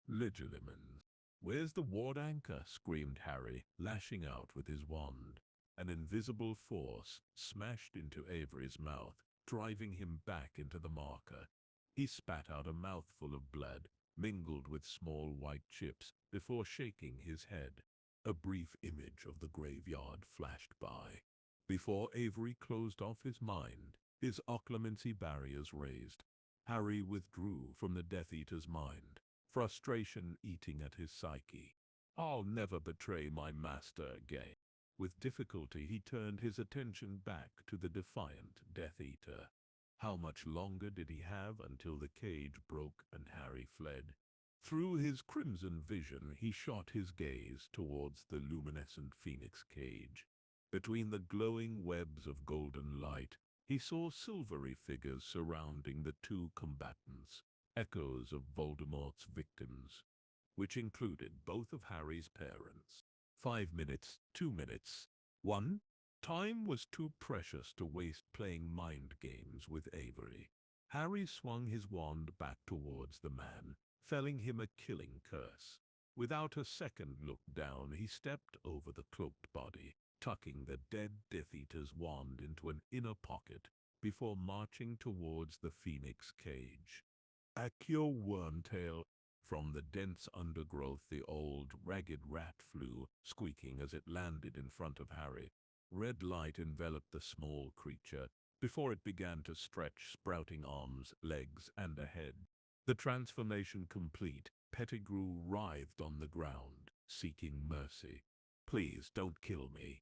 "Legilimens. Where's the ward anchor?" screamed Harry, lashing out with his wand. An invisible force smashed into Avery's mouth, driving him back into the marker. He spat out a mouthful of blood, mingled with small white chips, before shaking his head. A brief image of the graveyard flashed by. Before Avery closed off his mind, his occlumency barriers raised. Harry withdrew from the Death Eater's mind, frustration eating at his psyche. "I'll never betray my master again." With difficulty he turned his attention back to the defiant Death Eater. How much longer did he have until the cage broke and Harry fled? Through his crimson vision he shot his gaze towards the luminescent phoenix cage. Between the glowing webs of golden light, he saw silvery figures surrounding the two combatants, echoes of Voldemort's victims, which included both of Harry's parents. 5 minutes, 2 minutes, 1. Time was too precious to waste playing mind games with Avery. Harry swung his wand back towards the man, felling him a killing curse. Without a second look down, he stepped over the cloaked body, tucking the dead Death Eater's wand into an inner pocket, before marching towards the phoenix cage. Accio Wormtail. From the dense undergrowth the old, ragged rat flew, squeaking as it landed in front of Harry. Red light enveloped the small creature before it began to stretch, sprouting arms, legs, and a head. The transformation complete, Pettigrew writhed on the ground, seeking mercy. "Please don't kill me.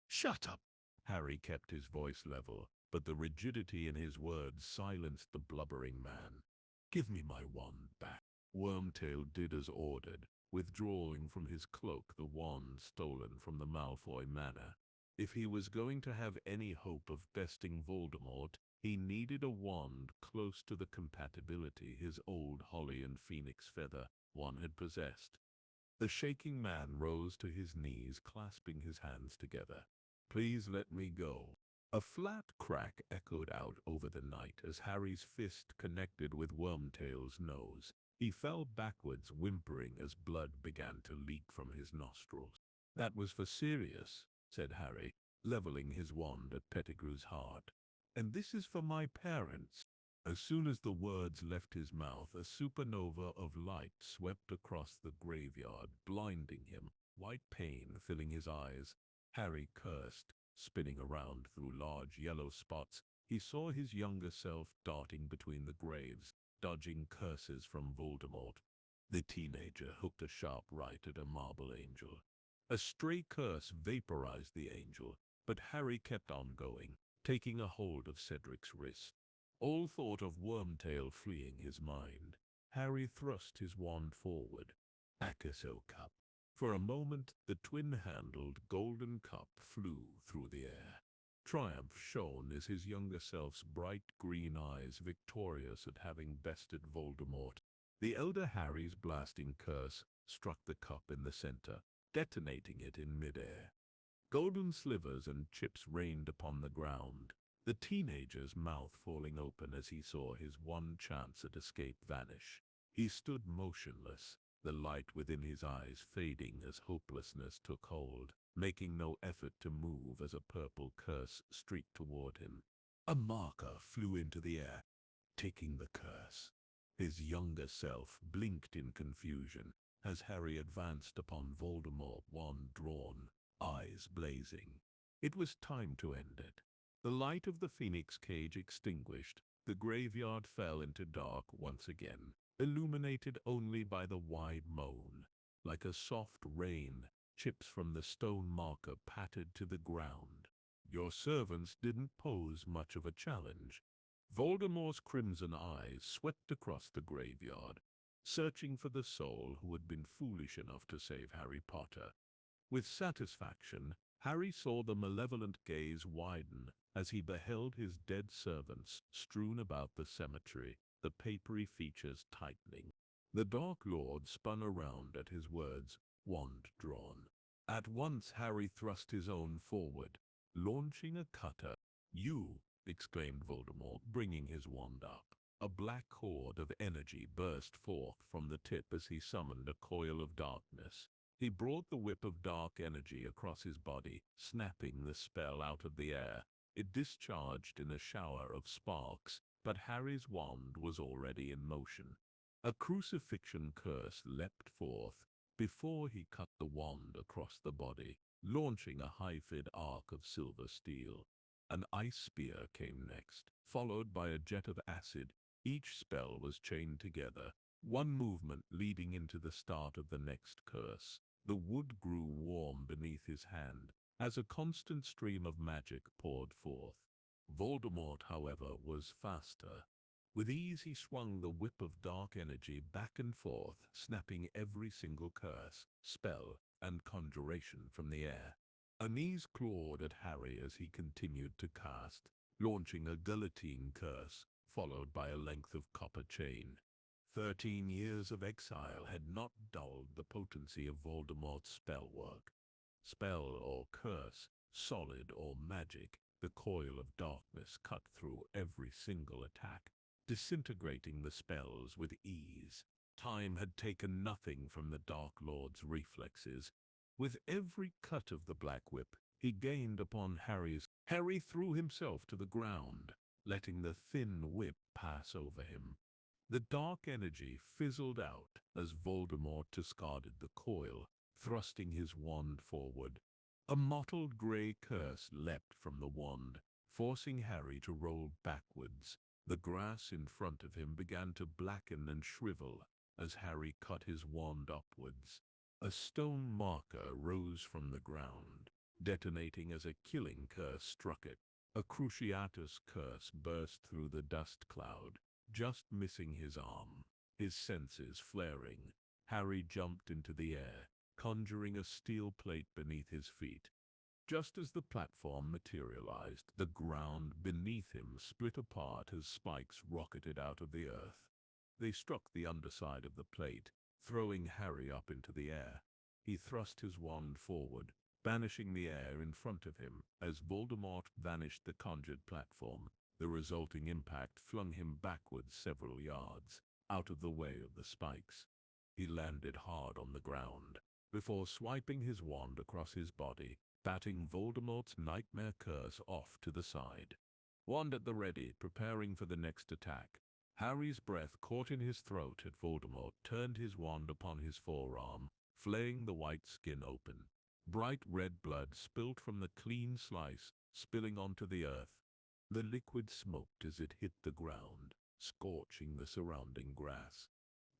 Shut up! Harry kept his voice level, but the rigidity in his words silenced the blubbering man. "Give me my wand back." Wormtail did as ordered, withdrawing from his cloak the wand stolen from the Malfoy manor. If he was going to have any hope of besting Voldemort, he needed a wand close to the compatibility his old holly and phoenix feather one had possessed. The shaking man rose to his knees, clasping his hands together. "Please let me go." A flat crack echoed out over the night as Harry's fist connected with Wormtail's nose. He fell backwards, whimpering as blood began to leak from his nostrils. "That was for serious," said Harry, leveling his wand at Pettigrew's heart. "And this is for my parents." As soon as the words left his mouth, a supernova of light swept across the graveyard, blinding him, white pain filling his eyes. Harry cursed, spinning around through large yellow spots. He saw his younger self darting between the graves, dodging curses from Voldemort. The teenager hooked a sharp right at a marble angel. A stray curse vaporized the angel, but Harry kept on going, taking a hold of Cedric's wrist. All thought of Wormtail fleeing his mind. Harry thrust his wand forward. Accio Cup. For a moment, the twin-handled golden cup flew through the air. Triumph shone as his younger self's bright green eyes, victorious at having bested Voldemort. The elder Harry's blasting curse struck the cup in the center, detonating it in midair. Golden slivers and chips rained upon the ground, the teenager's mouth falling open as he saw his one chance at escape vanish. He stood motionless, the light within his eyes fading as hopelessness took hold, making no effort to move as a purple curse streaked toward him. A marker flew into the air, taking the curse. His younger self blinked in confusion as Harry advanced upon Voldemort, wand drawn, eyes blazing. It was time to end it. The light of the phoenix cage extinguished, the graveyard fell into dark once again, illuminated only by the wide moan. Like a soft rain, chips from the stone marker pattered to the ground. Your servants didn't pose much of a challenge. Voldemort's crimson eyes swept across the graveyard, searching for the soul who had been foolish enough to save Harry Potter. With satisfaction, Harry saw the malevolent gaze widen as he beheld his dead servants strewn about the cemetery, the papery features tightening. The Dark Lord spun around at his words, wand drawn. At once Harry thrust his own forward, launching a cutter. "You!" exclaimed Voldemort, bringing his wand up. A black cord of energy burst forth from the tip as he summoned a coil of darkness. He brought the whip of dark energy across his body, snapping the spell out of the air. It discharged in a shower of sparks, but Harry's wand was already in motion. A crucifixion curse leapt forth before he cut the wand across the body, launching a high-fid arc of silver steel. An ice spear came next, followed by a jet of acid. Each spell was chained together, one movement leading into the start of the next curse. The wood grew warm beneath his hand as a constant stream of magic poured forth. Voldemort, however, was faster. With ease he swung the whip of dark energy back and forth, snapping every single curse, spell, and conjuration from the air. Unease clawed at Harry as he continued to cast, launching a guillotine curse, followed by a length of copper chain. 13 years of exile had not dulled the potency of Voldemort's spell work. Spell or curse, solid or magic, the coil of darkness cut through every single attack, disintegrating the spells with ease. Time had taken nothing from the Dark Lord's reflexes. With every cut of the Black Whip, he gained upon Harry threw himself to the ground, letting the thin whip pass over him. The dark energy fizzled out as Voldemort discarded the coil, thrusting his wand forward. A mottled grey curse leapt from the wand, forcing Harry to roll backwards. The grass in front of him began to blacken and shrivel as Harry cut his wand upwards. A stone marker rose from the ground, detonating as a killing curse struck it. A Cruciatus curse burst through the dust cloud, just missing his arm. His senses flaring, Harry jumped into the air, conjuring a steel plate beneath his feet. Just as the platform materialized, the ground beneath him split apart as spikes rocketed out of the earth. They struck the underside of the plate, throwing Harry up into the air. He thrust his wand forward, banishing the air in front of him. As Voldemort vanished the conjured platform, the resulting impact flung him backwards several yards, out of the way of the spikes. He landed hard on the ground, before swiping his wand across his body, batting Voldemort's nightmare curse off to the side. Wand at the ready, preparing for the next attack. Harry's breath caught in his throat as Voldemort turned his wand upon his forearm, flaying the white skin open. Bright red blood spilt from the clean slice, spilling onto the earth. The liquid smoked as it hit the ground, scorching the surrounding grass.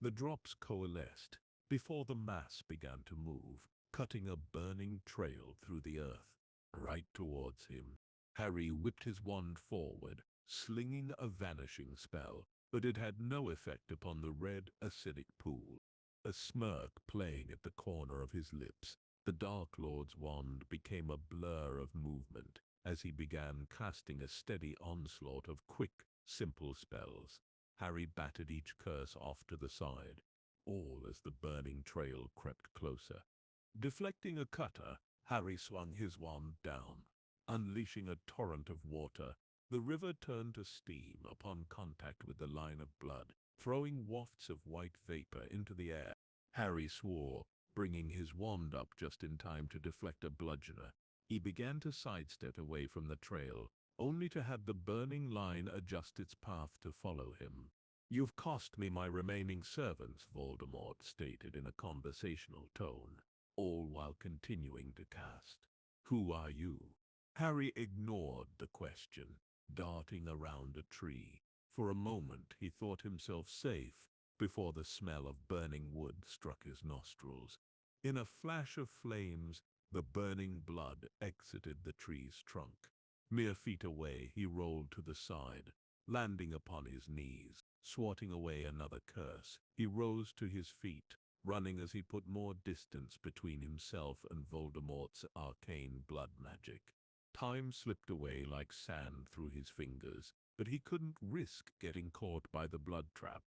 The drops coalesced before the mass began to move, cutting a burning trail through the earth, right towards him. Harry whipped his wand forward, slinging a vanishing spell, but it had no effect upon the red, acidic pool. A smirk playing at the corner of his lips, the Dark Lord's wand became a blur of movement as he began casting a steady onslaught of quick, simple spells. Harry batted each curse off to the side, all as the burning trail crept closer. Deflecting a cutter, Harry swung his wand down, unleashing a torrent of water. The river turned to steam upon contact with the line of blood, throwing wafts of white vapor into the air. Harry swore, bringing his wand up just in time to deflect a bludgeoner. He began to sidestep away from the trail, only to have the burning line adjust its path to follow him. "You've cost me my remaining servants," Voldemort stated in a conversational tone, all while continuing to cast. "Who are you?" Harry ignored the question, darting around a tree. For a moment he thought himself safe, before the smell of burning wood struck his nostrils. In a flash of flames, the burning blood exited the tree's trunk. Mere feet away, he rolled to the side, landing upon his knees, swatting away another curse. He rose to his feet, running as he put more distance between himself and Voldemort's arcane blood magic. Time slipped away like sand through his fingers, but he couldn't risk getting caught by the blood trap.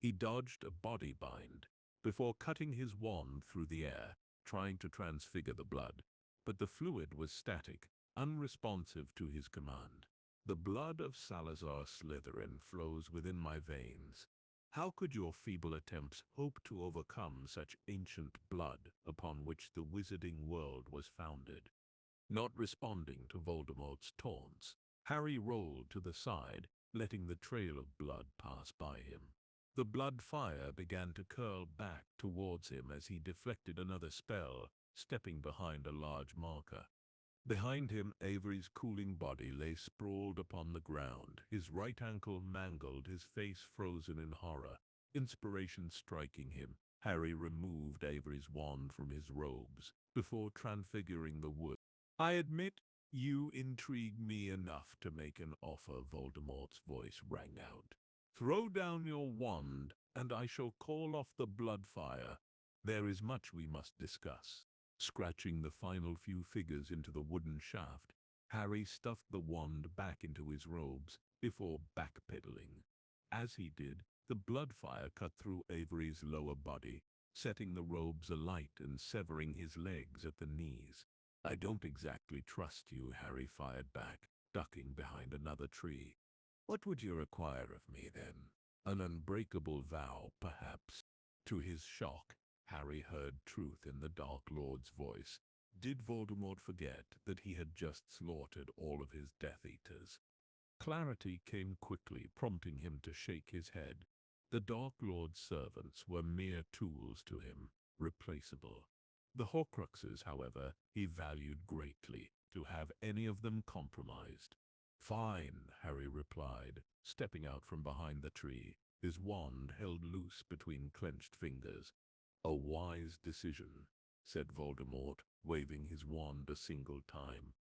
He dodged a body bind before cutting his wand through the air, trying to transfigure the blood. But the fluid was static, unresponsive to his command. "The blood of Salazar Slytherin flows within my veins. How could your feeble attempts hope to overcome such ancient blood upon which the wizarding world was founded?" Not responding to Voldemort's taunts, Harry rolled to the side, letting the trail of blood pass by him. The blood fire began to curl back towards him as he deflected another spell, stepping behind a large marker. Behind him, Avery's cooling body lay sprawled upon the ground, his right ankle mangled, his face frozen in horror. Inspiration striking him, Harry removed Avery's wand from his robes before transfiguring the wood. "I admit, you intrigue me enough to make an offer," Voldemort's voice rang out. "Throw down your wand, and I shall call off the blood fire. There is much we must discuss." Scratching the final few figures into the wooden shaft, Harry stuffed the wand back into his robes before backpedaling. As he did, the blood fire cut through Avery's lower body, setting the robes alight and severing his legs at the knees. "I don't exactly trust you," Harry fired back, ducking behind another tree. "What would you require of me, then? An unbreakable vow, perhaps?" To his shock, Harry heard truth in the Dark Lord's voice. Did Voldemort forget that he had just slaughtered all of his Death Eaters? Clarity came quickly, prompting him to shake his head. The Dark Lord's servants were mere tools to him, replaceable. The Horcruxes, however, he valued greatly. To have any of them compromised. "Fine," Harry replied, stepping out from behind the tree, his wand held loose between clenched fingers. "A wise decision," said Voldemort, waving his wand a single time.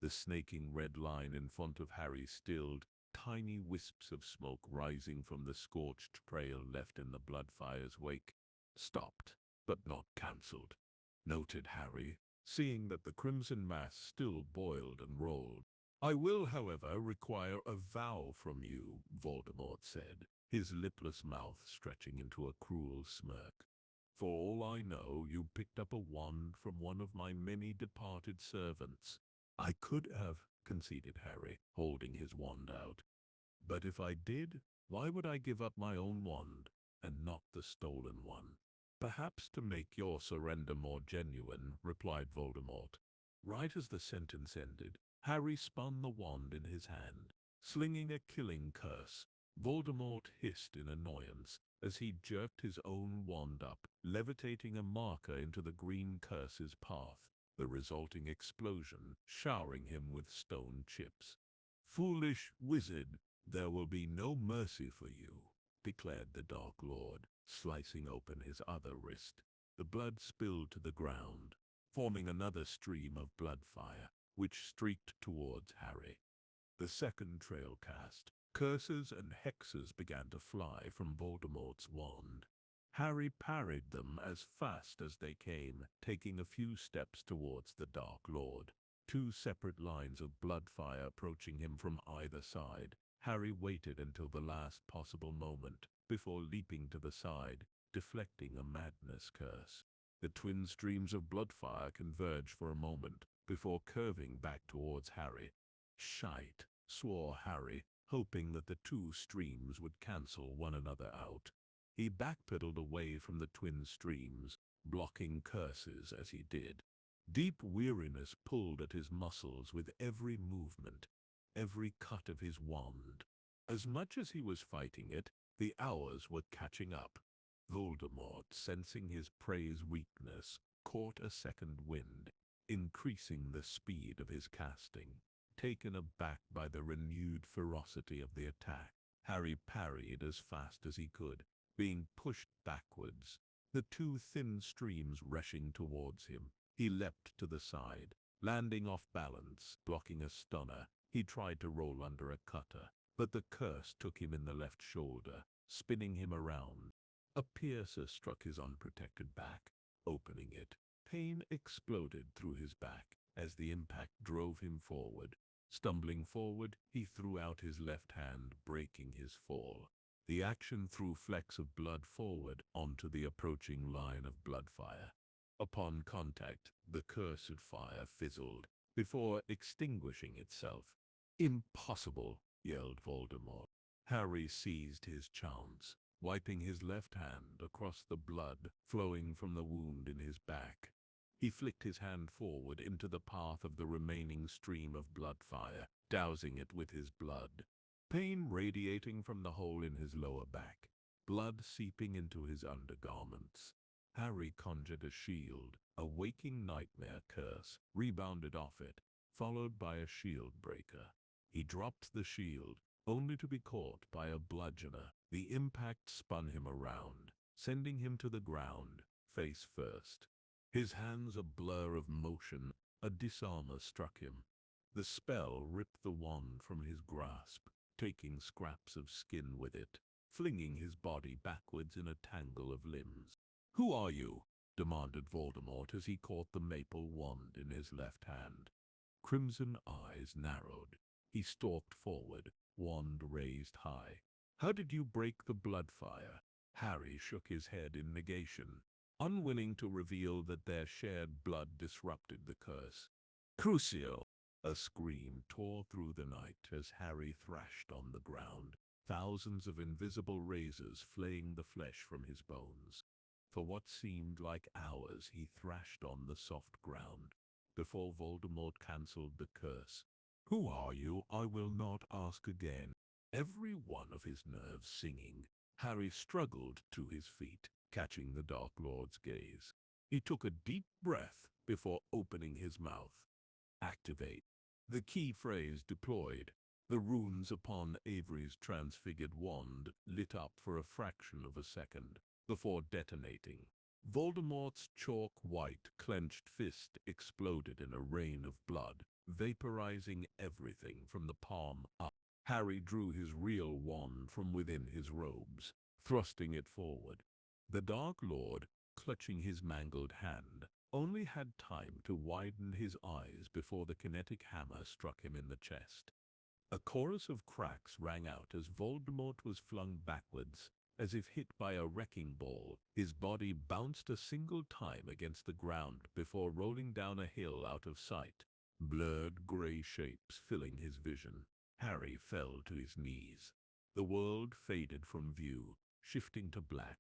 The snaking red line in front of Harry stilled, tiny wisps of smoke rising from the scorched trail left in the Bloodfire's wake. "Stopped, but not cancelled," noted Harry, seeing that the crimson mass still boiled and rolled. "I will, however, require a vow from you," Voldemort said, his lipless mouth stretching into a cruel smirk. "For all I know, you picked up a wand from one of my many departed servants." "I could have," conceded Harry, holding his wand out. "But if I did, why would I give up my own wand, and not the stolen one?" "Perhaps to make your surrender more genuine," replied Voldemort. Right as the sentence ended, Harry spun the wand in his hand, slinging a killing curse. Voldemort hissed in annoyance as he jerked his own wand up, levitating a marker into the green curse's path, the resulting explosion showering him with stone chips. "Foolish wizard, there will be no mercy for you," declared the Dark Lord, slicing open his other wrist. The blood spilled to the ground, forming another stream of blood fire, which streaked towards Harry. The second trail cast. Curses and hexes began to fly from Voldemort's wand. Harry parried them as fast as they came, taking a few steps towards the Dark Lord. Two separate lines of blood fire approaching him from either side. Harry waited until the last possible moment, before leaping to the side, deflecting a madness curse. The twin streams of blood fire converged for a moment, before curving back towards Harry. "Shite," swore Harry, hoping that the two streams would cancel one another out. He backpedaled away from the twin streams, blocking curses as he did. Deep weariness pulled at his muscles with every movement, every cut of his wand. As much as he was fighting it, the hours were catching up. Voldemort, sensing his prey's weakness, caught a second wind, increasing the speed of his casting. Taken aback by the renewed ferocity of the attack, Harry parried as fast as he could, being pushed backwards, the two thin streams rushing towards him. He leapt to the side, landing off balance, blocking a stunner. He tried to roll under a cutter, but the curse took him in the left shoulder, spinning him around. A piercer struck his unprotected back, opening it. Pain exploded through his back as the impact drove him forward. Stumbling forward, he threw out his left hand, breaking his fall. The action threw flecks of blood forward onto the approaching line of blood fire. Upon contact, the cursed fire fizzled, before extinguishing itself. "Impossible!" yelled Voldemort. Harry seized his chance, wiping his left hand across the blood flowing from the wound in his back. He flicked his hand forward into the path of the remaining stream of blood fire, dousing it with his blood. Pain radiating from the hole in his lower back, blood seeping into his undergarments. Harry conjured a shield. A waking nightmare curse rebounded off it, followed by a shield breaker. He dropped the shield, only to be caught by a bludgeoner. The impact spun him around, sending him to the ground, face first. His hands a blur of motion, a disarmer struck him. The spell ripped the wand from his grasp, taking scraps of skin with it, flinging his body backwards in a tangle of limbs. "Who are you?" demanded Voldemort as he caught the maple wand in his left hand. Crimson eyes narrowed. He stalked forward, wand raised high. "How did you break the blood fire?" Harry shook his head in negation, unwilling to reveal that their shared blood disrupted the curse. "Crucio!" A scream tore through the night as Harry thrashed on the ground, thousands of invisible razors flaying the flesh from his bones. For what seemed like hours he thrashed on the soft ground, before Voldemort cancelled the curse, Who are you? I will not ask again. Every one of his nerves singing, Harry struggled to his feet, catching the Dark Lord's gaze. He took a deep breath before opening his mouth. Activate. The key phrase deployed. The runes upon Avery's transfigured wand lit up for a fraction of a second before detonating. Voldemort's chalk-white clenched fist exploded in a rain of blood, vaporizing everything from the palm up. Harry drew his real wand from within his robes, thrusting it forward. The Dark Lord, clutching his mangled hand, only had time to widen his eyes before the kinetic hammer struck him in the chest. A chorus of cracks rang out as Voldemort was flung backwards, as if hit by a wrecking ball. His body bounced a single time against the ground before rolling down a hill out of sight, blurred gray shapes filling his vision. Harry fell to his knees. The world faded from view, shifting to black,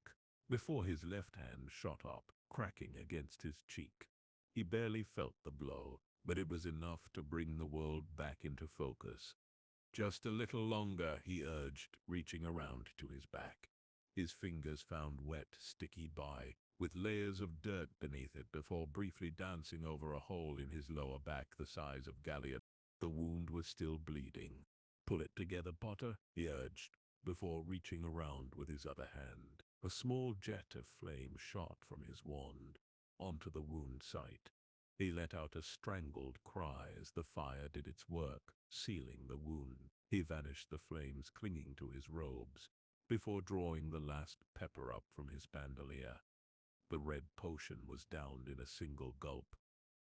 before his left hand shot up, cracking against his cheek. He barely felt the blow, but it was enough to bring the world back into focus. Just a little longer, he urged, reaching around to his back. His fingers found wet, sticky bile, with layers of dirt beneath it before briefly dancing over a hole in his lower back the size of Galliard. The wound was still bleeding. Pull it together, Potter, he urged, before reaching around with his other hand. A small jet of flame shot from his wand onto the wound site. He let out a strangled cry as the fire did its work, sealing the wound. He vanished the flames clinging to his robes, before drawing the last pepper up from his bandolier. The red potion was downed in a single gulp.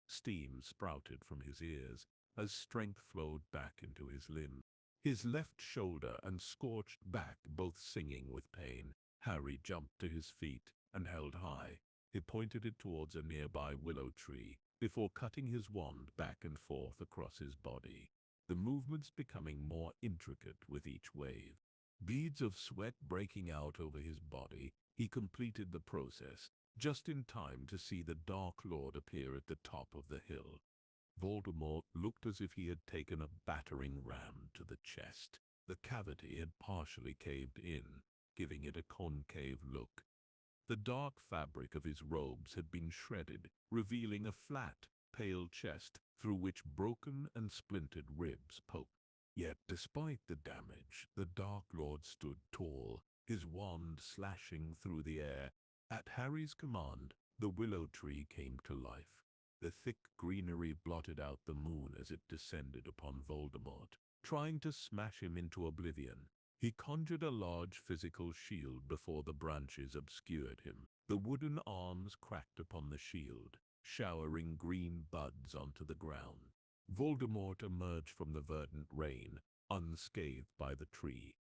Steam sprouted from his ears as strength flowed back into his limb. His left shoulder and scorched back both singing with pain. Harry jumped to his feet and held high. He pointed it towards a nearby willow tree before cutting his wand back and forth across his body, the movements becoming more intricate with each wave. Beads of sweat breaking out over his body, he completed the process, just in time to see the Dark Lord appear at the top of the hill. Voldemort looked as if he had taken a battering ram to the chest. The cavity had partially caved in, giving it a concave look. The dark fabric of his robes had been shredded, revealing a flat, pale chest through which broken and splintered ribs poked. Yet, despite the damage, the Dark Lord stood tall, his wand slashing through the air. At Harry's command, the willow tree came to life. The thick greenery blotted out the moon as it descended upon Voldemort, trying to smash him into oblivion. He conjured a large physical shield before the branches obscured him. The wooden arms cracked upon the shield, showering green buds onto the ground. Voldemort emerged from the verdant rain, unscathed by the tree.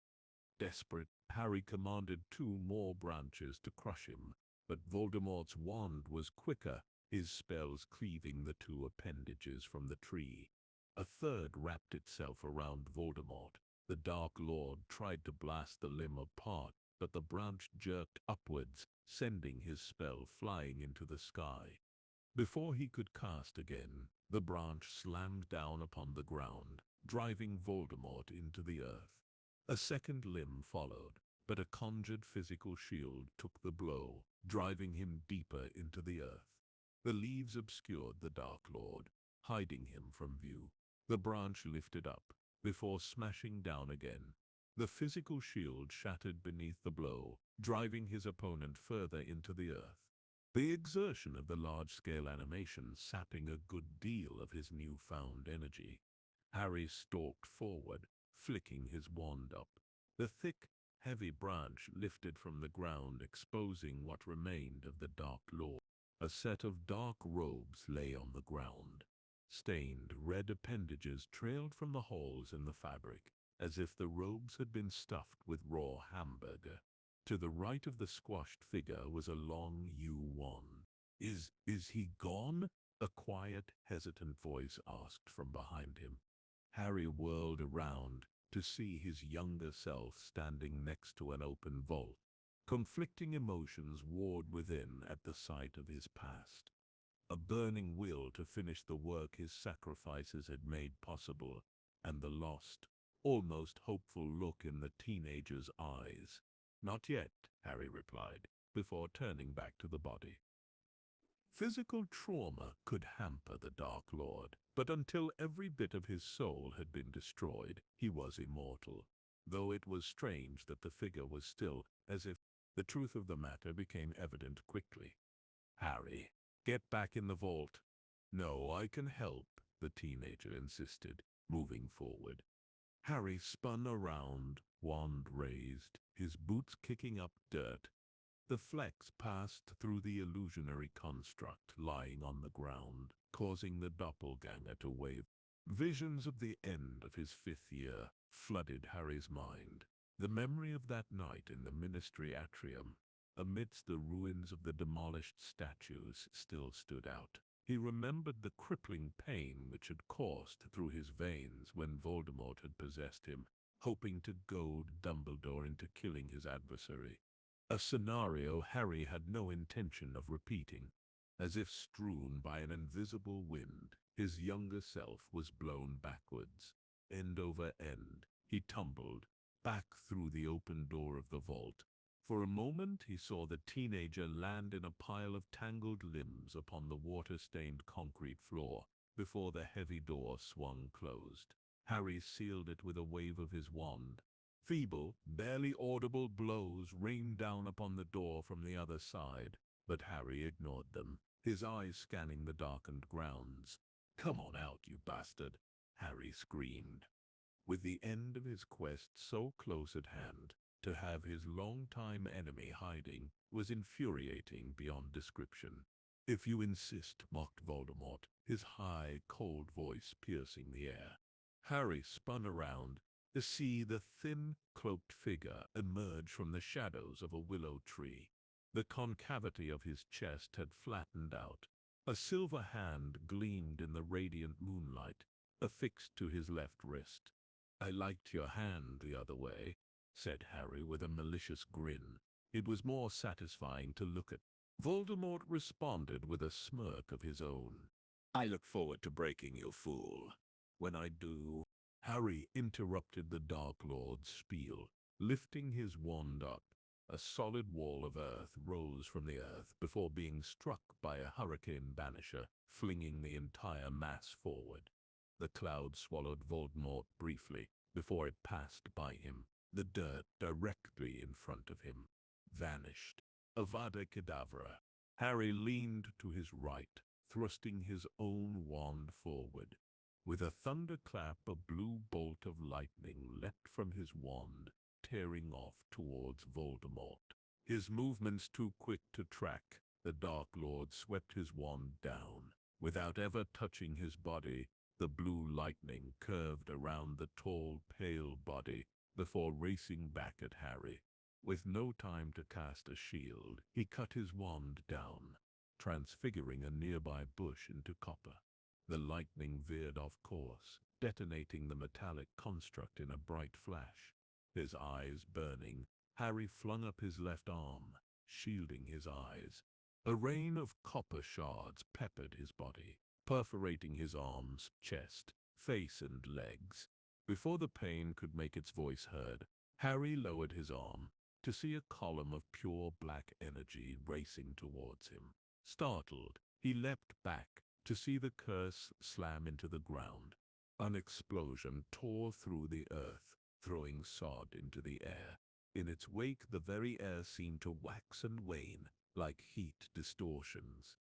Desperate, Harry commanded 2 more branches to crush him, but Voldemort's wand was quicker, his spells cleaving the 2 appendages from the tree. A third wrapped itself around Voldemort. The Dark Lord tried to blast the limb apart, but the branch jerked upwards, sending his spell flying into the sky. Before he could cast again, the branch slammed down upon the ground, driving Voldemort into the earth. A second limb followed, but a conjured physical shield took the blow, driving him deeper into the earth. The leaves obscured the Dark Lord, hiding him from view. The branch lifted up, before smashing down again. The physical shield shattered beneath the blow, driving his opponent further into the earth. The exertion of the large-scale animation sapping a good deal of his newfound energy. Harry stalked forward, flicking his wand up. The thick, heavy branch lifted from the ground, exposing what remained of the Dark Lord. A set of dark robes lay on the ground. Stained red appendages trailed from the holes in the fabric, as if the robes had been stuffed with raw hamburger. To the right of the squashed figure was a long yew wand. Is he gone?" a quiet, hesitant voice asked from behind him. Harry whirled around to see his younger self standing next to an open vault. Conflicting emotions warred within at the sight of his past. A burning will to finish the work his sacrifices had made possible, and the lost, almost hopeful look in the teenager's eyes. "Not yet," Harry replied, before turning back to the body. Physical trauma could hamper the Dark Lord, but until every bit of his soul had been destroyed, he was immortal. Though it was strange that the figure was still, as if the truth of the matter became evident quickly. "Harry, get back in the vault." "No, I can help," the teenager insisted, moving forward. Harry spun around, wand raised, his boots kicking up dirt. The flex passed through the illusionary construct lying on the ground, causing the doppelganger to wave. Visions of the end of his 5th year flooded Harry's mind. The memory of that night in the ministry atrium, amidst the ruins of the demolished statues, still stood out. He remembered the crippling pain which had coursed through his veins when Voldemort had possessed him, hoping to goad Dumbledore into killing his adversary. A scenario Harry had no intention of repeating. As if strewn by an invisible wind, his younger self was blown backwards. End over end, he tumbled back through the open door of the vault. For a moment he saw the teenager land in a pile of tangled limbs upon the water-stained concrete floor, before the heavy door swung closed. Harry sealed it with a wave of his wand. Feeble, barely audible blows rained down upon the door from the other side, but Harry ignored them, his eyes scanning the darkened grounds. "Come on out, you bastard," Harry screamed. With the end of his quest so close at hand, to have his longtime enemy hiding was infuriating beyond description. "If you insist," mocked Voldemort, his high, cold voice piercing the air. Harry spun around to see the thin, cloaked figure emerge from the shadows of a willow tree. The concavity of his chest had flattened out. A silver hand gleamed in the radiant moonlight, affixed to his left wrist. "I liked your hand the other way," said Harry with a malicious grin. It was more satisfying to look at. Voldemort responded with a smirk of his own. "I look forward to breaking you, fool. When I do—" Harry interrupted the Dark Lord's spiel, lifting his wand up. A solid wall of earth rose from the earth before being struck by a hurricane banisher, flinging the entire mass forward. The cloud swallowed Voldemort briefly, before it passed by him. The dirt directly in front of him vanished. Avada Kedavra. Harry leaned to his right, thrusting his own wand forward. With a thunderclap, a blue bolt of lightning leapt from his wand, tearing off towards Voldemort. His movements too quick to track, the Dark Lord swept his wand down. Without ever touching his body, the blue lightning curved around the tall, pale body before racing back at Harry. With no time to cast a shield, he cut his wand down, transfiguring a nearby bush into copper. The lightning veered off course, detonating the metallic construct in a bright flash. His eyes burning, Harry flung up his left arm, shielding his eyes. A rain of copper shards peppered his body, perforating his arms, chest, face, and legs. Before the pain could make its voice heard, Harry lowered his arm to see a column of pure black energy racing towards him. Startled, he leapt back to see the curse slam into the ground. An explosion tore through the earth, throwing sod into the air. In its wake, the very air seemed to wax and wane, like heat distortions.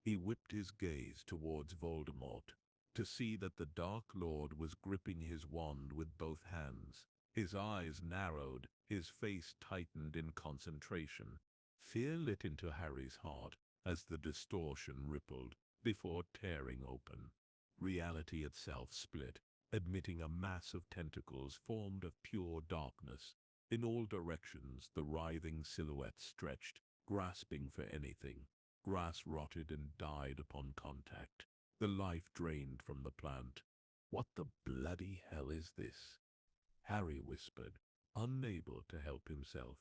He whipped his gaze towards Voldemort, to see that the Dark Lord was gripping his wand with both hands. His eyes narrowed, his face tightened in concentration. Fear lit into Harry's heart as the distortion rippled, before tearing open. Reality itself split, admitting a mass of tentacles formed of pure darkness. In all directions, the writhing silhouette stretched, grasping for anything. Grass rotted and died upon contact. The life drained from the plant. "What the bloody hell is this?" Harry whispered, unable to help himself.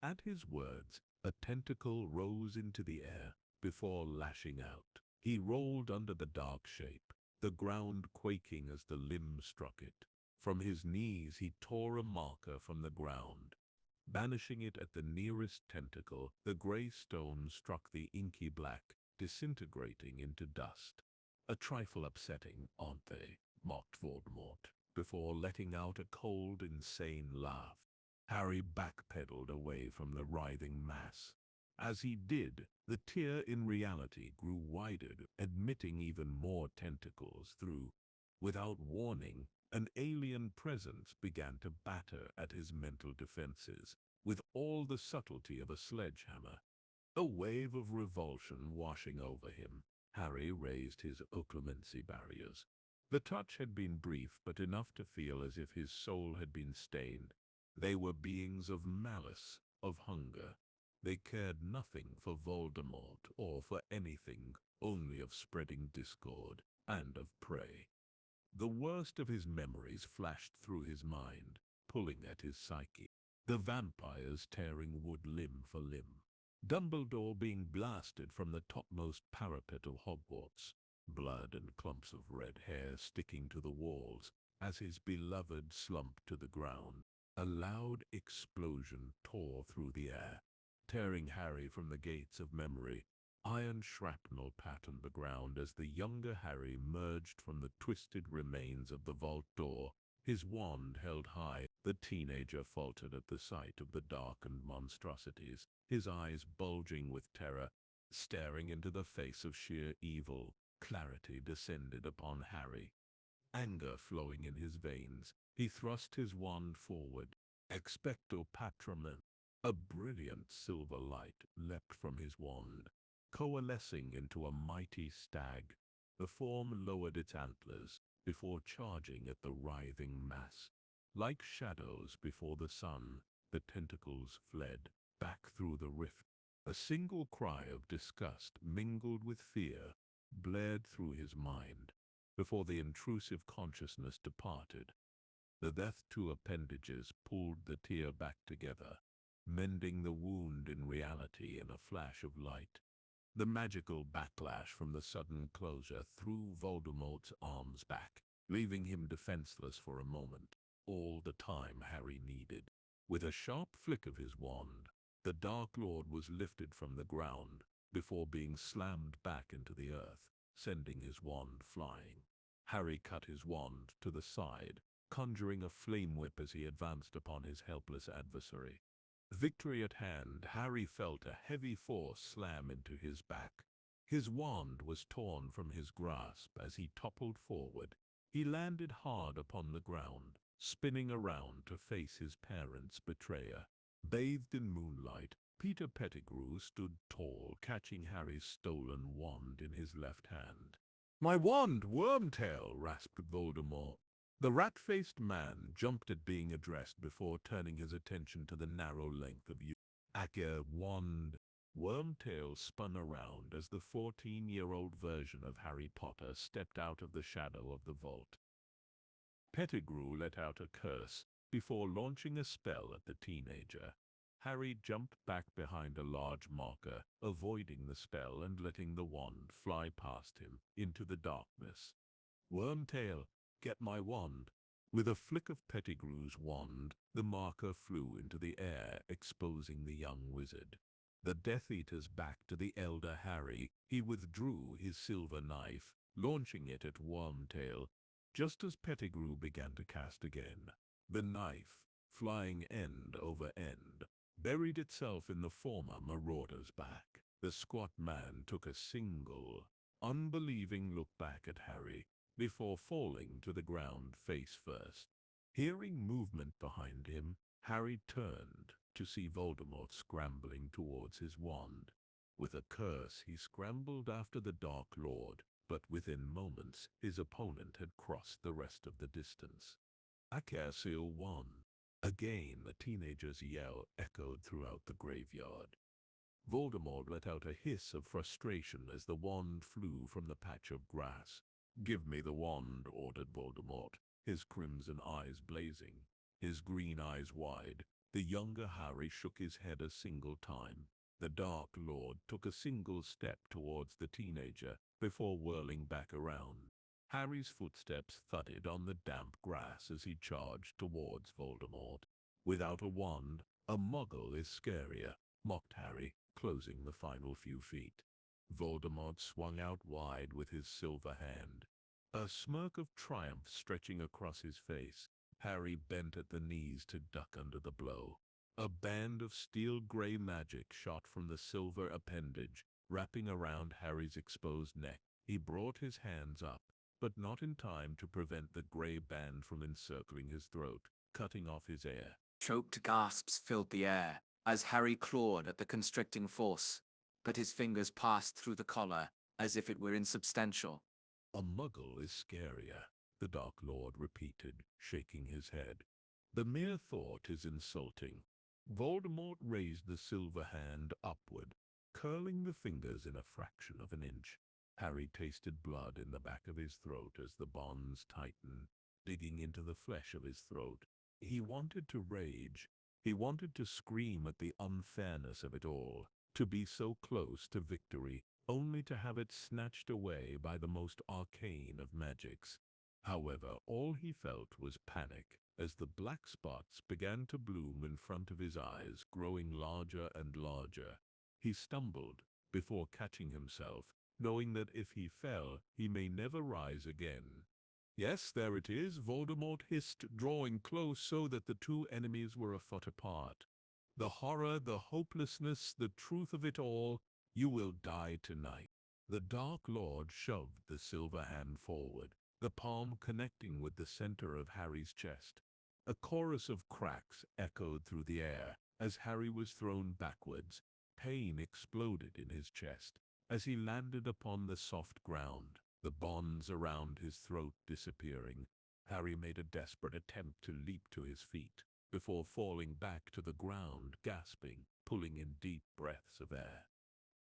At his words, a tentacle rose into the air, before lashing out. He rolled under the dark shape, the ground quaking as the limb struck it. From his knees he tore a marker from the ground. Banishing it at the nearest tentacle, the grey stone struck the inky black, disintegrating into dust. "A trifle upsetting, aren't they?" mocked Voldemort, before letting out a cold, insane laugh. Harry backpedaled away from the writhing mass. As he did, the tear in reality grew wider, admitting even more tentacles through. Without warning, an alien presence began to batter at his mental defenses, with all the subtlety of a sledgehammer. A wave of revulsion washing over him, Harry raised his occlumency barriers. The touch had been brief, but enough to feel as if his soul had been stained. They were beings of malice, of hunger. They cared nothing for Voldemort or for anything, only of spreading discord and of prey. The worst of his memories flashed through his mind, pulling at his psyche. The vampires tearing wood limb for limb. Dumbledore being blasted from the topmost parapet of Hogwarts. Blood and clumps of red hair sticking to the walls as his beloved slumped to the ground. A loud explosion tore through the air, tearing Harry from the gates of memory. Iron shrapnel patterned the ground as the younger Harry emerged from the twisted remains of the vault door, his wand held high. The teenager faltered at the sight of the darkened monstrosities, his eyes bulging with terror, staring into the face of sheer evil. Clarity descended upon Harry. Anger flowing in his veins, he thrust his wand forward. Expecto Patronum. A brilliant silver light leapt from his wand, coalescing into a mighty stag. The form lowered its antlers before charging at the writhing mass. Like shadows before the sun, the tentacles fled back through the rift. A single cry of disgust mingled with fear blared through his mind before the intrusive consciousness departed. The death two appendages pulled the tear back together, mending the wound in reality in a flash of light. The magical backlash from the sudden closure threw Voldemort's arms back, leaving him defenseless for a moment, all the time Harry needed. With a sharp flick of his wand, the Dark Lord was lifted from the ground before being slammed back into the earth, sending his wand flying. Harry cut his wand to the side, conjuring a flame whip as he advanced upon his helpless adversary. Victory at hand, Harry felt a heavy force slam into his back. His wand was torn from his grasp as he toppled forward. He landed hard upon the ground, spinning around to face his parents' betrayer. Bathed in moonlight, Peter Pettigrew stood tall, catching Harry's stolen wand in his left hand. "My wand, Wormtail!" rasped Voldemort. The rat-faced man jumped at being addressed before turning his attention to the narrow length of Acker wand. Wormtail spun around as the 14-year-old version of Harry Potter stepped out of the shadow of the vault. Pettigrew let out a curse before launching a spell at the teenager. Harry jumped back behind a large marker, avoiding the spell and letting the wand fly past him into the darkness. "Wormtail, get my wand." With a flick of Pettigrew's wand, the marker flew into the air, exposing the young wizard. The Death Eater's back to the elder Harry, he withdrew his silver knife, launching it at Wormtail. Just as Pettigrew began to cast again, the knife, flying end over end, buried itself in the former marauder's back. The squat man took a single, unbelieving look back at Harry before falling to the ground face first. Hearing movement behind him, Harry turned to see Voldemort scrambling towards his wand. With a curse, he scrambled after the Dark Lord, but within moments his opponent had crossed the rest of the distance. "Acasil won." Again, the teenager's yell echoed throughout the graveyard. Voldemort let out a hiss of frustration as the wand flew from the patch of grass. "Give me the wand," ordered Voldemort, his crimson eyes blazing, his green eyes wide. The younger Harry shook his head a single time. The Dark Lord took a single step towards the teenager before whirling back around. Harry's footsteps thudded on the damp grass as he charged towards Voldemort. Without a wand, a muggle is scarier, mocked Harry, closing the final few feet. Voldemort swung out wide with his silver hand, a smirk of triumph stretching across his face. Harry bent at the knees to duck under the blow. A band of steel-gray magic shot from the silver appendage, wrapping around Harry's exposed neck. He brought his hands up, but not in time to prevent the gray band from encircling his throat, cutting off his air. Choked gasps filled the air as Harry clawed at the constricting force, but his fingers passed through the collar as if it were insubstantial. A muggle is scarier, the Dark Lord repeated, shaking his head. The mere thought is insulting. Voldemort raised the silver hand upward, curling the fingers in a fraction of an inch. Harry tasted blood in the back of his throat as the bonds tightened, digging into the flesh of his throat. He wanted to rage. He wanted to scream at the unfairness of it all, to be so close to victory, only to have it snatched away by the most arcane of magics. However, all he felt was panic as the black spots began to bloom in front of his eyes, growing larger and larger. He stumbled before catching himself, knowing that if he fell, he may never rise again. Yes, there it is, Voldemort hissed, drawing close so that the two enemies were a foot apart. The horror, the hopelessness, the truth of it all. You will die tonight. The Dark Lord shoved the silver hand forward, the palm connecting with the center of Harry's chest. A chorus of cracks echoed through the air as Harry was thrown backwards. Pain exploded in his chest as he landed upon the soft ground, the bonds around his throat disappearing. Harry made a desperate attempt to leap to his feet before falling back to the ground, gasping, pulling in deep breaths of air.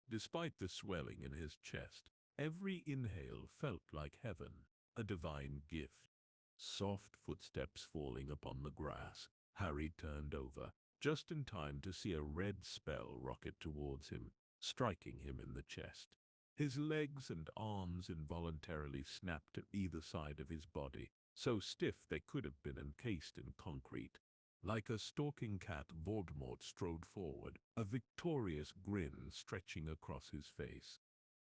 Despite the swelling in his chest, every inhale felt like heaven, a divine gift. Soft footsteps falling upon the grass, Harry turned over, just in time to see a red spell rocket towards him, striking him in the chest. His legs and arms involuntarily snapped at either side of his body, so stiff they could have been encased in concrete. Like a stalking cat, Voldemort strode forward, a victorious grin stretching across his face.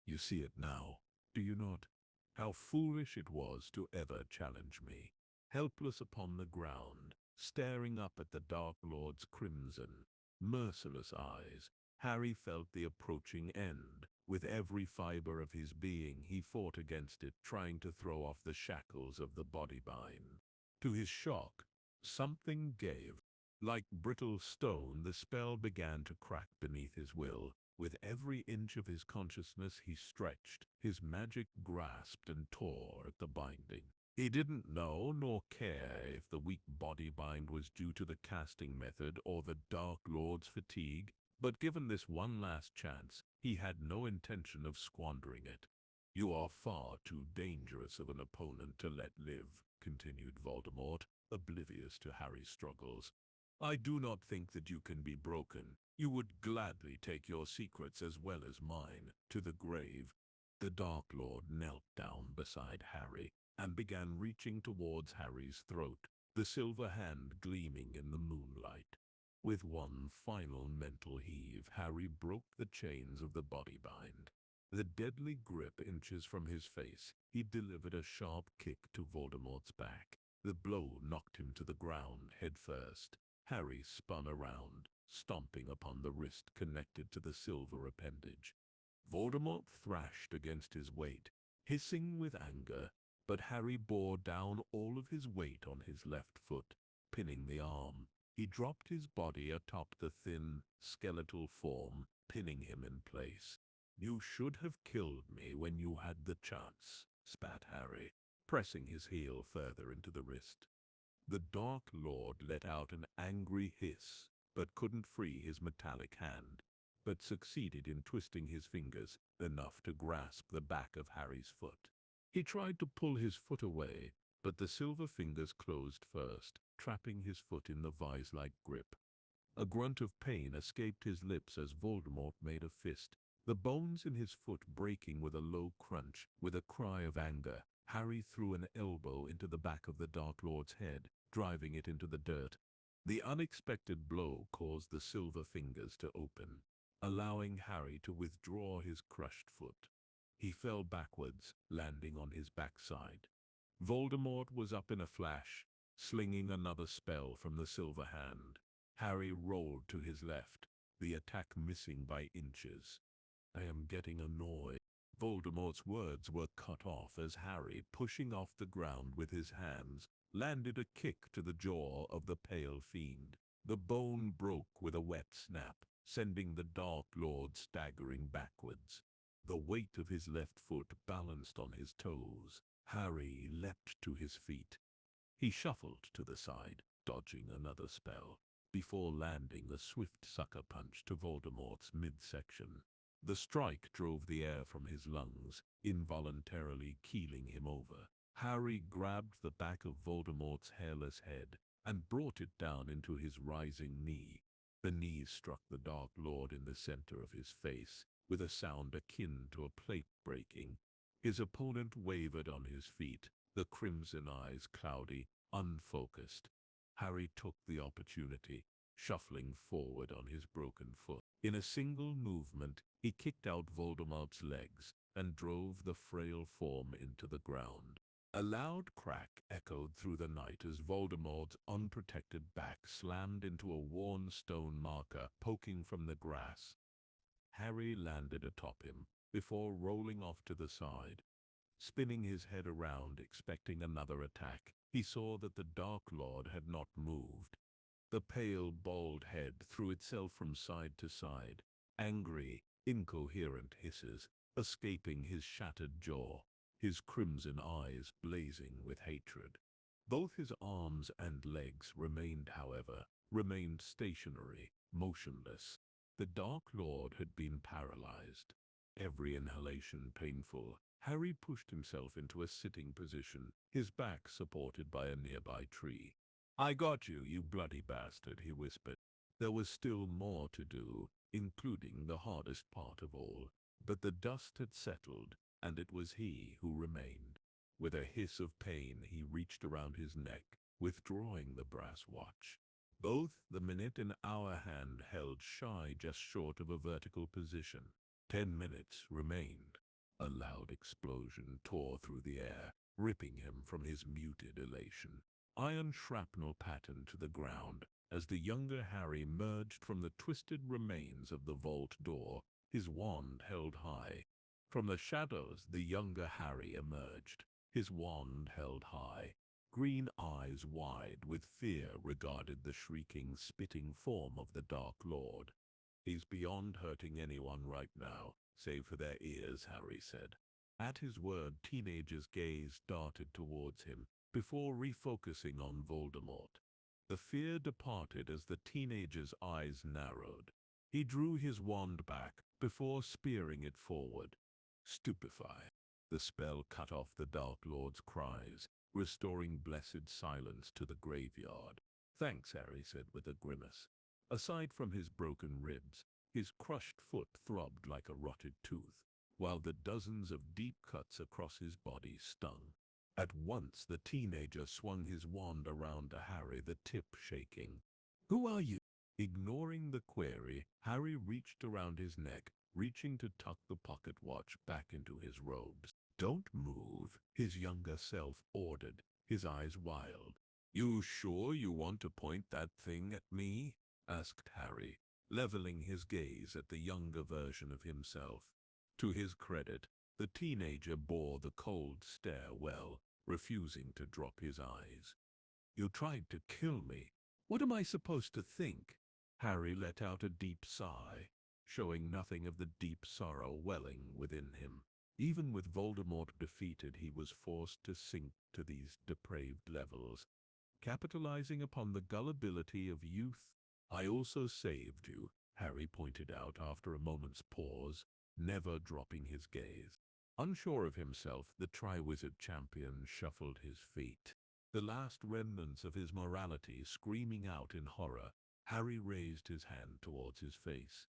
You see it now, do you not? How foolish it was to ever challenge me. Helpless upon the ground, staring up at the Dark Lord's crimson, merciless eyes, Harry felt the approaching end. With every fiber of his being, he fought against it, trying to throw off the shackles of the body bind. To his shock, something gave. Like brittle stone, the spell began to crack beneath his will. With every inch of his consciousness he stretched, his magic grasped and tore at the binding. He didn't know nor care if the weak body bind was due to the casting method or the Dark Lord's fatigue, but given this one last chance, he had no intention of squandering it. You are far too dangerous of an opponent to let live, continued Voldemort, oblivious to Harry's struggles. I do not think that you can be broken. You would gladly take your secrets as well as mine to the grave. The Dark Lord knelt down beside Harry and began reaching towards Harry's throat, the silver hand gleaming in the moonlight. With one final mental heave, Harry broke the chains of the body bind. The deadly grip inches from his face, he delivered a sharp kick to Voldemort's back. The blow knocked him to the ground head first. Harry spun around, stomping upon the wrist connected to the silver appendage. Voldemort thrashed against his weight, hissing with anger, but Harry bore down all of his weight on his left foot, pinning the arm. He dropped his body atop the thin, skeletal form, pinning him in place. You should have killed me when you had the chance, spat Harry, pressing his heel further into the wrist. The Dark Lord let out an angry hiss, but couldn't free his metallic hand, but succeeded in twisting his fingers enough to grasp the back of Harry's foot. He tried to pull his foot away, but the silver fingers closed first, trapping his foot in the vise-like grip. A grunt of pain escaped his lips as Voldemort made a fist, the bones in his foot breaking with a low crunch. With a cry of anger, Harry threw an elbow into the back of the Dark Lord's head, driving it into the dirt. The unexpected blow caused the silver fingers to open, allowing Harry to withdraw his crushed foot. He fell backwards, landing on his backside. Voldemort was up in a flash, slinging another spell from the silver hand. Harry rolled to his left, the attack missing by inches. "I am getting annoyed." Voldemort's words were cut off as Harry, pushing off the ground with his hands, landed a kick to the jaw of the pale fiend. The bone broke with a wet snap, sending the Dark Lord staggering backwards. The weight of his left foot balanced on his toes. Harry leapt to his feet. He shuffled to the side, dodging another spell, before landing a swift sucker punch to Voldemort's midsection. The strike drove the air from his lungs, involuntarily keeling him over. Harry grabbed the back of Voldemort's hairless head and brought it down into his rising knee. The knee struck the Dark Lord in the center of his face, with a sound akin to a plate breaking. His opponent wavered on his feet, the crimson eyes cloudy, unfocused. Harry took the opportunity, shuffling forward on his broken foot. In a single movement, he kicked out Voldemort's legs and drove the frail form into the ground. A loud crack echoed through the night as Voldemort's unprotected back slammed into a worn stone marker poking from the grass. Harry landed atop him, before rolling off to the side. Spinning his head around, expecting another attack, he saw that the Dark Lord had not moved. The pale, bald head threw itself from side to side, angry, incoherent hisses escaping his shattered jaw, his crimson eyes blazing with hatred. Both his arms and legs remained stationary, motionless. The Dark Lord had been paralyzed. Every inhalation painful, Harry pushed himself into a sitting position, his back supported by a nearby tree. "I got you, you bloody bastard," he whispered. There was still more to do, including the hardest part of all, but the dust had settled, and it was he who remained. With a hiss of pain, he reached around his neck, withdrawing the brass watch. Both the minute and hour hand held shy just short of a vertical position. 10 minutes remained. A loud explosion tore through the air, ripping him from his muted elation. Iron shrapnel patterned to the ground as the younger Harry emerged from the twisted remains of the vault door, his wand held high. From the shadows, the younger Harry emerged, his wand held high. Green eyes wide with fear regarded the shrieking, spitting form of the Dark Lord. "He's beyond hurting anyone right now, save for their ears," Harry said. At his word, teenager's gaze darted towards him, before refocusing on Voldemort. The fear departed as the teenager's eyes narrowed. He drew his wand back, before spearing it forward. Stupefy. The spell cut off the Dark Lord's cries, restoring blessed silence to the graveyard. "Thanks," Harry said with a grimace. Aside from his broken ribs, his crushed foot throbbed like a rotted tooth, while the dozens of deep cuts across his body stung. At once the teenager swung his wand around to Harry, the tip shaking. "Who are you?" Ignoring the query, Harry reached around his neck, reaching to tuck the pocket watch back into his robes. "Don't move," his younger self ordered, his eyes wild. "You sure you want to point that thing at me?" asked Harry, leveling his gaze at the younger version of himself. To his credit, the teenager bore the cold stare well, refusing to drop his eyes. "You tried to kill me. What am I supposed to think?" Harry let out a deep sigh, showing nothing of the deep sorrow welling within him. Even with Voldemort defeated, he was forced to sink to these depraved levels, capitalizing upon the gullibility of youth. "I also saved you," Harry pointed out after a moment's pause, never dropping his gaze. Unsure of himself, the Triwizard Champion shuffled his feet, the last remnants of his morality screaming out in horror. Harry raised his hand towards his face.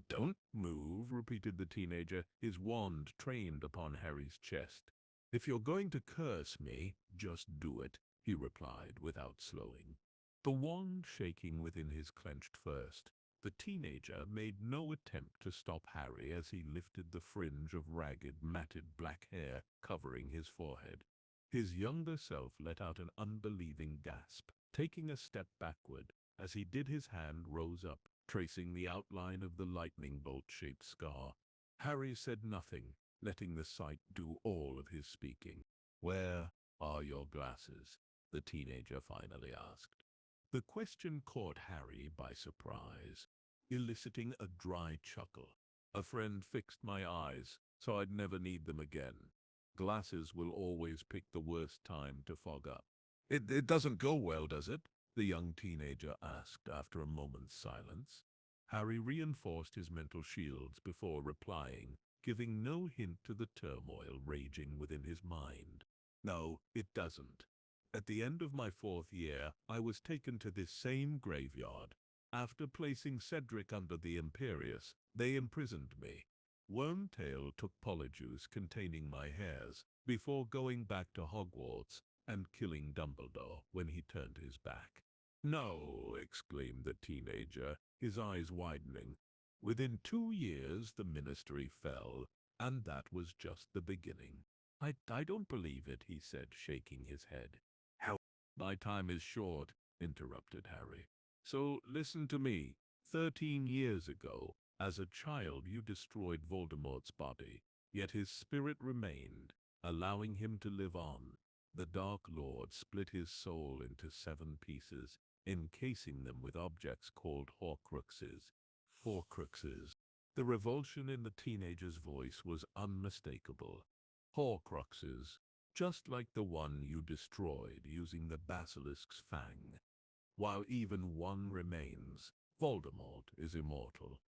"Don't move," repeated the teenager, his wand trained upon Harry's chest. If you're going to curse me, just do it, he replied without slowing. The wand shaking within his clenched fist, the teenager made no attempt to stop Harry as he lifted the fringe of ragged, matted black hair covering his forehead. His younger self let out an unbelieving gasp, taking a step backward. As he did, his hand rose up, tracing the outline of the lightning bolt-shaped scar. Harry said nothing, letting the sight do all of his speaking. "Where are your glasses?" the teenager finally asked. The question caught Harry by surprise, eliciting a dry chuckle. "A friend fixed my eyes, so I'd never need them again. Glasses will always pick the worst time to fog up." It doesn't go well, does it?" the young teenager asked after a moment's silence. Harry reinforced his mental shields before replying, giving no hint to the turmoil raging within his mind. "No, it doesn't. At the end of my 4th year, I was taken to this same graveyard. After placing Cedric under the Imperius, they imprisoned me. Wormtail took polyjuice containing my hairs before going back to Hogwarts and killing Dumbledore when he turned his back." "No," exclaimed the teenager, his eyes widening. "Within 2 years the ministry fell, and that was just the beginning." I don't believe it," he said, shaking his head. "How?" "My time is short," interrupted Harry. "So listen to me. 13 years ago, as a child, you destroyed Voldemort's body, yet his spirit remained, allowing him to live on. The Dark Lord split his soul into 7 pieces, encasing them with objects called Horcruxes. Horcruxes. The revulsion in the teenager's voice was unmistakable. Horcruxes, just like the one you destroyed using the basilisk's fang. While even one remains, Voldemort is immortal.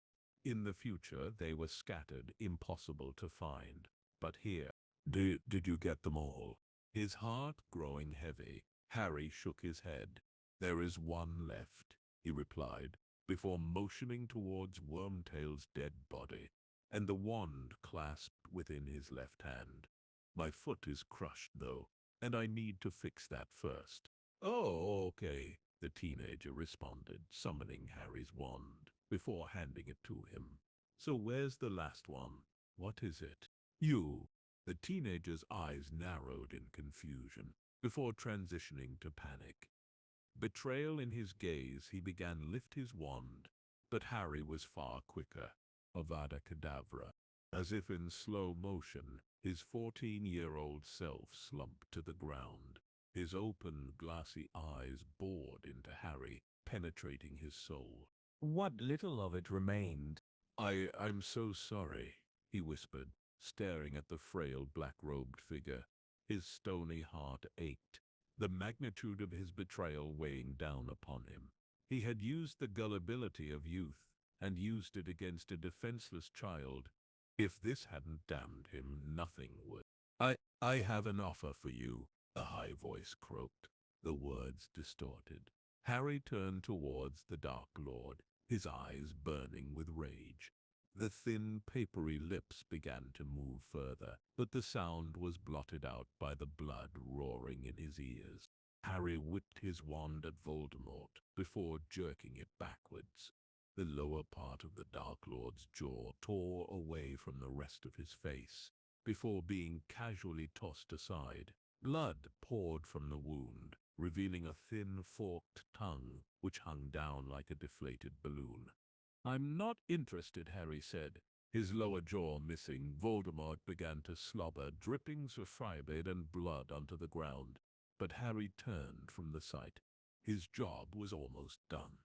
In the future, they were scattered, impossible to find. But here, did you get them all?" His heart growing heavy, Harry shook his head. "There is one left," he replied, before motioning towards Wormtail's dead body, and the wand clasped within his left hand. "My foot is crushed, though, and I need to fix that first." "Oh, okay," the teenager responded, summoning Harry's wand before handing it to him. "So where's the last one? What is it?" "You." The teenager's eyes narrowed in confusion before transitioning to panic. Betrayal in his gaze, he began to lift his wand, but Harry was far quicker. Avada Kedavra. As if in slow motion, his 14-year-old self slumped to the ground. His open, glassy eyes bored into Harry, penetrating his soul. What little of it remained. I'm so sorry," he whispered, staring at the frail black-robed figure. His stony heart ached, the magnitude of his betrayal weighing down upon him. He had used the gullibility of youth, and used it against a defenseless child. If this hadn't damned him, nothing would. I have an offer for you," a high voice croaked, the words distorted. Harry turned towards the Dark Lord, his eyes burning with rage. The thin, papery lips began to move further, but the sound was blotted out by the blood roaring in his ears. Harry whipped his wand at Voldemort before jerking it backwards. The lower part of the Dark Lord's jaw tore away from the rest of his face, before being casually tossed aside. Blood poured from the wound, revealing a thin, forked tongue which hung down like a deflated balloon. "I'm not interested," Harry said. His lower jaw missing, Voldemort began to slobber drippings of firebade and blood onto the ground. But Harry turned from the sight. His job was almost done.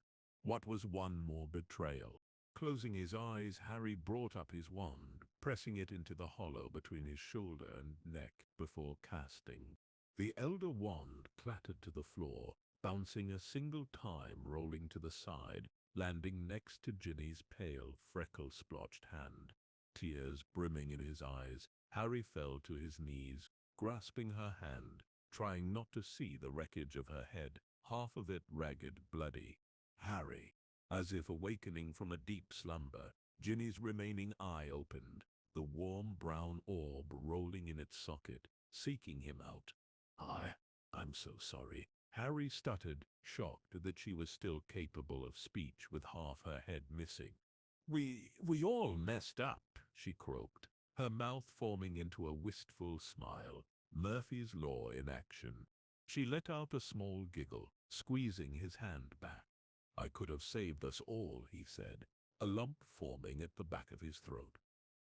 What was one more betrayal? Closing his eyes, Harry brought up his wand, pressing it into the hollow between his shoulder and neck before casting. The elder wand clattered to the floor, bouncing a single time, rolling to the side, landing next to Ginny's pale, freckle-splotched hand. Tears brimming in his eyes, Harry fell to his knees, grasping her hand, trying not to see the wreckage of her head, half of it ragged, bloody. "Harry." As if awakening from a deep slumber, Ginny's remaining eye opened, the warm brown orb rolling in its socket, seeking him out. I'm so sorry. Harry stuttered, shocked that she was still capable of speech with half her head missing. We all messed up, she croaked, her mouth forming into a wistful smile, Murphy's Law in action. She let out a small giggle, squeezing his hand back. I could have saved us all, he said, a lump forming at the back of his throat.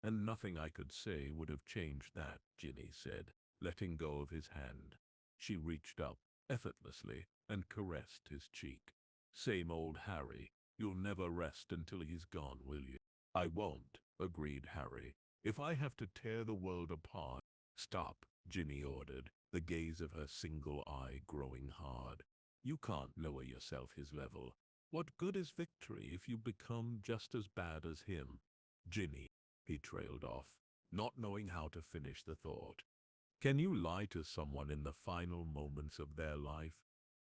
And nothing I could say would have changed that, Ginny said, letting go of his hand. She reached up, effortlessly, and caressed his cheek. Same old Harry. You'll never rest until he's gone, will you? I won't, agreed Harry. If I have to tear the world apart. Stop, Ginny ordered, the gaze of her single eye growing hard. You can't lower yourself his level. What good is victory if you become just as bad as him? Ginny, he trailed off, not knowing how to finish the thought. Can you lie to someone in the final moments of their life?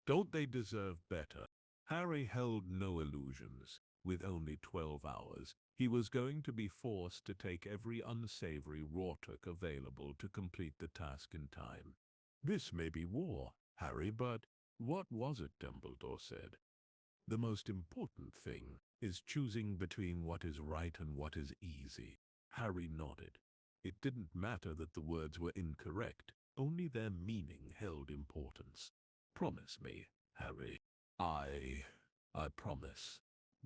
Don't they deserve better? Harry held no illusions. With only 12 hours, he was going to be forced to take every unsavory Horcrux available to complete the task in time. This may be war, Harry, but what was it? Dumbledore said. The most important thing is choosing between what is right and what is easy. Harry nodded. It didn't matter that the words were incorrect, only their meaning held importance. Promise me, Harry. I promise.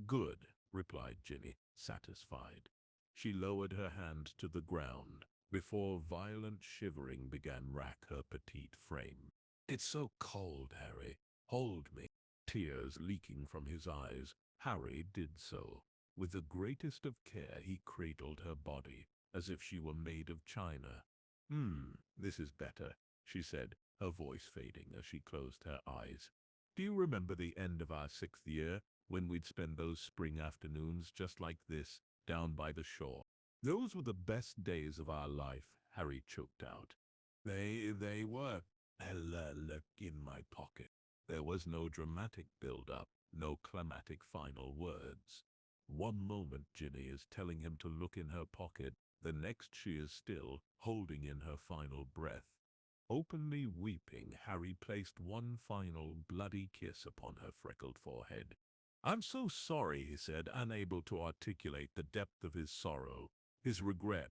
Good, replied Ginny, satisfied. She lowered her hand to the ground before violent shivering began rack her petite frame. It's so cold, Harry. Hold me. Tears leaking from his eyes, Harry did so. With the greatest of care he cradled her body, as if she were made of china. This is better, she said, her voice fading as she closed her eyes. Do you remember the end of our 6th year, when we'd spend those spring afternoons just like this, down by the shore? Those were the best days of our life, Harry choked out. They were. Look in my pocket. There was no dramatic build-up, no climactic final words. One moment Ginny is telling him to look in her pocket, the next she is still, holding in her final breath. Openly weeping, Harry placed one final bloody kiss upon her freckled forehead. I'm so sorry, he said, unable to articulate the depth of his sorrow, his regret.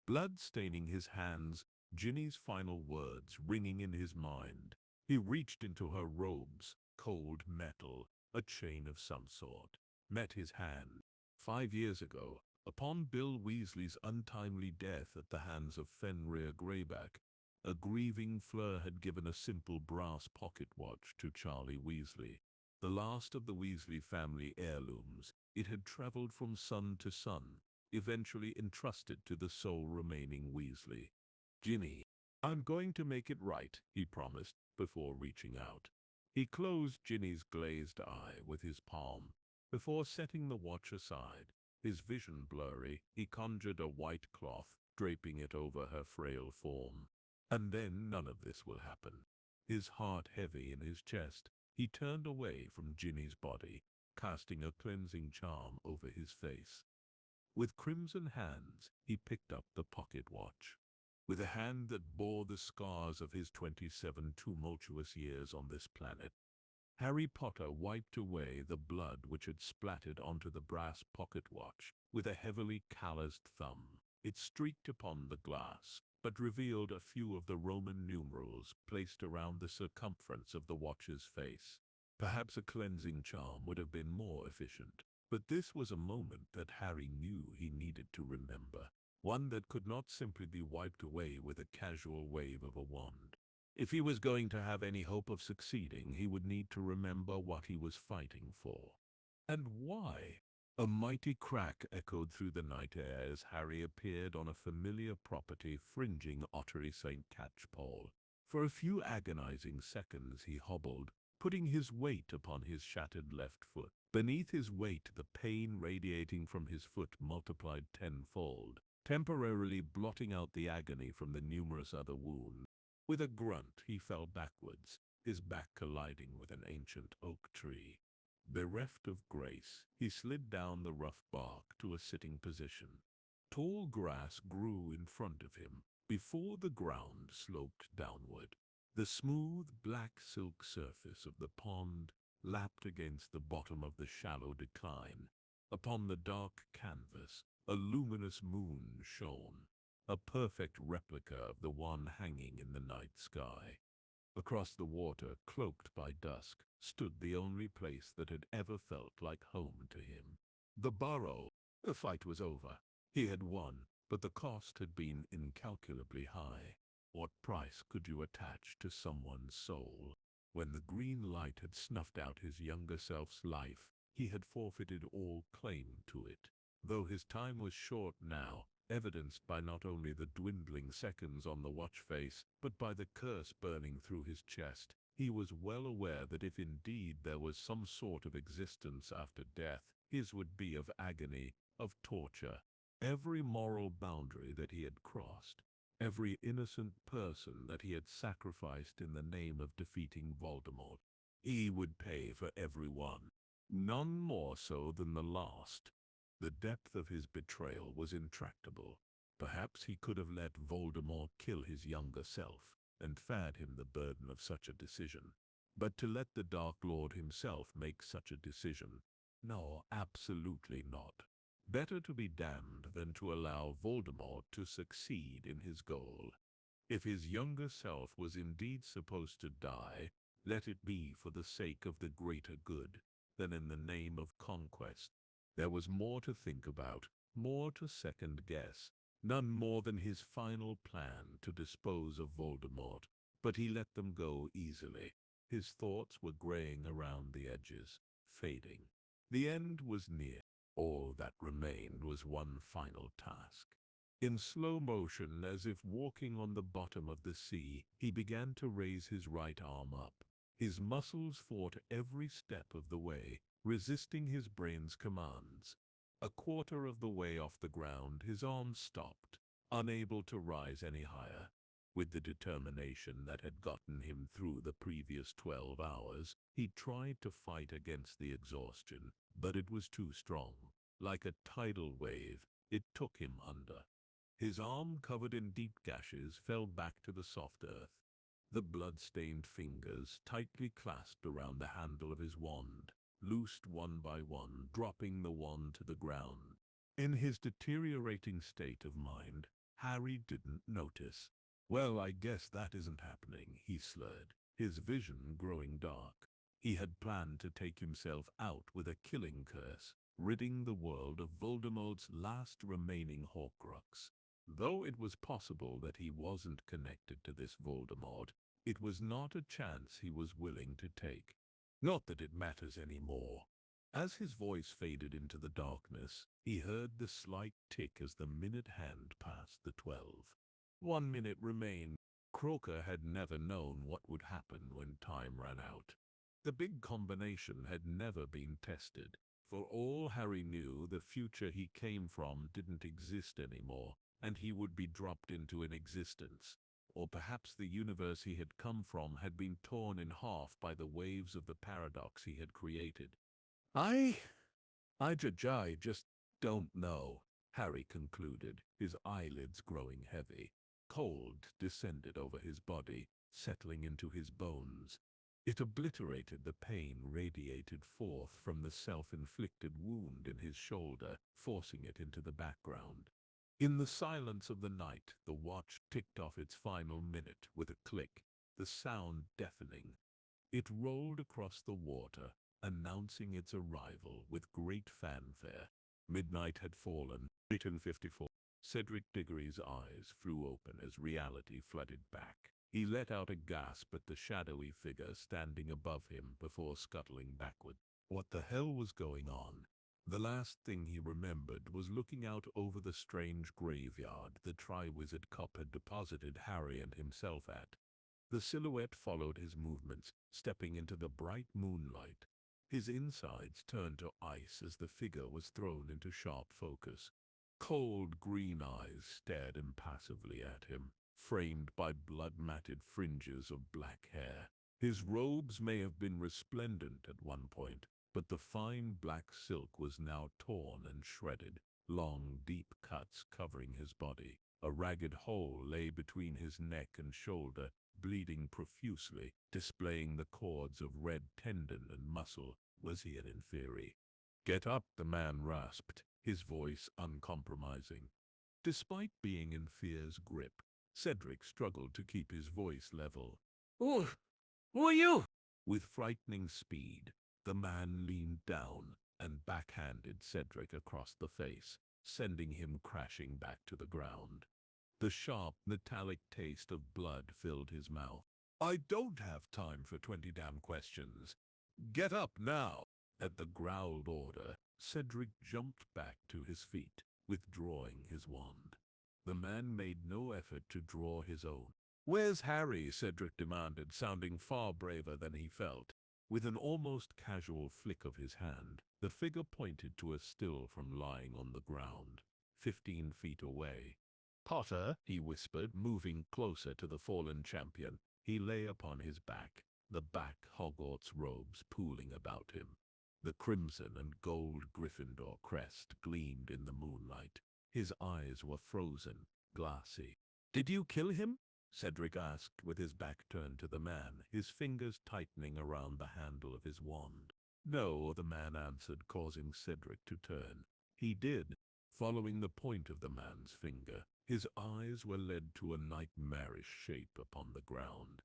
Blood staining his hands, Ginny's final words ringing in his mind. He reached into her robes, cold metal, a chain of some sort. Met his hand. 5 years ago, upon Bill Weasley's untimely death at the hands of Fenrir Greyback, a grieving Fleur had given a simple brass pocket watch to Charlie Weasley. The last of the Weasley family heirlooms, it had traveled from son to son, eventually entrusted to the sole remaining Weasley. Ginny, I'm going to make it right, he promised, before reaching out. He closed Ginny's glazed eye with his palm. Before setting the watch aside, his vision blurry, he conjured a white cloth, draping it over her frail form. And then none of this will happen. His heart heavy in his chest, he turned away from Ginny's body, casting a cleansing charm over his face. With crimson hands, he picked up the pocket watch. With a hand that bore the scars of his 27 tumultuous years on this planet, Harry Potter wiped away the blood which had splattered onto the brass pocket watch with a heavily calloused thumb. It streaked upon the glass, but revealed a few of the Roman numerals placed around the circumference of the watch's face. Perhaps a cleansing charm would have been more efficient, but this was a moment that Harry knew he needed to remember, one that could not simply be wiped away with a casual wave of a wand. If he was going to have any hope of succeeding, he would need to remember what he was fighting for. And why? A mighty crack echoed through the night air as Harry appeared on a familiar property fringing Ottery St. Catchpole. For a few agonizing seconds he hobbled, putting his weight upon his shattered left foot. Beneath his weight, the pain radiating from his foot multiplied tenfold, temporarily blotting out the agony from the numerous other wounds. With a grunt, he fell backwards, his back colliding with an ancient oak tree. Bereft of grace, he slid down the rough bark to a sitting position. Tall grass grew in front of him, Before the ground sloped downward, the smooth black silk surface of the pond lapped against the bottom of the shallow decline. Upon the dark canvas, a luminous moon shone, a perfect replica of the one hanging in the night sky. Across the water, cloaked by dusk, stood the only place that had ever felt like home to him. The burrow. The fight was over. He had won, but the cost had been incalculably high. What price could you attach to someone's soul? When the green light had snuffed out his younger self's life, he had forfeited all claim to it. Though his time was short now, evidenced by not only the dwindling seconds on the watch face, but by the curse burning through his chest, he was well aware that if indeed there was some sort of existence after death, his would be of agony, of torture. Every moral boundary that he had crossed, every innocent person that he had sacrificed in the name of defeating Voldemort, he would pay for every one. None more so than the last. The depth of his betrayal was intractable. Perhaps he could have let Voldemort kill his younger self, and spared him the burden of such a decision. But to let the Dark Lord himself make such a decision? No, absolutely not. Better to be damned than to allow Voldemort to succeed in his goal. If his younger self was indeed supposed to die, let it be for the sake of the greater good, than in the name of conquest. There was more to think about, more to second-guess, none more than his final plan to dispose of Voldemort, but he let them go easily. His thoughts were graying around the edges, fading. The end was near. All that remained was one final task. In slow motion, as if walking on the bottom of the sea, he began to raise his right arm up. His muscles fought every step of the way, resisting his brain's commands. A quarter of the way off the ground, his arm stopped, unable to rise any higher. With the determination that had gotten him through the previous 12 hours, he tried to fight against the exhaustion, but it was too strong. Like a tidal wave, it took him under. His arm, covered in deep gashes, fell back to the soft earth. The blood-stained fingers, tightly clasped around the handle of his wand, loosed one by one, dropping the wand to the ground. In his deteriorating state of mind, Harry didn't notice. "Well, I guess that isn't happening," he slurred, his vision growing dark. He had planned to take himself out with a killing curse, ridding the world of Voldemort's last remaining Horcrux. Though it was possible that he wasn't connected to this Voldemort, it was not a chance he was willing to take. Not that it matters anymore. As his voice faded into the darkness, he heard the slight tick as the minute hand passed the 12. 1 minute remained. Croker had never known what would happen when time ran out. The big combination had never been tested. For all Harry knew, the future he came from didn't exist anymore, and he would be dropped into an existence. Or perhaps the universe he had come from had been torn in half by the waves of the paradox he had created. I just don't know," Harry concluded, his eyelids growing heavy. Cold descended over his body, settling into his bones. It obliterated the pain radiated forth from the self-inflicted wound in his shoulder, forcing it into the background. In the silence of the night, the watch ticked off its final minute with a click, the sound deafening. It rolled across the water, announcing its arrival with great fanfare. Midnight had fallen. 1854. Cedric Diggory's eyes flew open as reality flooded back. He let out a gasp at the shadowy figure standing above him before scuttling backward. What the hell was going on? The last thing he remembered was looking out over the strange graveyard the Triwizard Cop had deposited Harry and himself at. The silhouette followed his movements, stepping into the bright moonlight. His insides turned to ice as the figure was thrown into sharp focus. Cold green eyes stared impassively at him, framed by blood-matted fringes of black hair. His robes may have been resplendent at one point, but the fine black silk was now torn and shredded, long, deep cuts covering his body. A ragged hole lay between his neck and shoulder, bleeding profusely, displaying the cords of red tendon and muscle. Was he an inferi? "Get up," the man rasped, his voice uncompromising. Despite being in fear's grip, Cedric struggled to keep his voice level. Who are you? With frightening speed, the man leaned down and backhanded Cedric across the face, sending him crashing back to the ground. The sharp, metallic taste of blood filled his mouth. "I don't have time for 20 damn questions. Get up now!" At the growled order, Cedric jumped back to his feet, withdrawing his wand. The man made no effort to draw his own. "Where's Harry?" Cedric demanded, sounding far braver than he felt. With an almost casual flick of his hand, the figure pointed to a still from lying on the ground, 15 feet away. "Potter," he whispered, moving closer to the fallen champion. He lay upon his back, the black Hogwarts robes pooling about him. The crimson and gold Gryffindor crest gleamed in the moonlight. His eyes were frozen, glassy. "Did you kill him?" Cedric asked with his back turned to the man, his fingers tightening around the handle of his wand. "No," the man answered, causing Cedric to turn. He did, following the point of the man's finger. His eyes were led to a nightmarish shape upon the ground.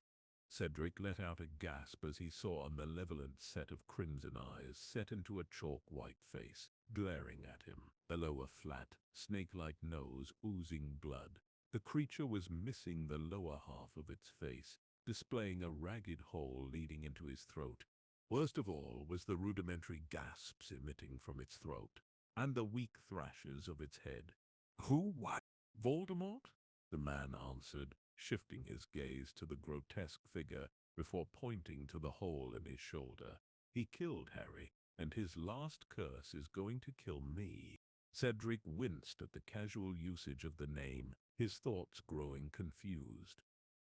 Cedric let out a gasp as he saw a malevolent set of crimson eyes set into a chalk-white face, glaring at him, below a flat, snake-like nose oozing blood. The creature was missing the lower half of its face, displaying a ragged hole leading into his throat. Worst of all was the rudimentary gasps emitting from its throat, and the weak thrashes of its head. "Who? What? Voldemort?" the man answered, shifting his gaze to the grotesque figure before pointing to the hole in his shoulder. "He killed Harry, and his last curse is going to kill me." Cedric winced at the casual usage of the name, his thoughts growing confused.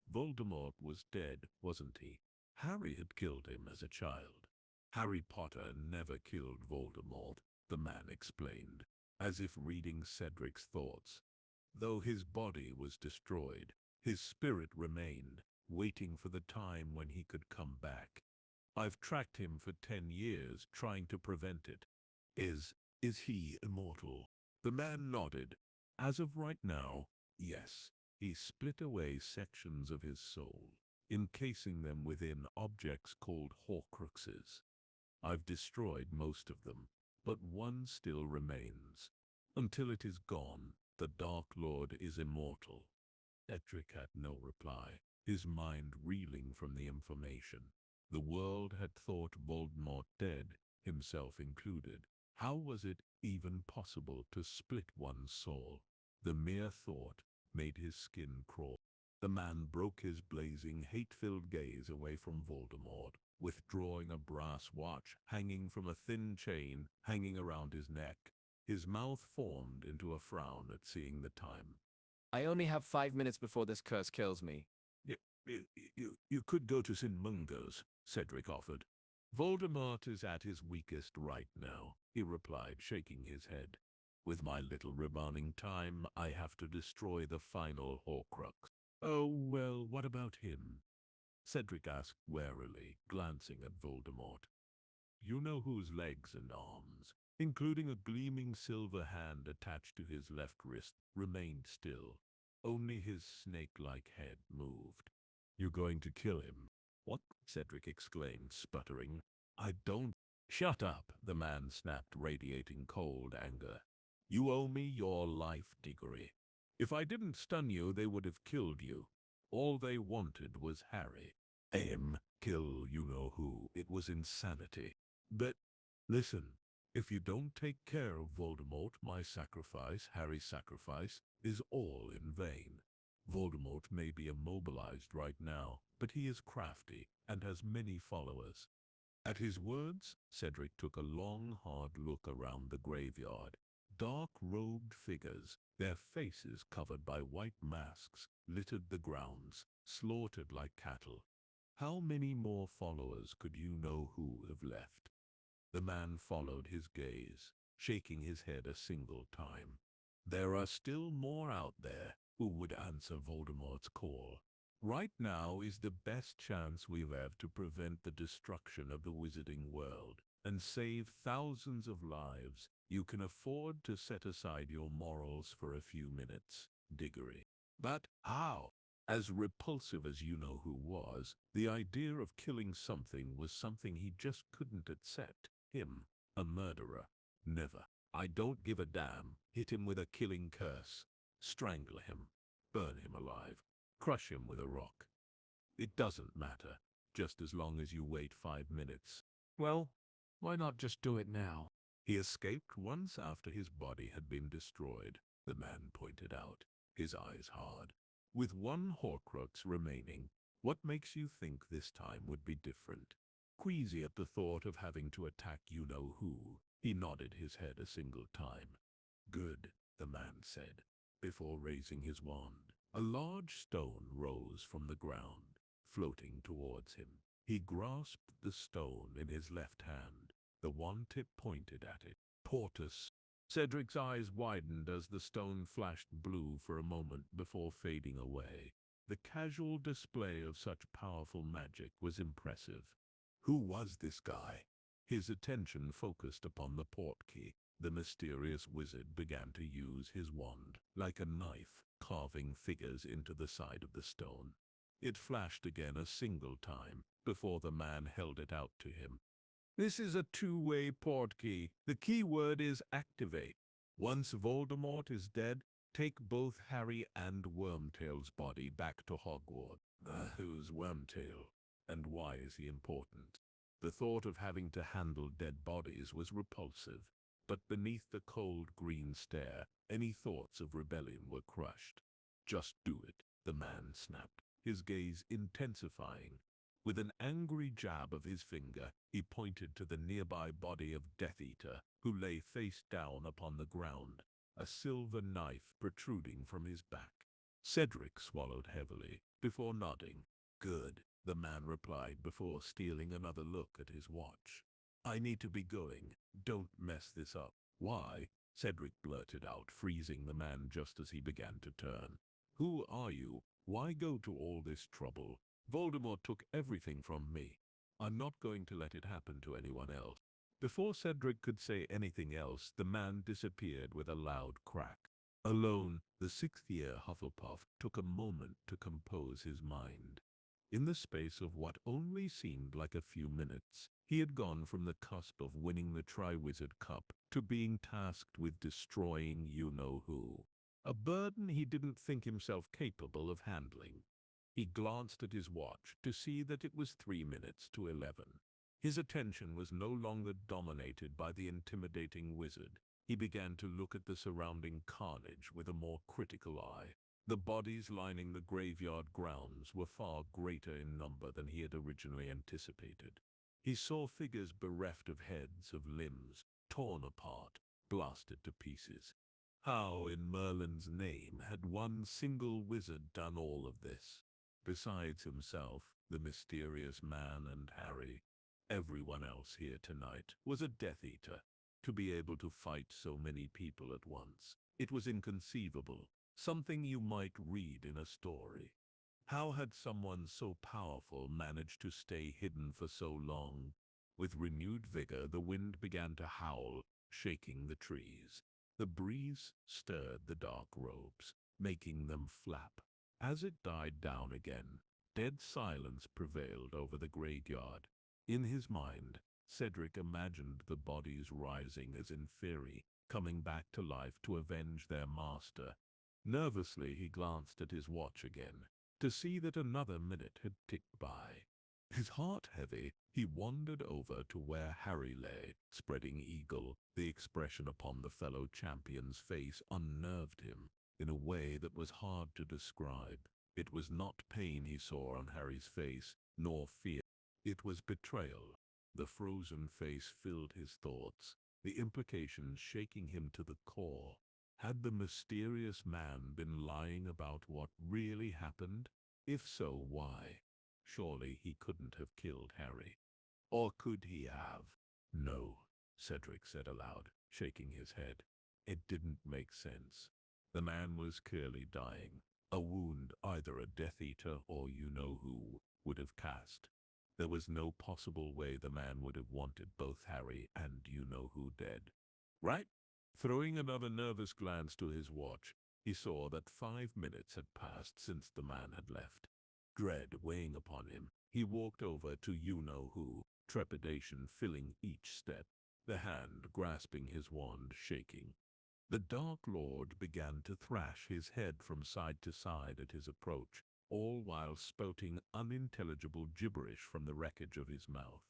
Voldemort was dead, wasn't he? Harry had killed him as a child. "Harry Potter never killed Voldemort," the man explained, as if reading Cedric's thoughts. "Though his body was destroyed, his spirit remained, waiting for the time when he could come back. I've tracked him for 10 years, trying to prevent it." Is he immortal?" The man nodded. "As of right now, yes." He split away sections of his soul, encasing them within objects called Horcruxes. "I've destroyed most of them, but one still remains. Until it is gone, the Dark Lord is immortal." Cedric had no reply, his mind reeling from the information. The world had thought Voldemort dead, himself included. How was it even possible to split one's soul? The mere thought made his skin crawl. The man broke his blazing, hate-filled gaze away from Voldemort, withdrawing a brass watch hanging from a thin chain hanging around his neck. His mouth formed into a frown at seeing the time. I only have 5 minutes before this curse kills me. You could go to St. Mungo's," Cedric offered. "Voldemort is at his weakest right now," he replied, shaking his head. "With my little remaining time, I have to destroy the final Horcrux." "Oh, well, what about him?" Cedric asked warily, glancing at Voldemort. "You know whose legs and arms, including a gleaming silver hand attached to his left wrist, remained still. Only his snake-like head moved." "You're going to kill him?" "What?" Cedric exclaimed, sputtering. "I don't—" "Shut up," the man snapped, radiating cold anger. "You owe me your life, Diggory. If I didn't stun you, they would have killed you. All they wanted was Harry. Kill you-know-who. It was insanity. But, listen, if you don't take care of Voldemort, my sacrifice, Harry's sacrifice, is all in vain. Voldemort may be immobilized right now, but he is crafty and has many followers." At his words, Cedric took a long, hard look around the graveyard. Dark-robed figures, their faces covered by white masks, littered the grounds, slaughtered like cattle. How many more followers could you-know-who have left? The man followed his gaze, shaking his head a single time. "There are still more out there," Who would answer Voldemort's call? Right now is the best chance we have to prevent the destruction of the wizarding world and save thousands of lives. You can afford to set aside your morals for a few minutes, Diggory. But how? As repulsive as you-know-who was, the idea of killing something was something he just couldn't accept. Him, a murderer. Never. I don't give a damn. Hit him with a killing curse. Strangle him. Burn him alive. Crush him with a rock. It doesn't matter, just as long as you wait 5 minutes. Well, why not just do it now? He escaped once after his body had been destroyed, the man pointed out, his eyes hard. With one Horcrux remaining, what makes you think this time would be different? Queasy at the thought of having to attack you-know-who, he nodded his head a single time. Good, the man said, before raising his wand. A large stone rose from the ground, floating towards him. He grasped the stone in his left hand, the wand tip pointed at it. Portus. Cedric's eyes widened as the stone flashed blue for a moment before fading away. The casual display of such powerful magic was impressive. Who was this guy? His attention focused upon the portkey. The mysterious wizard began to use his wand, like a knife, carving figures into the side of the stone. It flashed again a single time, before the man held it out to him. This is a two-way portkey. The key word is activate. Once Voldemort is dead, take both Harry and Wormtail's body back to Hogwarts. Who's Wormtail? And why is he important? The thought of having to handle dead bodies was repulsive, but beneath the cold green stare, any thoughts of rebellion were crushed. Just do it, the man snapped, his gaze intensifying. With an angry jab of his finger, he pointed to the nearby body of Death Eater, who lay face down upon the ground, a silver knife protruding from his back. Cedric swallowed heavily, before nodding. Good, the man replied before stealing another look at his watch. I need to be going. Don't mess this up. Why? Cedric blurted out, freezing the man just as he began to turn. Who are you? Why go to all this trouble? Voldemort took everything from me. I'm not going to let it happen to anyone else. Before Cedric could say anything else, the man disappeared with a loud crack. Alone, the sixth-year Hufflepuff took a moment to compose his mind. In the space of what only seemed like a few minutes, he had gone from the cusp of winning the Triwizard Cup to being tasked with destroying you-know-who, a burden he didn't think himself capable of handling. He glanced at his watch to see that it was 3 minutes to 11. His attention was no longer dominated by the intimidating wizard. He began to look at the surrounding carnage with a more critical eye. The bodies lining the graveyard grounds were far greater in number than he had originally anticipated. He saw figures bereft of heads, of limbs, torn apart, blasted to pieces. How in Merlin's name had one single wizard done all of this? Besides himself, the mysterious man and Harry, everyone else here tonight was a Death Eater. To be able to fight so many people at once, it was inconceivable, something you might read in a story. How had someone so powerful managed to stay hidden for so long? With renewed vigor, the wind began to howl, shaking the trees. The breeze stirred the dark robes, making them flap. As it died down again, dead silence prevailed over the graveyard. In his mind, Cedric imagined the bodies rising as in fury, coming back to life to avenge their master. Nervously, he glanced at his watch again, to see that another minute had ticked by. His heart heavy, he wandered over to where Harry lay, spreading eagle. The expression upon the fellow champion's face unnerved him in a way that was hard to describe. It was not pain he saw on Harry's face, nor fear. It was betrayal. The frozen face filled his thoughts, the implications shaking him to the core. Had the mysterious man been lying about what really happened? If so, why? Surely he couldn't have killed Harry. Or could he have? No, Cedric said aloud, shaking his head. It didn't make sense. The man was clearly dying, a wound either a Death Eater or you-know-who would have cast. There was no possible way the man would have wanted both Harry and you-know-who dead. Right? Throwing another nervous glance to his watch, he saw that 5 minutes had passed since the man had left. Dread weighing upon him, he walked over to you-know-who, trepidation filling each step, the hand grasping his wand shaking. The Dark Lord began to thrash his head from side to side at his approach, all while spouting unintelligible gibberish from the wreckage of his mouth.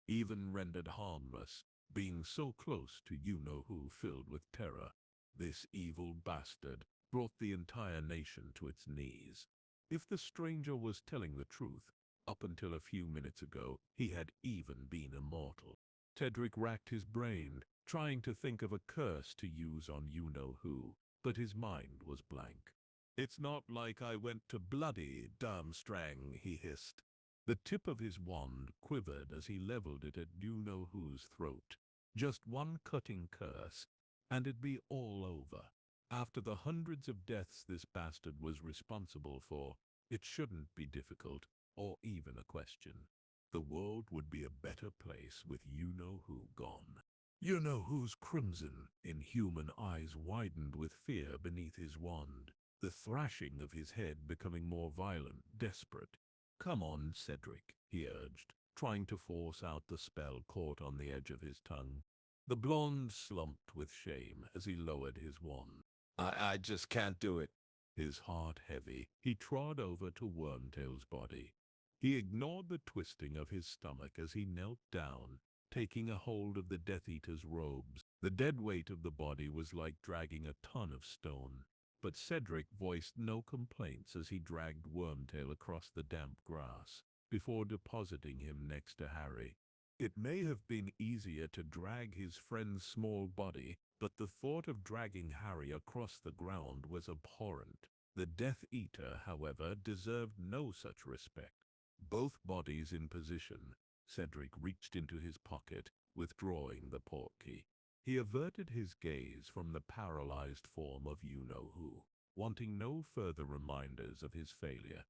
Even rendered harmless, being so close to you-know-who filled with terror, this evil bastard brought the entire nation to its knees. If the stranger was telling the truth, up until a few minutes ago, he had even been immortal. Cedric racked his brain, trying to think of a curse to use on you-know-who, but his mind was blank. "It's not like I went to bloody Durmstrang," he hissed. The tip of his wand quivered as he leveled it at you-know-who's throat. Just one cutting curse, and it'd be all over. After the hundreds of deaths this bastard was responsible for, it shouldn't be difficult, or even a question. The world would be a better place with you-know-who gone. You-know-who's crimson, inhuman eyes widened with fear beneath his wand, the thrashing of his head becoming more violent, desperate. "Come on, Cedric," he urged, trying to force out the spell caught on the edge of his tongue. The blonde slumped with shame as he lowered his wand. I just can't do it." His heart heavy, he trod over to Wormtail's body. He ignored the twisting of his stomach as he knelt down, taking a hold of the Death Eater's robes. The dead weight of the body was like dragging a ton of stone, but Cedric voiced no complaints as he dragged Wormtail across the damp grass, before depositing him next to Harry. It may have been easier to drag his friend's small body, but the thought of dragging Harry across the ground was abhorrent. The Death Eater, however, deserved no such respect. Both bodies in position, Cedric reached into his pocket, withdrawing the portkey. He averted his gaze from the paralyzed form of you-know-who, wanting no further reminders of his failure.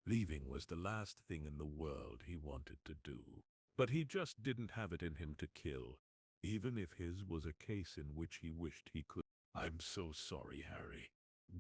Leaving was the last thing in the world he wanted to do. But he just didn't have it in him to kill, even if his was a case in which he wished he could. "I'm so sorry, Harry."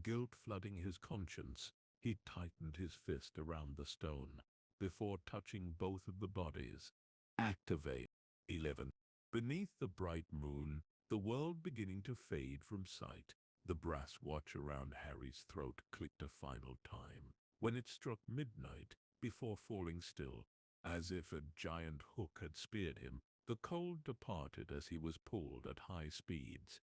Guilt flooding his conscience, he tightened his fist around the stone, before touching both of the bodies. Activate. 11. Beneath the bright moon, the world beginning to fade from sight, the brass watch around Harry's throat clicked a final time. When it struck midnight, before falling still, as if a giant hook had speared him, the cold departed as he was pulled at high speeds.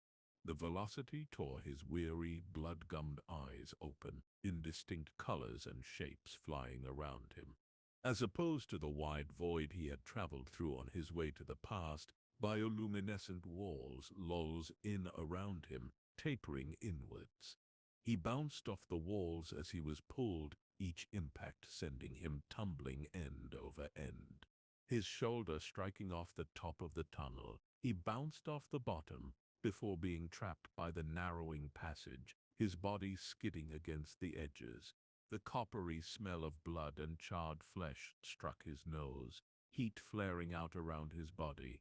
The velocity tore his weary, blood-gummed eyes open, indistinct colors and shapes flying around him. As opposed to the wide void he had traveled through on his way to the past, bioluminescent walls lolls in around him, tapering inwards. He bounced off the walls as he was pulled, each impact sending him tumbling end over end. His shoulder striking off the top of the tunnel, he bounced off the bottom, before being trapped by the narrowing passage, his body skidding against the edges. The coppery smell of blood and charred flesh struck his nose, heat flaring out around his body.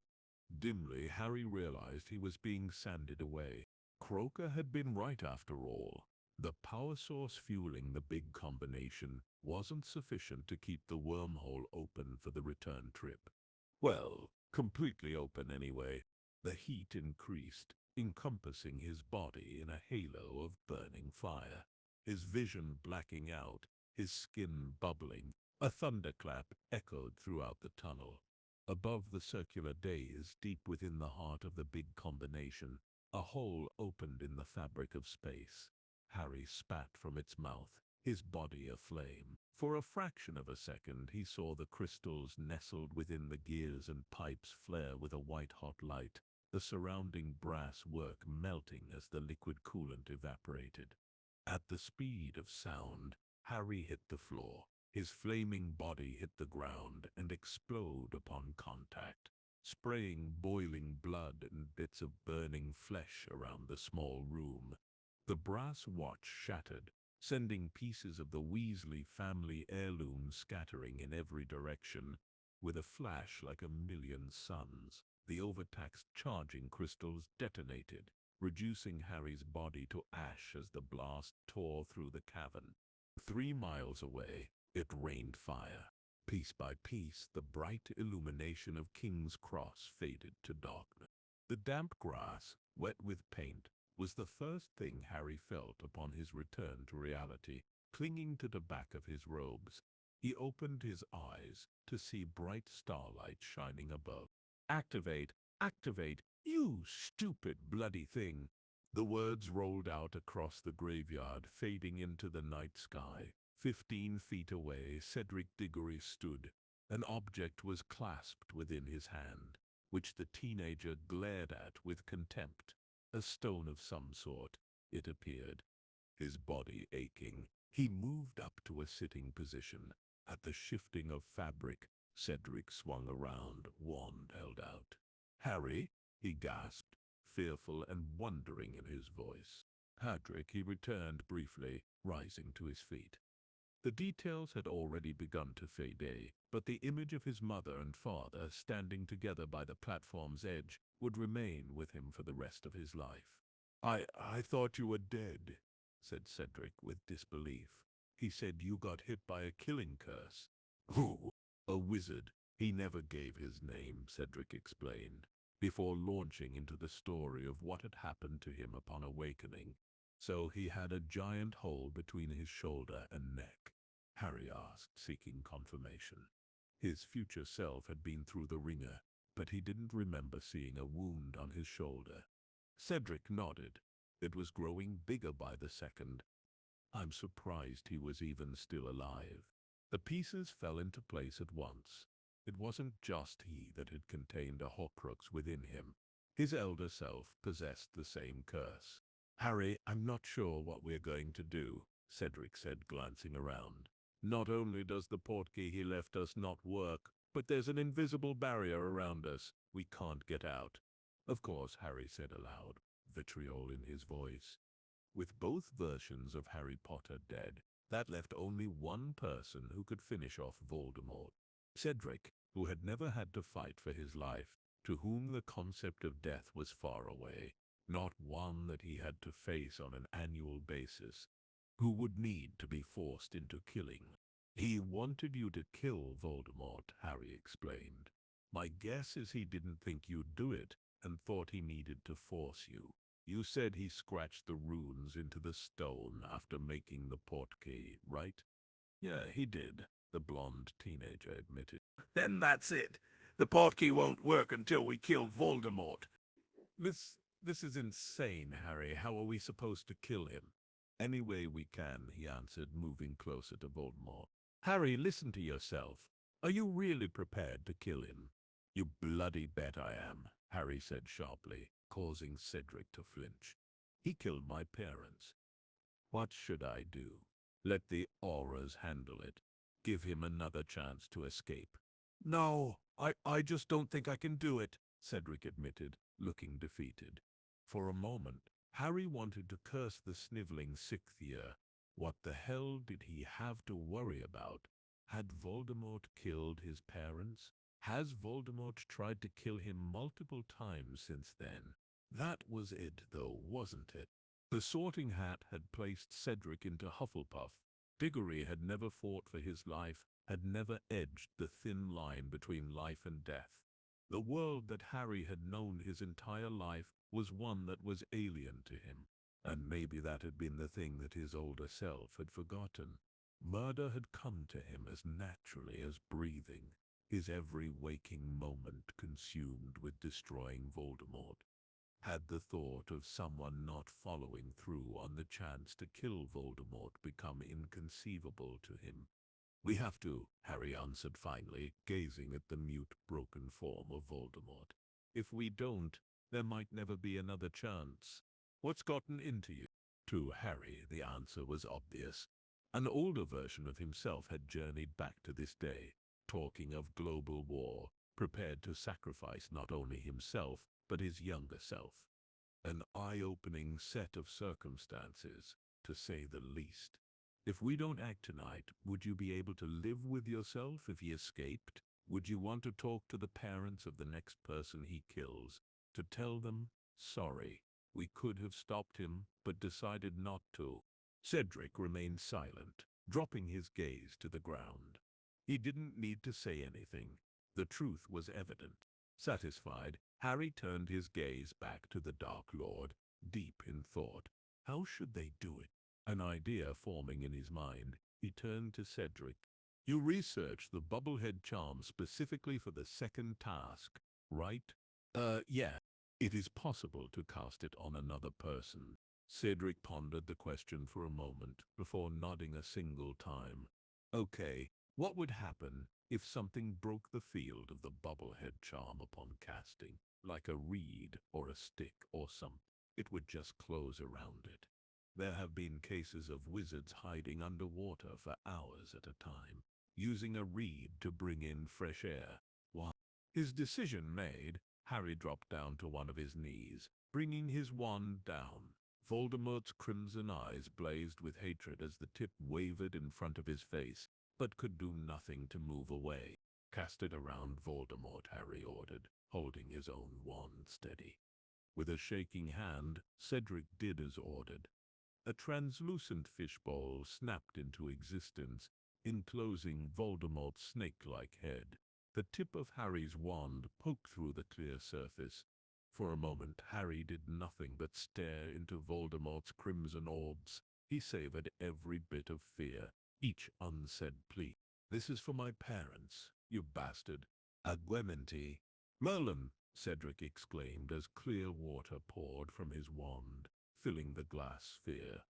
Dimly, Harry realized he was being sanded away. Croaker had been right after all. The power source fueling the big combination wasn't sufficient to keep the wormhole open for the return trip. Well, completely open anyway. The heat increased, encompassing his body in a halo of burning fire. His vision blacking out, his skin bubbling. A thunderclap echoed throughout the tunnel. Above the circular days, deep within the heart of the big combination, a hole opened in the fabric of space. Harry spat from its mouth, his body aflame. For a fraction of a second, he saw the crystals nestled within the gears and pipes flare with a white-hot light, the surrounding brass work melting as the liquid coolant evaporated. At the speed of sound, Harry hit the floor. His flaming body hit the ground and exploded upon contact, spraying boiling blood and bits of burning flesh around the small room. The brass watch shattered, sending pieces of the Weasley family heirloom scattering in every direction. With a flash like a million suns, the overtaxed charging crystals detonated, reducing Harry's body to ash as the blast tore through the cavern. 3 miles away, it rained fire. Piece by piece, the bright illumination of King's Cross faded to darkness. The damp grass, wet with paint, was the first thing Harry felt upon his return to reality, clinging to the back of his robes. He opened his eyes to see bright starlight shining above. "Activate! Activate! You stupid bloody thing!" The words rolled out across the graveyard, fading into the night sky. 15 feet away, Cedric Diggory stood. An object was clasped within his hand, which the teenager glared at with contempt. A stone of some sort, it appeared. His body aching, he moved up to a sitting position. At the shifting of fabric, Cedric swung around, wand held out. "Harry?" he gasped, fearful and wondering in his voice. "Hadrick," he returned briefly, rising to his feet. The details had already begun to fade, but the image of his mother and father standing together by the platform's edge would remain with him for the rest of his life. I thought you were dead," said Cedric with disbelief. "He said you got hit by a killing curse." "Who?" "A wizard. He never gave his name," Cedric explained, before launching into the story of what had happened to him upon awakening. "So he had a giant hole between his shoulder and neck?" Harry asked, seeking confirmation. His future self had been through the ringer, but he didn't remember seeing a wound on his shoulder. Cedric nodded. It was growing bigger by the second. "I'm surprised he was even still alive." The pieces fell into place at once. It wasn't just he that had contained a Horcrux within him. His elder self possessed the same curse. "Harry, I'm not sure what we're going to do," Cedric said, glancing around. "Not only does the portkey he left us not work, but there's an invisible barrier around us. We can't get out." "Of course," Harry said aloud, vitriol in his voice. With both versions of Harry Potter dead, that left only one person who could finish off Voldemort. Cedric, who had never had to fight for his life, to whom the concept of death was far away, not one that he had to face on an annual basis, who would need to be forced into killing. "He wanted you to kill Voldemort," Harry explained. "My guess is he didn't think you'd do it, and thought he needed to force you. You said he scratched the runes into the stone after making the portkey, right?" "Yeah, he did," the blonde teenager admitted. "Then that's it. The portkey won't work until we kill Voldemort." This is insane, Harry. How are we supposed to kill him?" "Any way we can," he answered, moving closer to Voldemort. "Harry, listen to yourself. Are you really prepared to kill him?" "You bloody bet I am," Harry said sharply, causing Cedric to flinch. "He killed my parents. What should I do? Let the auras handle it. Give him another chance to escape." "No, I just don't think I can do it," Cedric admitted, looking defeated. For a moment, Harry wanted to curse the sniveling 6th year. What the hell did he have to worry about? Had Voldemort killed his parents? Has Voldemort tried to kill him multiple times since then? That was it, though, wasn't it? The Sorting Hat had placed Cedric into Hufflepuff. Diggory had never fought for his life, had never edged the thin line between life and death. The world that Harry had known his entire life was one that was alien to him. And maybe that had been the thing that his older self had forgotten. Murder had come to him as naturally as breathing, his every waking moment consumed with destroying Voldemort. Had the thought of someone not following through on the chance to kill Voldemort become inconceivable to him? "We have to," Harry answered finally, gazing at the mute, broken form of Voldemort. "If we don't, there might never be another chance." "What's gotten into you?" To Harry, the answer was obvious. An older version of himself had journeyed back to this day, talking of global war, prepared to sacrifice not only himself, but his younger self. An eye-opening set of circumstances, to say the least. If we don't act tonight, would you be able to live with yourself if he escaped? Would you want to talk to the parents of the next person he kills, to tell them, sorry, we could have stopped him, but decided not to? Cedric remained silent, dropping his gaze to the ground. He didn't need to say anything. The truth was evident. Satisfied, Harry turned his gaze back to the Dark Lord, deep in thought. How should they do it? An idea forming in his mind, he turned to Cedric. You researched the bubblehead charm specifically for the second task, right? Yeah. It is possible to cast it on another person. Cedric pondered the question for a moment before nodding a single time. Okay, what would happen if something broke the field of the bubblehead charm upon casting, like a reed or a stick or something? It would just close around it. There have been cases of wizards hiding underwater for hours at a time, using a reed to bring in fresh air. While his decision made, Harry dropped down to one of his knees, bringing his wand down. Voldemort's crimson eyes blazed with hatred as the tip wavered in front of his face, but could do nothing to move away. Cast it around Voldemort, Harry ordered, holding his own wand steady. With a shaking hand, Cedric did as ordered. A translucent fishbowl snapped into existence, enclosing Voldemort's snake-like head. The tip of Harry's wand poked through the clear surface. For a moment, Harry did nothing but stare into Voldemort's crimson orbs. He savored every bit of fear, each unsaid plea. This is for my parents, you bastard. Aguamenti. Merlin, Cedric exclaimed as clear water poured from his wand, filling the glass sphere.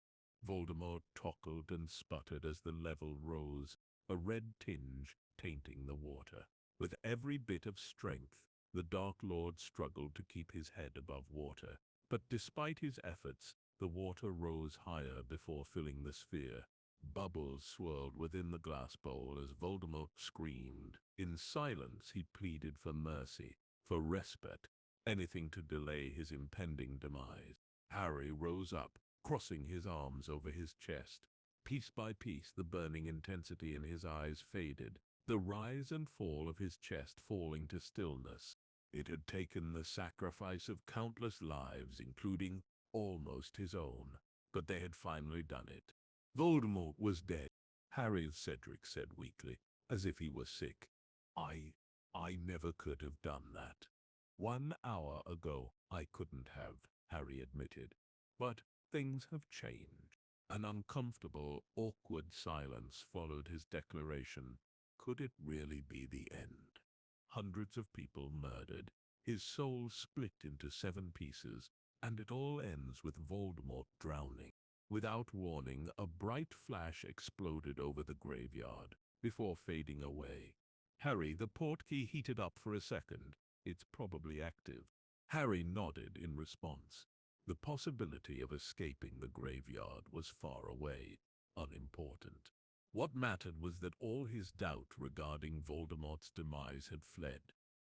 Voldemort tockled and sputtered as the level rose, a red tinge tainting the water. With every bit of strength, the Dark Lord struggled to keep his head above water, but despite his efforts, the water rose higher before filling the sphere. Bubbles swirled within the glass bowl as Voldemort screamed. In silence, he pleaded for mercy, for respite, anything to delay his impending demise. Harry rose up, crossing his arms over his chest. Piece by piece, the burning intensity in his eyes faded, the rise and fall of his chest falling to stillness. It had taken the sacrifice of countless lives, including almost his own, but they had finally done it. Voldemort was dead, Harry, Cedric said weakly, as if he was sick. I never could have done that. 1 hour ago, I couldn't have, Harry admitted. But things have changed. An uncomfortable, awkward silence followed his declaration. Could it really be the end? Hundreds of people murdered, his soul split into 7 pieces, and it all ends with Voldemort drowning. Without warning, a bright flash exploded over the graveyard, before fading away. Harry, the portkey heated up for a second. It's probably active. Harry nodded in response. The possibility of escaping the graveyard was far away, unimportant. What mattered was that all his doubt regarding Voldemort's demise had fled.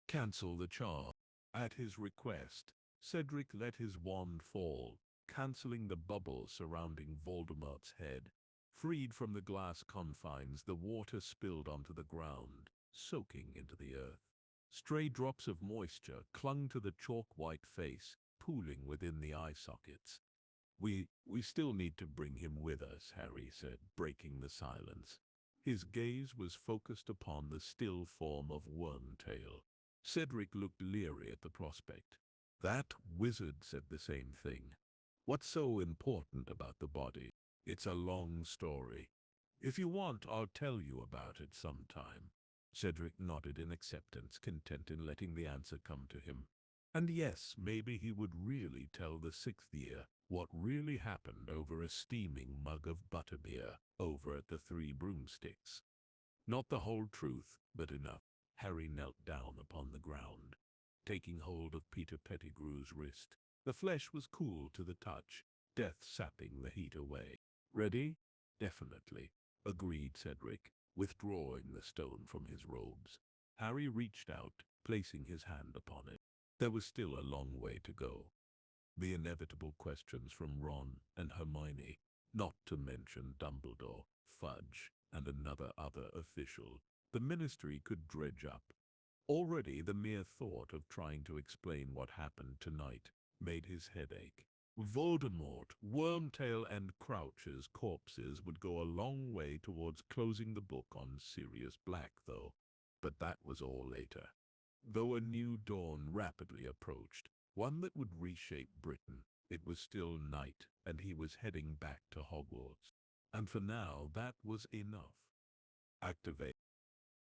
Cancel the charm. At his request, Cedric let his wand fall, cancelling the bubble surrounding Voldemort's head. Freed from the glass confines, the water spilled onto the ground, soaking into the earth. Stray drops of moisture clung to the chalk-white face, pooling within the eye sockets. We still need to bring him with us, Harry said, breaking the silence. His gaze was focused upon the still form of Wormtail. Cedric looked leery at the prospect. That wizard said the same thing. What's so important about the body? It's a long story. If you want, I'll tell you about it sometime. Cedric nodded in acceptance, content in letting the answer come to him. And yes, maybe he would really tell the 6th year what really happened over a steaming mug of butterbeer over at the Three Broomsticks. Not the whole truth, but enough. Harry knelt down upon the ground, taking hold of Peter Pettigrew's wrist. The flesh was cool to the touch, death sapping the heat away. Ready? Definitely, agreed Cedric, withdrawing the stone from his robes. Harry reached out, placing his hand upon it. There was still a long way to go. The inevitable questions from Ron and Hermione, not to mention Dumbledore, Fudge, and another official, the Ministry could dredge up. Already the mere thought of trying to explain what happened tonight made his head ache. Voldemort, Wormtail, and Crouch's corpses would go a long way towards closing the book on Sirius Black, though. But that was all later. Though a new dawn rapidly approached, one that would reshape Britain, it was still night, and he was heading back to Hogwarts. And for now, that was enough. Activate.